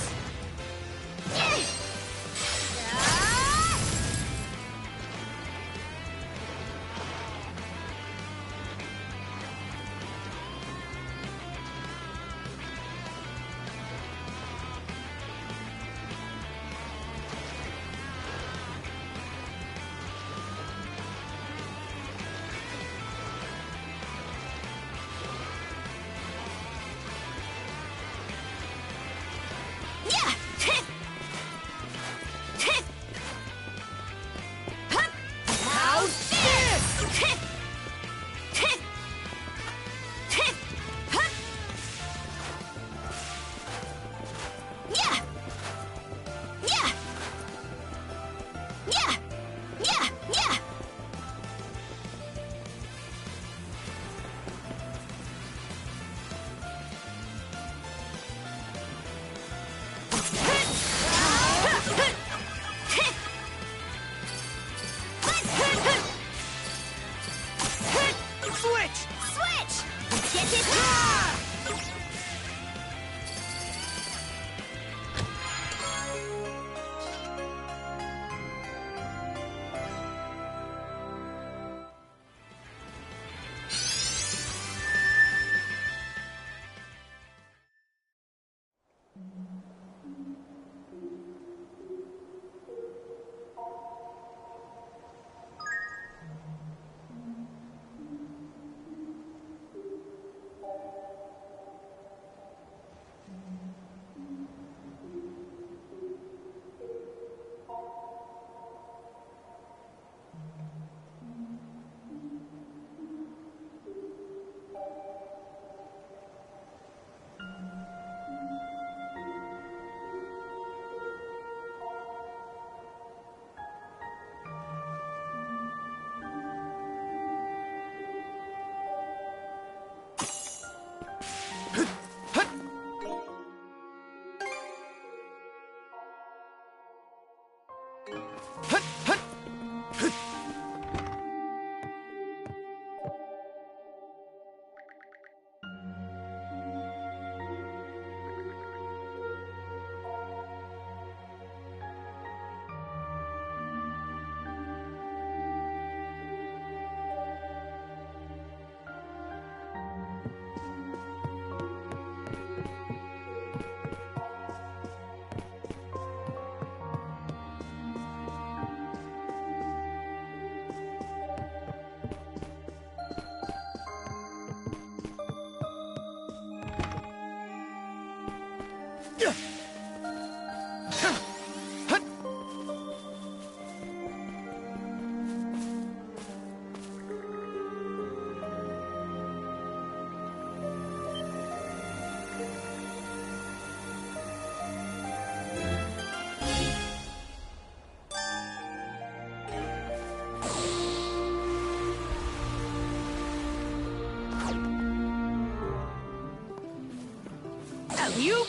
You?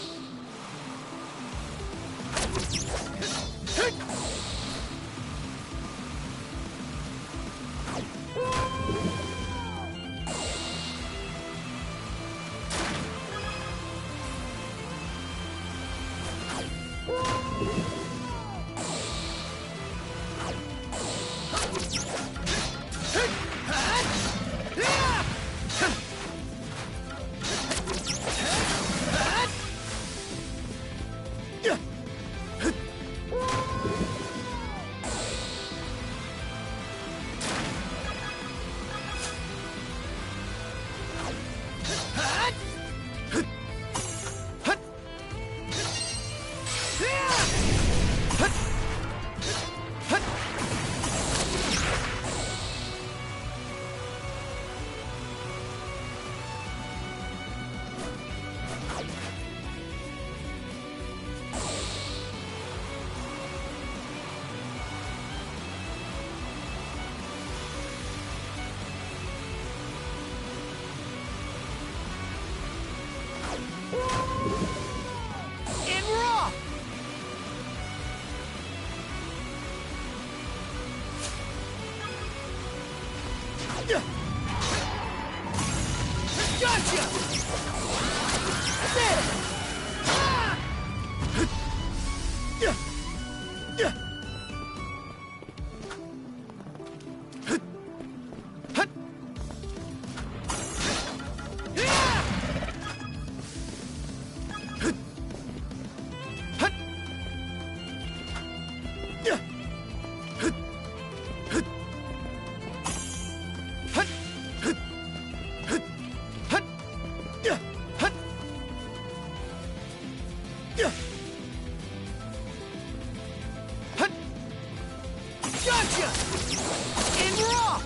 Gotcha! There! Ah! Gotcha! And we're off!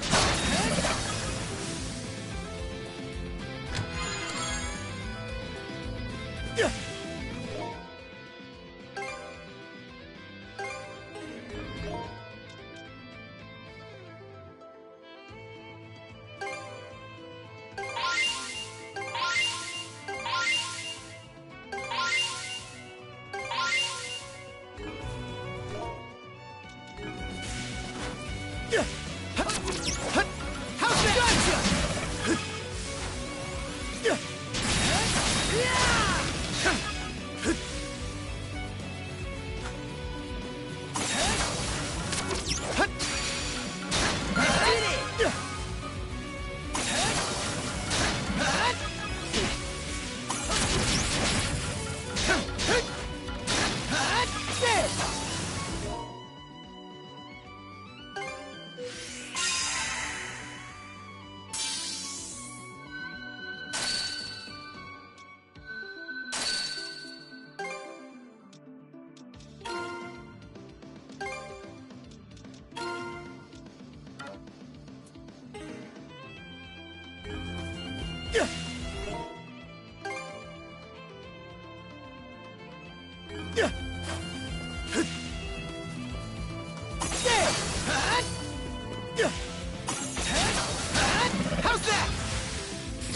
How's that?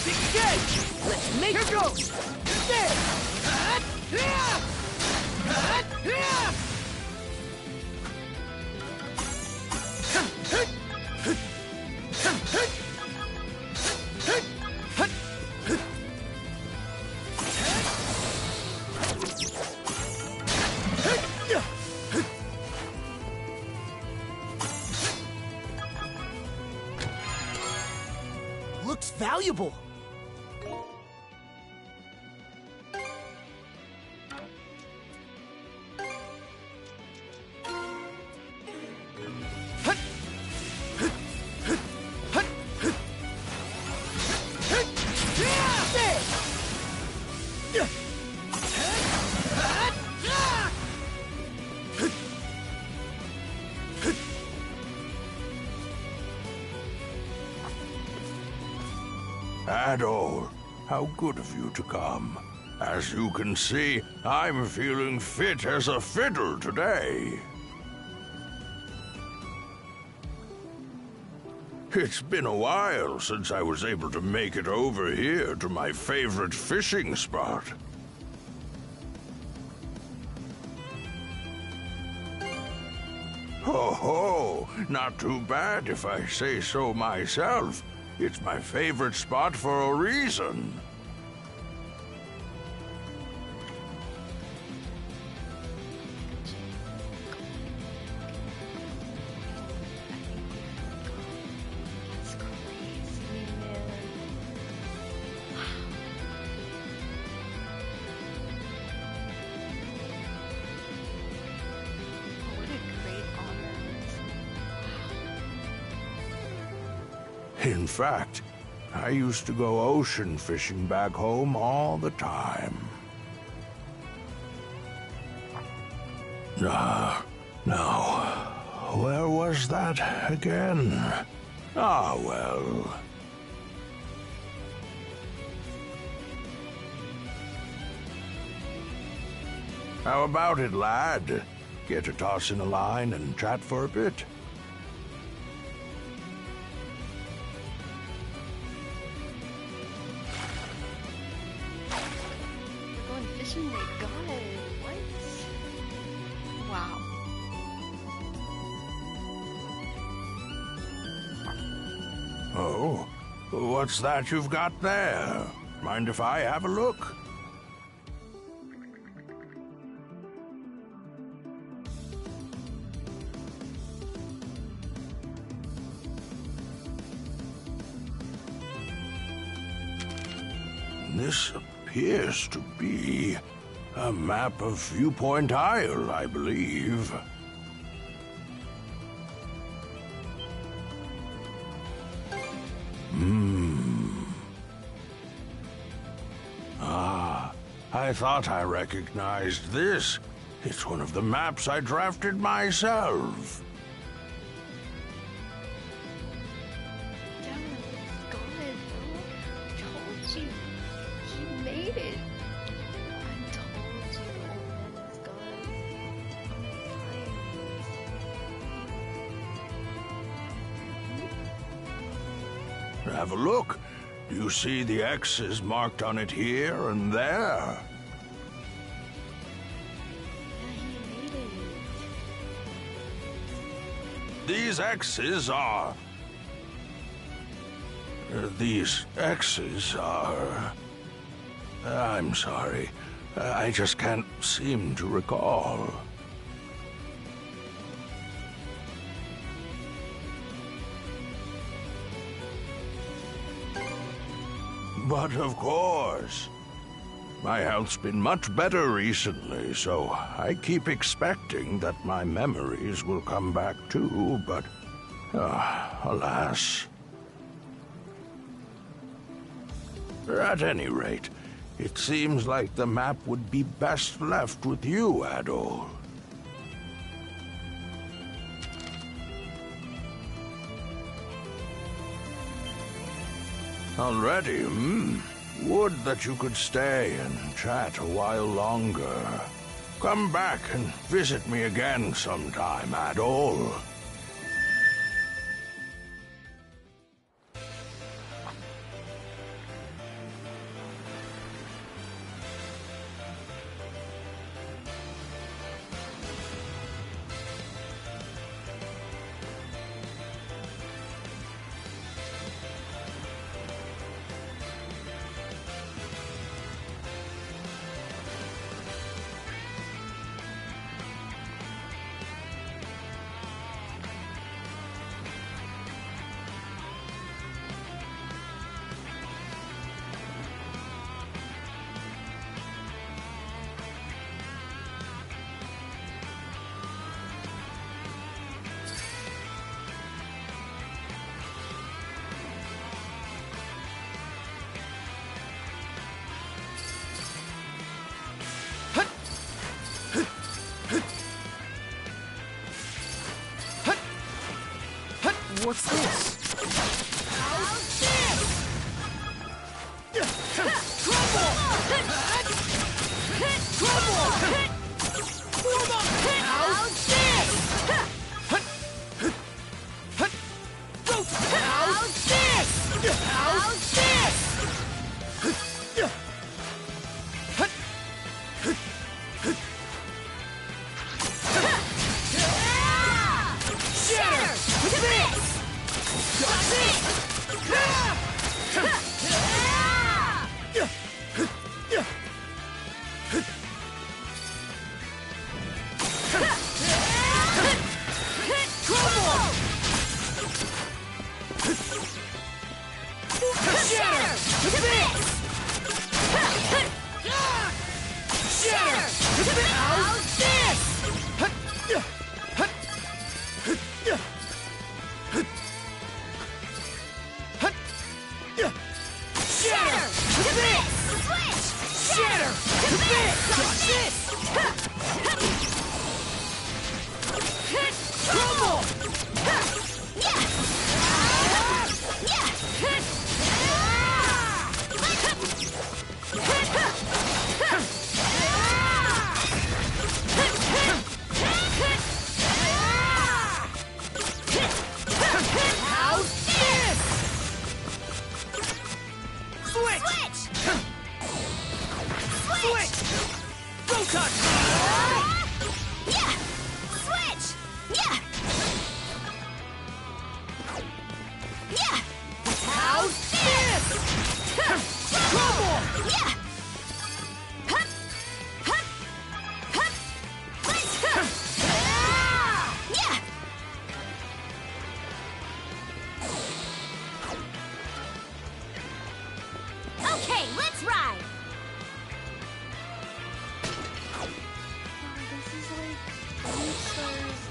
Big again! Let's make it go! Looks valuable. Adol, how good of you to come. As you can see, I'm feeling fit as a fiddle today. It's been a while since I was able to make it over here to my favorite fishing spot. Ho ho! Not too bad if I say so myself. It's my favorite spot for a reason. In fact, I used to go ocean fishing back home all the time. Now, where was that again? Ah, well. How about it, lad? Get a toss in a line and chat for a bit? Oh, what's that you've got there? Mind if I have a look? This appears to be a map of Viewpoint Isle, I believe. I I thought I recognized this. It's one of the maps I drafted myself. Told you. He made it. I told you the old man is gone. Have a look. Do you see the X's marked on it here and there? These X's are... These X's are... I'm sorry. I just can't seem to recall. But of course. My health's been much better recently, so I keep expecting that my memories will come back too, but... alas. At any rate, it seems like the map would be best left with you, Adol. Already, Would that you could stay and chat a while longer. Come back and visit me again sometime, Adol. What's this? Okay, let's ride! This is like 5 stars.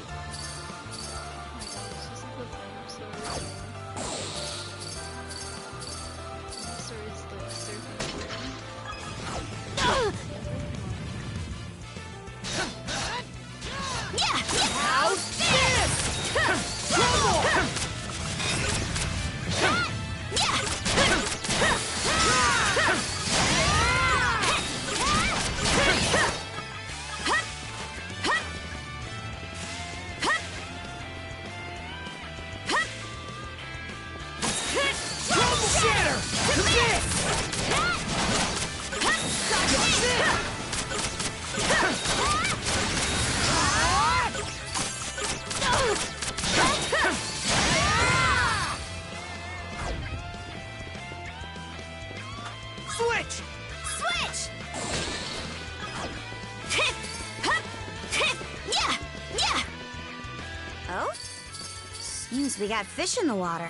Seems we got fish in the water.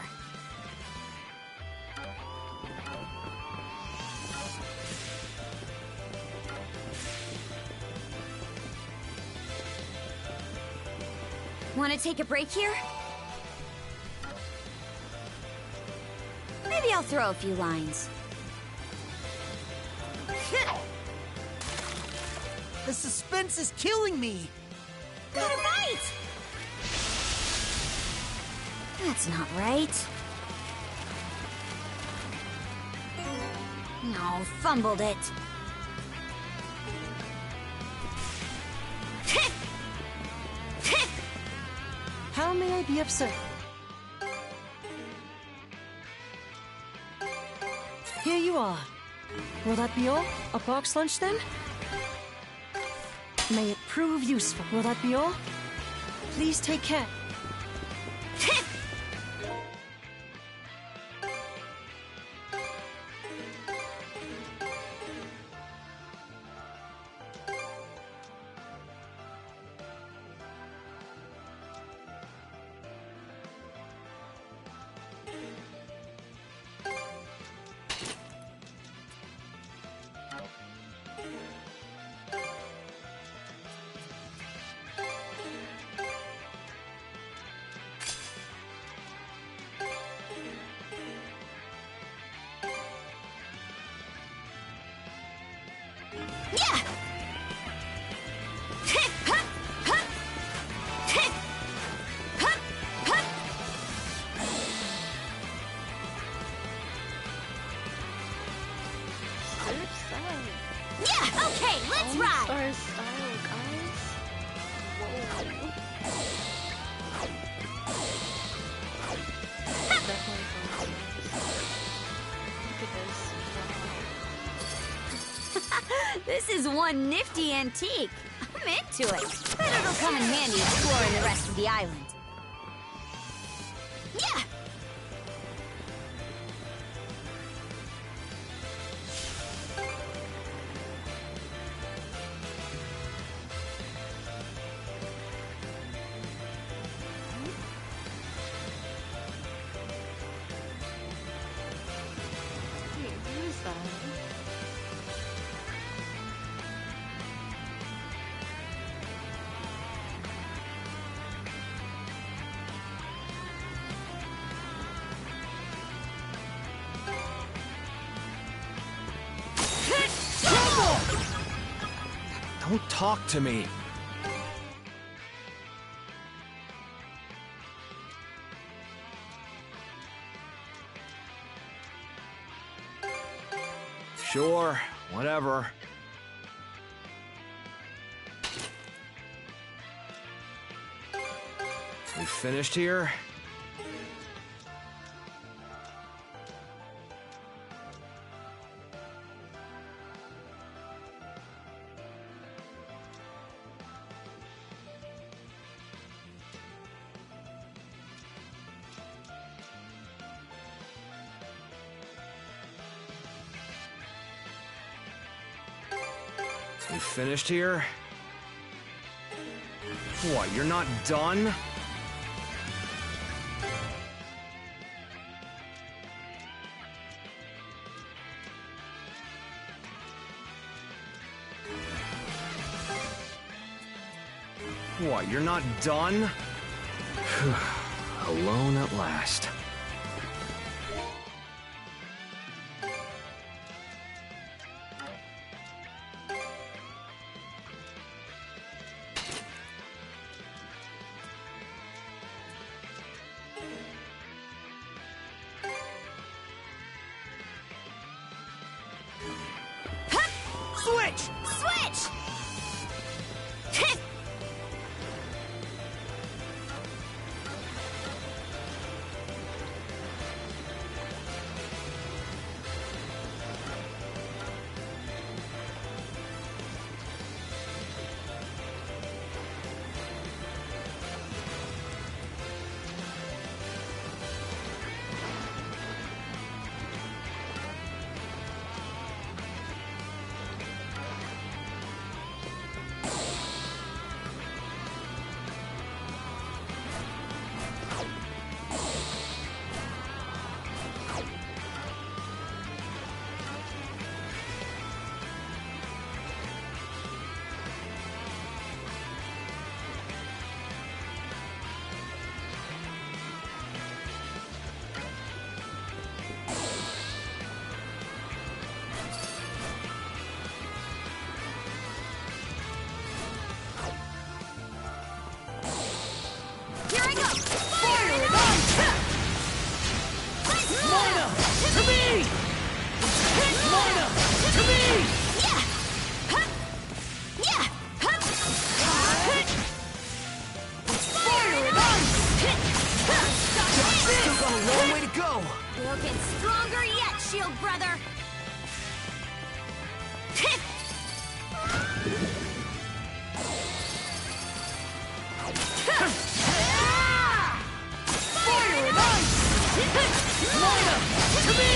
Want to take a break here? Maybe I'll throw a few lines. The suspense is killing me! Got a bite! That's not right. No, fumbled it. How may I be of service? Here you are. Will that be all? A box lunch then? May it prove useful. Will that be all? Please take care. Yeah, okay, let's ride! All-Star style, guys. Whoa. Definitely fun. Look at this. This is one nifty antique. I'm into it. Bet it'll come in handy exploring the rest of the island. Yeah! Wait, who is that? Don't talk to me. Sure, whatever. We finished here? We finished here? What, you're not done? What, you're not done? Alone at last. Switch! Switch! shield, brother! Fire and ice! Mana! To me!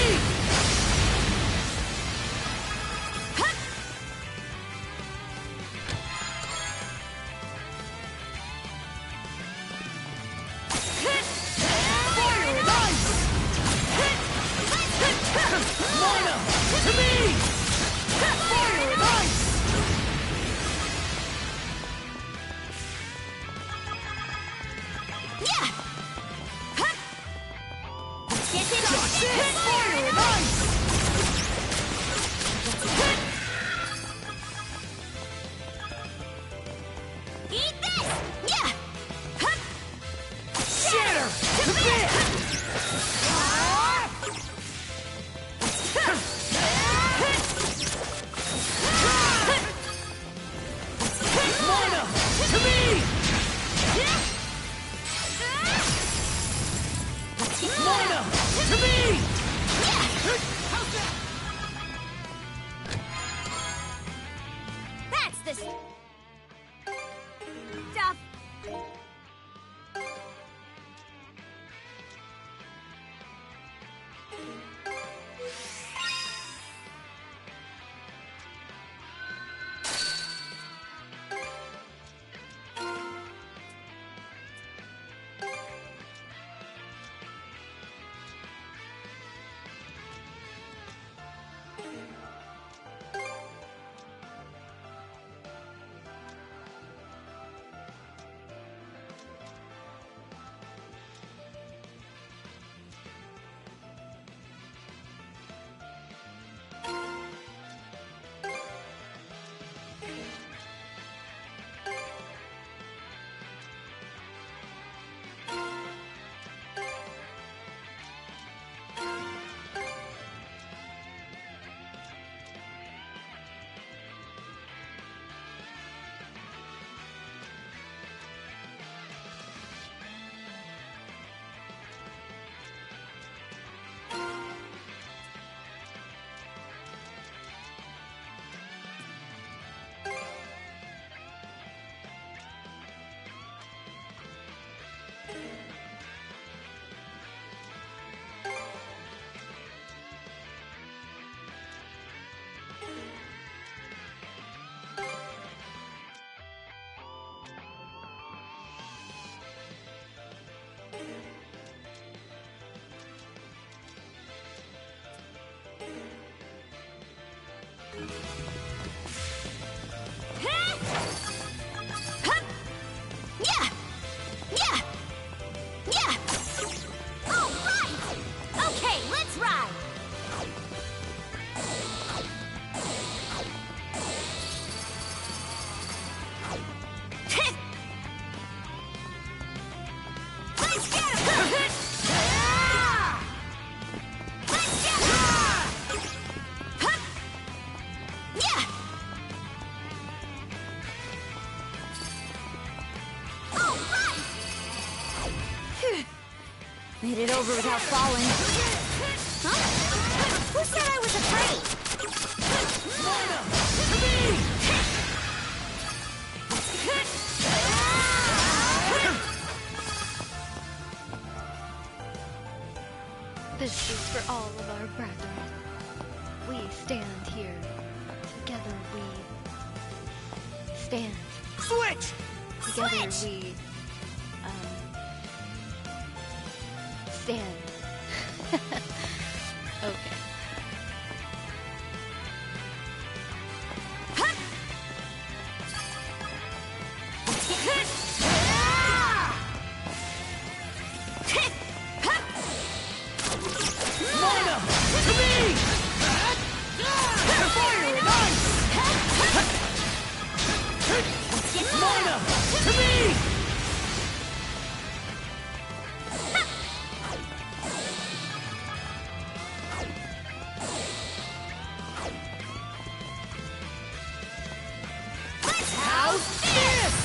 Fire and ice! Mana! To me! Fire and ice! Fire and ice! Eat this! Yeah! Shatter! To bits! Mana! To me! Mana! To me! That's the stuff. Made it over without falling. Huh? Who said I was afraid? This is for all of our brethren. We stand here. Together we stand. Switch! Together we stand. Okay. Mana! To me! Fire and ice! Mana! To me! How's this?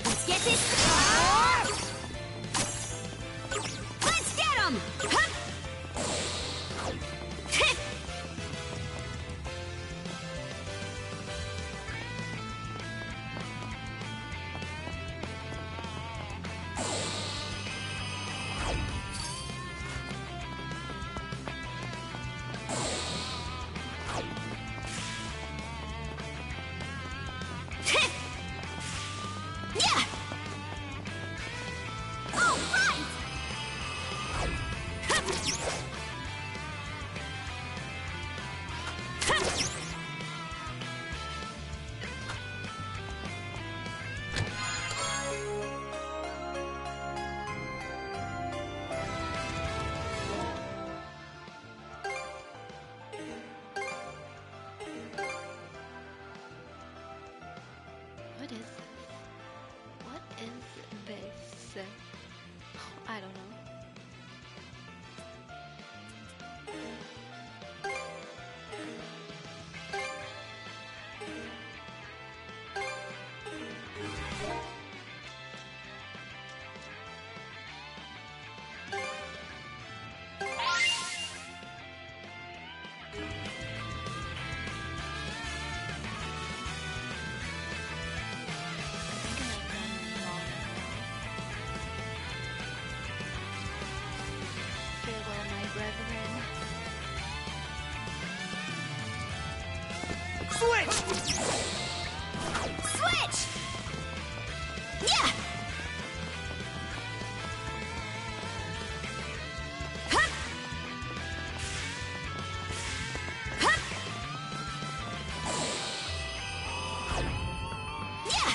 Let's get this. Let's get him. What is this? What is this? I don't know. Farewell, my brethren. Switch! Switch! Yeah! Hup! Hup! Yeah!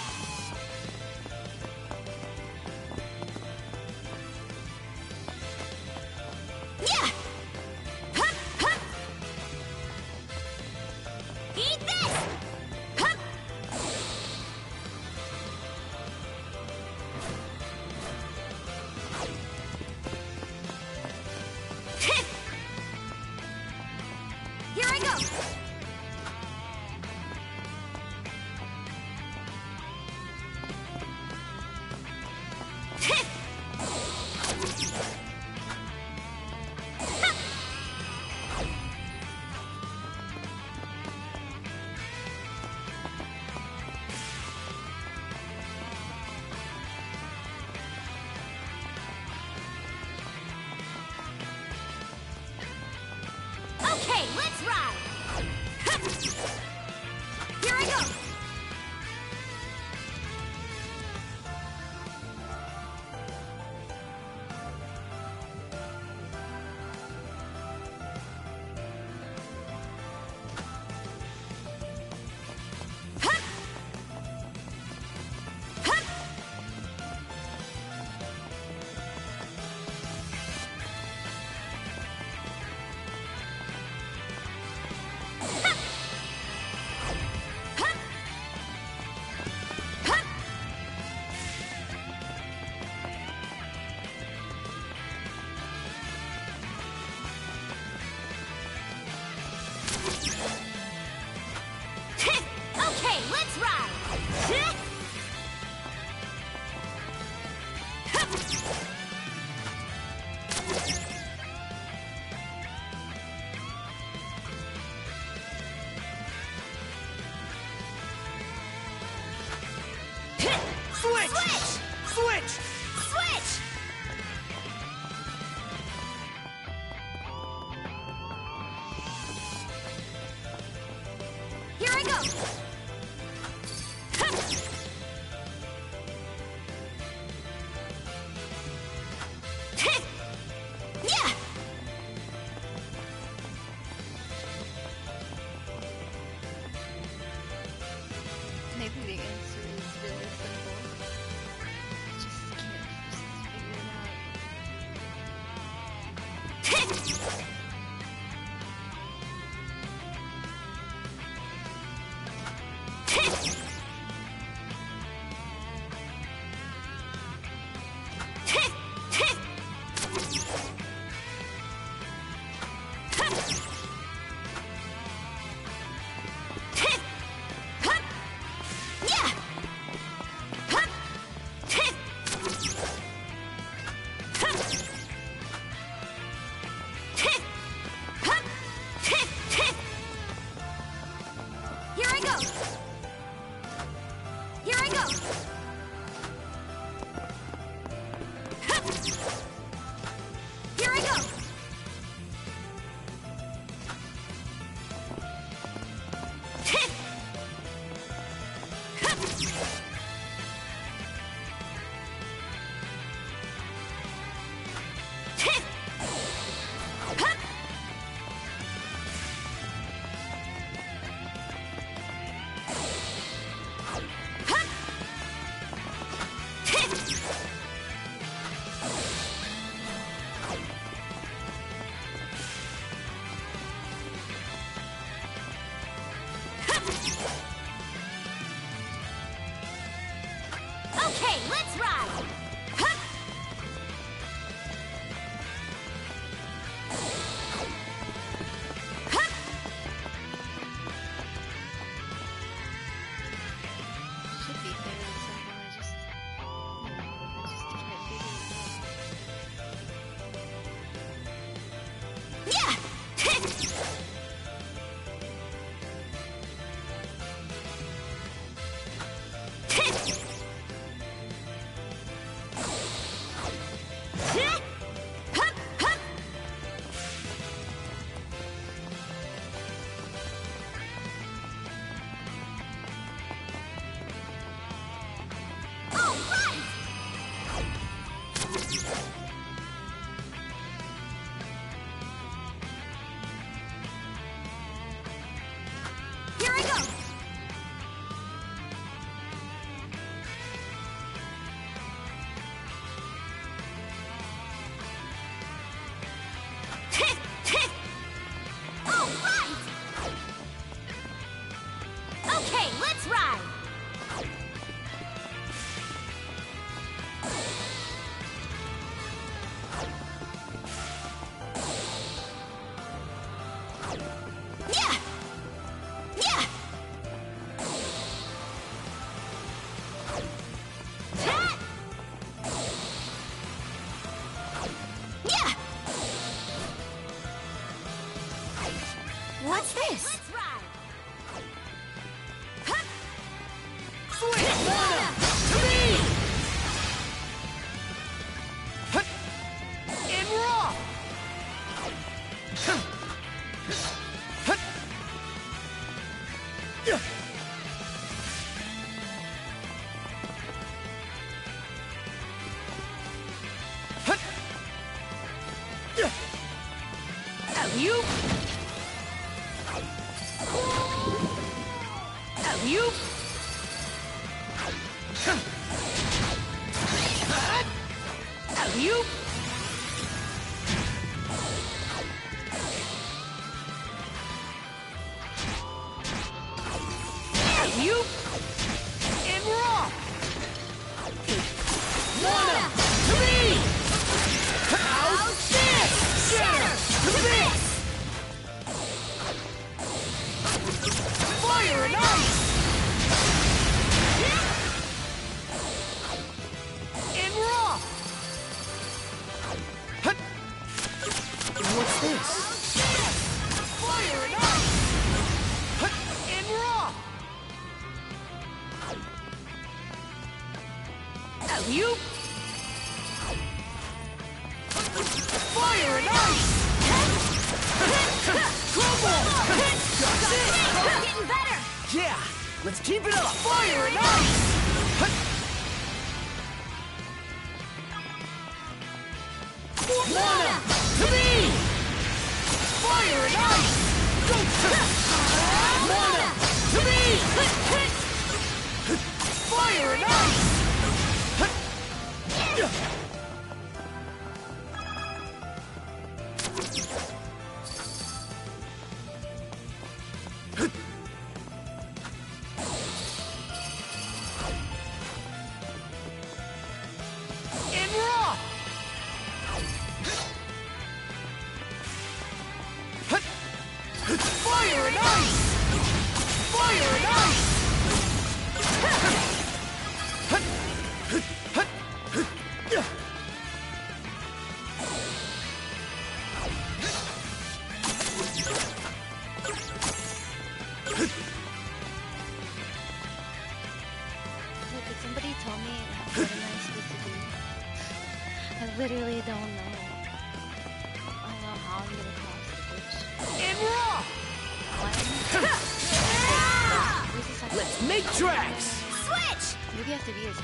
Yeah! Hup! Hup! Eat this! Hup! Here I go! Okay, let's ride! Hup! Here I go! Hup! Hup! Okay, let's ride! Switch! Switch! Switch! Switch! Here I go! Hup! Yeah! Maybe the answer is really simple. Just can't figure it out. Hup! What's this? Switch mana to me! In raw! Alley-oop! Alley-oop! Alley-oop! Alley-oop! In raw! Mana to me! How's this? Shatter to this! Fire and ice! In raw! What's this? Fire and ice! In raw! Alley-oop! Fire and ice! Crumble! That's it! Getting better! Yeah! Let's keep it up! Fire and ice! Mana to me! Fire and ice! Go! Mana to me! Fire and ice! In raw! Fire and ice! Fire and ice! Look, could somebody tell me what am I supposed to do? I literally don't know. I don't know how I'm gonna cross the bridge. In raw! Where's the second? Let's make tracks! Switch! Maybe I have to be his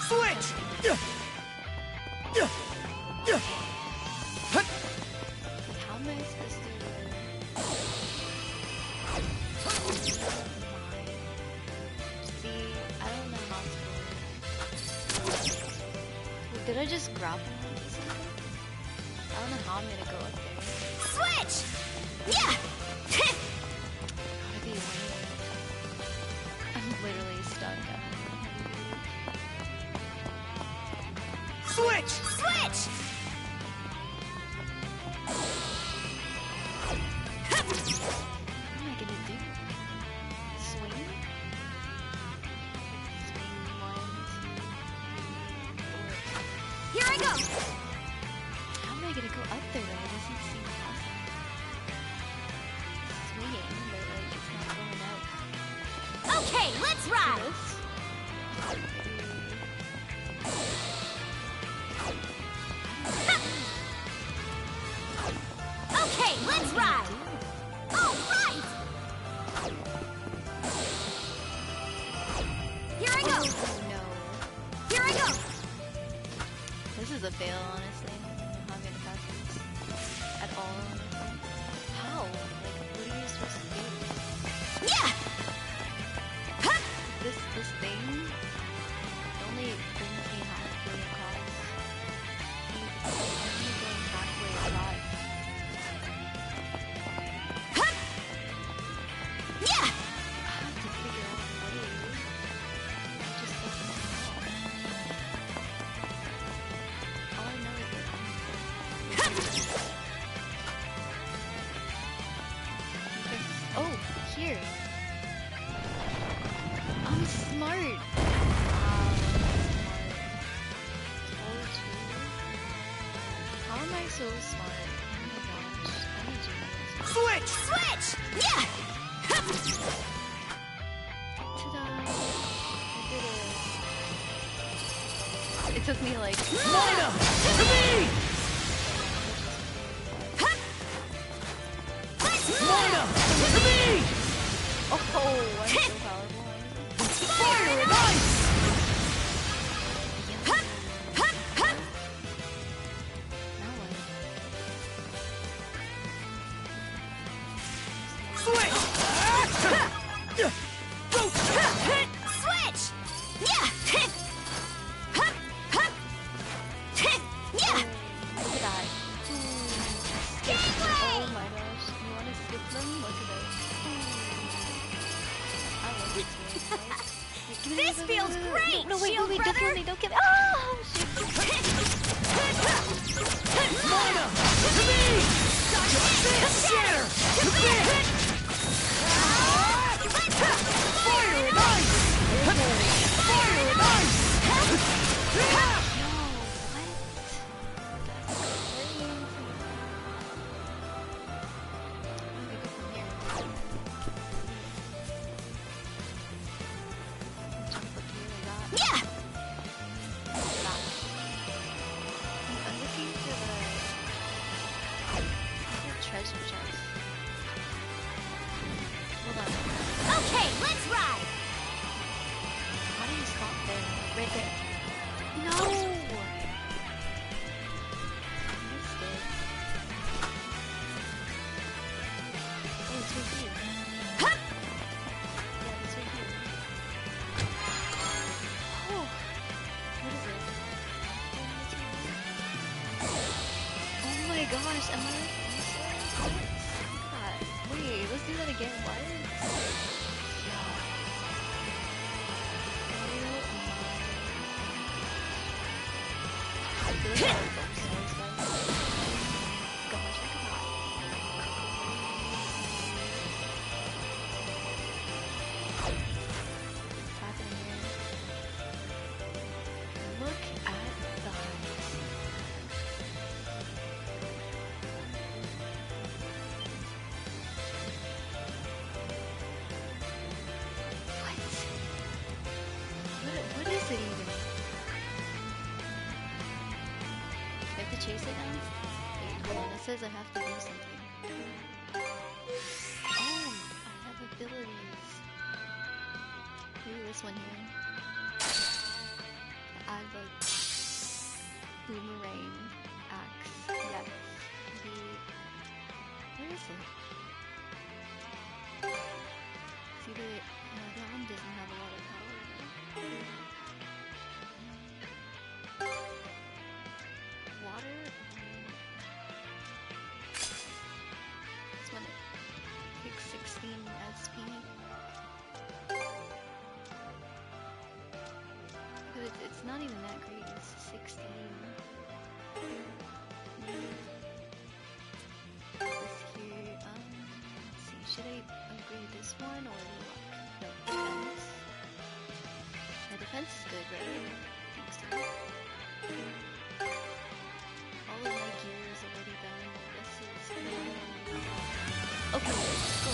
Switch! How am I supposed to... See, I don't know how to... Wait, did I just grab him? I don't know how I'm gonna go up there. Switch! Yeah! Gotta be waiting. I'm literally stuck. Switch! Switch! What am I gonna do? Swing? Swing 1, 2, 3, 4. Here I go! How am I gonna go up there though? It doesn't seem possible. Swinging, but like it's not going out. Okay, let's ride! This? Okay, let's ride! All right! Here I go! Oh no. Here I go! This is a fail, honestly. I don't know how I'm gonna pass this. At all, honestly. How? Like, what are you supposed to do? Yeah! This thing only brings me halfway across. It's only going halfway across. Yeah! I have to figure out a way. I just don't know how. All I know is that oh, here. I'm smart. Wow, smart. Told you. How am I so smart? Oh my gosh, I'm a genius. Switch! Yeah! Ta-da! I did it. It took me like... Mina! To me! Mina! To me! Oh, I'm so powerful. Fire and ice! Switch! Yeah! Yeah! Look at that. Oh my gosh. You want to skip them? Look at this. I love this. This feels great, No, wait, Shield wait, brother! don't kill me. Oh, shit. Mina! To me! Shatter! To me! Fire and ice! Fire and ice! Yeah! I'm looking for the treasure chest. Hold on. Okay, let's ride! How do you stop there? Right there. No! Missed it. Oh, it's right here. Yeah, it's right here. Oh! What is it? Oh my gosh, am I useless? What? Look at that. Wait, let's do that again. What? What is it even? I have to chase it now? Wait, hold on, it says I have to do something. Oh, I have abilities. Maybe this one here. I have a boomerang axe. Yes. Where is it? See, that one doesn't have a lot of power. Water? This one takes 16 SP. But it's not even that great, it's 16. This here, let's see, should I upgrade this one or luck? No, defense. My defense is good, right? I think so. All of my gear is already done. This is okay, let's go.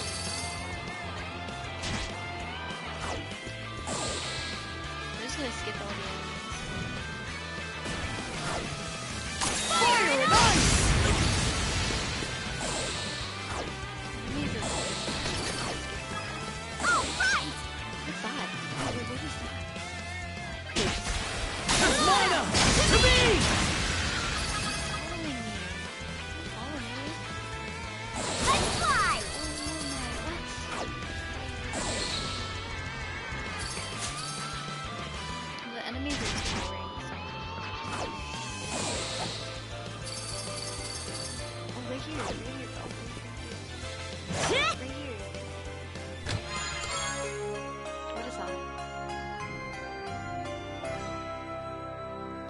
I'm just gonna skip all the enemies. Fire and ice! Enemies are Alright! What's that? Wait, what is that? Mina! To me! Following me. Follow me? Let's fly! The enemies are exploring, so... Oh, right here, right here. Oh, right here. What is that?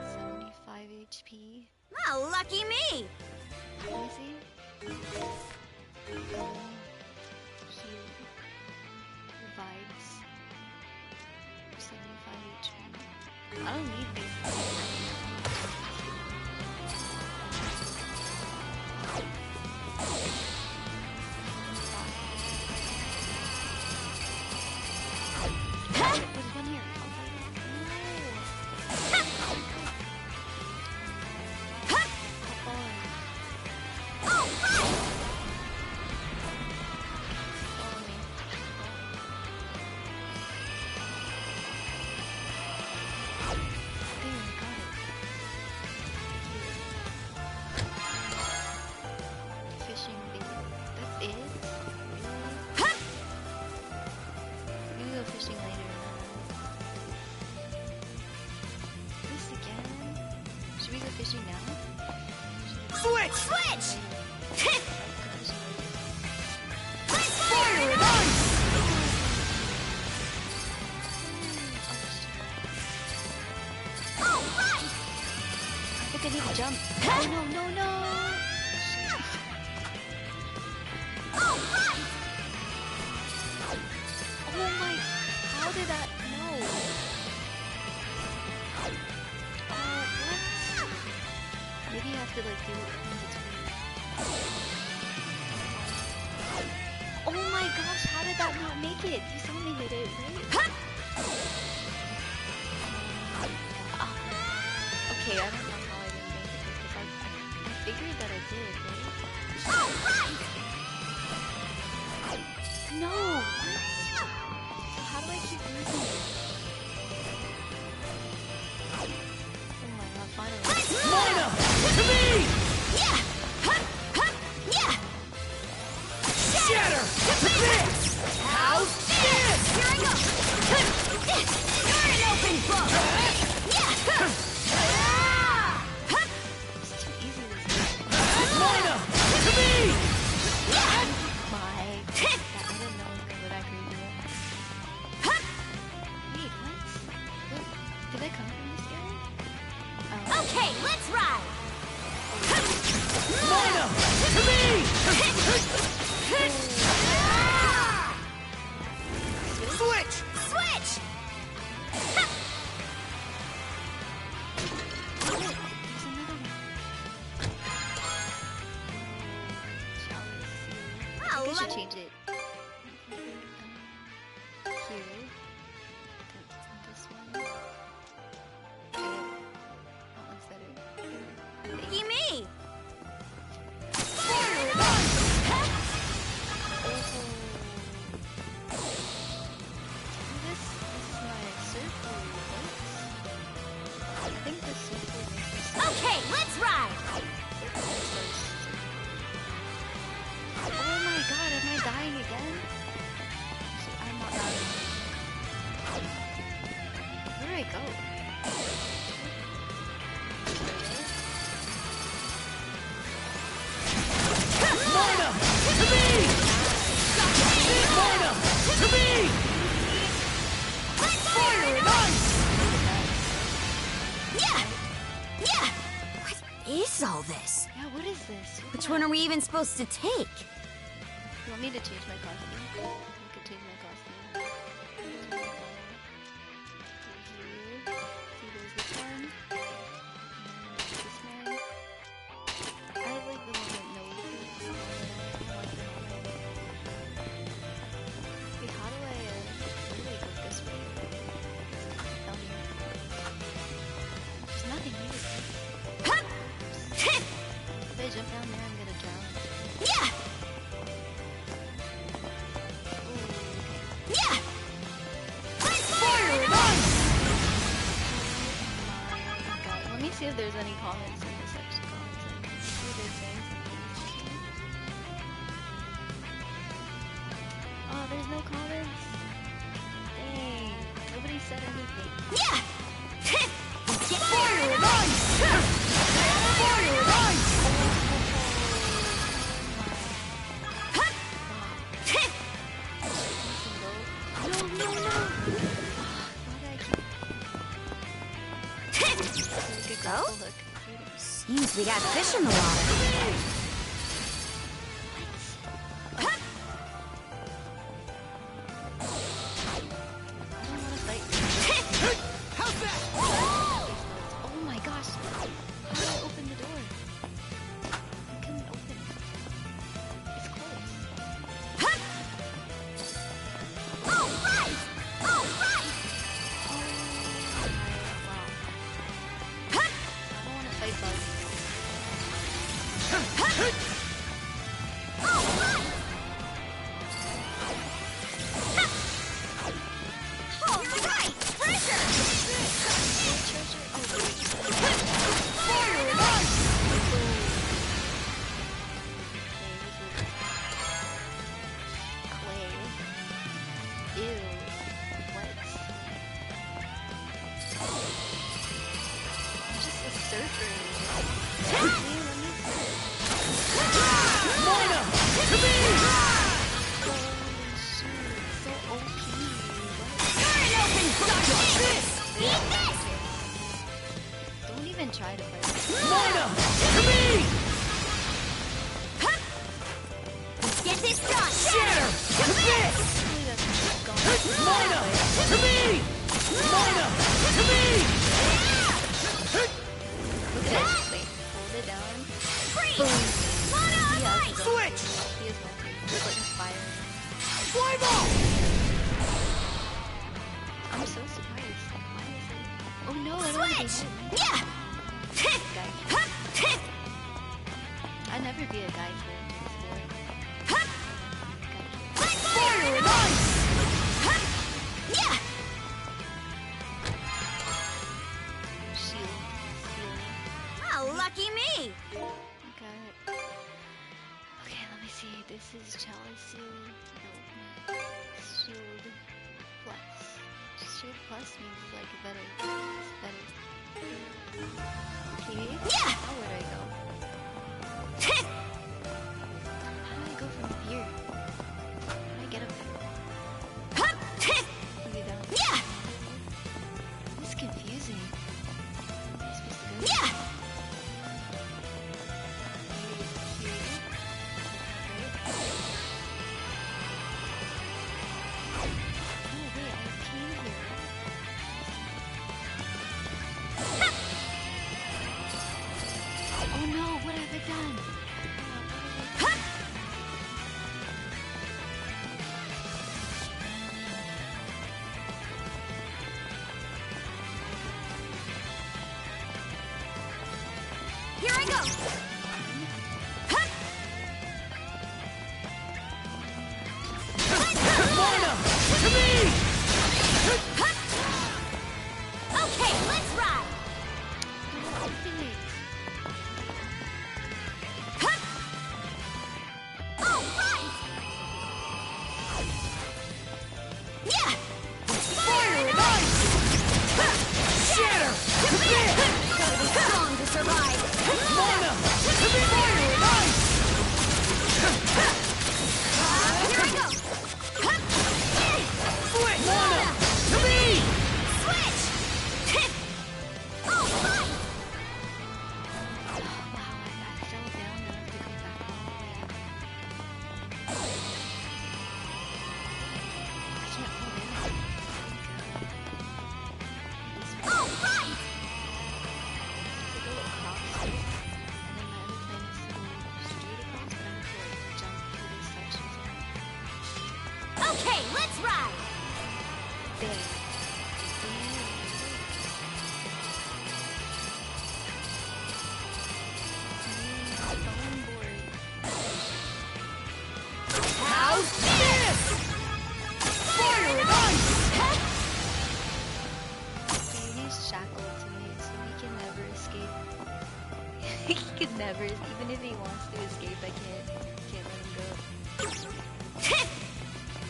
75 HP. Oh, lucky me! Let me see. Heal. Revives. 75 HP. I don't need these. Jump. Oh, no, no, no. Oh my, how did that, no. What? Maybe you have to like do it in between. Oh my gosh, how did that not make it? You saw me hit it, right? Okay, I don't know how I didn't make it because I figured that I did, right? Oh, right! No! What? How do I keep losing it? Oh my god, finally. Mina! To me! Yeah! Yeah! Shatter! To this! How's this? Here I go! You're an open book! Yeah! Mina! To me! My... I didn't know it would actually do it. Wait, what? Did I come from this area? Oh. Okay, let's ride! Mina! To me! Switch! Switch! I think I should change it. Here. This one. Okay. That one's better. Picky me! This is my circle, right? I think the circle makes this. Okay, let's ride! Oh my god, am I dying again? I'm not dying. Where do I go? Mina! To me! Mina! To me! Fire and ice! Yeah! Yeah! What is all this? Yeah, what is this? Which one are we even supposed to take? You want me to change my costume? I could change my costume. See, there's this one. This one. I like the one that knows this. Wait, how do I go this way? Tell me. There's nothing here. If I jump down there, I'm gonna drown. Yeah! Yeah! Fire and ice! Let me see if there's any comments in the section. See if they're saying something. Oh, there's no comments. Dang, nobody said anything. Yeah! Fire and ice! Fire and ice! No, no, no! Why did I keep... Go? Seems we got fish in the water. How's that? Oh my gosh! How do I open the door? I couldn't open it. It's closed. All right! All right! Wow. I don't want to fight bugs. Shatter! To this! Mana! To me! Mana! To me! Look at it. Wait, hold it down. Boom! Yeah, Switch! he has multi. There's like a fire. Fly ball! I'm so surprised. Why is it? Oh no, I don't want to be hit. Yeah! Guy. I'd never be a guy for Fire and ice! Yeah! shield. Oh, lucky me! Okay. Okay, let me see. This is chalice seal. No. Shield plus. Shield plus means like better. It's better. Okay. Yeah! Now where do I go? How do I go from here? How do I get up there? Is it down? Yeah! This is confusing. Where am I supposed to go? Yeah! Oh wait, I came here. Oh no, what have I done? Here I go! Mana! To me! Okay, let's ride! All right! Yeah! Fire and ice! Shatter! To this! Gotta be strong to survive! Mana! To me! Fire and ice! Here I go! Switch! Mana! To me! Switch! All right! Wow, I fell down and I have to come back all the way up. I can't fall in. All right! To go across, and then my other plan is to go straight across, but I have to like jump through this section. Okay, let's ride! There. How's this? Fire and ice! Okay, he's shackled to me, so he can never escape. He can never, even if he wants to escape, I can't let him go.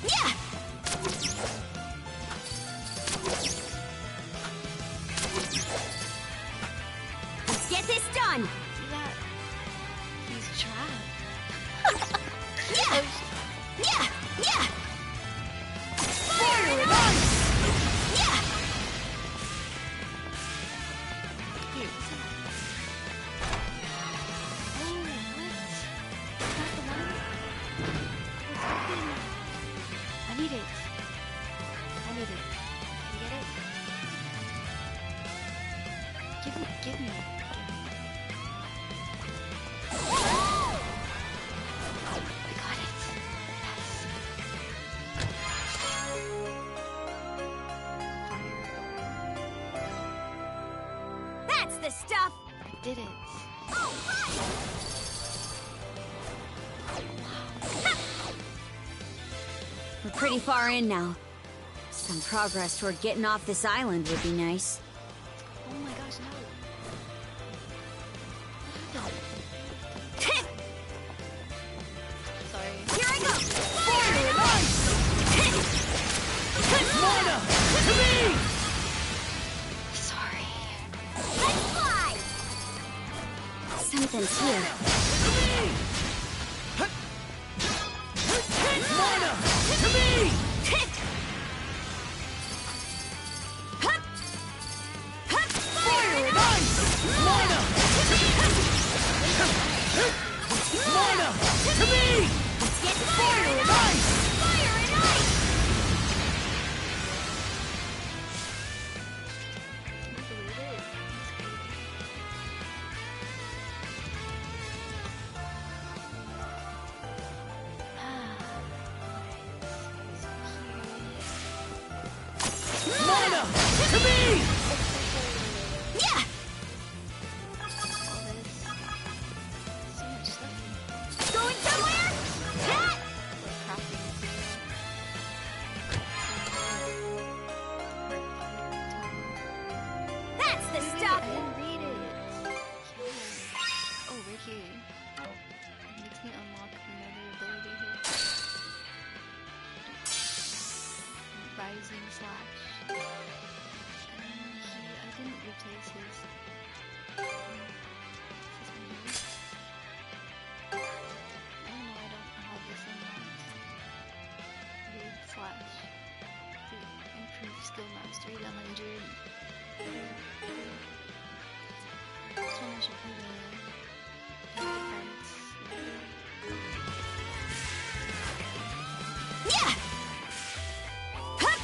Yeah! Let's get this done! See that? He's trapped. Yeah! Yeah! Yeah! Fire and ice! Yeah! Here, what's that? Oh, what? Is that the one? What's happening? I need it. I need it. Can you get it? Give me. Give me. I got it. Yes. That's the stuff! I did it. All right! We're pretty far in now. Some progress toward getting off this island would be nice. Oh my gosh, no. Sorry. Here I go! Fire and ice! Mana! To me! Sorry. Let's fly! Something's here. Mana! To me! Fire and ice! Mana! Mana! To me! Let's get Fire and To me! Yeah! Going somewhere? Yeah! That's the stuff! I didn't read it. Oh, right here. It makes me unlock another ability here. Rising Slash. And I didn't replace his. Oh no, I don't have this unlocked. Raid Slash. The improved skill mastery to 100. This one I should put in defense. Yeah! Hup!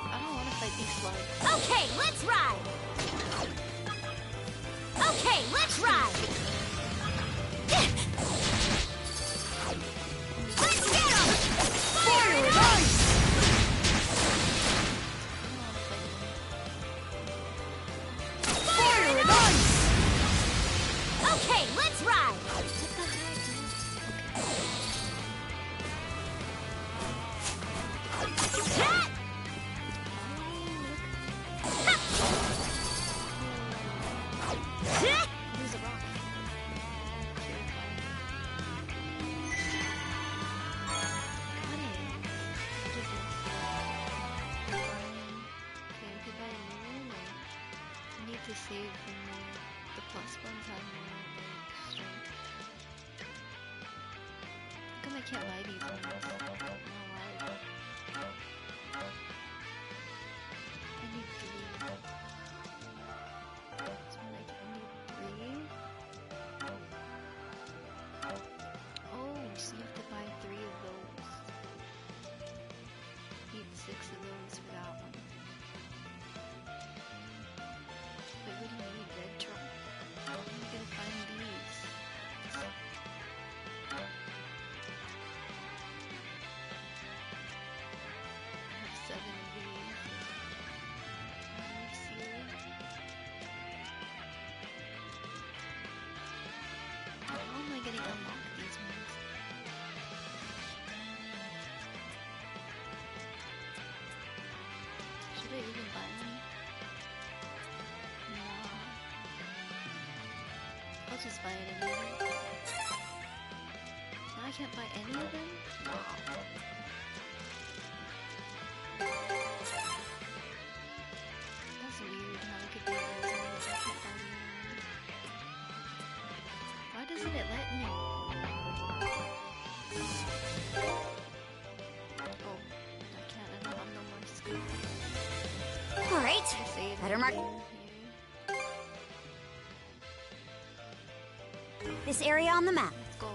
I don't want to fight these slugs. Okay, let's ride! Okay, let's ride! Let's get 'em! Fire and ice! Fire and ice! Okay, let's ride! Ha! Ha! There's a rock. To save from the plus ones have more like strength. How come I can't buy these ones? I don't know why. I need 3. So like I need 3. Oh, so you have to buy 3 of those. Need 6 of those for that one. Wait, what do you need? Red truck? How am I gonna find these? I have 7 of these. How am I gonna unlock these ones? Should I even buy them? I'll just buy it anyway. Now I can't buy any of them? Wow. That's weird how I could buy those and I can't buy them. Why doesn't it let me? Oh, I can't. I don't have no more scoop. Alright, better mark. This area on the map. Go.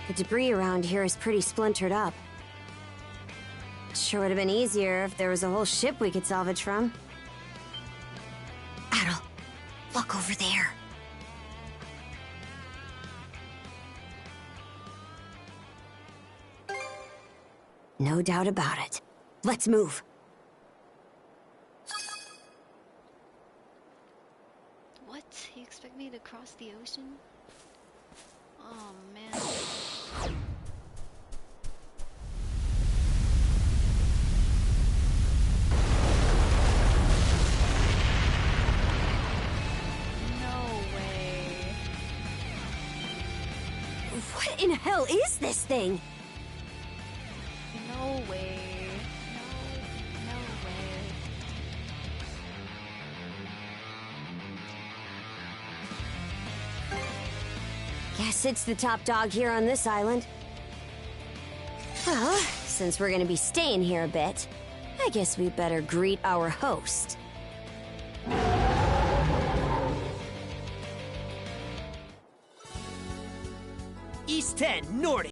The debris around here is pretty splintered up. Sure would have been easier if there was a whole ship we could salvage from. Adol, look over there. No doubt about it. Let's move. What? You expect me to cross the ocean? Oh man. No way. What in hell is this thing? No way. No way. Guess it's the top dog here on this island. Well, since we're gonna be staying here a bit, I guess we better greet our host. East 10, Nordics.